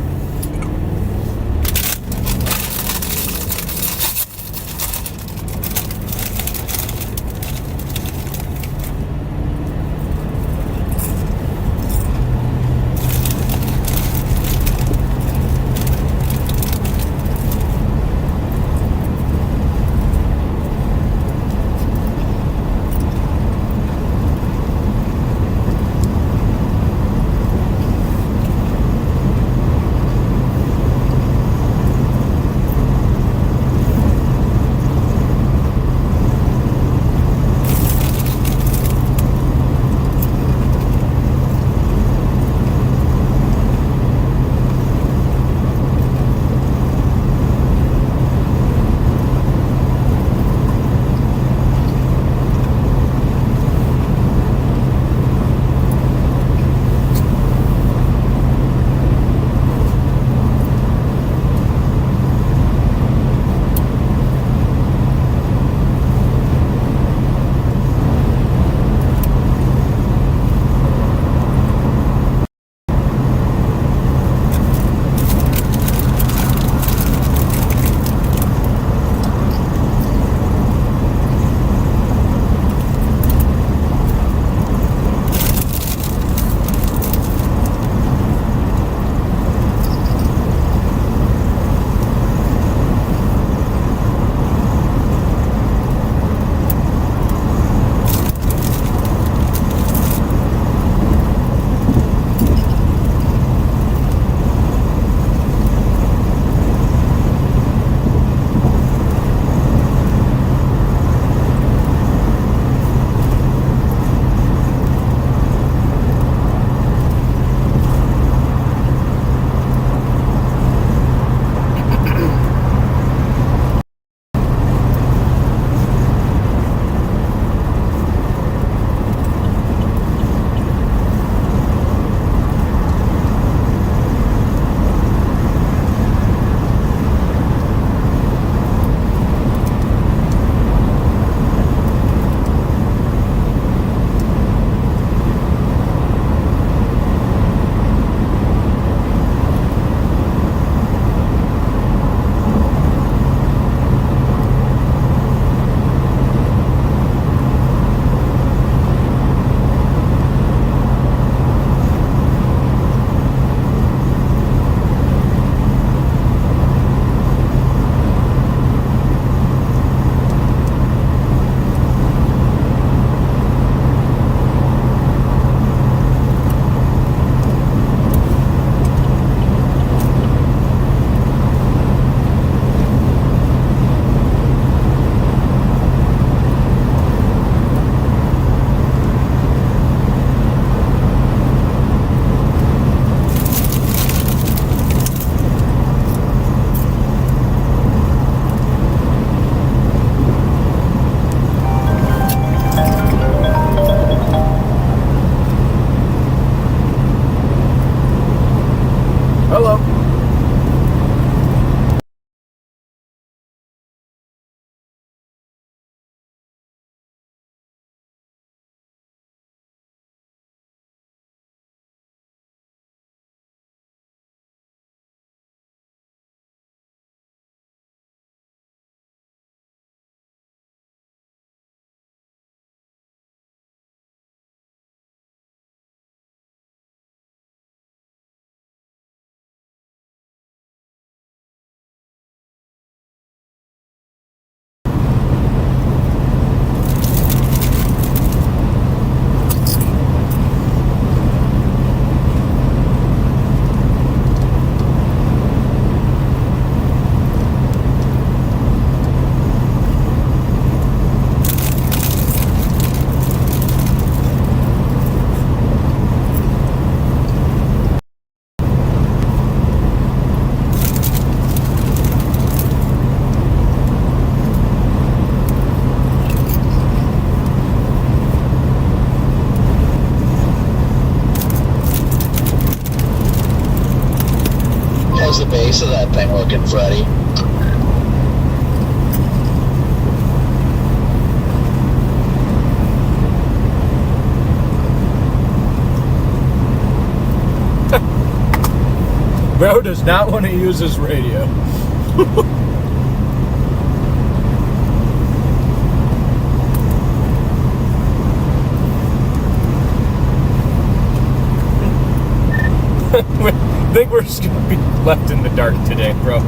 B: the base of that thing looking, Freddie?
A: Bro does not want to use his radio. I think we're just going to be left in the dark today, bro.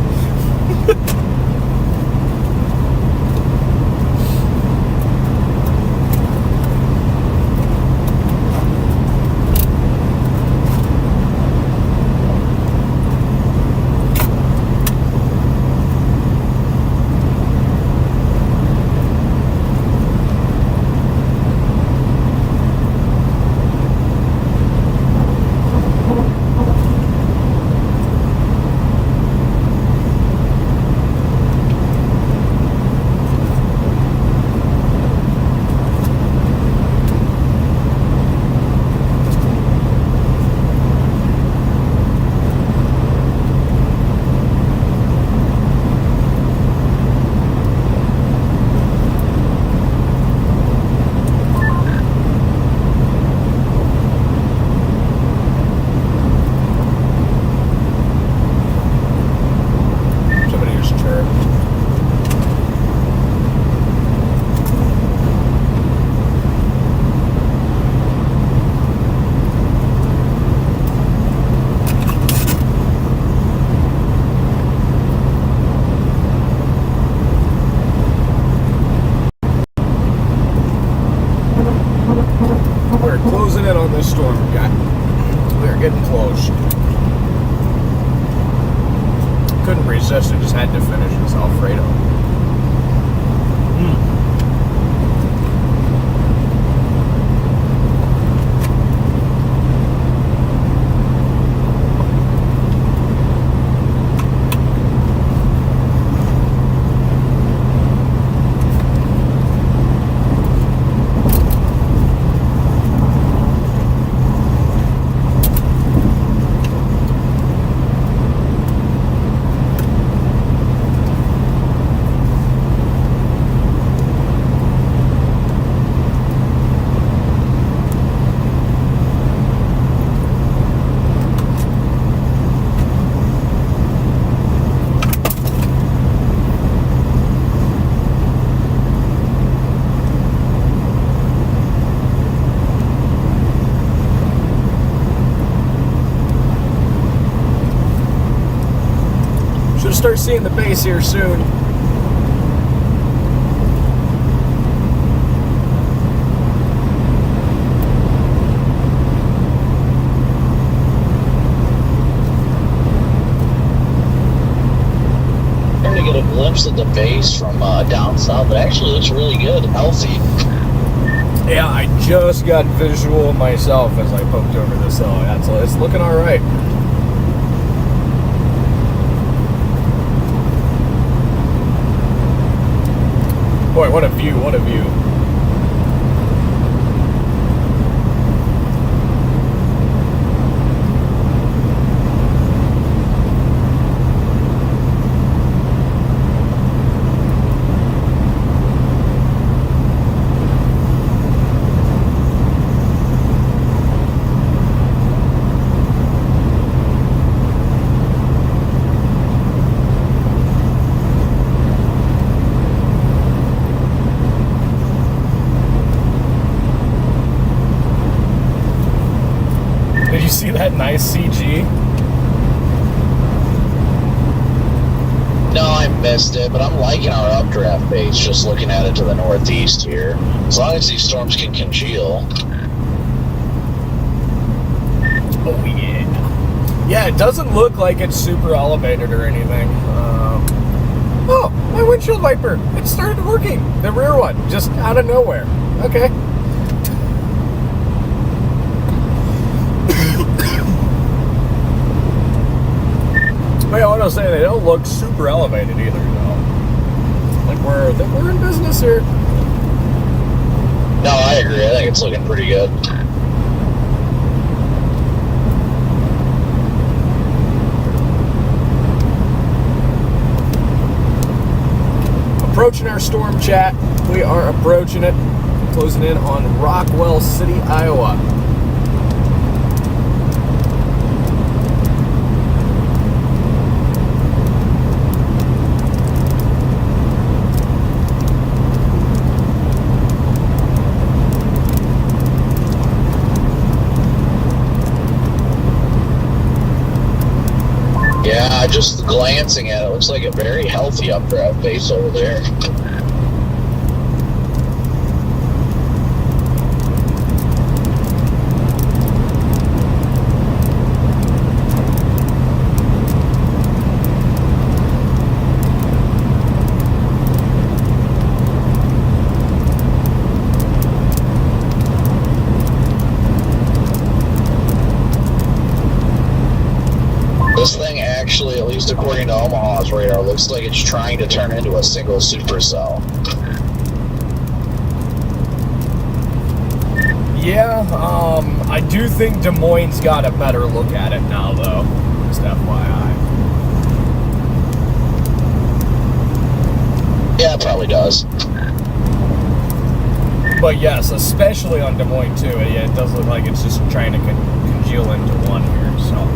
A: Closing in on this storm, guy. We're getting close. Couldn't resist it, just had to finish this Alfredo. Start seeing the base here soon.
B: To get a glimpse at the base from down south, it actually looks really good, healthy.
A: Yeah, I just got visual myself as I poked over this hill. Yeah, so it's looking all right. Boy, what a view, what a view. Did you see that nice CG?
B: No, I missed it, but I'm liking our updraft base, just looking at it to the northeast here. As long as these storms can congeal.
A: Oh, yeah. Yeah, it doesn't look like it's super elevated or anything. Oh, my windshield wiper. It started working. The rear one, just out of nowhere. Okay. But I want to say they don't look super elevated either, though. Like we're in business here.
B: No, I agree. I think it's looking pretty good.
A: approaching our storm, chat. We are approaching it. Closing in on Rockwell City, Iowa.
B: Yeah, just glancing at it, looks like it's very healthy up there at base over there. This thing actually, at least according to Omaha's radar, looks like it's trying to turn into a single supercell.
A: Yeah, I do think Des Moines got a better look at it now, though. Just FYI.
B: Yeah, it probably does.
A: But yes, especially on Des Moines, too. Yeah, it does look like it's just trying to congeal into one here, so...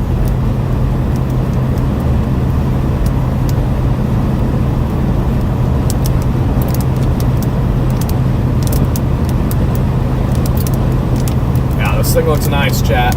A: This thing looks nice, chat.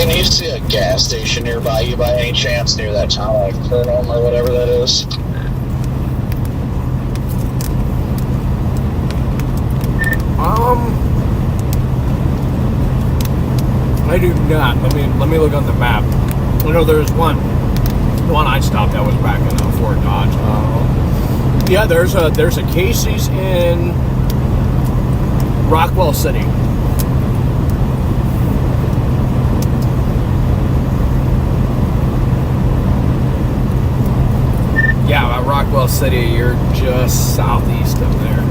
B: Do you see a gas station nearby you by any chance, near that town like Fernham or whatever that is?
A: I do not. Let me look on the map. I know there's one. The one I stopped at was back in Fort Dodge. Yeah, there's a Casey's in Rockwell City. Yeah, at Rockwell City, you're just southeast of there.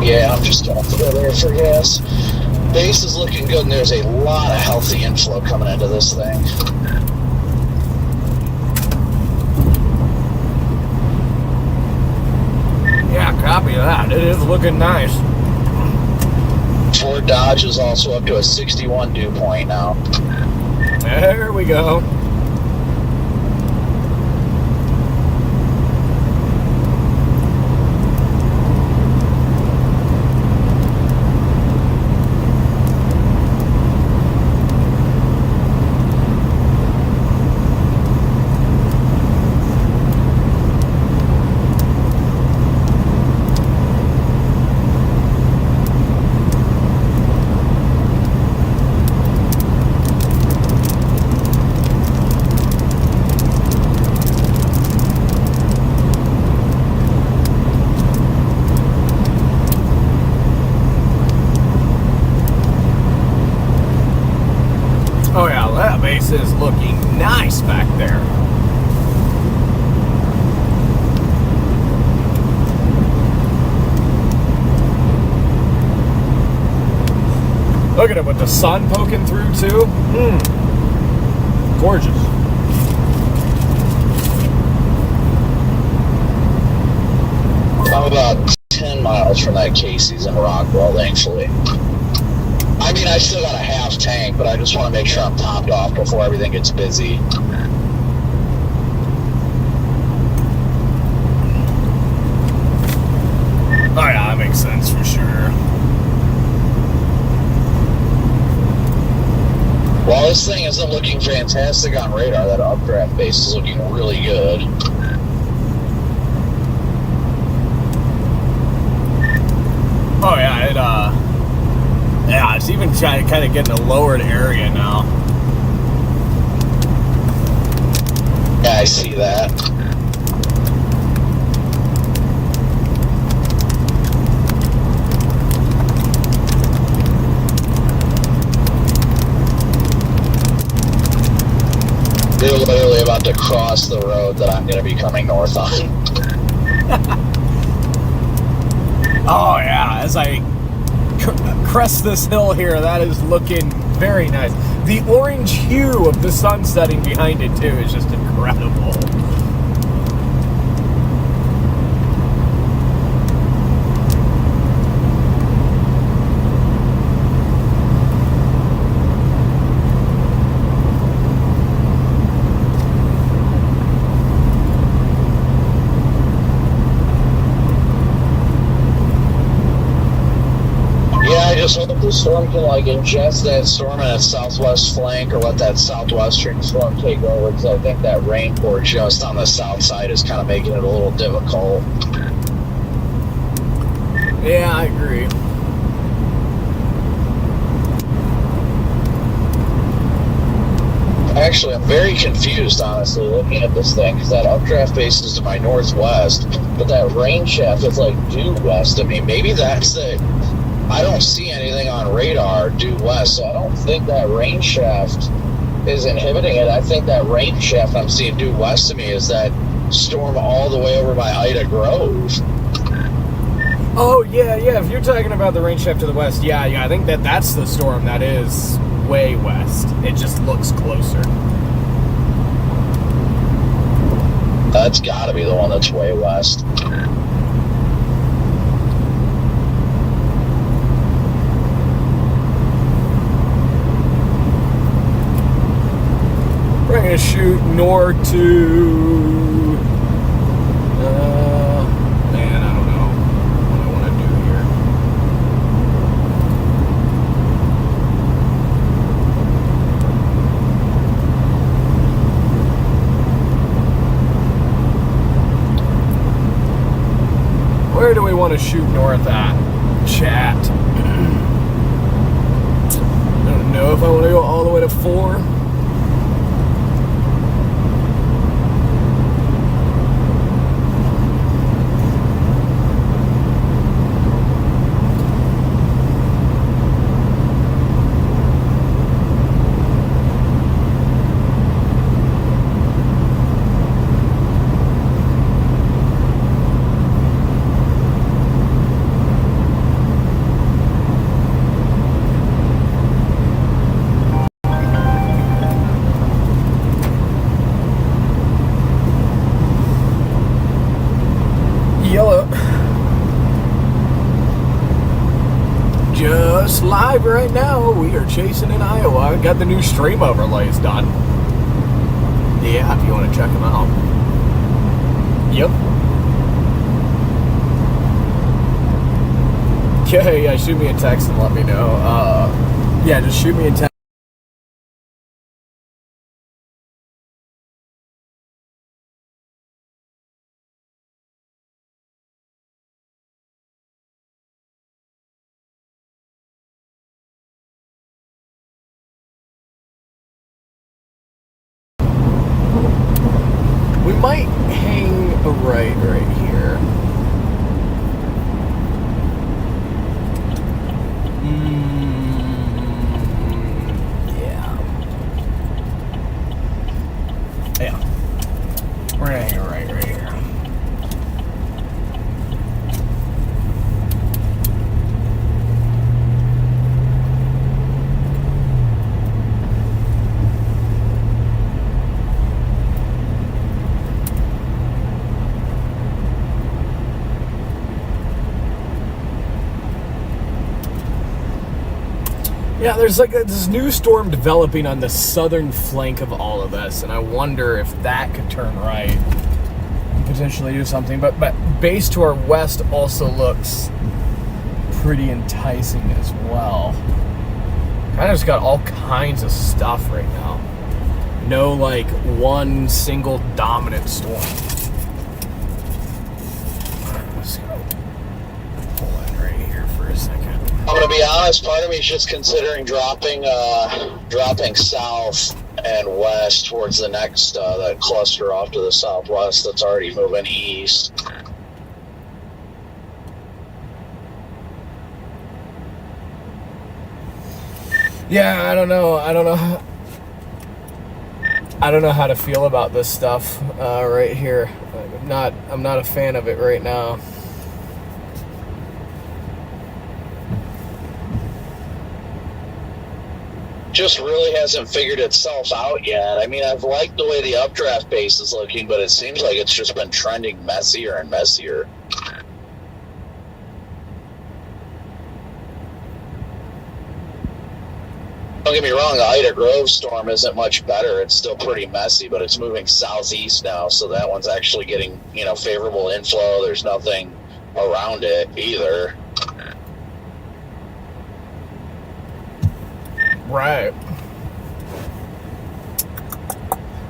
B: Yeah, I'm just gonna throw there for gas. Base is looking good, and there's a lot of healthy inflow coming into this thing.
A: at that. It is looking nice.
B: Ford Dodge is also up to a 61 dew point now.
A: There we go. Oh yeah, that base is looking nice back there. Look at it with the sun poking through too. Gorgeous.
B: I'm about 10 miles from that Casey's in Rockwell, thankfully. I mean, I still got a half tank, but I just want to make sure I'm topped off before everything gets busy.
A: Oh yeah, that makes sense for sure.
B: While this thing isn't looking fantastic on radar, that updraft base is looking really good.
A: Oh yeah, it's even kind of getting a lowered area now.
B: Yeah, I see that. They're literally about to cross the road that I'm going to be coming north on.
A: Oh yeah, as I crest this hill here, that is looking very nice. The orange hue of the sun setting behind it too is just incredible.
B: I just hope the storm can ingest that storm in its southwest flank, or let that southwestern storm take over, because I think that rain port just on the south side is kind of making it a little difficult.
A: Yeah, I agree.
B: Actually, I'm very confused, honestly, looking at this thing, because that updraft base is to my northwest, but that rain shaft is due west of me. Maybe that's it. I don't see anything on radar due west, so I don't think that rain shaft is inhibiting it. I think that rain shaft I'm seeing due west of me is that storm all the way over by Ida Grove.
A: Oh yeah, if you're talking about the rain shaft to the west, yeah, I think that's the storm that is way west. It just looks closer.
B: That's got to be the one that's way west.
A: We're going to shoot north to... man, I don't know what I want to do here. Where do we want to shoot north at? Chat. I don't know if I want to go all the way to 4. live right now. We are chasing in Iowa. Got the new stream overlays done. Yeah, if you want to check them out. Yep. Okay, yeah, shoot me a text and let me know. Yeah, just shoot me a text. We might hang a right here. Yeah. We're gonna hang a right here. Yeah, there's like this new storm developing on the southern flank of all of this, and I wonder if that could turn right and potentially do something. But base to our west also looks pretty enticing as well. Kind of just got all kinds of stuff right now. No like one single dominant storm. Let's go pull in right here for a second.
B: I'm gonna be honest. Part of me is just considering dropping south and west towards the next that cluster off to the southwest that's already moving east.
A: Yeah, I don't know how to feel about this stuff right here. I'm not a fan of it right now.
B: Just really hasn't figured itself out yet. I mean, I've liked the way the updraft base is looking, but it seems like it's just been trending messier and messier. Don't get me wrong, the Ida Grove storm isn't much better. It's still pretty messy, but it's moving southeast now, so that one's actually getting, favorable inflow. There's nothing around it either.
A: Right.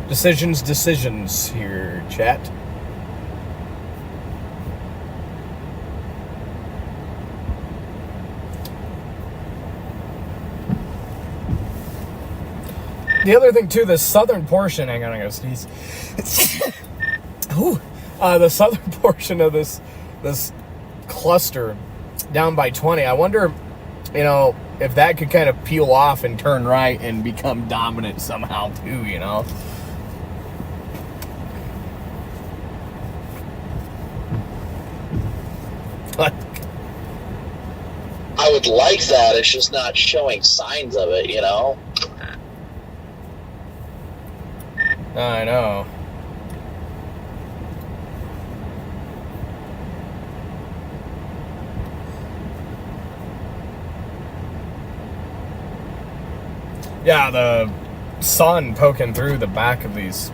A: Decisions here, chat. The other thing too, the southern portion, hang on, I gotta sneeze. Ooh, the southern portion of this cluster down by 20, I wonder, if that could kind of peel off and turn right and become dominant somehow too,
B: I would like that. It's just not showing signs of it,
A: I know. Yeah, the sun poking through the back of these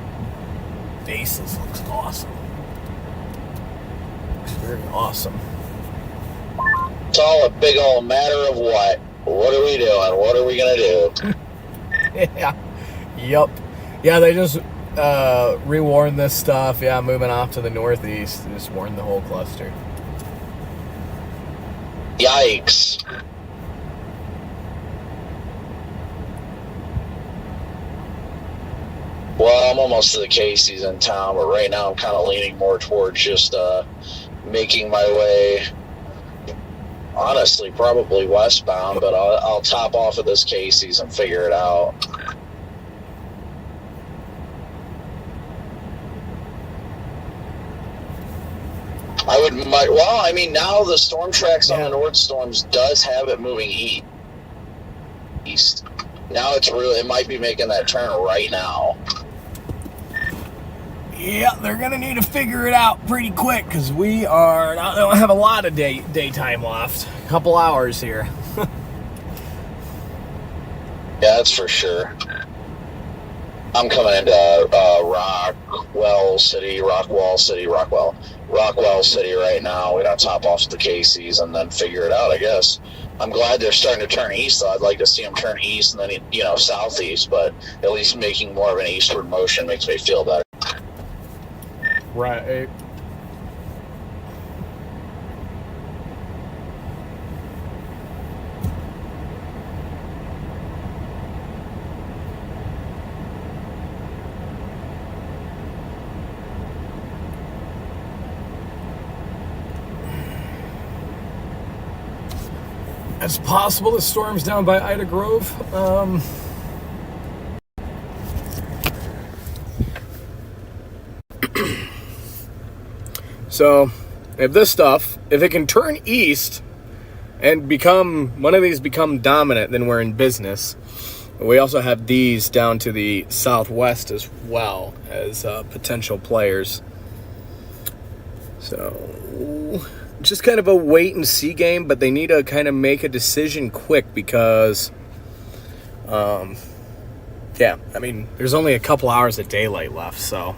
A: bases looks awesome. Looks very awesome.
B: It's all a big old matter of what. What are we doing? What are we going to do?
A: Yeah. Yup. Yeah, they just rewarned this stuff. Yeah, moving off to the northeast. They just warned the whole cluster.
B: Yikes. Well, I'm almost to the Casey's in town, but right now I'm kind of leaning more towards just making my way, honestly, probably westbound, but I'll top off at this Casey's and figure it out. Now the storm tracks on the north storms does have it moving east. Now it might be making that turn right now.
A: Yeah, they're going to need to figure it out pretty quick because we don't have a lot of daytime left. A couple hours here.
B: Yeah, that's for sure. I'm coming into Rockwell City right now. We gotta top off the Casey's and then figure it out, I guess. I'm glad they're starting to turn east, so I'd like to see them turn east and then, southeast, but at least making more of an eastward motion makes me feel better.
A: Right. It's possible the storm's down by Ida Grove. So, if it can turn east and one of these become dominant, then we're in business. We also have these down to the southwest as well as potential players. So, just kind of a wait and see game, but they need to kind of make a decision quick because, there's only a couple hours of daylight left, so.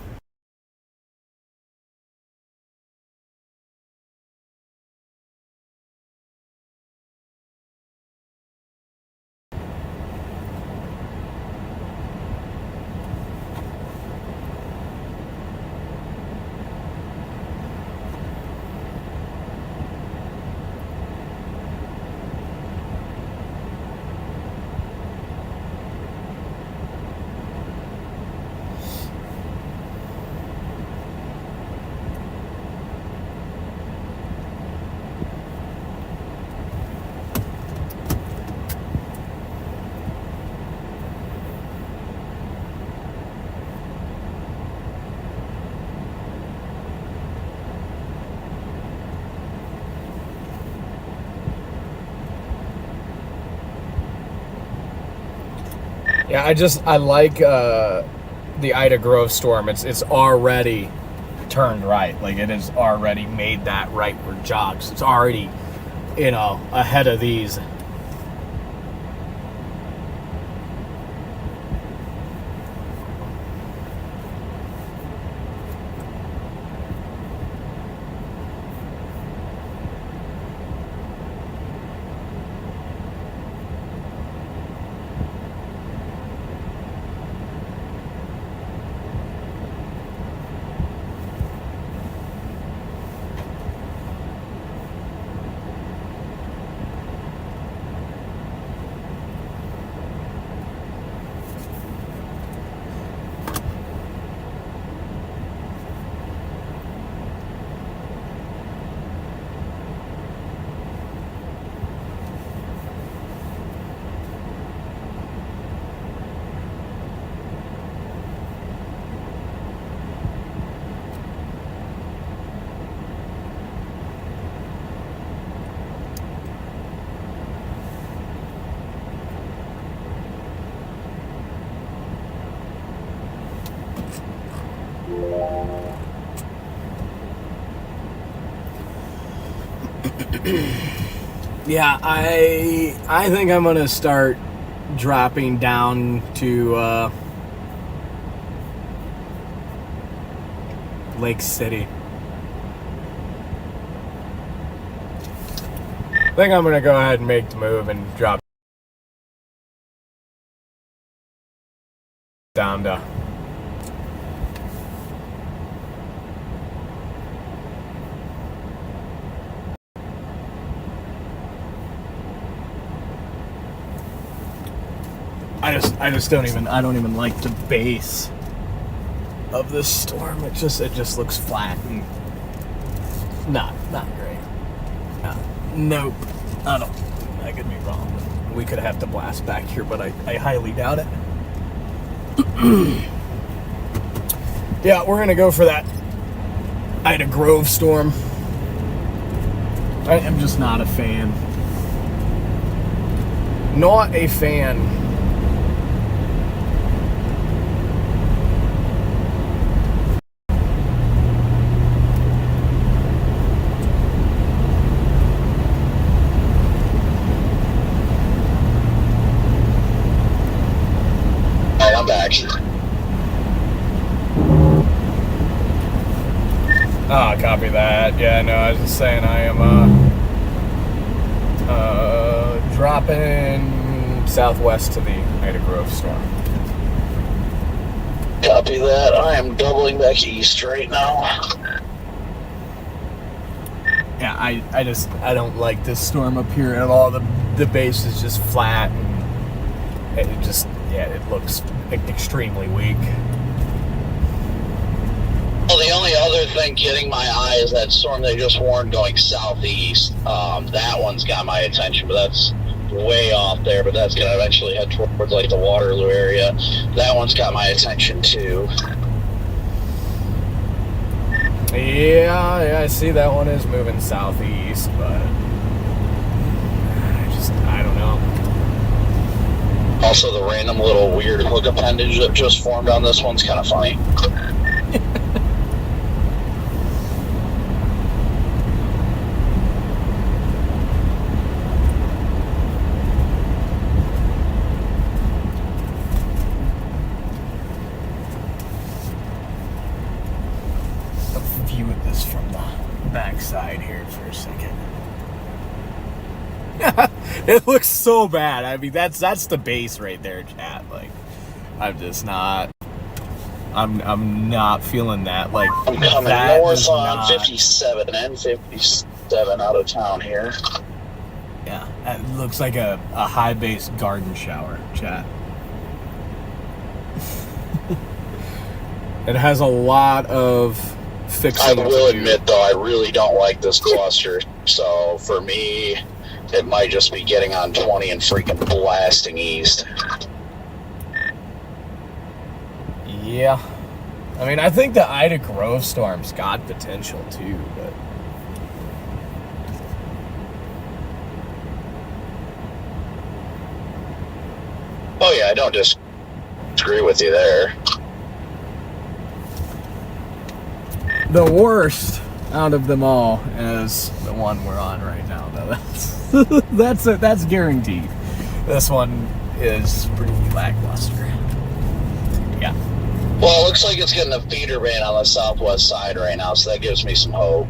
A: Yeah, I like the Ida Grove storm. It's already turned right. Like, it has already made that rightward jog. So it's already, ahead of these. Yeah, I think I'm gonna start dropping down to Lake City. I think I'm gonna go ahead and make the move and drop down to I don't even like the base of this storm. It just looks flat and not great. Nope. I could be wrong. We could have to blast back here, but I highly doubt it. Yeah, we're gonna go for that Ida Grove storm. I am just not a fan. Not a fan. Ah, copy that. Yeah, no, I was just saying I am dropping southwest to the Ida Grove storm.
B: Copy that. I am doubling back east right now.
A: Yeah, I don't like this storm up here at all. The base is just flat and it looks extremely weak.
B: Well, the only other thing getting my eye is that storm they just warned going southeast. That one's got my attention, but that's way off there. But that's gonna eventually head towards like the Waterloo area. That one's got my attention too.
A: Yeah, I see that one is moving southeast, but I don't know.
B: Also, the random little weird hook appendage that just formed on this one's kind of funny.
A: Backside here for a second. It looks so bad. I mean, that's the base right there, chat. Like, I'm just not. I'm not feeling that. Like,
B: I'm coming north on 57 and 57 out of town here.
A: Yeah, it looks like a high base garden shower, chat. It has a lot of fixing.
B: I will admit, though, I really don't like this cluster. So for me, it might just be getting on 20 and freaking blasting east.
A: Yeah. I mean, I think the Ida Grove storm's got potential too, but
B: oh yeah, I don't disagree with you there.
A: the worst out of them all is the one we're on right now, though. That's guaranteed. This one is pretty lackluster. Yeah.
B: Well, it looks like it's getting a feeder band on the southwest side right now, so that gives me some hope.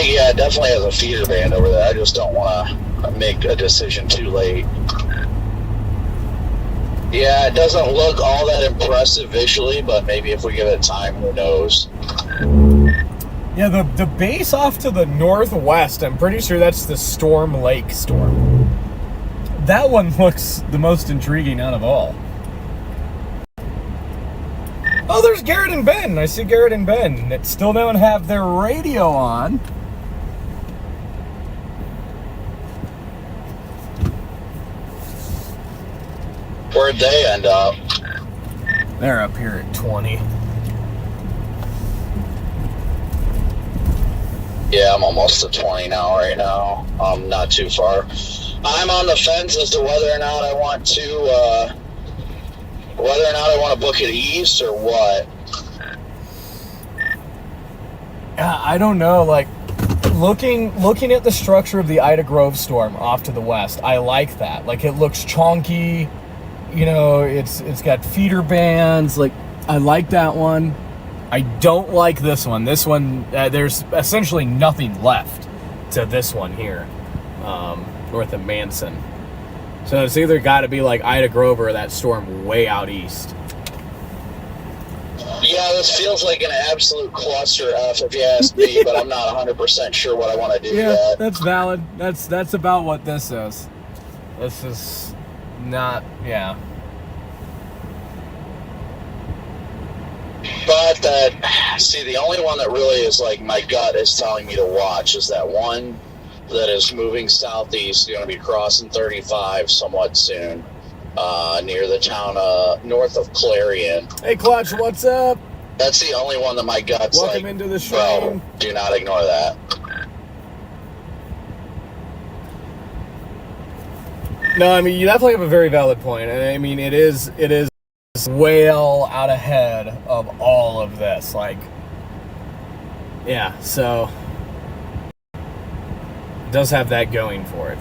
B: Yeah, it definitely has a feeder band over there. I just don't want to make a decision too late. Yeah, it doesn't look all that impressive visually, but maybe if we give it time, who knows?
A: Yeah, the base off to the northwest, I'm pretty sure that's the Storm Lake storm. That one looks the most intriguing out of all. Oh, there's Garrett and Ben. I see Garrett and Ben that still don't have their radio on.
B: Where'd they end up?
A: They're up here at 20.
B: Yeah, I'm almost at 20 now, right now. I'm not too far. I'm on the fence as to whether or not I want to, book it east or what.
A: I don't know, like, looking at the structure of the Ida Grove storm off to the west, I like that. Like, it looks chonky, you know, it's got feeder bands, like, I like that one. I don't like this one. This one, there's essentially nothing left to this one here, north of Manson. So it's either got to be like Ida Grove or that storm way out east.
B: Yeah, this feels like an absolute cluster F if you ask me, but I'm not 100% sure what I want to do yet.
A: That's valid. That's about what this is. This is not, yeah.
B: But the only one that really is like my gut is telling me to watch is that one that is moving southeast, going to be crossing 35 somewhat soon, near the town north of Clarion.
A: Hey, Clutch, what's up?
B: That's the only one that my gut's
A: Welcome
B: like,
A: into the stream.
B: bro, do not ignore that.
A: No, I mean, you definitely have a very valid point. I mean, it is well out ahead of all of this. Like, yeah, so it does have that going for it.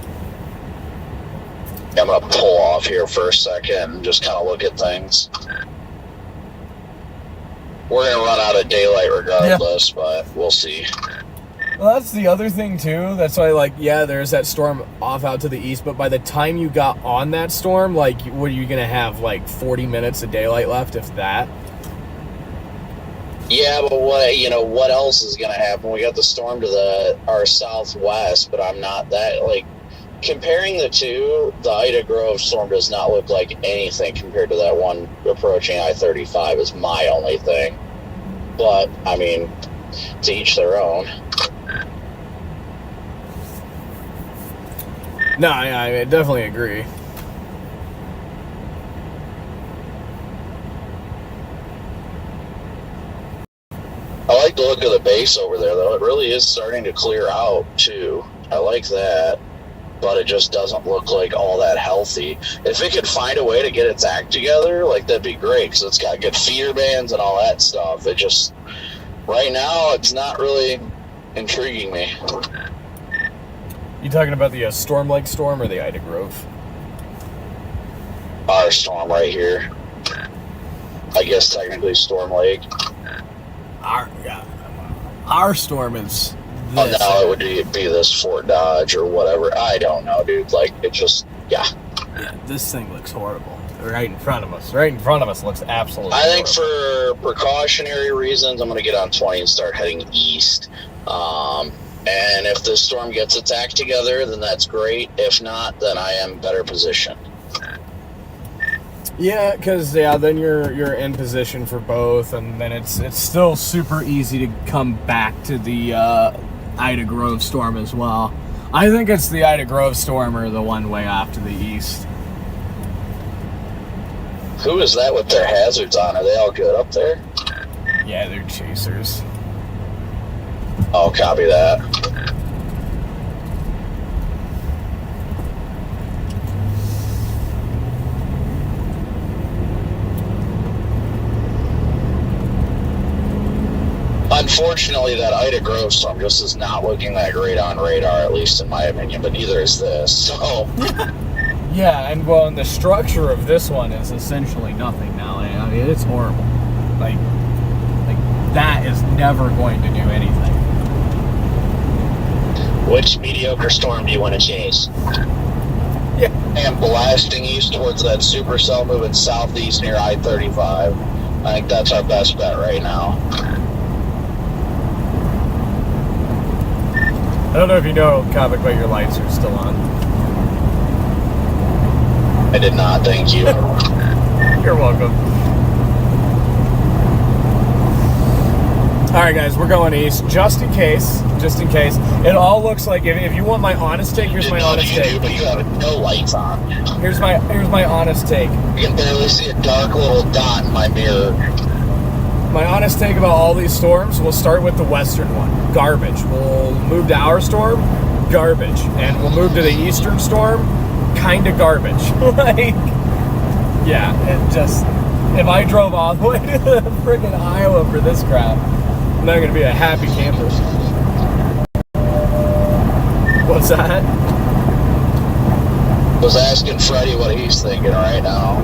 B: I'm going to pull off here for a second and just kind of look at things. We're going to run out of daylight regardless, but we'll see.
A: Well, that's the other thing, too. That's why, like, yeah, there's that storm off out to the east, but by the time you got on that storm, like, what are you going to have, like, 40 minutes of daylight left, if that?
B: Yeah, but what else is going to happen? We got the storm to our southwest, but I'm not that, like, comparing the two, the Ida Grove storm does not look like anything compared to that one approaching I-35 is my only thing. But, I mean, to each their own.
A: No, I definitely agree.
B: I like the look of the base over there, though. It really is starting to clear out, too. I like that. But it just doesn't look like all that healthy. If it could find a way to get its act together, like, that'd be great, because it's got good feeder bands and all that stuff. It just, right now, it's not really intriguing me.
A: You talking about the Storm Lake storm or the Ida Grove?
B: Our storm right here. I guess technically Storm Lake.
A: Our storm is
B: Oh,
A: this.
B: no, it would be this Fort Dodge or whatever. I don't know, dude. Like, it just, yeah.
A: Yeah, this thing looks horrible. Right in front of us. Right in front of us looks absolutely
B: I think
A: horrible.
B: for precautionary reasons, I'm going to get on 20 and start heading east. And if this storm gets its act together, then that's great. If not, then I am better positioned.
A: Yeah, because then you're in position for both, and then it's still super easy to come back to the Ida Grove storm as well. I think it's the Ida Grove storm or the one way off to the east.
B: Who is that with their hazards on? Are they all good up there?
A: Yeah, they're chasers.
B: I'll copy that. Unfortunately, that Ida Grove storm just is not looking that great on radar, at least in my opinion, but neither is this. So,
A: Yeah, and the structure of this one is essentially nothing now. I mean, it's horrible. Like that is never going to do anything.
E: Which mediocre storm do you want to chase?
A: Yeah.
B: and blasting east towards that supercell moving southeast near I-35. I think that's our best bet right now.
A: I don't know if you know, Comic, but your lights are still on.
B: I did not, thank you.
A: You're welcome. All right, guys, we're going east, just in case. It all looks like, if you want my honest take, here's my honest take.
B: But you have no lights on.
A: Here's my honest take.
B: You can barely see a dark little dot in my mirror.
A: My honest take about all these storms, we'll start with the western one. Garbage. We'll move to our storm, garbage. And we'll move to the eastern storm, kind of garbage. If I drove all the way to freaking Iowa for this crap, I'm not going to be a happy camper. What's that?
B: I was asking Freddie what he's thinking right now.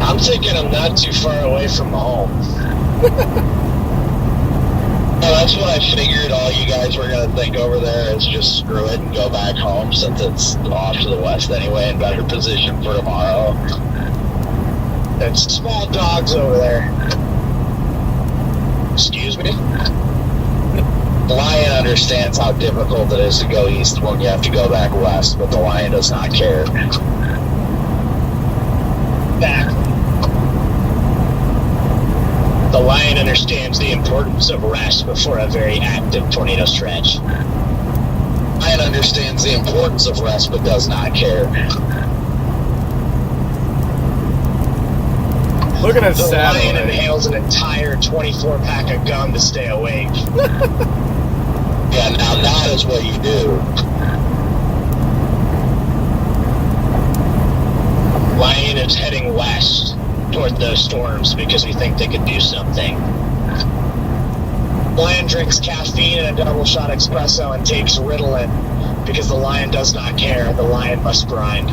E: I'm thinking I'm not too far away from home.
B: Well, that's what I figured all you guys were going to think over there is just screw it and go back home since it's off to the west anyway in better position for tomorrow.
C: There's small dogs over there.
B: Excuse me? The Lion understands how difficult it is to go east when you have to go back west, but the Lion does not care.
C: Back.
E: The Lion understands the importance of rest before a very active tornado stretch.
B: Lion understands the importance of rest, but does not care.
A: Looking at
C: The Lion
A: Saturday.
C: inhales an entire 24-pack of gum to stay awake.
B: Yeah, now that is what you do.
E: Lion is heading west toward those storms because we think they could do something.
C: Lion drinks caffeine and a double shot espresso and takes Ritalin because the lion does not care. The lion must grind.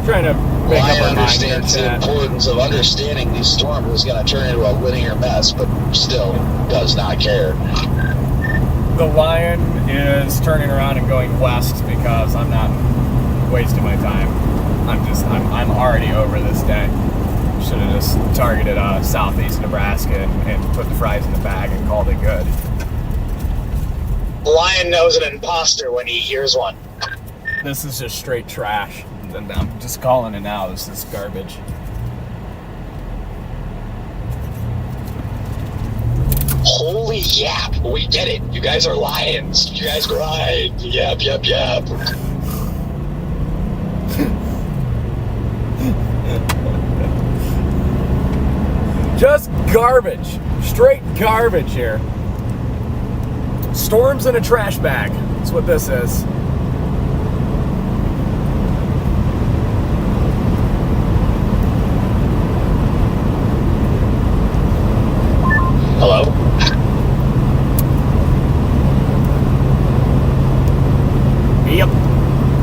A: Trying to make
B: Lion
A: up our mind here,
B: understands the
A: chat.
B: importance of understanding these storms is going to turn into a linear mess, but still does not care.
A: The lion is turning around and going west because I'm not wasting my time. I'm already over this day. Should have just targeted southeast Nebraska and put the fries in the bag and called it good.
C: The lion knows an imposter when he hears one.
A: This is just straight trash. And I'm just calling it now. This is garbage.
B: Holy yap, we get it. You guys are lions. You guys grind. Yap, yap, yap.
A: Just garbage. Straight garbage here. Storms in a trash bag. That's what this is.
B: Hello?
A: Yep.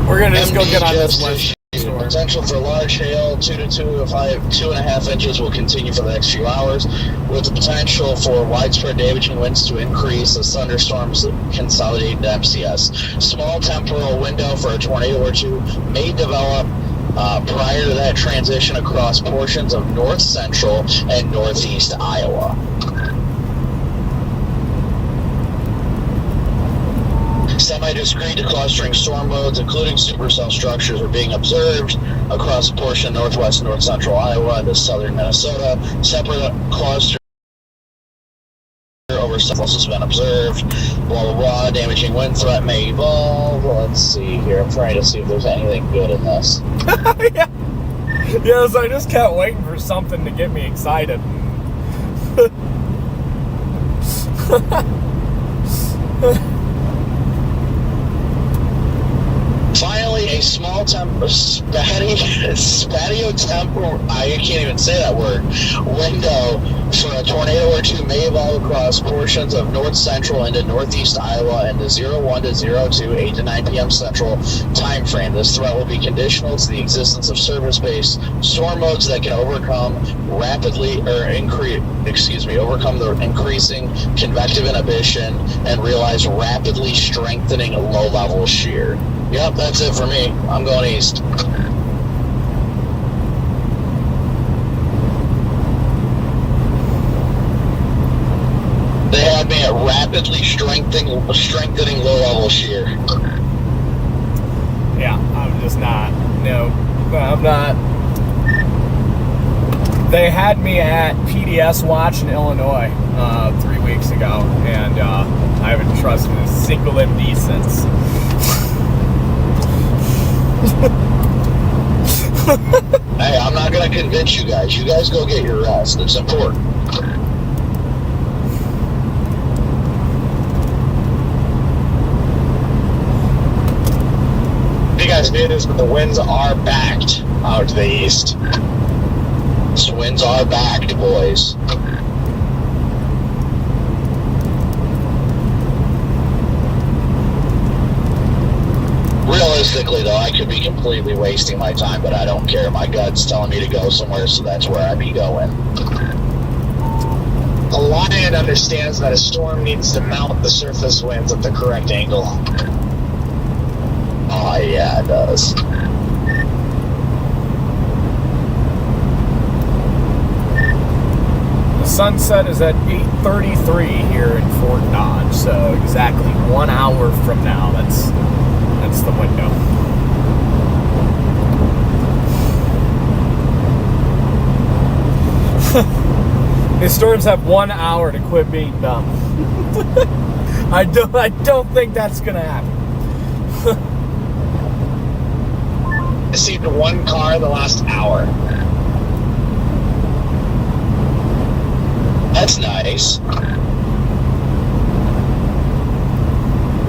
A: We're gonna just go get on this
B: MD
A: one.
B: just issued potential for large hail, 2 to 2.5 inches will continue for the next few hours, with the potential for widespread damaging winds to increase as thunderstorms consolidate into MCS. Small temporal window for a tornado or two may develop prior to that transition across portions of north central and northeast Iowa. Semi-discrete to clustering storm modes, including supercell structures, are being observed across a portion of northwest, north central Iowa into southern Minnesota. Separate cluster over several has been observed. Blah, blah, blah. Damaging wind threat may evolve. Let's see here. I'm trying to see if there's anything good in this.
A: Yeah. Yes, I just kept waiting for something to get me excited.
B: Finally, a small spatio-temporal, I can't even say that word, window for a tornado or two may evolve across portions of north central into northeast Iowa into 01 to 02, 8 to 9 p.m. central time frame. This threat will be conditional to the existence of surface-based storm modes that can overcome the increasing convective inhibition and realize rapidly strengthening low-level shear. Yep, that's it for me. I'm going east. They had me at rapidly strengthening low-level shear.
A: Yeah, I'm just not. No, I'm not. They had me at PDS Watch in Illinois 3 weeks ago, and I haven't trusted a single MD since.
B: Hey, I'm not going to convince you guys. You guys go get your rest. It's important.
C: You guys knew this, but the winds are backed out to the east.
B: So winds are backed, boys. Realistically, though, I could be completely wasting my time, but I don't care. My gut's telling me to go somewhere, so that's where I be going.
C: The lion understands that a storm needs to mount the surface winds at the correct angle.
B: Oh, yeah, it does.
A: The sunset is at 8:33 here in Fort Dodge, so exactly 1 hour from now. That's the window. These storms have 1 hour to quit being dumb. I don't think that's gonna happen.
C: I seen one car the last hour.
B: That's nice.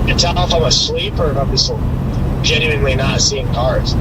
C: You can tell if I'm asleep or if I'm just genuinely not seeing cars.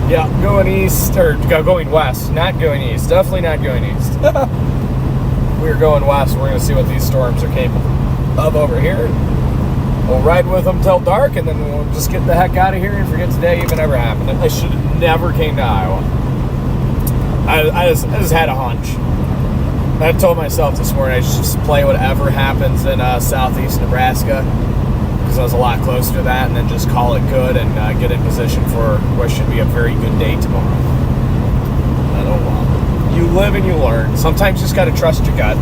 A: Yeah, going east, or going west. Not going east. Definitely not going east. We're going west. We're going to see what these storms are capable of over here. We'll ride with them till dark, and then we'll just get the heck out of here and forget today even ever happened. I should have never came to Iowa. I just had a hunch. I told myself this morning I should just play whatever happens in southeast Nebraska, because I was a lot closer to that, and then just call it good and get in position for what should be a very good day tomorrow. But oh well. You live and you learn. Sometimes you just got to trust your gut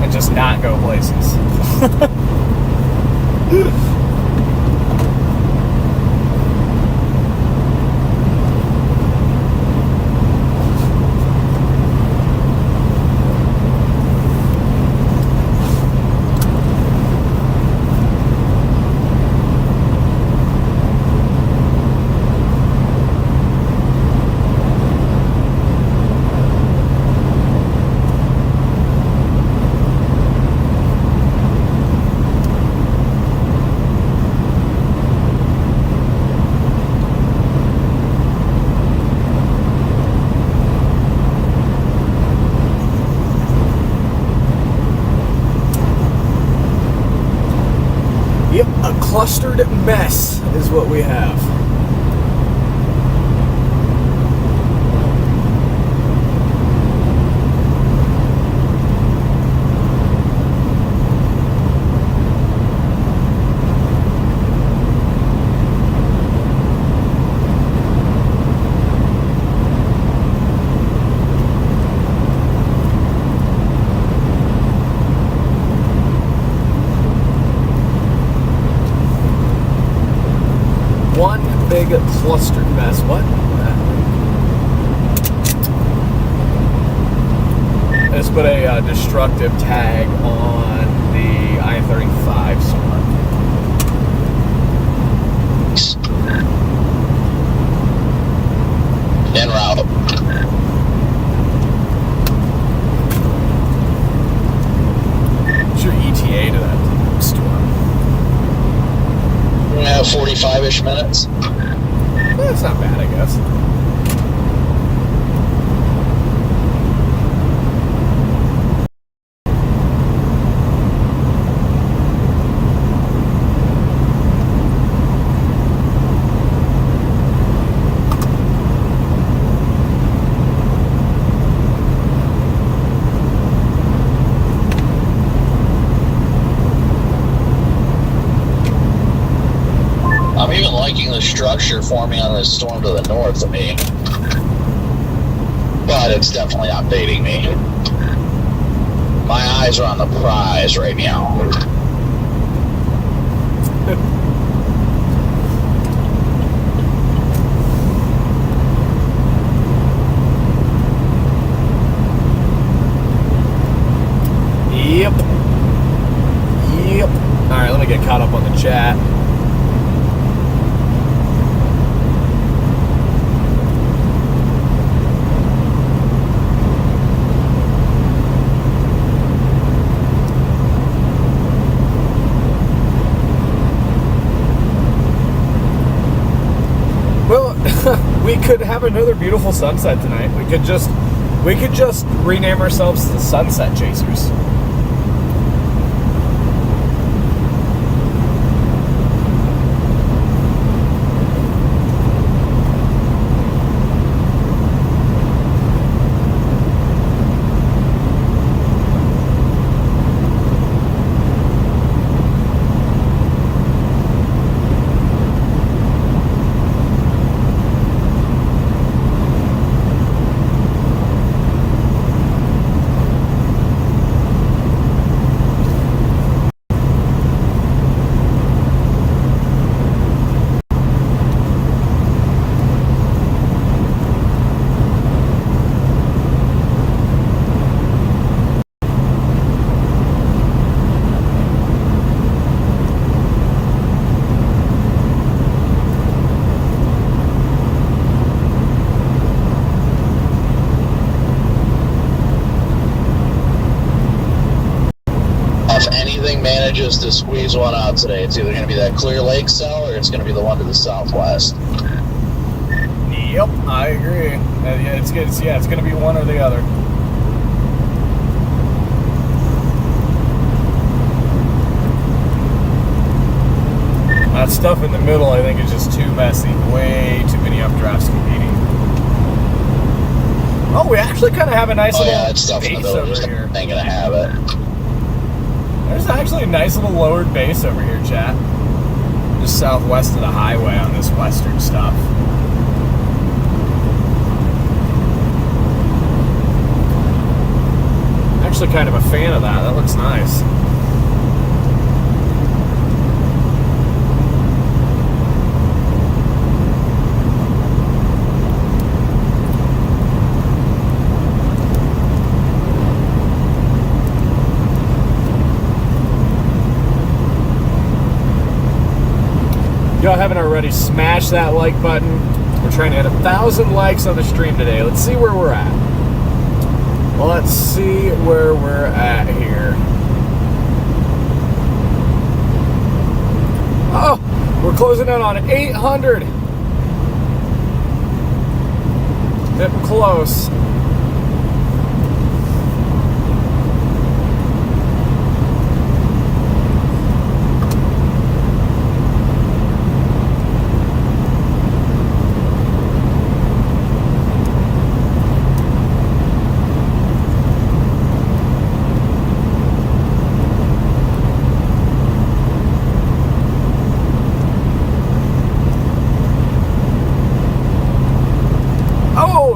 A: and just not go places. Clustered mess is what we have. One big clustered mess. What? Let's put a destructive tag on the I-35 somewhere.
B: En route.
A: What's your ETA to that storm?
B: 45-ish minutes.
A: That's not bad, I guess.
B: I'm even liking the structure forming on this storm to the north of me. But it's definitely not baiting me. My eyes are on the prize right now.
A: Yep. Alright, let me get caught up on the chat. We could have another beautiful sunset tonight. We could just rename ourselves the Sunset Chasers.
B: Manages to squeeze one out today, it's either going to be that Clear Lake cell or it's going to be the one to the southwest.
A: Yep, I agree. Yeah, it's good. It's going to be one or the other. That stuff in the middle, I think, is just too messy. Way too many updrafts competing. Oh, we actually kind of have a nice little
B: that stuff in the
A: base
B: middle
A: over
B: just
A: here.
B: ain't gonna have it.
A: There's actually a nice little lowered base over here, chat. Just southwest of the highway on this western stuff. Actually kind of a fan of that. That looks nice. Y'all haven't already, smash that like button. We're trying to hit 1,000 likes on the stream today. Let's see where we're at. Well, let's see where we're at here. Oh, we're closing in on 800. Getting close.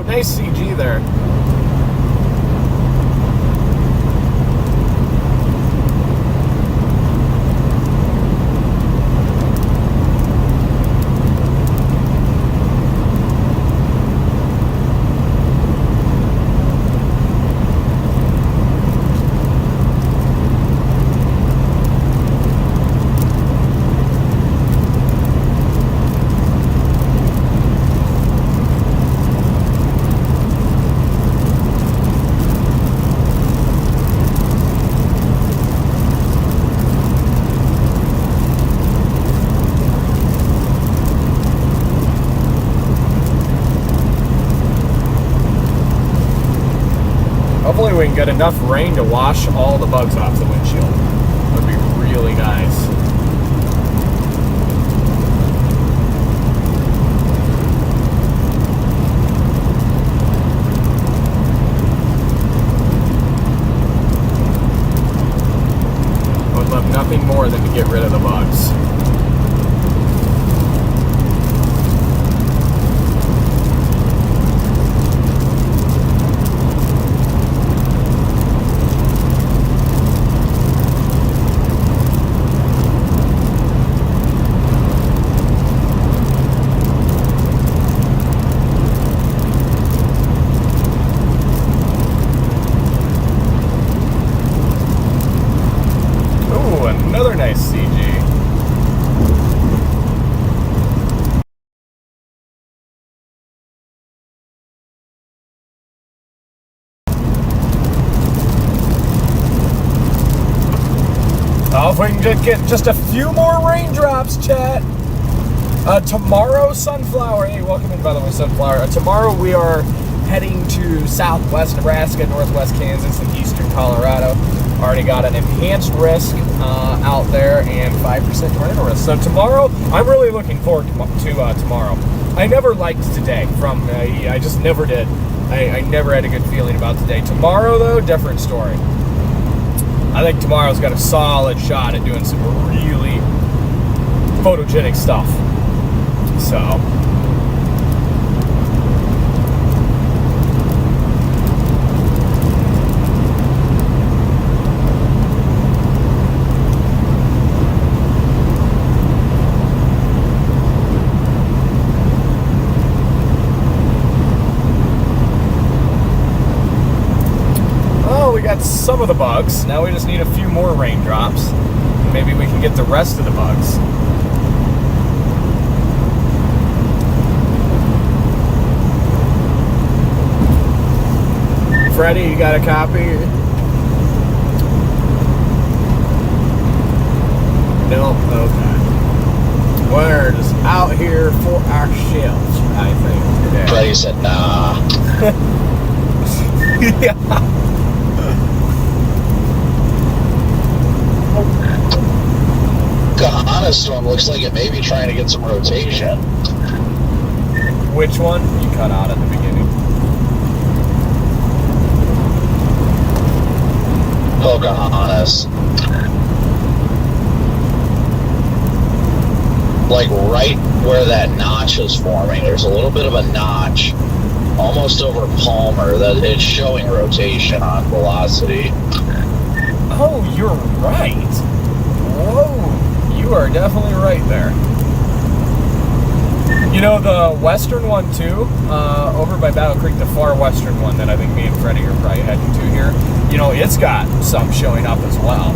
A: Nice CG there. Hopefully we can get enough rain to wash all the bugs off the windshield. That would be really nice. I would love nothing more than to get rid of the bugs. Another nice CG. Oh, if we can get just a few more raindrops, chat. Tomorrow, Sunflower. Hey, welcome in, by the way, Sunflower. Tomorrow we are heading to southwest Nebraska, northwest Kansas, and eastern Colorado. Already got an enhanced risk out there and 5% tornado risk. So tomorrow, I'm really looking forward to tomorrow. I never liked today. I just never did. I never had a good feeling about today. Tomorrow, though, different story. I think tomorrow's got a solid shot at doing some really photogenic stuff. So. Some of the bugs. Now we just need a few more raindrops. Maybe we can get the rest of the bugs. Freddie, you got a copy? No? Okay. We're just out here for ourselves, I think, today.
B: he said, nah.
A: Yeah.
B: Kahana storm looks like it may be trying to get some rotation.
A: Which one? You cut out at the beginning.
B: Pocahontas. Like right where that notch is forming, there's a little bit of a notch almost over Palmer that it's showing rotation on velocity.
A: Oh, you're right. Whoa, you are definitely right there. You know, the western one too, over by Battle Creek, the far western one that I think me and Freddie are probably heading to here, you know, it's got some showing up as well.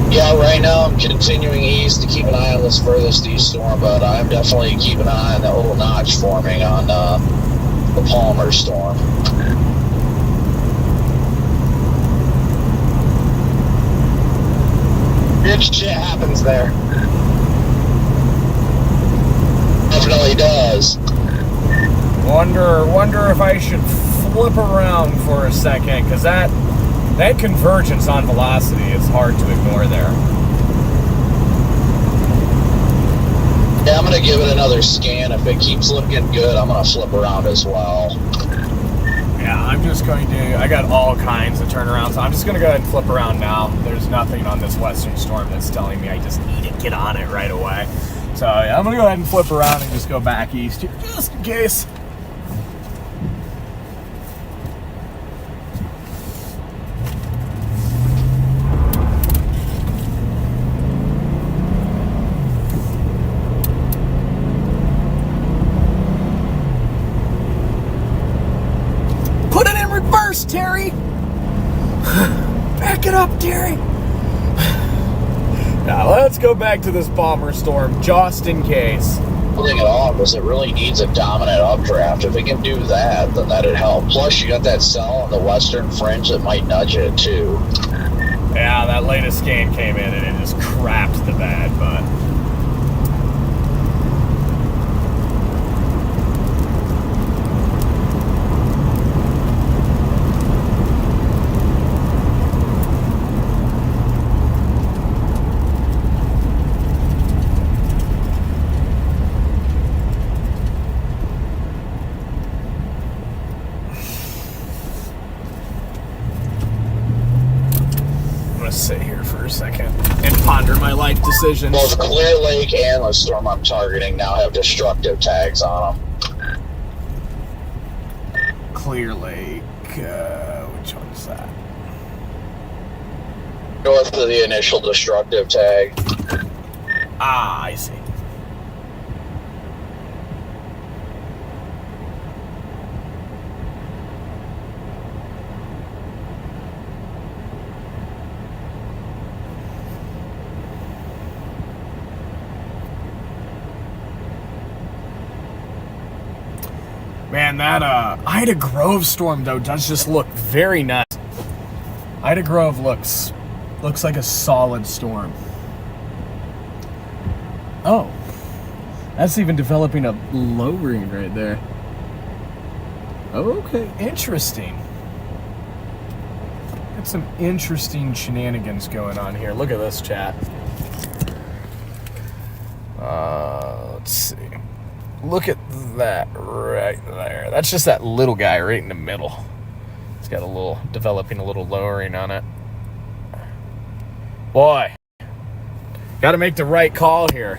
B: Yeah, right now I'm continuing east to keep an eye on this furthest east storm, but I'm definitely keeping an eye on that little notch forming on the Palmer storm.
C: Good shit happens there.
B: Definitely does.
A: Wonder if I should flip around for a second, because that convergence on velocity is hard to ignore there.
B: Yeah, I'm going to give it another scan. If it keeps looking good, I'm going to flip around as well.
A: Yeah, I'm just going to, I got all kinds of turnarounds. So I'm just going to go ahead and flip around now. There's nothing on this western storm that's telling me I just need to get on it right away. So yeah, I'm going to go ahead and flip around and just go back east here, just in case. Put it in reverse, Terry. Back it up, Terry. Now let's go back to this Palmer storm just in case.
B: Pulling it off because it really needs a dominant updraft. If it can do that, then that'd help. Plus, you got that cell on the western fringe that might nudge it too.
A: Yeah, that latest scan came in and it just crapped the bed, but sit here for a second and ponder my life decisions.
B: Both Clear Lake and the storm I'm targeting now have destructive tags on them.
A: Clear Lake, which one's that?
B: North of the initial destructive tag.
A: Ah, I see. Man, that Ida Grove storm though does just look very nice. Ida Grove looks like a solid storm. Oh, that's even developing a lowering right there. Okay, interesting. Got some interesting shenanigans going on here. Look at this, chat. Let's see. Look at that right there. That's just that little guy right in the middle. It's got a little, developing a little lowering on it. Boy, got to make the right call here.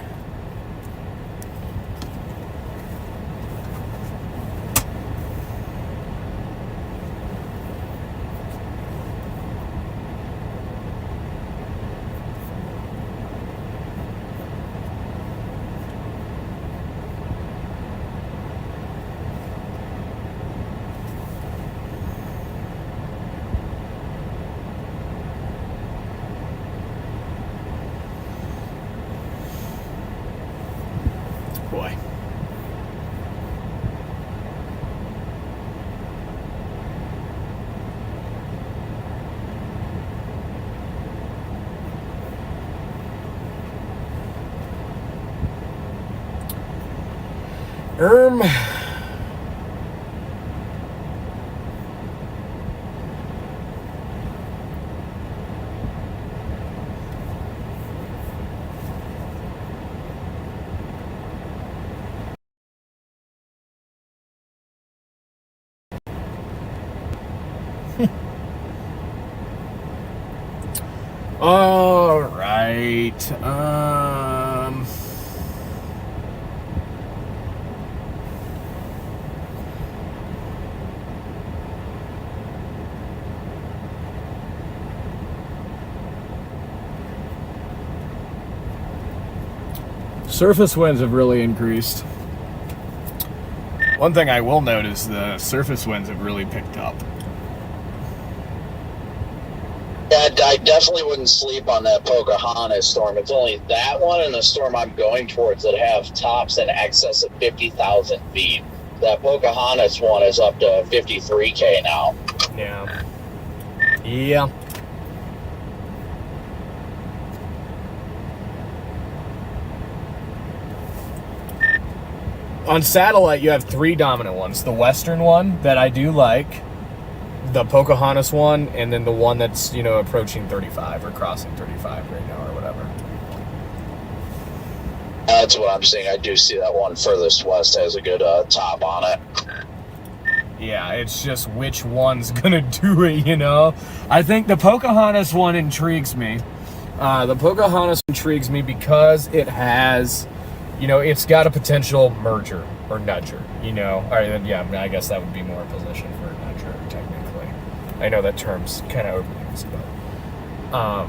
A: Um, all right. Surface winds have really increased. One thing I will note is the surface winds have really picked up.
B: Yeah, I definitely wouldn't sleep on that Pocahontas storm. It's only that one and the storm I'm going towards that have tops in excess of 50,000 feet. That Pocahontas one is up to 53K now.
A: Yeah. Yeah. On satellite, you have 3 dominant ones. The western one that I do like, the Pocahontas one, and then the one that's, approaching 35 or crossing 35 right now or whatever.
B: That's what I'm saying. I do see that one furthest west has a good top on it.
A: Yeah, it's just which one's gonna do it, I think the Pocahontas one intrigues me. The Pocahontas intrigues me because it has, it's got a potential merger or nudger, I guess that would be more a position for a nudger, technically. I know that term's kind of overused, but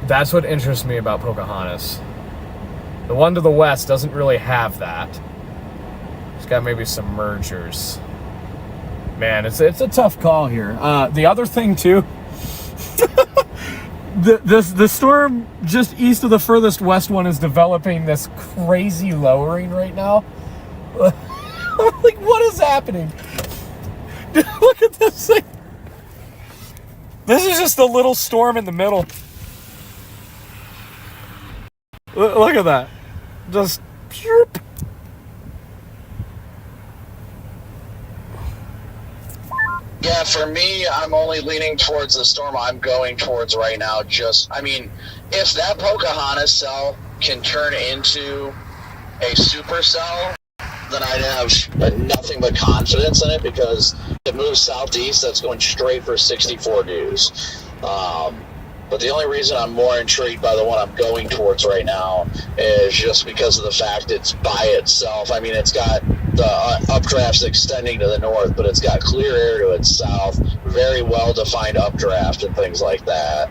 A: that's what interests me about Pocahontas. The one to the west doesn't really have that. It's got maybe some mergers. Man, it's a tough call here. The other thing too, the storm just east of the furthest west one is developing this crazy lowering right now. Like, what is happening? Look at this thing. This is just a little storm in the middle. Look at that. Just.
B: Yeah, for me, I'm only leaning towards the storm I'm going towards right now. If that Pocahontas cell can turn into a supercell, then I'd have nothing but confidence in it because it moves southeast, that's going straight for 64 dews. But the only reason I'm more intrigued by the one I'm going towards right now is just because of the fact it's by itself. It's got the updrafts extending to the north, but it's got clear air to its south, very well-defined updraft and things like that.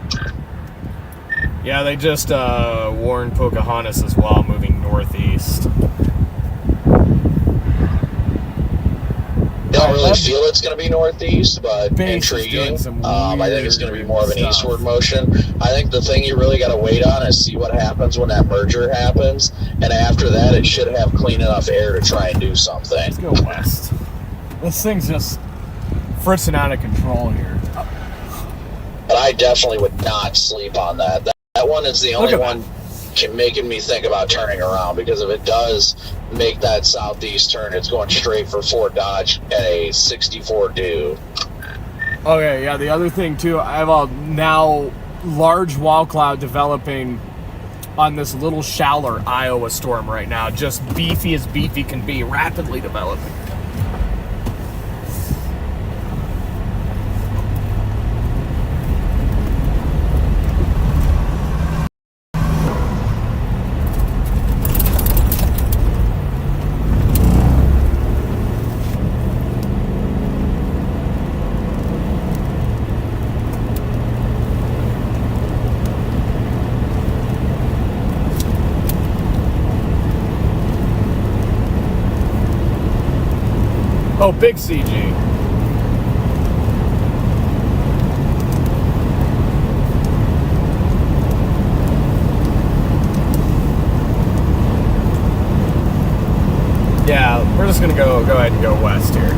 A: Yeah, they just warned Pocahontas as well, moving northeast.
B: Don't really feel it's going to be northeast, but intriguing. I think it's going to be more of an eastward motion. I think the thing you really got to wait on is see what happens when that merger happens, and after that, it should have clean enough air to try and do something.
A: Let's go west. This thing's just fritzing out of control here.
B: But I definitely would not sleep on that. That one is the only one making me think about turning around, because if it does make that southeast turn, it's going straight for Fort Dodge at a 64 dew.
A: Okay, yeah, the other thing too, I have a now large wall cloud developing on this little shallower Iowa storm right now, just beefy as beefy can be, rapidly developing. Oh, big CG. Yeah, we're just gonna go ahead and go west here.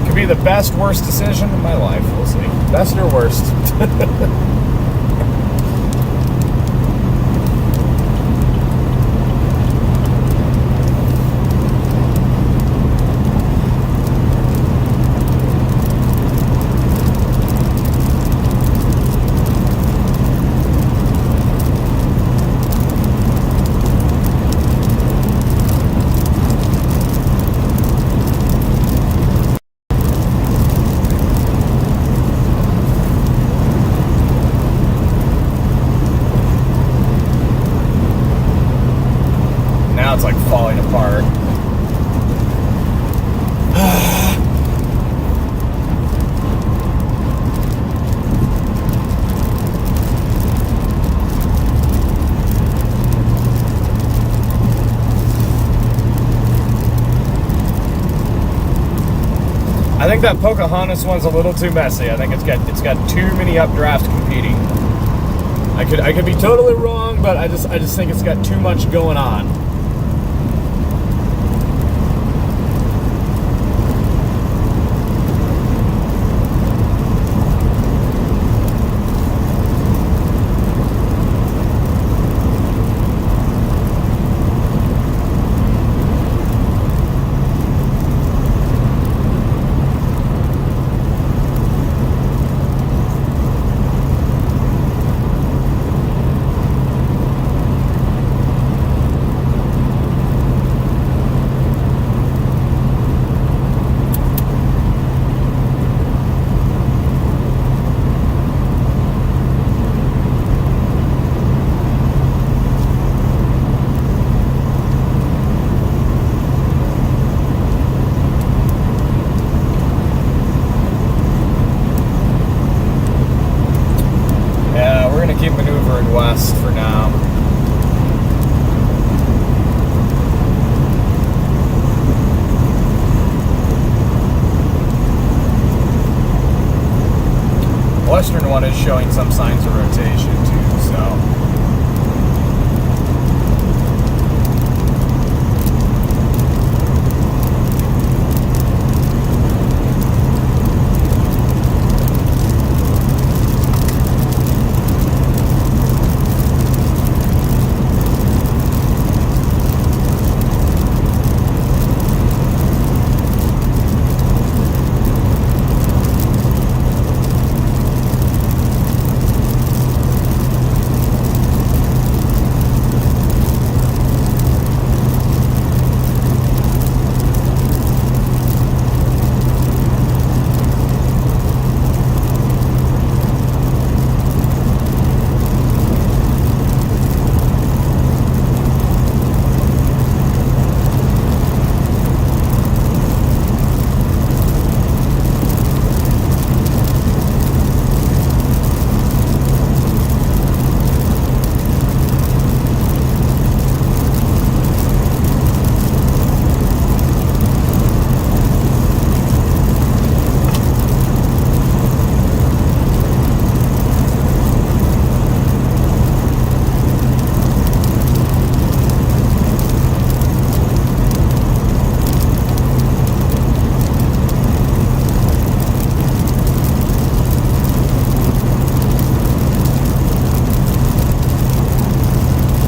A: Could be the best, worst decision of my life. We'll see. Best or worst. think that Pocahontas one's a little too messy. I think it's got too many updrafts competing. I could be totally wrong, but I just think it's got too much going on. Keep maneuvering west for now. Western one is showing some signs of rotation too, so.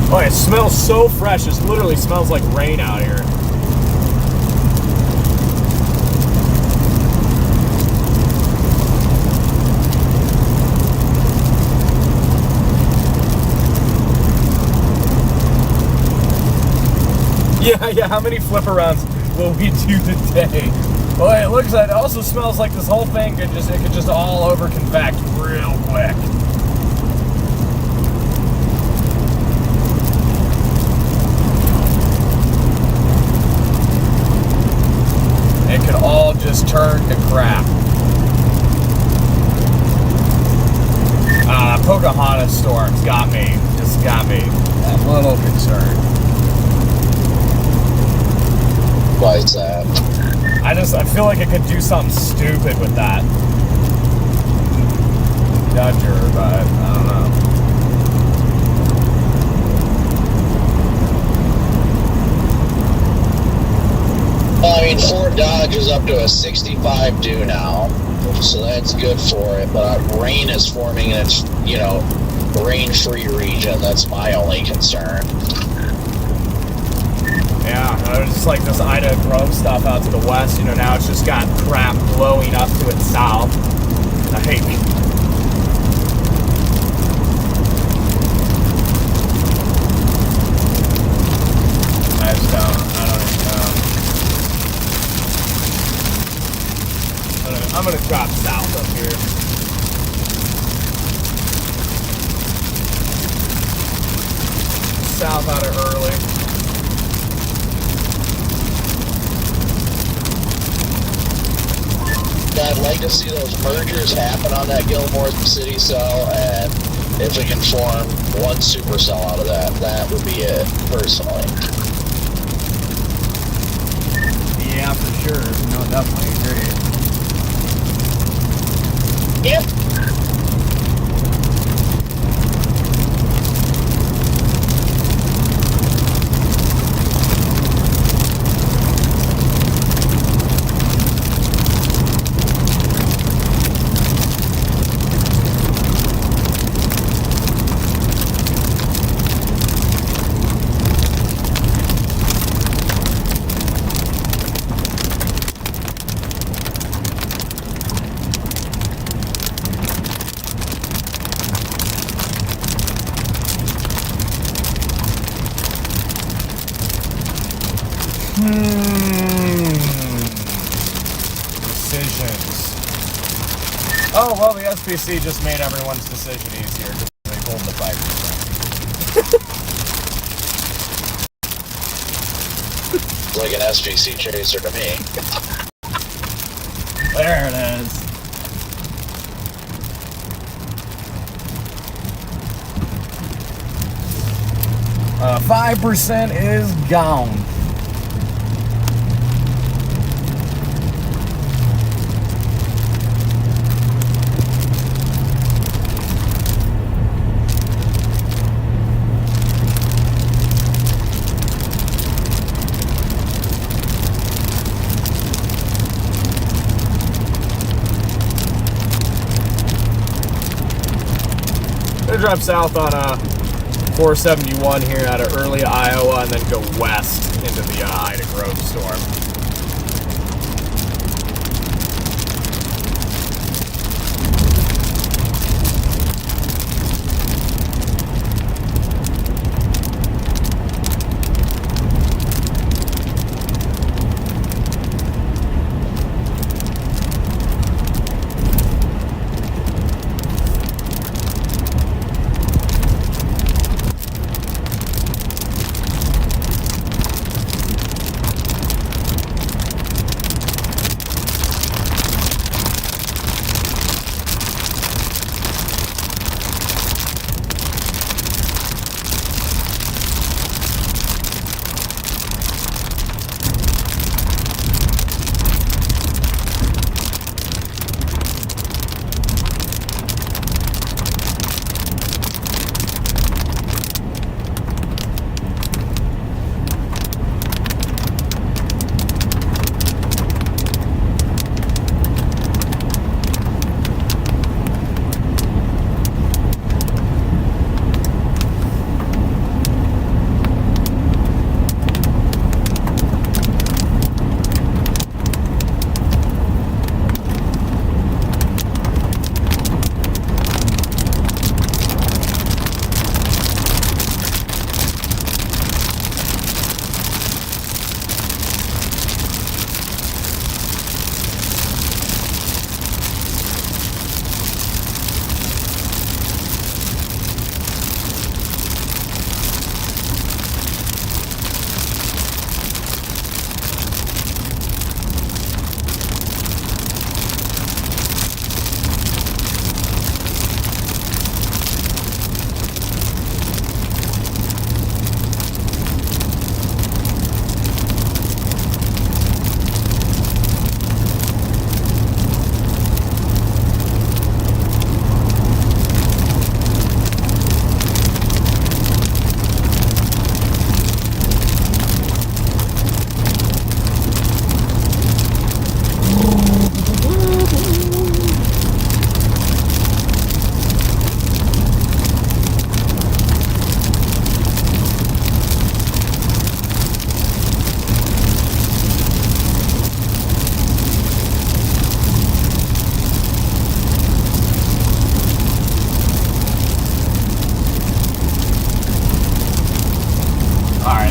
A: Oh, it smells so fresh. It literally smells like rain out here. Yeah, how many flip arounds will we do today? Well, it looks like it also smells like this whole thing could just all over convect real quick. It could all just turn to crap. Pocahontas storms got me. Just got me a little concerned.
B: Why is that?
A: I feel like it could do something stupid with that Dodger, but I don't know.
B: Well, I mean, Fort Dodge is up to a 65 due now, so that's good for it. But rain is forming in its, rain-free region. That's my only concern.
A: Yeah, there's just like this Ida Grove stuff out to the west. Now it's just got crap blowing up to its south. Like, I don't even know. I'm gonna drop south up here. South out of early.
B: I'd like to see those mergers happen on that Gilmore City cell, and if we can form one supercell out of that, that would be it, personally.
A: Yeah, for sure. Definitely agree.
E: Yep.
A: Decisions. Oh, well, the SPC just made everyone's decision easier because they pulled the 5%.
B: Like an SPC chaser to me.
A: There it is. Uh, 5% is gone. Gonna drive south on 471 here out of early Iowa and then go west into the Ida Grove storm.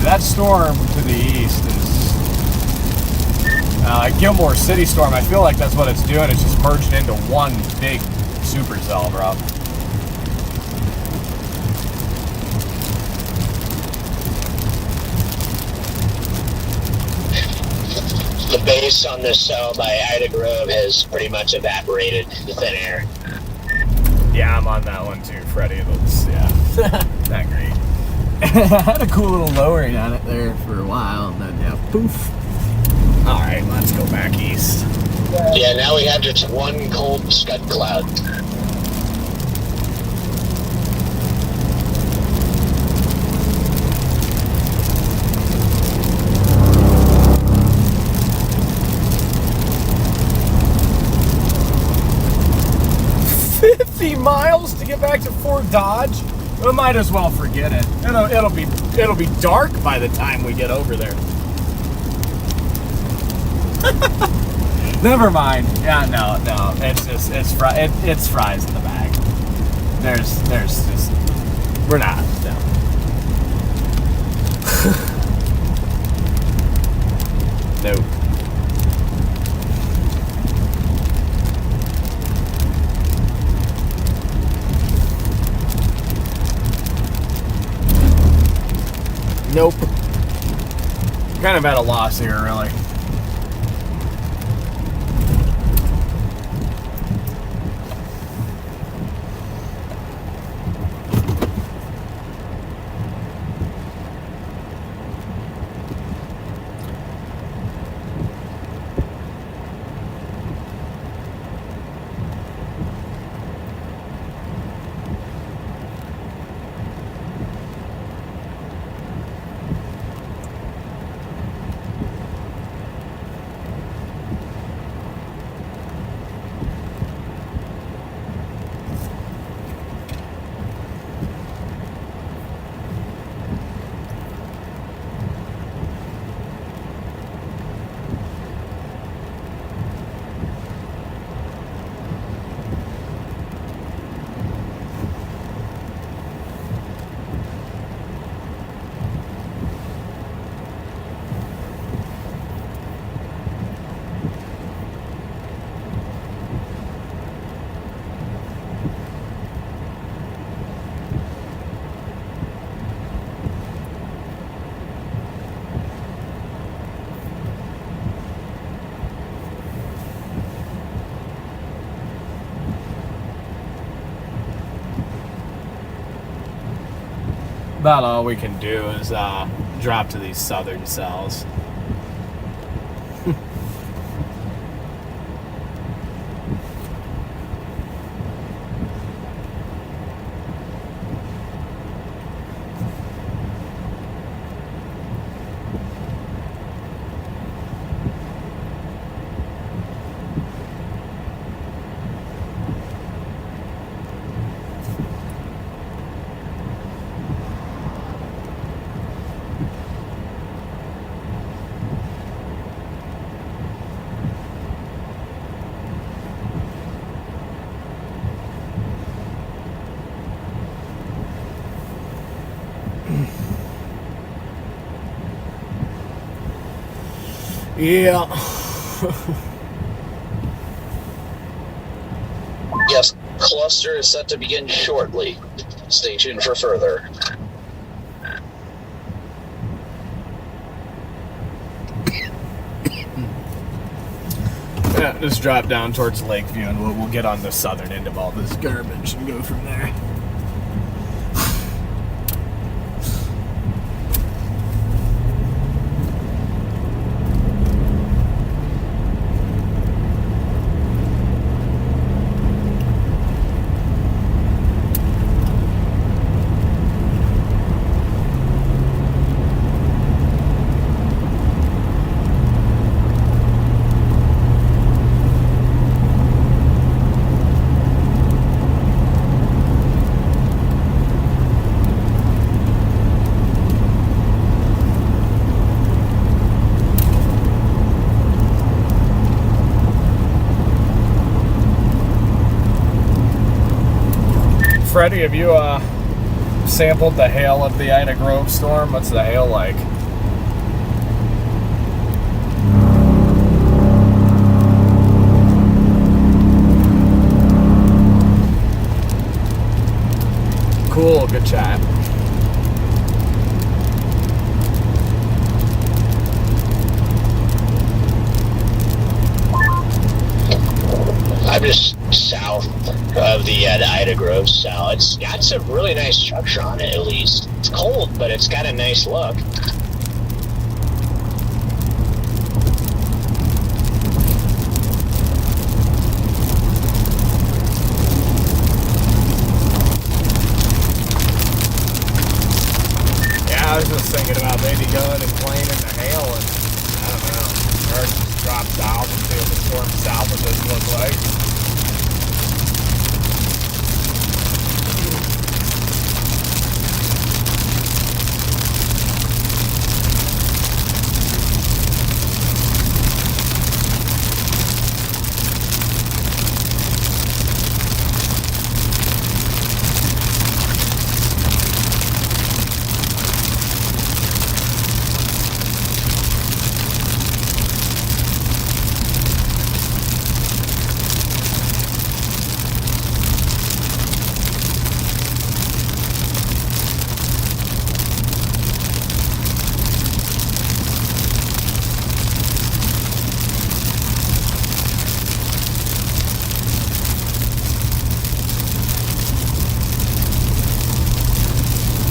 A: That storm to the east is Gilmore City storm. I feel like that's what it's doing. It's just merged into one big supercell, bro.
E: The base on this cell by Ida Grove has pretty much evaporated to thin air.
A: Yeah, I'm on that one too, Freddie. That's, yeah, not great. I had a cool little lowering on it there for a while, and then, yeah, poof. All right, let's go back east.
E: Yeah, now we have just one cold scud cloud.
A: Miles to get back to Fort Dodge. We might as well forget it. It'll be dark by the time we get over there. Never mind. Yeah, no. It's fries in the bag. There's just we're not. No. Nope. Nope. Kind of at a loss here, really. About all we can do is drop to these southern cells. Yeah.
B: Yes, cluster is set to begin shortly. Stay tuned for further.
A: Yeah, just drop down towards Lakeview and we'll get on the southern end of all this garbage and go from there. Freddie, have you sampled the hail of the Ida Grove storm? What's the hail like? Cool, good chat.
E: I'm just south of the Ida Grove cell. It's got some really nice structure on it, at least. It's cold, but it's got a nice look.
A: Yeah, I was just thinking about maybe going and playing in the hail and, I don't know, or just drop south and see what the storm south of this looks like.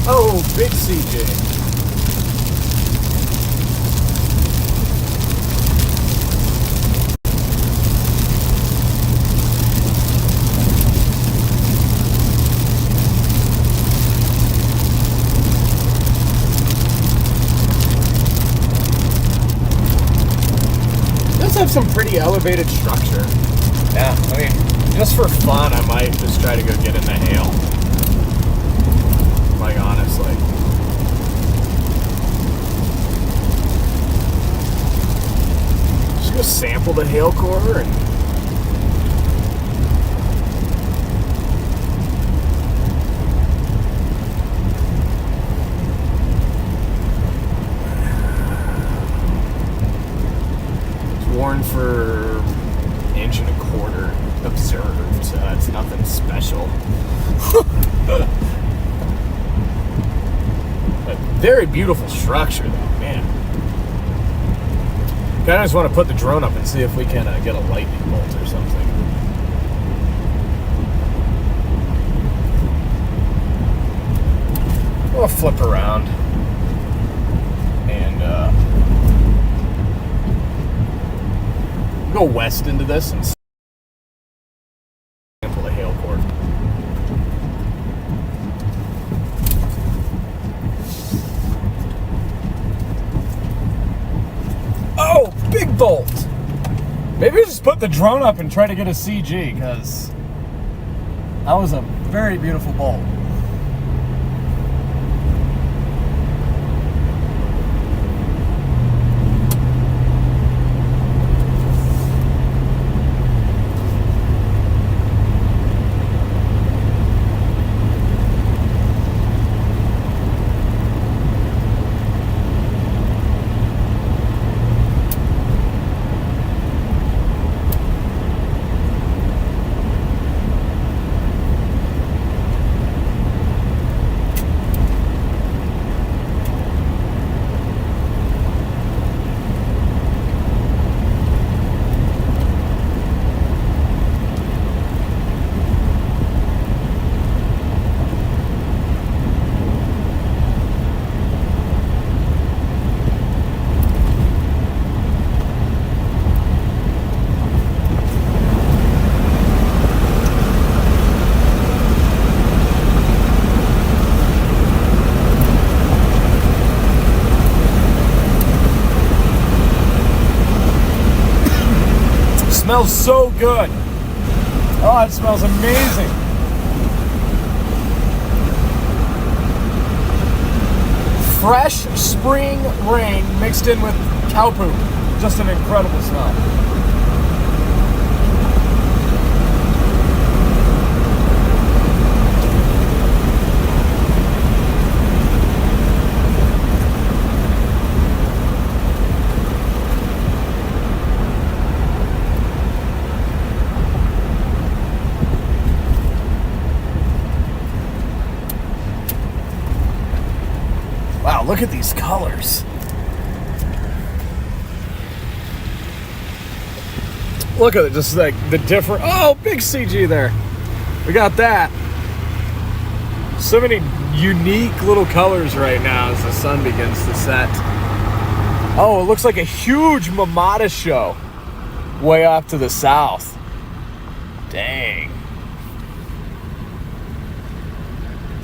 A: Oh, big CJ. It does have some pretty elevated structure. Yeah, I mean, just for fun, I might just try to go get in the hail. Like, honestly. Just go sample the hail core and it's worn for 1.25 inches observed, so that's nothing special. Very beautiful structure, though, man. Kind of just want to put the drone up and see if we can get a lightning bolt or something. We'll flip around and go west into this and sample the hail core. Oh, big bolt. Maybe we just put the drone up and try to get a CG, because that was a very beautiful bolt. Smells so good. Oh, it smells amazing. Fresh spring rain mixed in with cow poop. Just an incredible smell. Wow, look at these colors. Look at it, just like the different, oh, big CG there. We got that. So many unique little colors right now as the sun begins to set. Oh, it looks like a huge Mamata show way off to the south. Dang.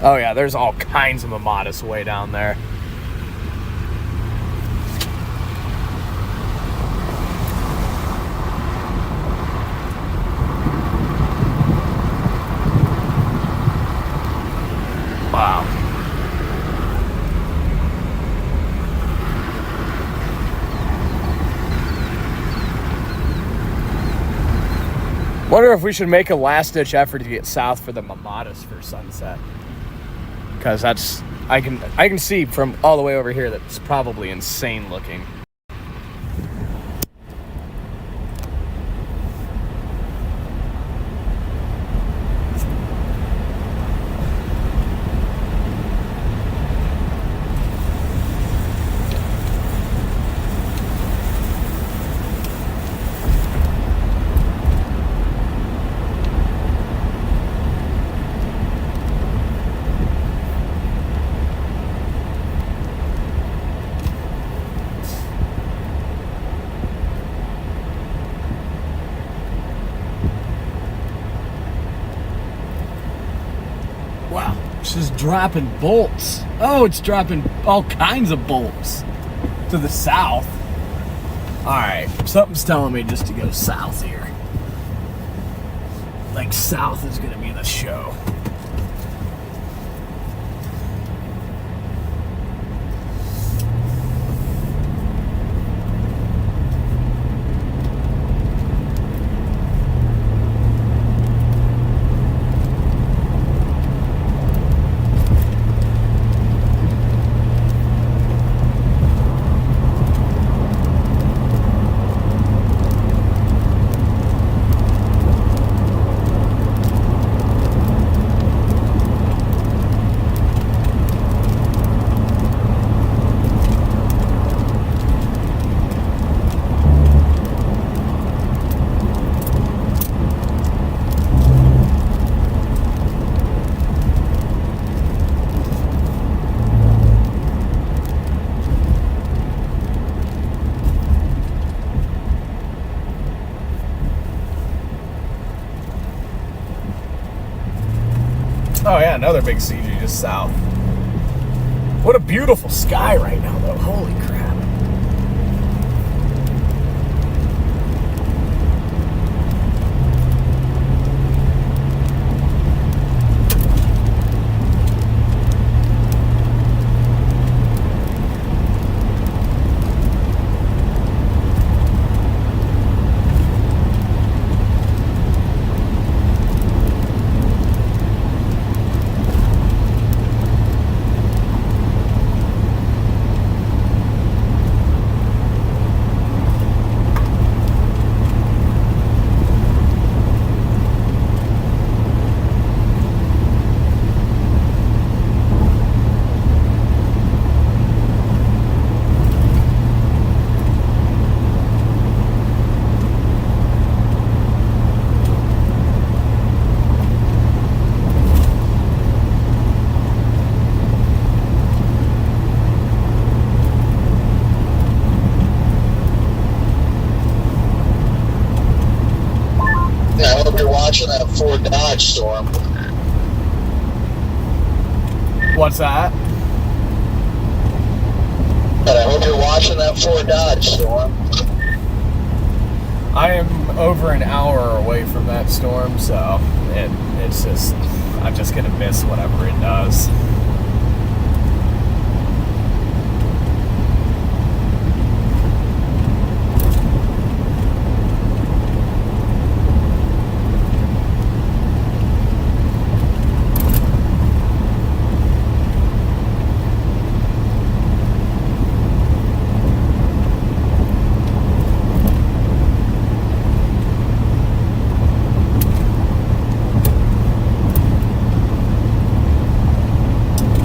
A: Oh yeah, there's all kinds of Mamatas way down there. Wonder if we should make a last-ditch effort to get south for the Mamadas for sunset. Because that's... I can see from all the way over here that it's probably insane looking. Wow, it's just dropping bolts. Oh, it's dropping all kinds of bolts to the south. Alright, something's telling me just to go south here. Like, south is going to be the show. Oh yeah, another big CG just south. What a beautiful sky right now, though. Holy crap.
B: I hope you're watching that Ford Dodge storm.
A: What's that?
B: But I hope you're watching that Ford Dodge storm.
A: I am over an hour away from that storm, so it's just... I'm just going to miss whatever it does.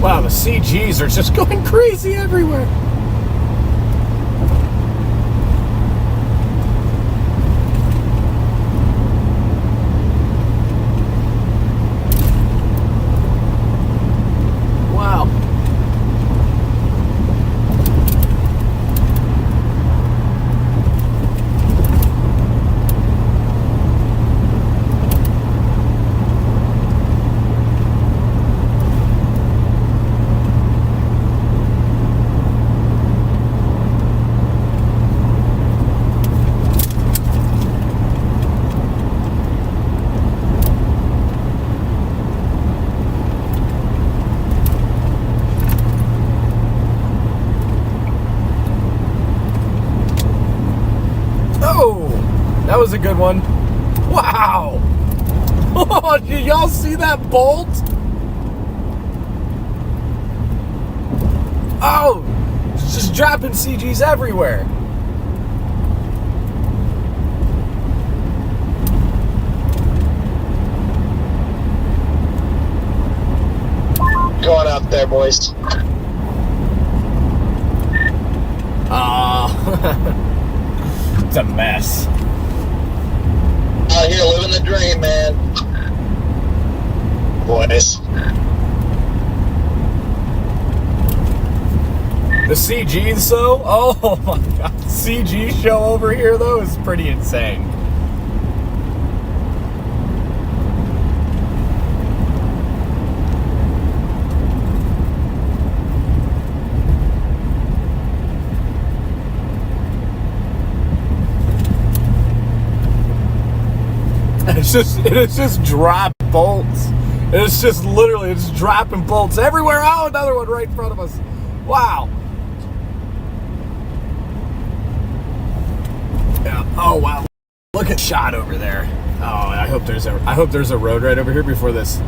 A: Wow, the CGs are just going crazy everywhere. Wow. That was a good one. Wow. Oh, did y'all see that bolt? Oh, it's just dropping CGs everywhere.
C: Going up there, boys.
A: Oh, it's a mess.
B: Out here living the dream, man.
C: Boys.
A: The CGs, though? Oh my god. CG show over here, though, is pretty insane. It's just drop bolts. It's just literally, it's dropping bolts everywhere. Oh, another one right in front of us. Wow. Yeah. Oh wow. Look at shot over there. Oh, I hope there's a road right over here before this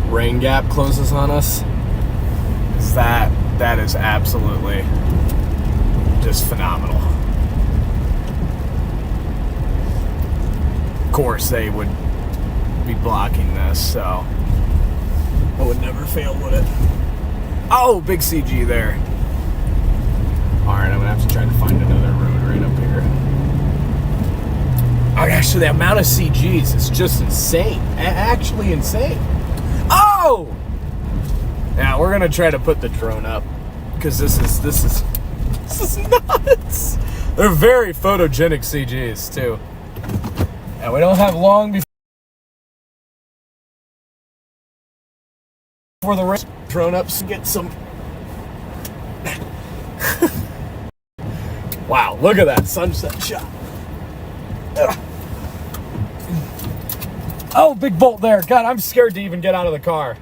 A: rain gap closes on us. 'Cause that is absolutely just phenomenal. Of course, they would be blocking this, so it would never fail, would it? Oh, big CG there. All right, I'm gonna have to try to find another road right up here. Oh, actually, the amount of CGs is just insane. Actually insane. Oh! Now we're gonna try to put the drone up because this is nuts. They're very photogenic CGs too. And we don't have long before the rain drone ups to get some. Wow, look at that sunset shot. Oh, big bolt there. God, I'm scared to even get out of the car.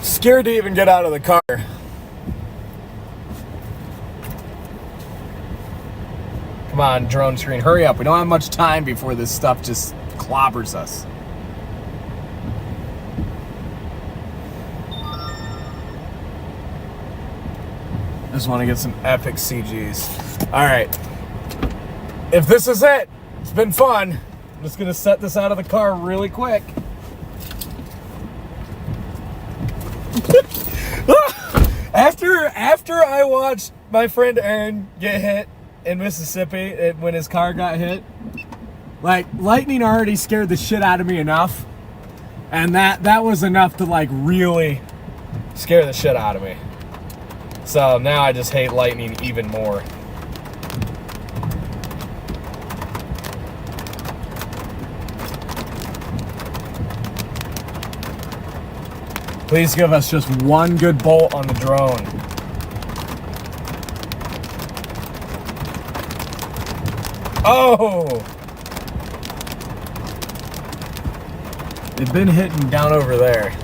A: Scared to even get out of the car. Come on, drone screen, hurry up. We don't have much time before this stuff just clobbers us. Just want to get some epic CGs. All right. If this is it, it's been fun. I'm just going to set this out of the car really quick. After I watched my friend Aaron get hit in Mississippi when his car got hit, like, lightning already scared the shit out of me enough, and that was enough to like really scare the shit out of me. So now I just hate lightning even more. Please give us just one good bolt on the drone. Oh! They've been hitting down over there.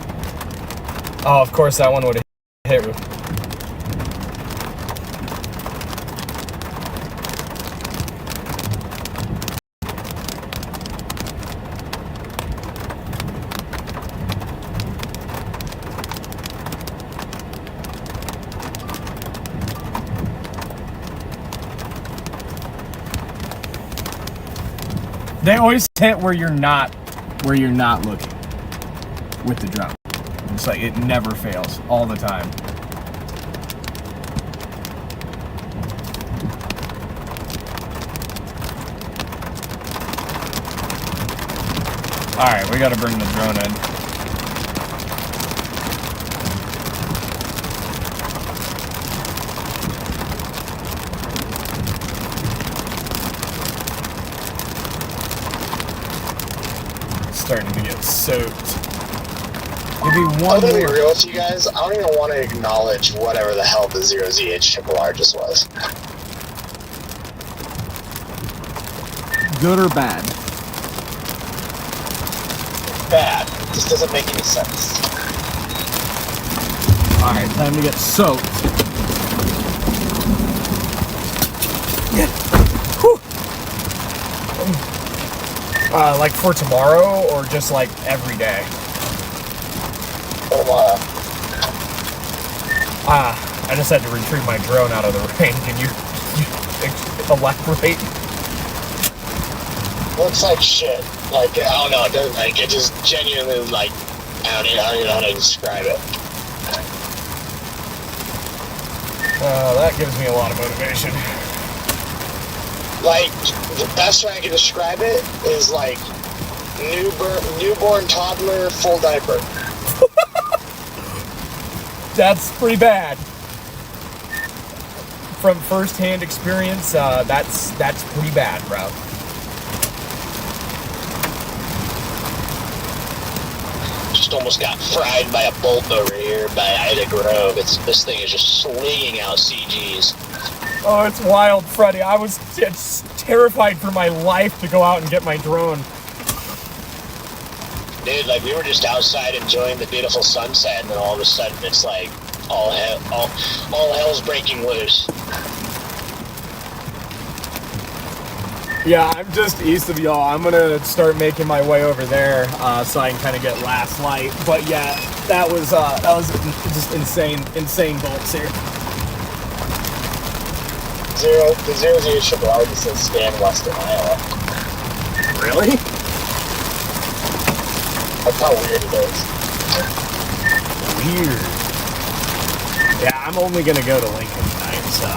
A: Oh, of course that one would have hit. They always hit where you're not looking with the drone. It's like it never fails all the time. All right, we got to bring the drone in. Starting to get soaked. Maybe one
C: I'm gonna be
A: more.
C: real with you guys. I don't even want to acknowledge whatever the hell the 0ZH just was.
A: Good or bad?
C: Bad. This doesn't make any sense.
A: Alright, time to get soaked. Whew. Like for tomorrow or just like every day?
B: Tomorrow.
A: I just had to retrieve my drone out of the rain. Can you elaborate?
C: Looks like shit. Like, I don't know, it doesn't, like, it just genuinely, like, I don't even know how to describe it.
A: That gives me a lot of motivation.
C: Like, the best way I can describe it is like newborn toddler full diaper.
A: That's pretty bad. From first-hand experience, that's pretty bad, bro.
E: Just almost got fried by a bolt over here by Ida Grove. This thing is just slinging out CGs.
A: Oh, it's wild, Freddie. I was just terrified for my life to go out and get my drone.
E: Dude, like, we were just outside enjoying the beautiful sunset, and then all of a sudden it's like all hell's breaking loose.
A: Yeah, I'm just east of y'all. I'm gonna start making my way over there so I can kind of get last light. But yeah, that was just insane bolts here.
C: The 00 triple R just says span Western Iowa.
A: Really?
C: That's how weird it is.
A: Weird. Yeah, I'm only gonna go to Lincoln tonight, so.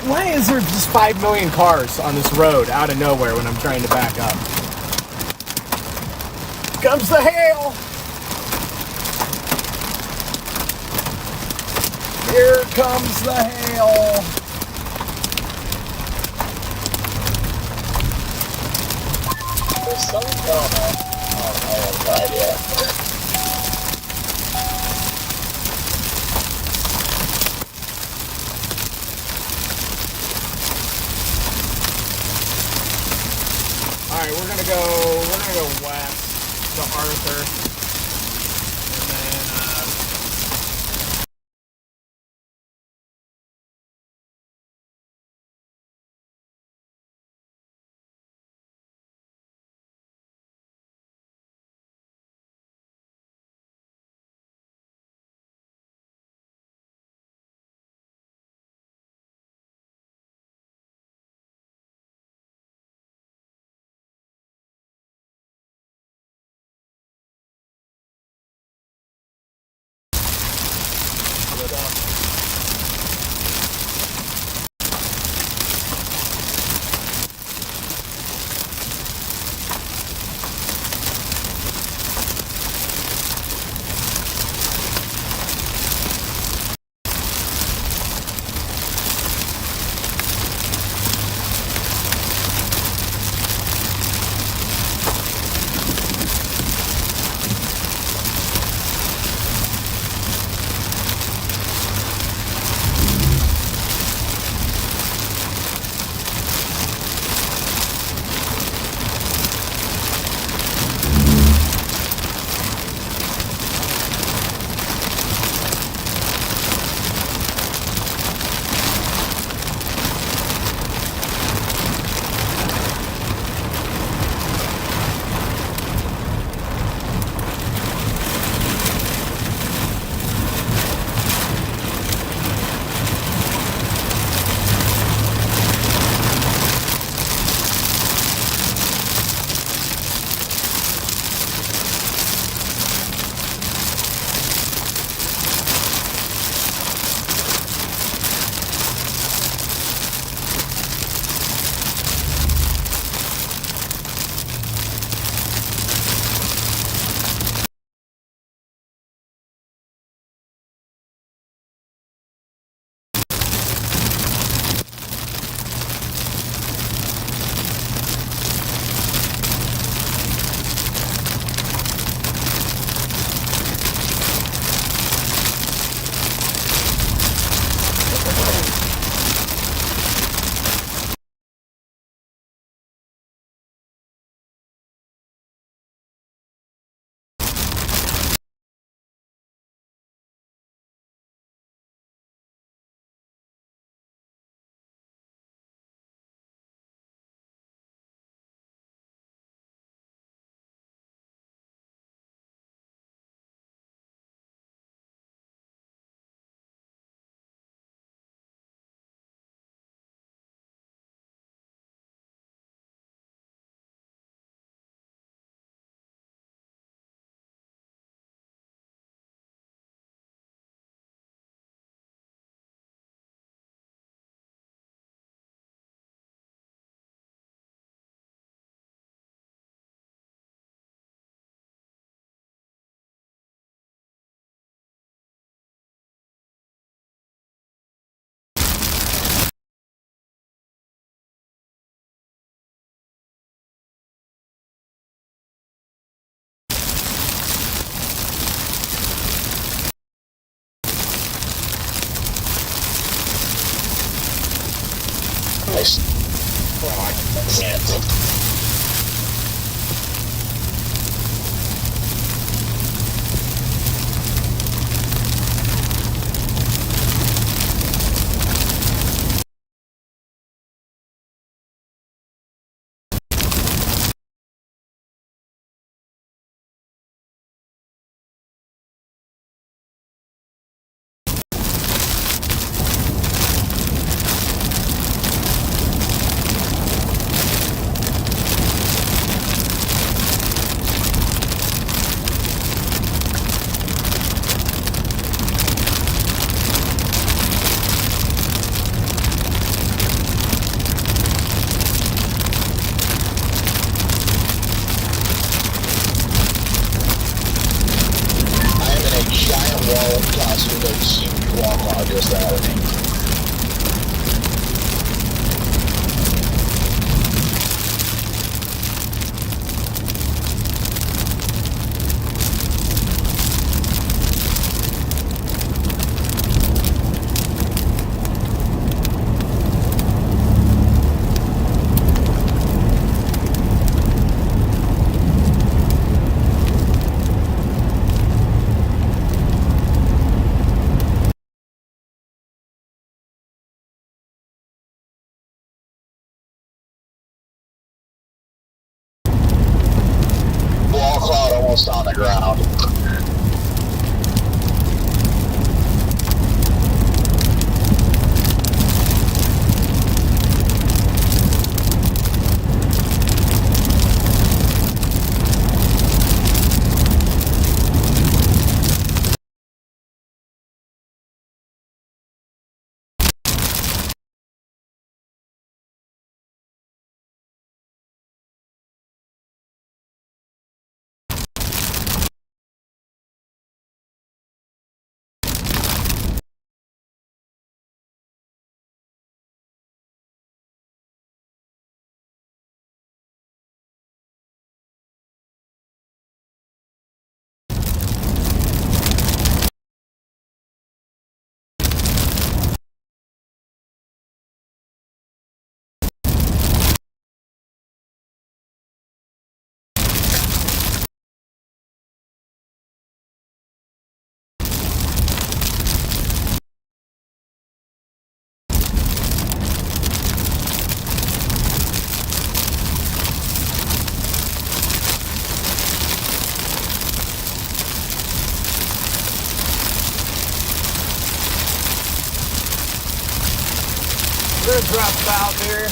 A: Why is there just 5 million cars on this road out of nowhere when I'm trying to back up? Comes the hail! Here comes the hail!
C: There's something going on. Oh, I have no idea.
A: Alright, we're gonna go west to Arthur.
E: nice. Yeah. Giant wall costume that's huge wall just out of me. Wall cloud almost on the ground.
A: We're gonna drop south here.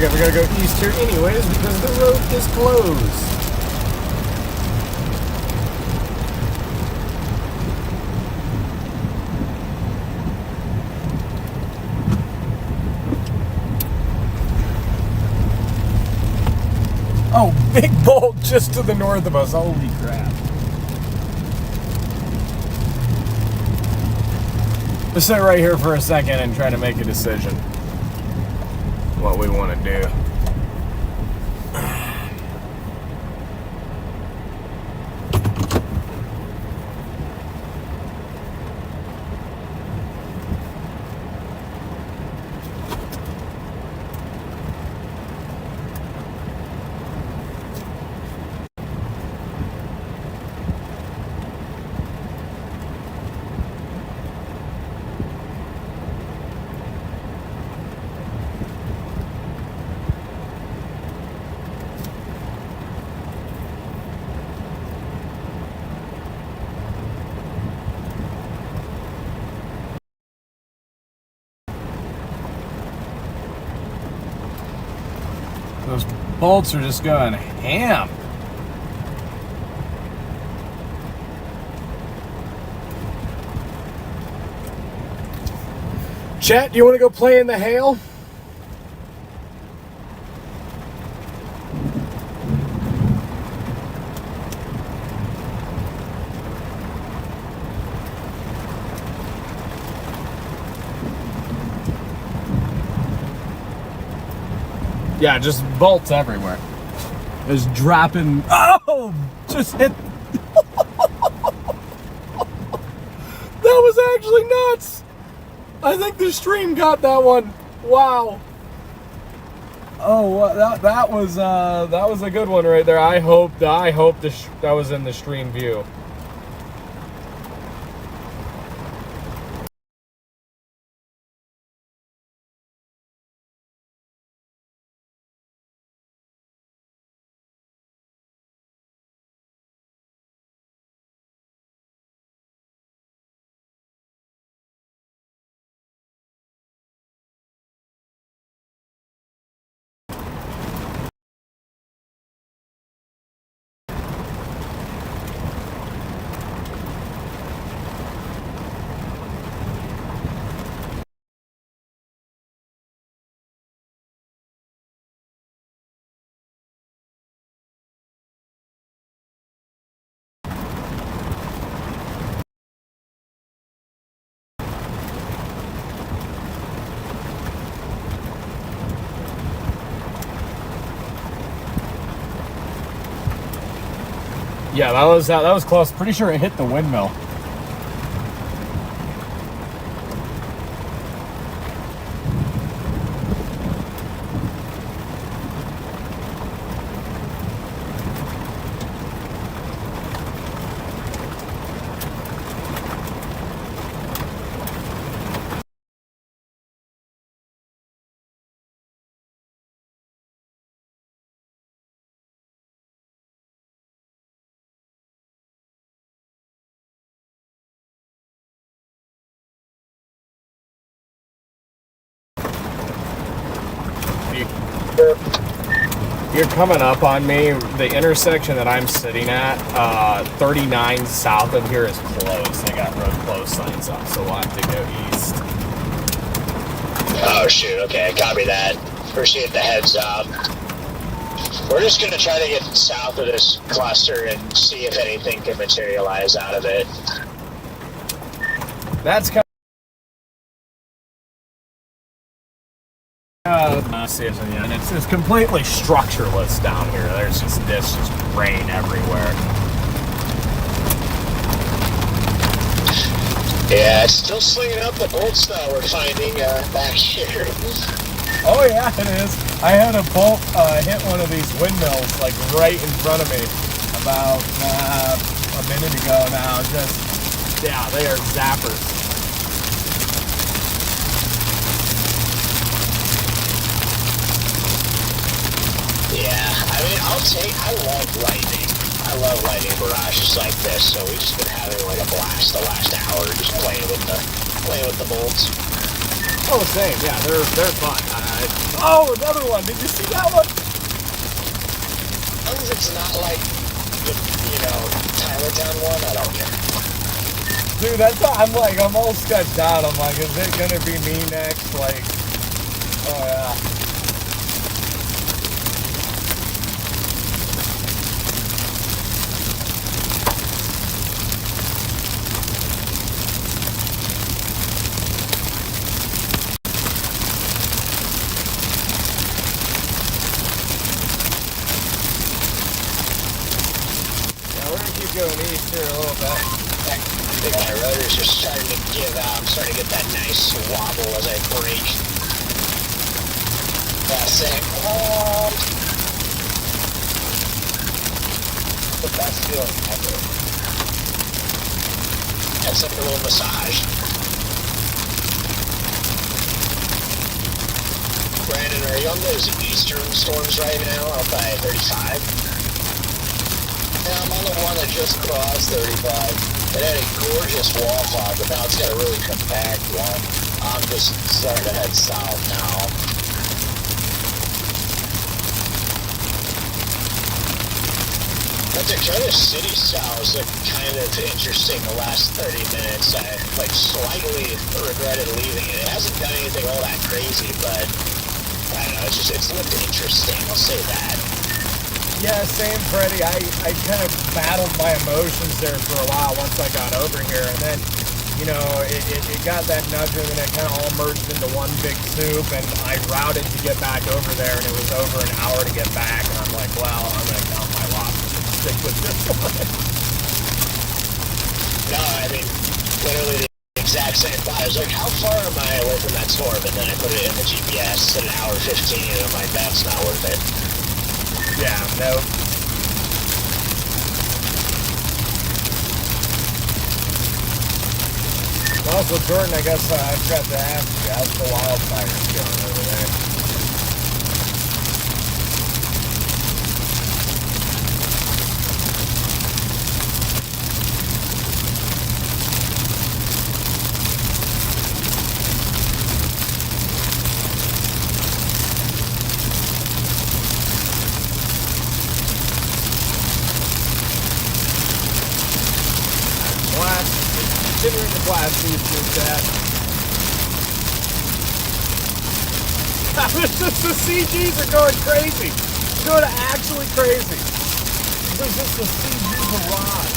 A: like it. We gotta go east here anyways because the road is closed. Oh, big bolt just to the north of us. Holy crap. Let's sit right here for a second and try to make a decision what we want to do. Those bolts are just going ham. Chat, do you want to go play in the hail? Yeah, just bolts everywhere. Just dropping. Oh! Just hit. That was actually nuts. I think the stream got that one. Wow. Oh, that was a good one right there. I hope that was in the stream view. Yeah, that was close. Pretty sure it hit the windmill. You're coming up on me. The intersection that I'm sitting at, 39 south of here is closed. They got road closed signs up, so we'll have to go east.
E: Oh shoot, okay, copy that. Appreciate the heads up. We're just gonna try to get south of this cluster and see if anything can materialize out of it.
A: That's kind and it's completely structureless down here. There's just rain everywhere.
E: Yeah, it's still slinging up the bolts that we're finding back here.
A: Oh yeah, it is. I had a bolt hit one of these windmills like right in front of me about a minute ago now. Just, yeah, they are zappers.
E: Yeah, I mean, I love lightning. I love lightning barrages like this, so we've just been having like a blast the last hour just playing with the bolts.
A: Oh, same. Yeah, they're fun. Oh, another one. Did you see that one?
E: As long as it's not like the, Tyler Town one, I don't care.
A: Dude, that's what I'm like, I'm all sketched out. I'm like, is it gonna be me next? Like, oh yeah. Yeah, we're gonna keep going east here a little bit.
E: I think my rotor's just starting to give out. I'm starting to get that nice wobble as I brake. Yeah, same. The best feeling ever. That's like a little massage. Brandon, are you on those eastern storms right now out by 35? Yeah, I'm on the one that just crossed 35. It had a gorgeous wall fog, but now it's got a really compact one. I'm just starting to head south now. That Dakota City style is kind of interesting the last 30 minutes. I slightly regretted leaving it. It hasn't done anything all that crazy, but I don't know, it's looked interesting, I'll say that.
A: Yeah, same, Freddie. I kind of battled my emotions there for a while once I got over here, and then, it got that nudge, and then it kind of all merged into one big soup, and I routed to get back over there, and it was over an hour to get back, and I'm like, well, I'm going to count my losses and stick with this one.
E: No, I mean, literally the exact same thought. I was like, how far am I away from that storm? And then I put it in the GPS at an hour 15, and I'm like, that's not worth it.
A: Yeah, nope. Also, Jordan, I guess I forgot to ask you, how's the wildfires going over there? Continuing to blast these through that. It's just the CGs are going crazy. They're going actually crazy. There's just the CG barrage.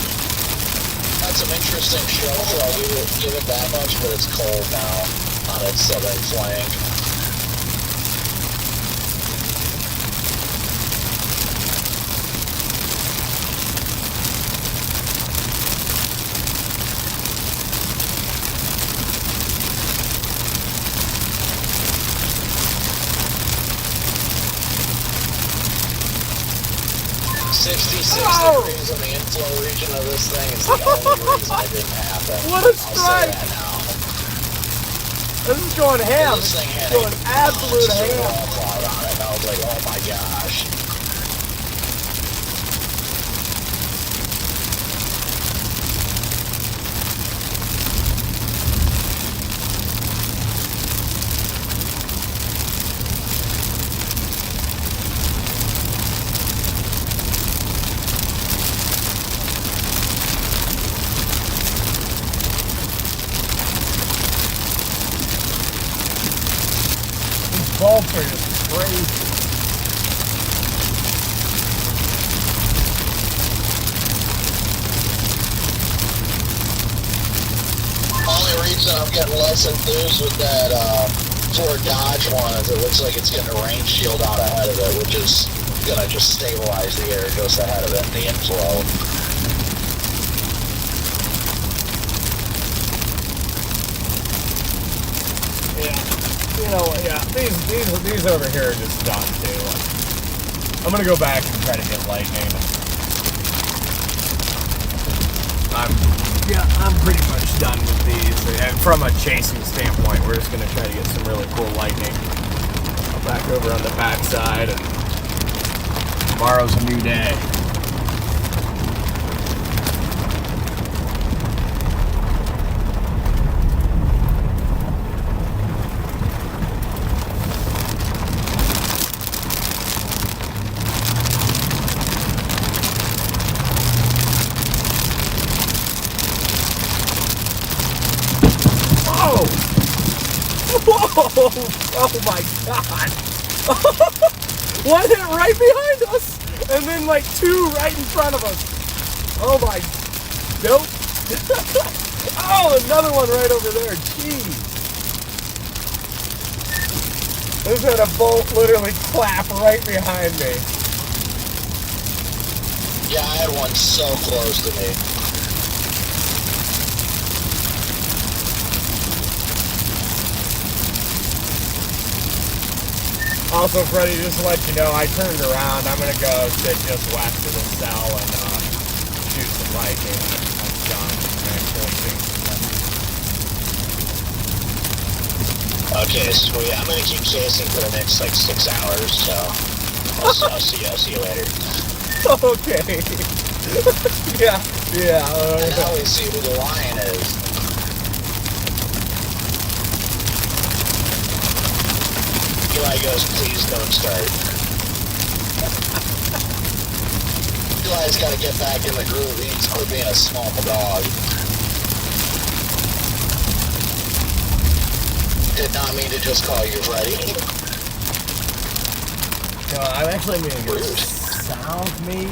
B: That's an interesting show, so I'll give it that much, but it's cold now on its southern flank. 66 degrees in the inflow region of this thing. It's the only reason it didn't happen.
A: What a
B: I'll
A: strike!
B: say that now.
A: This is going ham.
B: This thing had
A: It's going absolute ham.
B: wall cloud on it, and I was like, oh my gosh.
A: Sulfur is crazy.
B: Only reason I'm getting less enthused with that Ford Dodge one is it looks like it's getting a rain shield out ahead of it, which is going to just stabilize the air just ahead of it in the inflow.
A: These over here are just done too. I'm gonna go back and try to get lightning. I'm pretty much done with these. And from a chasing standpoint, we're just gonna try to get some really cool lightning. Back over on the backside, and tomorrow's a new day. Oh my God. One hit right behind us, and then like two right in front of us. Oh my, nope. Oh, another one right over there, jeez. This had a bolt literally clap right behind me.
B: Yeah, I had one so close to me.
A: Also, Freddie, just to let you know, I turned around. I'm gonna go sit just west of the cell and shoot some lightning. I'm done.
E: Okay, sweet. I'm gonna keep chasing for the next like 6 hours, so I'll see you later.
A: Okay. Yeah.
B: And now we see who the lion is.
E: Eli goes, please don't start.
B: Eli's got to get back in the groove. He's quit being a small dog. Did not mean to just call you Freddy.
A: No, I'm actually going to go south, maybe.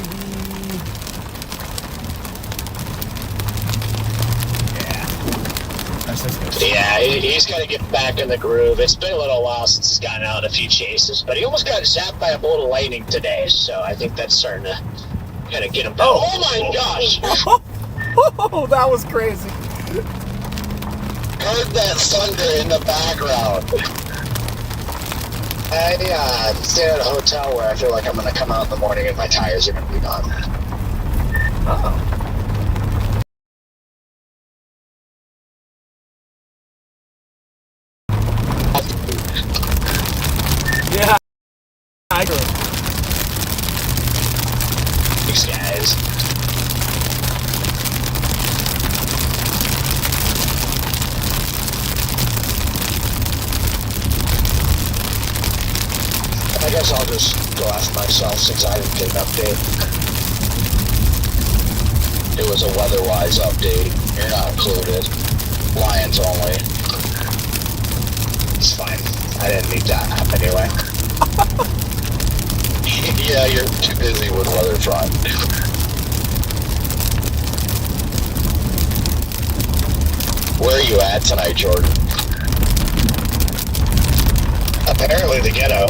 E: Yeah, he's got to get back in the groove. It's been a little while since he's gotten out in a few chases, but he almost got zapped by a bolt of lightning today, so I think that's starting to kind of get him back. Oh my gosh!
A: Oh, that was crazy.
B: Heard that thunder in the background.
C: I stay at a hotel where I feel like I'm going to come out in the morning and my tires are going to be gone.
A: Oh. Yeah, I agree.
E: Thanks, guys.
B: I guess I'll just go after myself since I didn't get an update. It was a weather-wise update. You're not included. Lions only.
C: It's fine. I didn't need that app anyway.
B: Yeah, you're too busy with weatherfront. Where are you at tonight, Jordan?
C: Apparently the ghetto.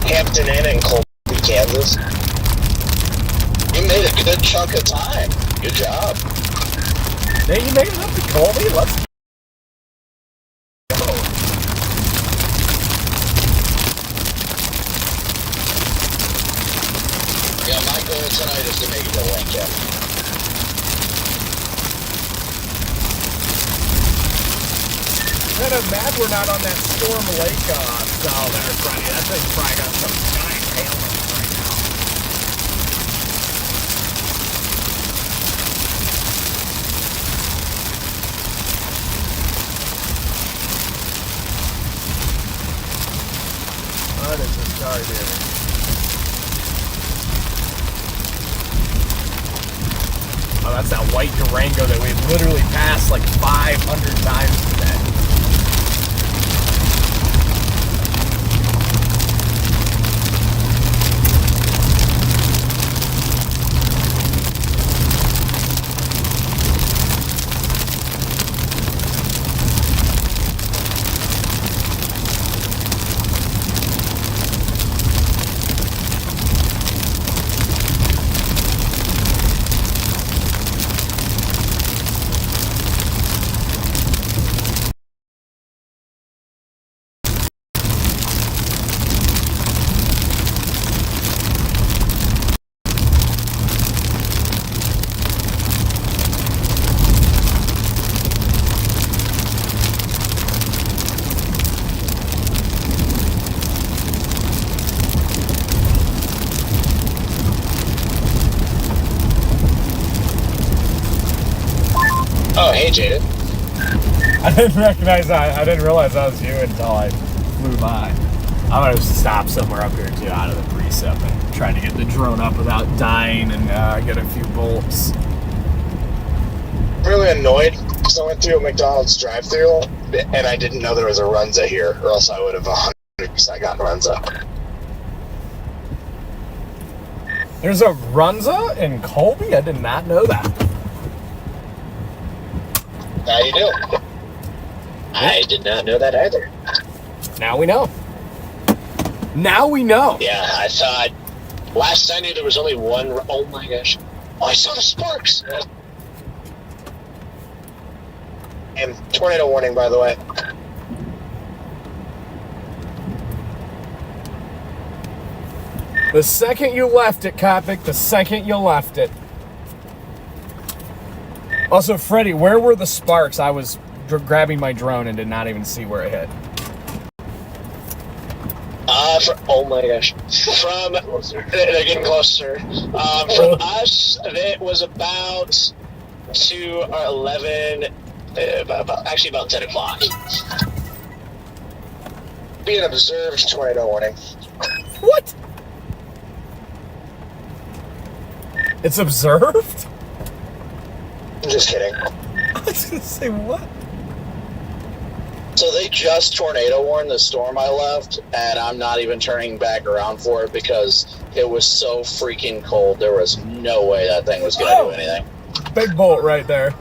C: Hampton Inn in Colby, Kansas.
B: You made a good chunk of time. Good job.
A: Then you made it up to Colby. Let's go.
B: Yeah, my goal tonight is to make it to Lincoln.
A: Kind of mad we're not on that Storm Lake cell there, Friday. That thing's probably got some giant hail in it right now. What is this car doing? Oh, that's that white Durango that we've literally passed like 500 times today.
E: Oh, hey, Jaden.
A: I didn't recognize that. I didn't realize that was you until I flew by. I'm going to stop somewhere up here, too, out of the precip and try to get the drone up without dying and get a few bolts.
C: really annoyed because I went through a McDonald's drive-thru and I didn't know there was a Runza here, or else I would have 100% gotten Runza.
A: There's a Runza in Colby? I did not know that.
C: Now you do.
E: I did not know that either.
A: Now we know. Now we know.
E: Yeah, I thought last I knew there was only one. Oh my gosh! Oh, I saw the sparks.
C: And tornado warning, by the way.
A: The second you left it, Kopic, the second you left it. Also, Freddie, where were the sparks? I was grabbing my drone and did not even see where it hit.
E: Oh my gosh! They're getting closer. From us, it was about 2 or 11. Actually, about 10 o'clock.
C: Be an observed tornado warning.
A: What? It's observed?
C: I'm just kidding.
A: I was gonna say what?
B: So they just tornado warned the storm I left, and I'm not even turning back around for it because it was so freaking cold. There was no way that thing was going to do anything.
A: Big bolt right there.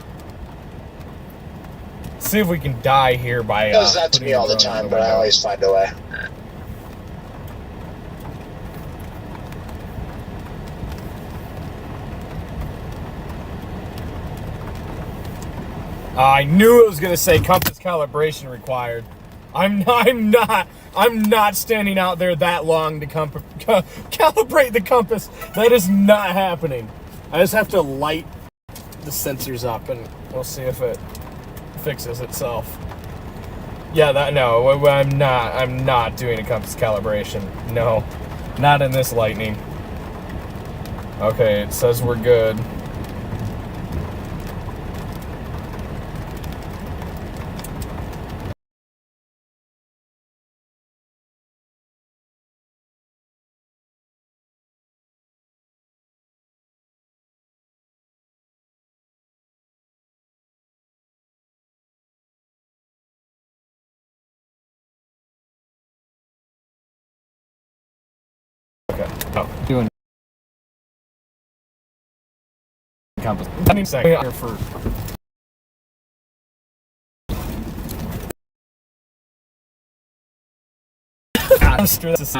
A: See if we can die here by.
C: It does that to me all the time, but I always find a way.
A: I knew it was gonna say compass calibration required. I'm not standing out there that long to calibrate the compass. That is not happening. I just have to light the sensors up and we'll see if it fixes itself. Yeah, I'm not doing a compass calibration. No, not in this lightning. Okay, it says we're good. Oh, doing compass. I mean, second here for. I'm stressed.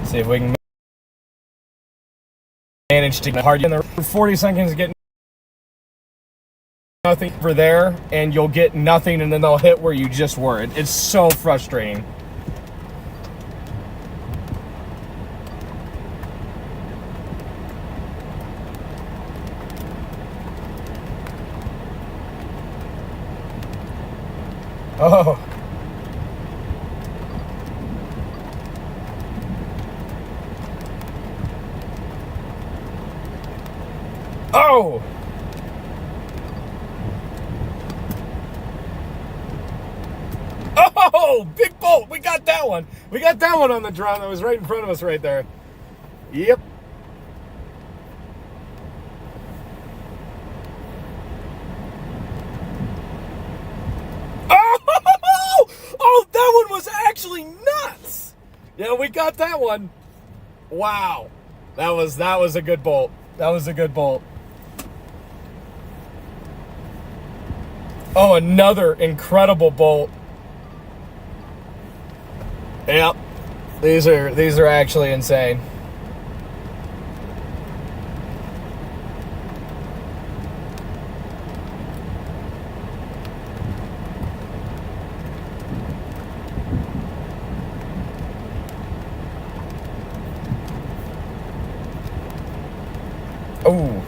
A: See if we can manage to get hard in there for 40 seconds, get nothing for there, and you'll get nothing, and then they'll hit where you just were. It's so frustrating. Oh. Oh! Oh! Big bolt! We got that one! We got that one on the drone that was right in front of us right there. Yep. Oh! Oh, that one was actually nuts! Yeah, we got that one. Wow. That was a good bolt. That was a good bolt. Oh, another incredible bolt. Yep. These are actually insane. Oh.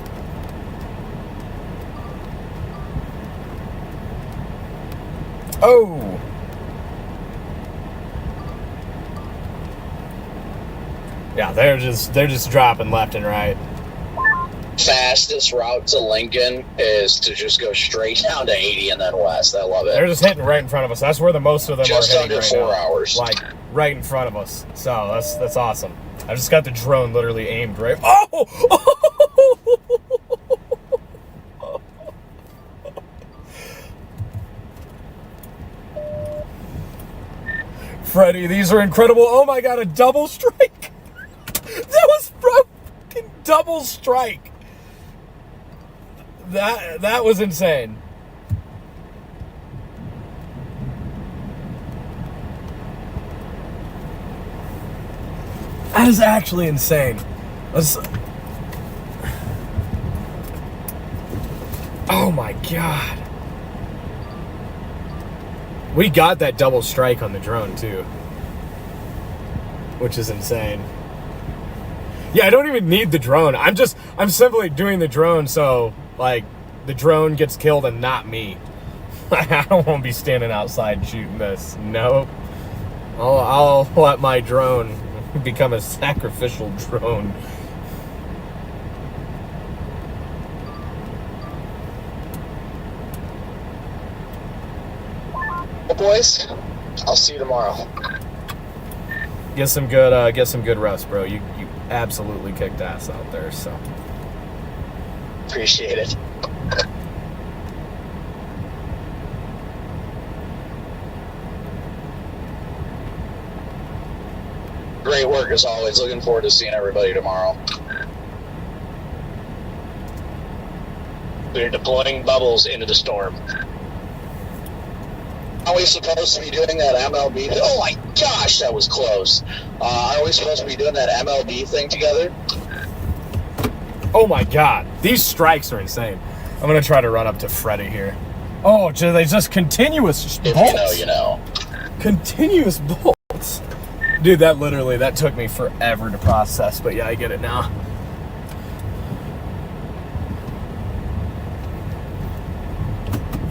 A: Oh. Yeah, they're just dropping left and right.
B: fastest route to Lincoln is to just go straight down to 80 and then west. I love it.
A: They're just hitting right in front of us. That's where the most of them
B: Just
A: are hitting
B: under
A: right
B: 4
A: now.
B: hours.
A: Like, right in front of us. So, that's awesome. I just got the drone literally aimed right... Oh! Freddie, these are incredible. Oh my god, a double strike. That was fucking double strike. That was insane. That is actually insane. Oh my god. We got that double strike on the drone too, which is insane. Yeah, I don't even need the drone. I'm simply doing the drone so, like, the drone gets killed and not me. I don't want to be standing outside shooting this. Nope. I'll let my drone become a sacrificial drone.
B: Well, boys, I'll see you tomorrow.
A: Get some good rest, bro. You absolutely kicked ass out there, so.
B: Appreciate it. Great work as always. Looking forward to seeing everybody tomorrow.
E: We're deploying bubbles into the storm.
B: Are we supposed to be doing that MLB? Oh my gosh, that was close. Are we supposed to be doing that MLB thing together?
A: Oh my god, these strikes are insane. I'm gonna try to run up to Freddy here. Oh, they just continuous bolts.
B: If you know, you know.
A: Continuous bolts. Dude, that took me forever to process, but yeah, I get it now.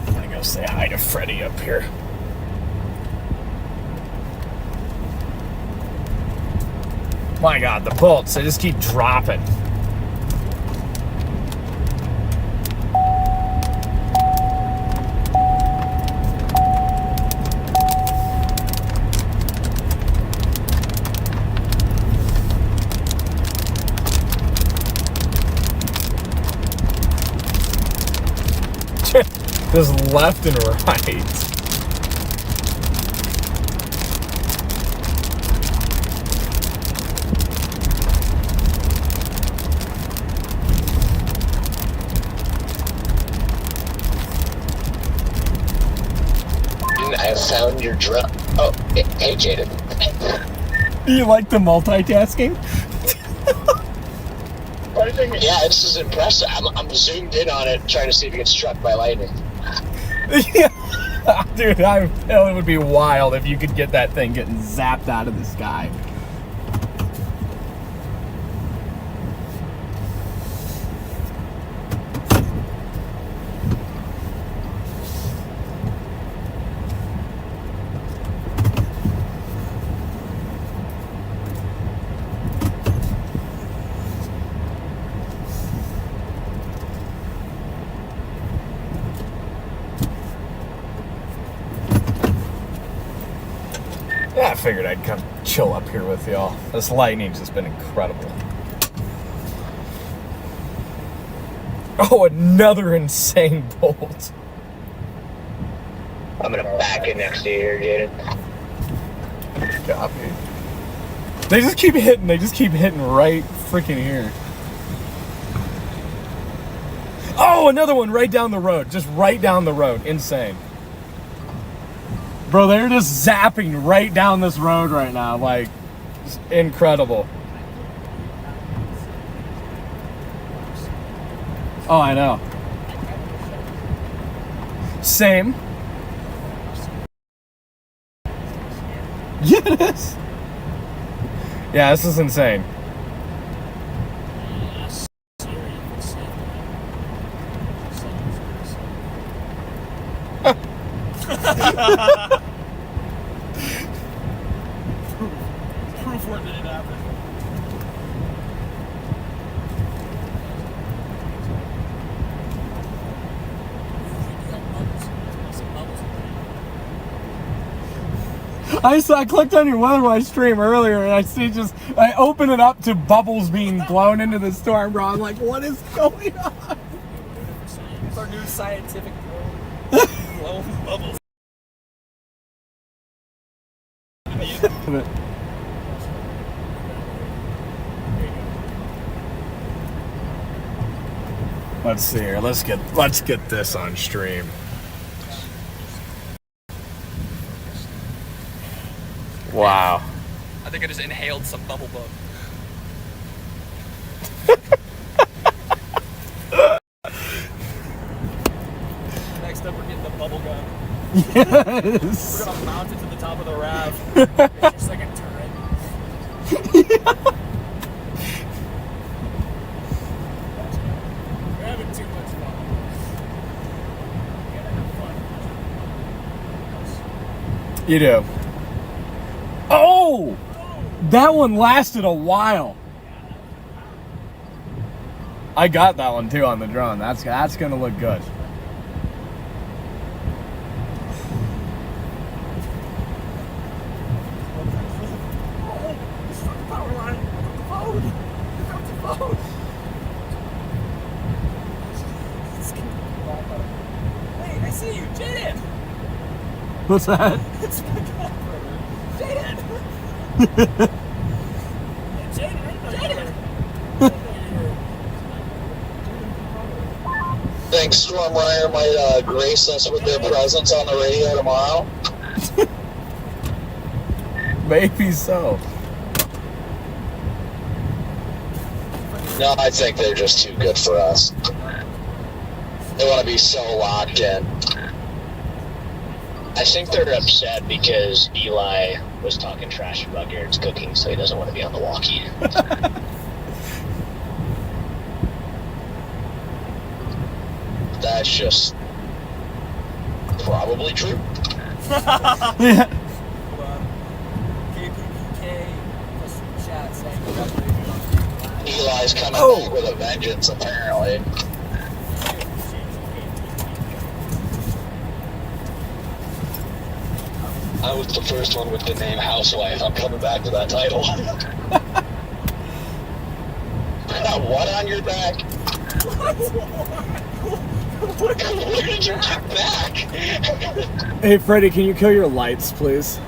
A: I'm gonna go say hi to Freddy up here. My god, the bolts, they just keep dropping. Just left and right.
B: I have found your drone. Oh, hey, Jaden.
A: Do you like the multitasking?
E: Yeah, this is impressive. I'm zoomed in on it, trying to see if it gets struck by lightning.
A: Yeah. Dude, it would be wild if you could get that thing getting zapped out of the sky. Yeah, I figured I'd come chill up here with y'all. This lightning's just been incredible. Oh, another insane bolt.
E: I'm gonna back it next to you here, Jaden.
A: Copy. They just keep hitting right freaking here. Oh, another one right down the road. Just right down the road. Insane. Bro, they're just zapping right down this road right now. Like, it's incredible. Oh, I know. Same. Yeah, it is. Yeah, this is insane.
F: Proof where did it happen?
A: I clicked on your weatherwise stream earlier, and I open it up to bubbles being blown into the storm, bro. I'm like, what is going on?
F: It's our new scientific blowing bubbles.
A: Let's see here. Let's get this on stream. Wow.
F: I think I just inhaled some bubble bug. Next up, we're getting the bubble gun.
A: Yes.
F: We're gonna mount it to the top of the raft. It's just like a turret. We're having too much fun. We gotta have fun.
A: You do. Oh! That one lasted a while. I got that one too on the drone. That's gonna look good.
F: Power line. Phone. Phone. Hey, I see you, Jaden.
A: What's that?
F: It's my brother, Jaden. Jaden.
B: Think Storm Rider might grace us with their presence on the radio tomorrow?
A: Maybe so.
B: No, I think they're just too good for us. They want to be so locked in.
E: I think they're upset because Eli was talking trash about Garrett's cooking, so he doesn't want to be on the walkie.
B: That's just probably true.
A: Yeah.
F: Hold on. KPPK plus super chat saying congratulations.
B: Eli's coming back with a vengeance, apparently.
E: I was the first one with the name Housewife. I'm coming back to that title.
B: What on your back?
E: Where did you get back?
A: Hey, Freddie, can you kill your lights, please?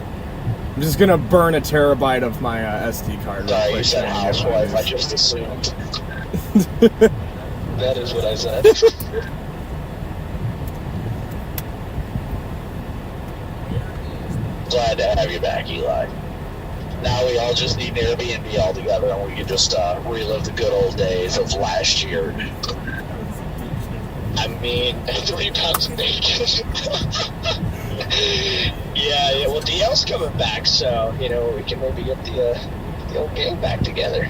A: I'm just gonna burn a terabyte of my SD card.
B: Sorry, you said housewife. I just assumed.
E: That is what I said.
B: Glad to have you back, Eli. Now we all just need an Airbnb all together, and we can just relive the good old days of last year.
E: I mean, 3 pounds of bacon. yeah, well, DL's coming back, so, we can maybe get the old gang back together.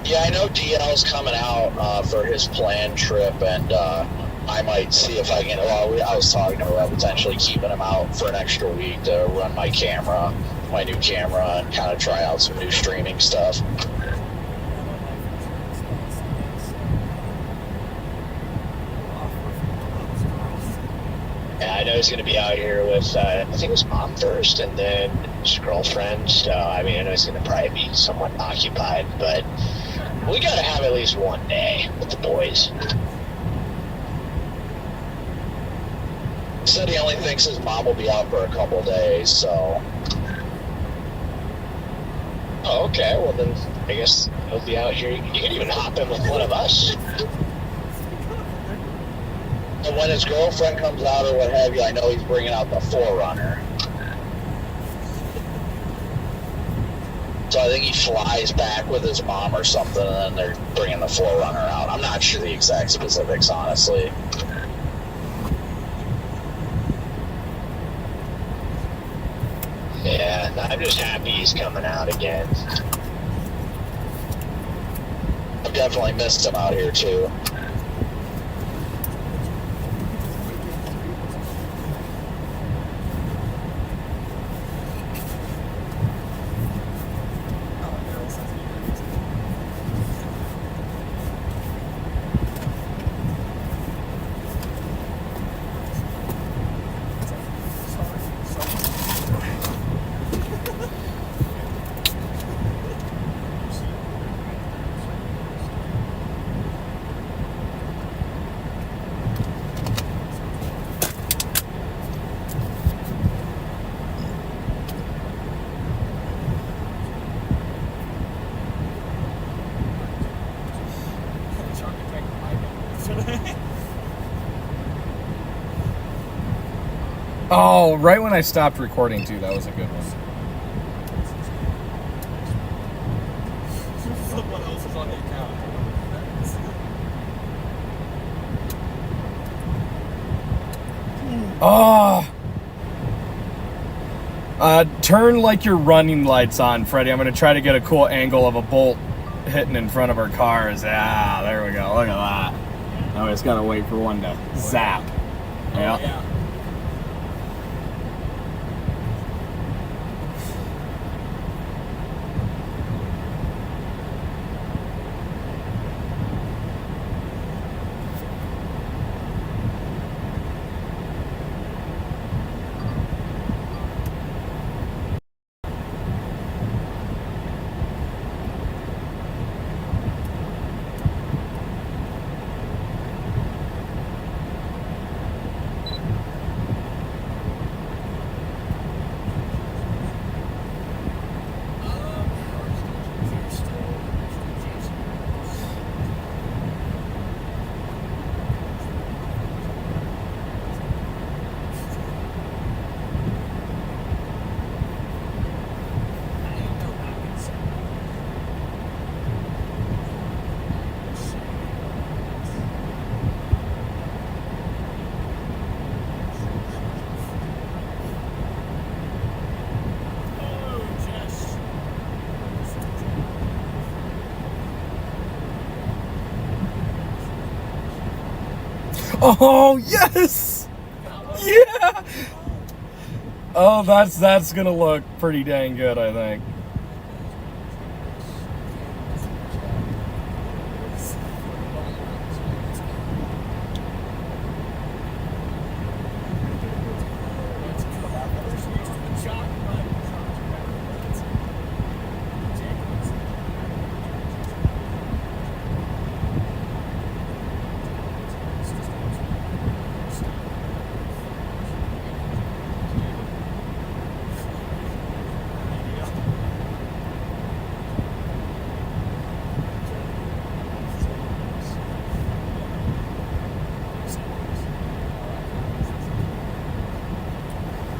B: Yeah, I know DL's coming out for his planned trip, and I might see if I can. Well, I was talking to him about potentially keeping him out for an extra week to run my new camera, and kind of try out some new streaming stuff.
E: Yeah, I know he's going to be out here with, I think his mom first, and then his girlfriend. So, I mean, I know he's going to probably be somewhat occupied, but we got to have at least one day with the boys.
B: Said he only thinks his mom will be out for a couple days, so.
E: Oh, okay. Well, then I guess he'll be out here. You can even hop in with one of us.
B: And when his girlfriend comes out or what have you, I know he's bringing out the Forerunner. So I think he flies back with his mom or something, and then they're bringing the Forerunner out. I'm not sure the exact specifics, honestly.
E: Yeah, I'm just happy he's coming out again.
B: I've definitely missed him out here, too.
A: Oh, right when I stopped recording, too. That was a good one.
F: Someone else is on the account.
A: Oh. Turn like your running lights on, Freddie. I'm going to try to get a cool angle of a bolt hitting in front of our cars. Ah, there we go. Look at that. Now we just got to wait for one to zap. Yeah.
F: Yeah.
A: Oh, yes! Yeah! Oh, that's gonna look pretty dang good, I think.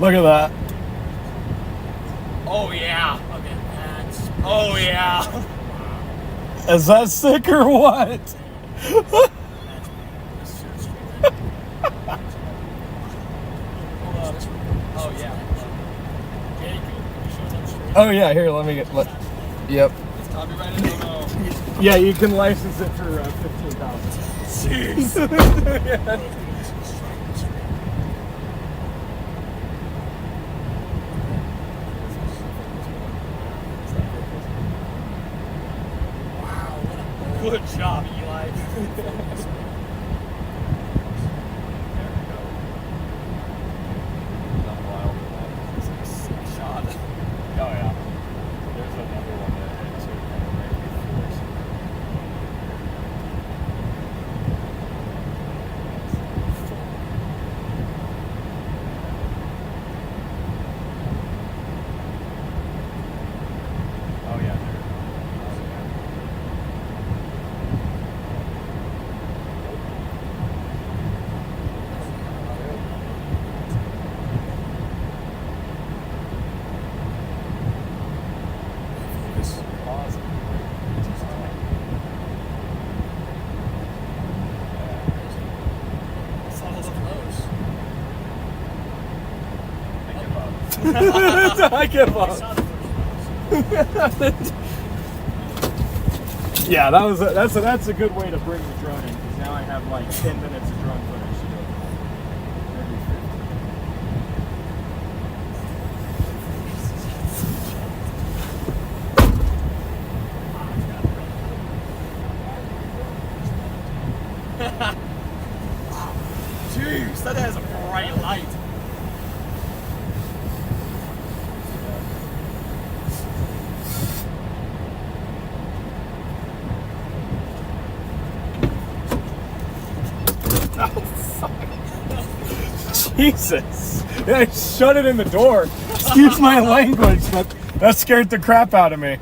A: Look at that.
F: Oh yeah. Okay. That's. Oh yeah.
A: Is that sick or what?
F: Oh yeah.
A: Oh yeah, here, let me get. Yep.
F: It's copyrighted. Oh no.
A: Yeah, you can license it for 15,000. Jeez.
F: Good job, Eli. Shot.
A: Oh yeah. There's another one that hit too, kind of right before. Oh yeah, there. I give up. Yeah, that's a good way to bring the drone in, because now I have like 10 minutes of drone footage to do.
F: Jeez, that has a bright light.
A: Jesus! Yeah, I shut it in the door. Excuse my language, but that scared the crap out of me.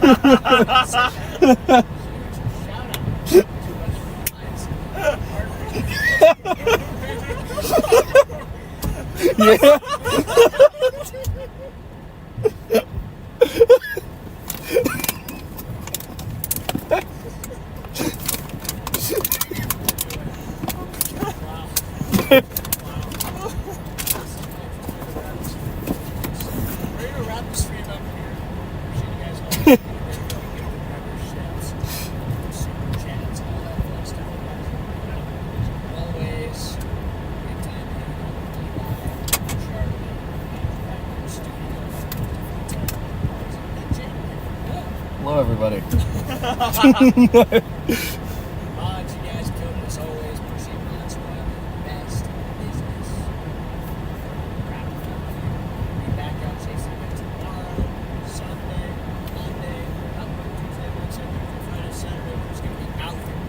A: Yeah.
G: We're gonna wrap the stream up here. Appreciate you guys all. Super chats, all that fun stuff. Always great time hanging out with Eli, Charlie, and the studio.
A: Hello, everybody.
G: Mods, you guys killed it as always. Appreciate Mod Squad. Best in the business. Wrap it up here. Be back out chasing it tomorrow, Sunday, Monday, not Monday, Tuesday, Wednesday, Thursday, Friday, Saturday. We're just going to be out there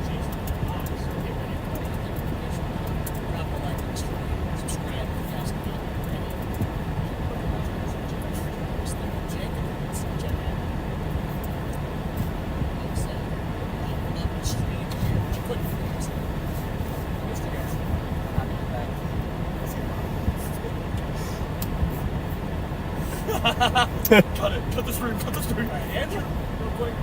G: chasing the mods. Get ready to play the notification bell. Drop a like on the stream. Subscribe if you guys have not already. Jacob, check out.
F: Cut it. Cut the stream. Cut the stream.
G: Andrew, real quick.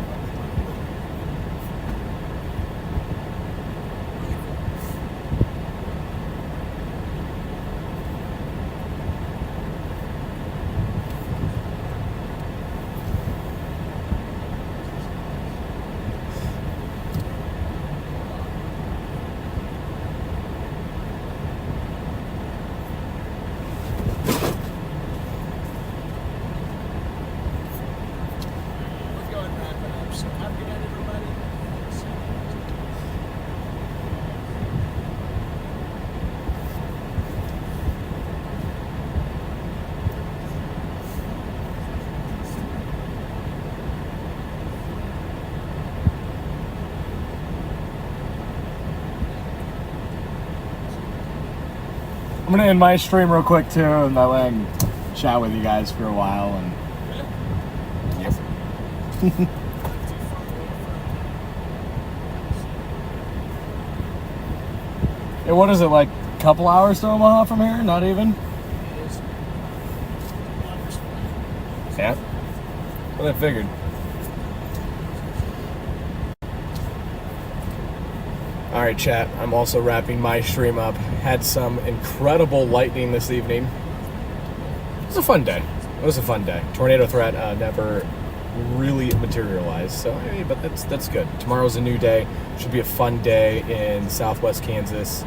G: We're going to wrap it up. So have a good night, everybody.
A: I'm gonna end my stream real quick too, and that way I can chat with you guys for a while. And yep. Hey, what is it, like a couple hours to Omaha from here? Not even? Yeah. Well, I figured. Alright, chat. I'm also wrapping my stream up. Had some incredible lightning this evening. It was a fun day. It was a fun day. Tornado threat never really materialized, so hey, but that's good. Tomorrow's a new day. Should be a fun day in southwest Kansas,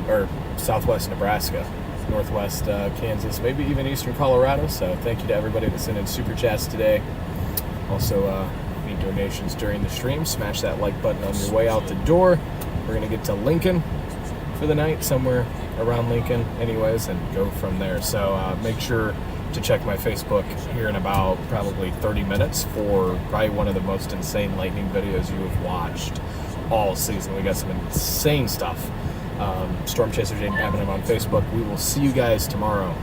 A: or southwest Nebraska, northwest Kansas, maybe even eastern Colorado. So thank you to everybody that sent in super chats today. Also, need donations during the stream. Smash that like button on your way out the door. We're gonna get to Lincoln for the night, somewhere around Lincoln anyways, and go from there. So make sure to check my Facebook here in about probably 30 minutes for probably one of the most insane lightning videos you have watched all season. We got some insane stuff. Storm Chaser Jaden Pappin on Facebook. We will see you guys tomorrow.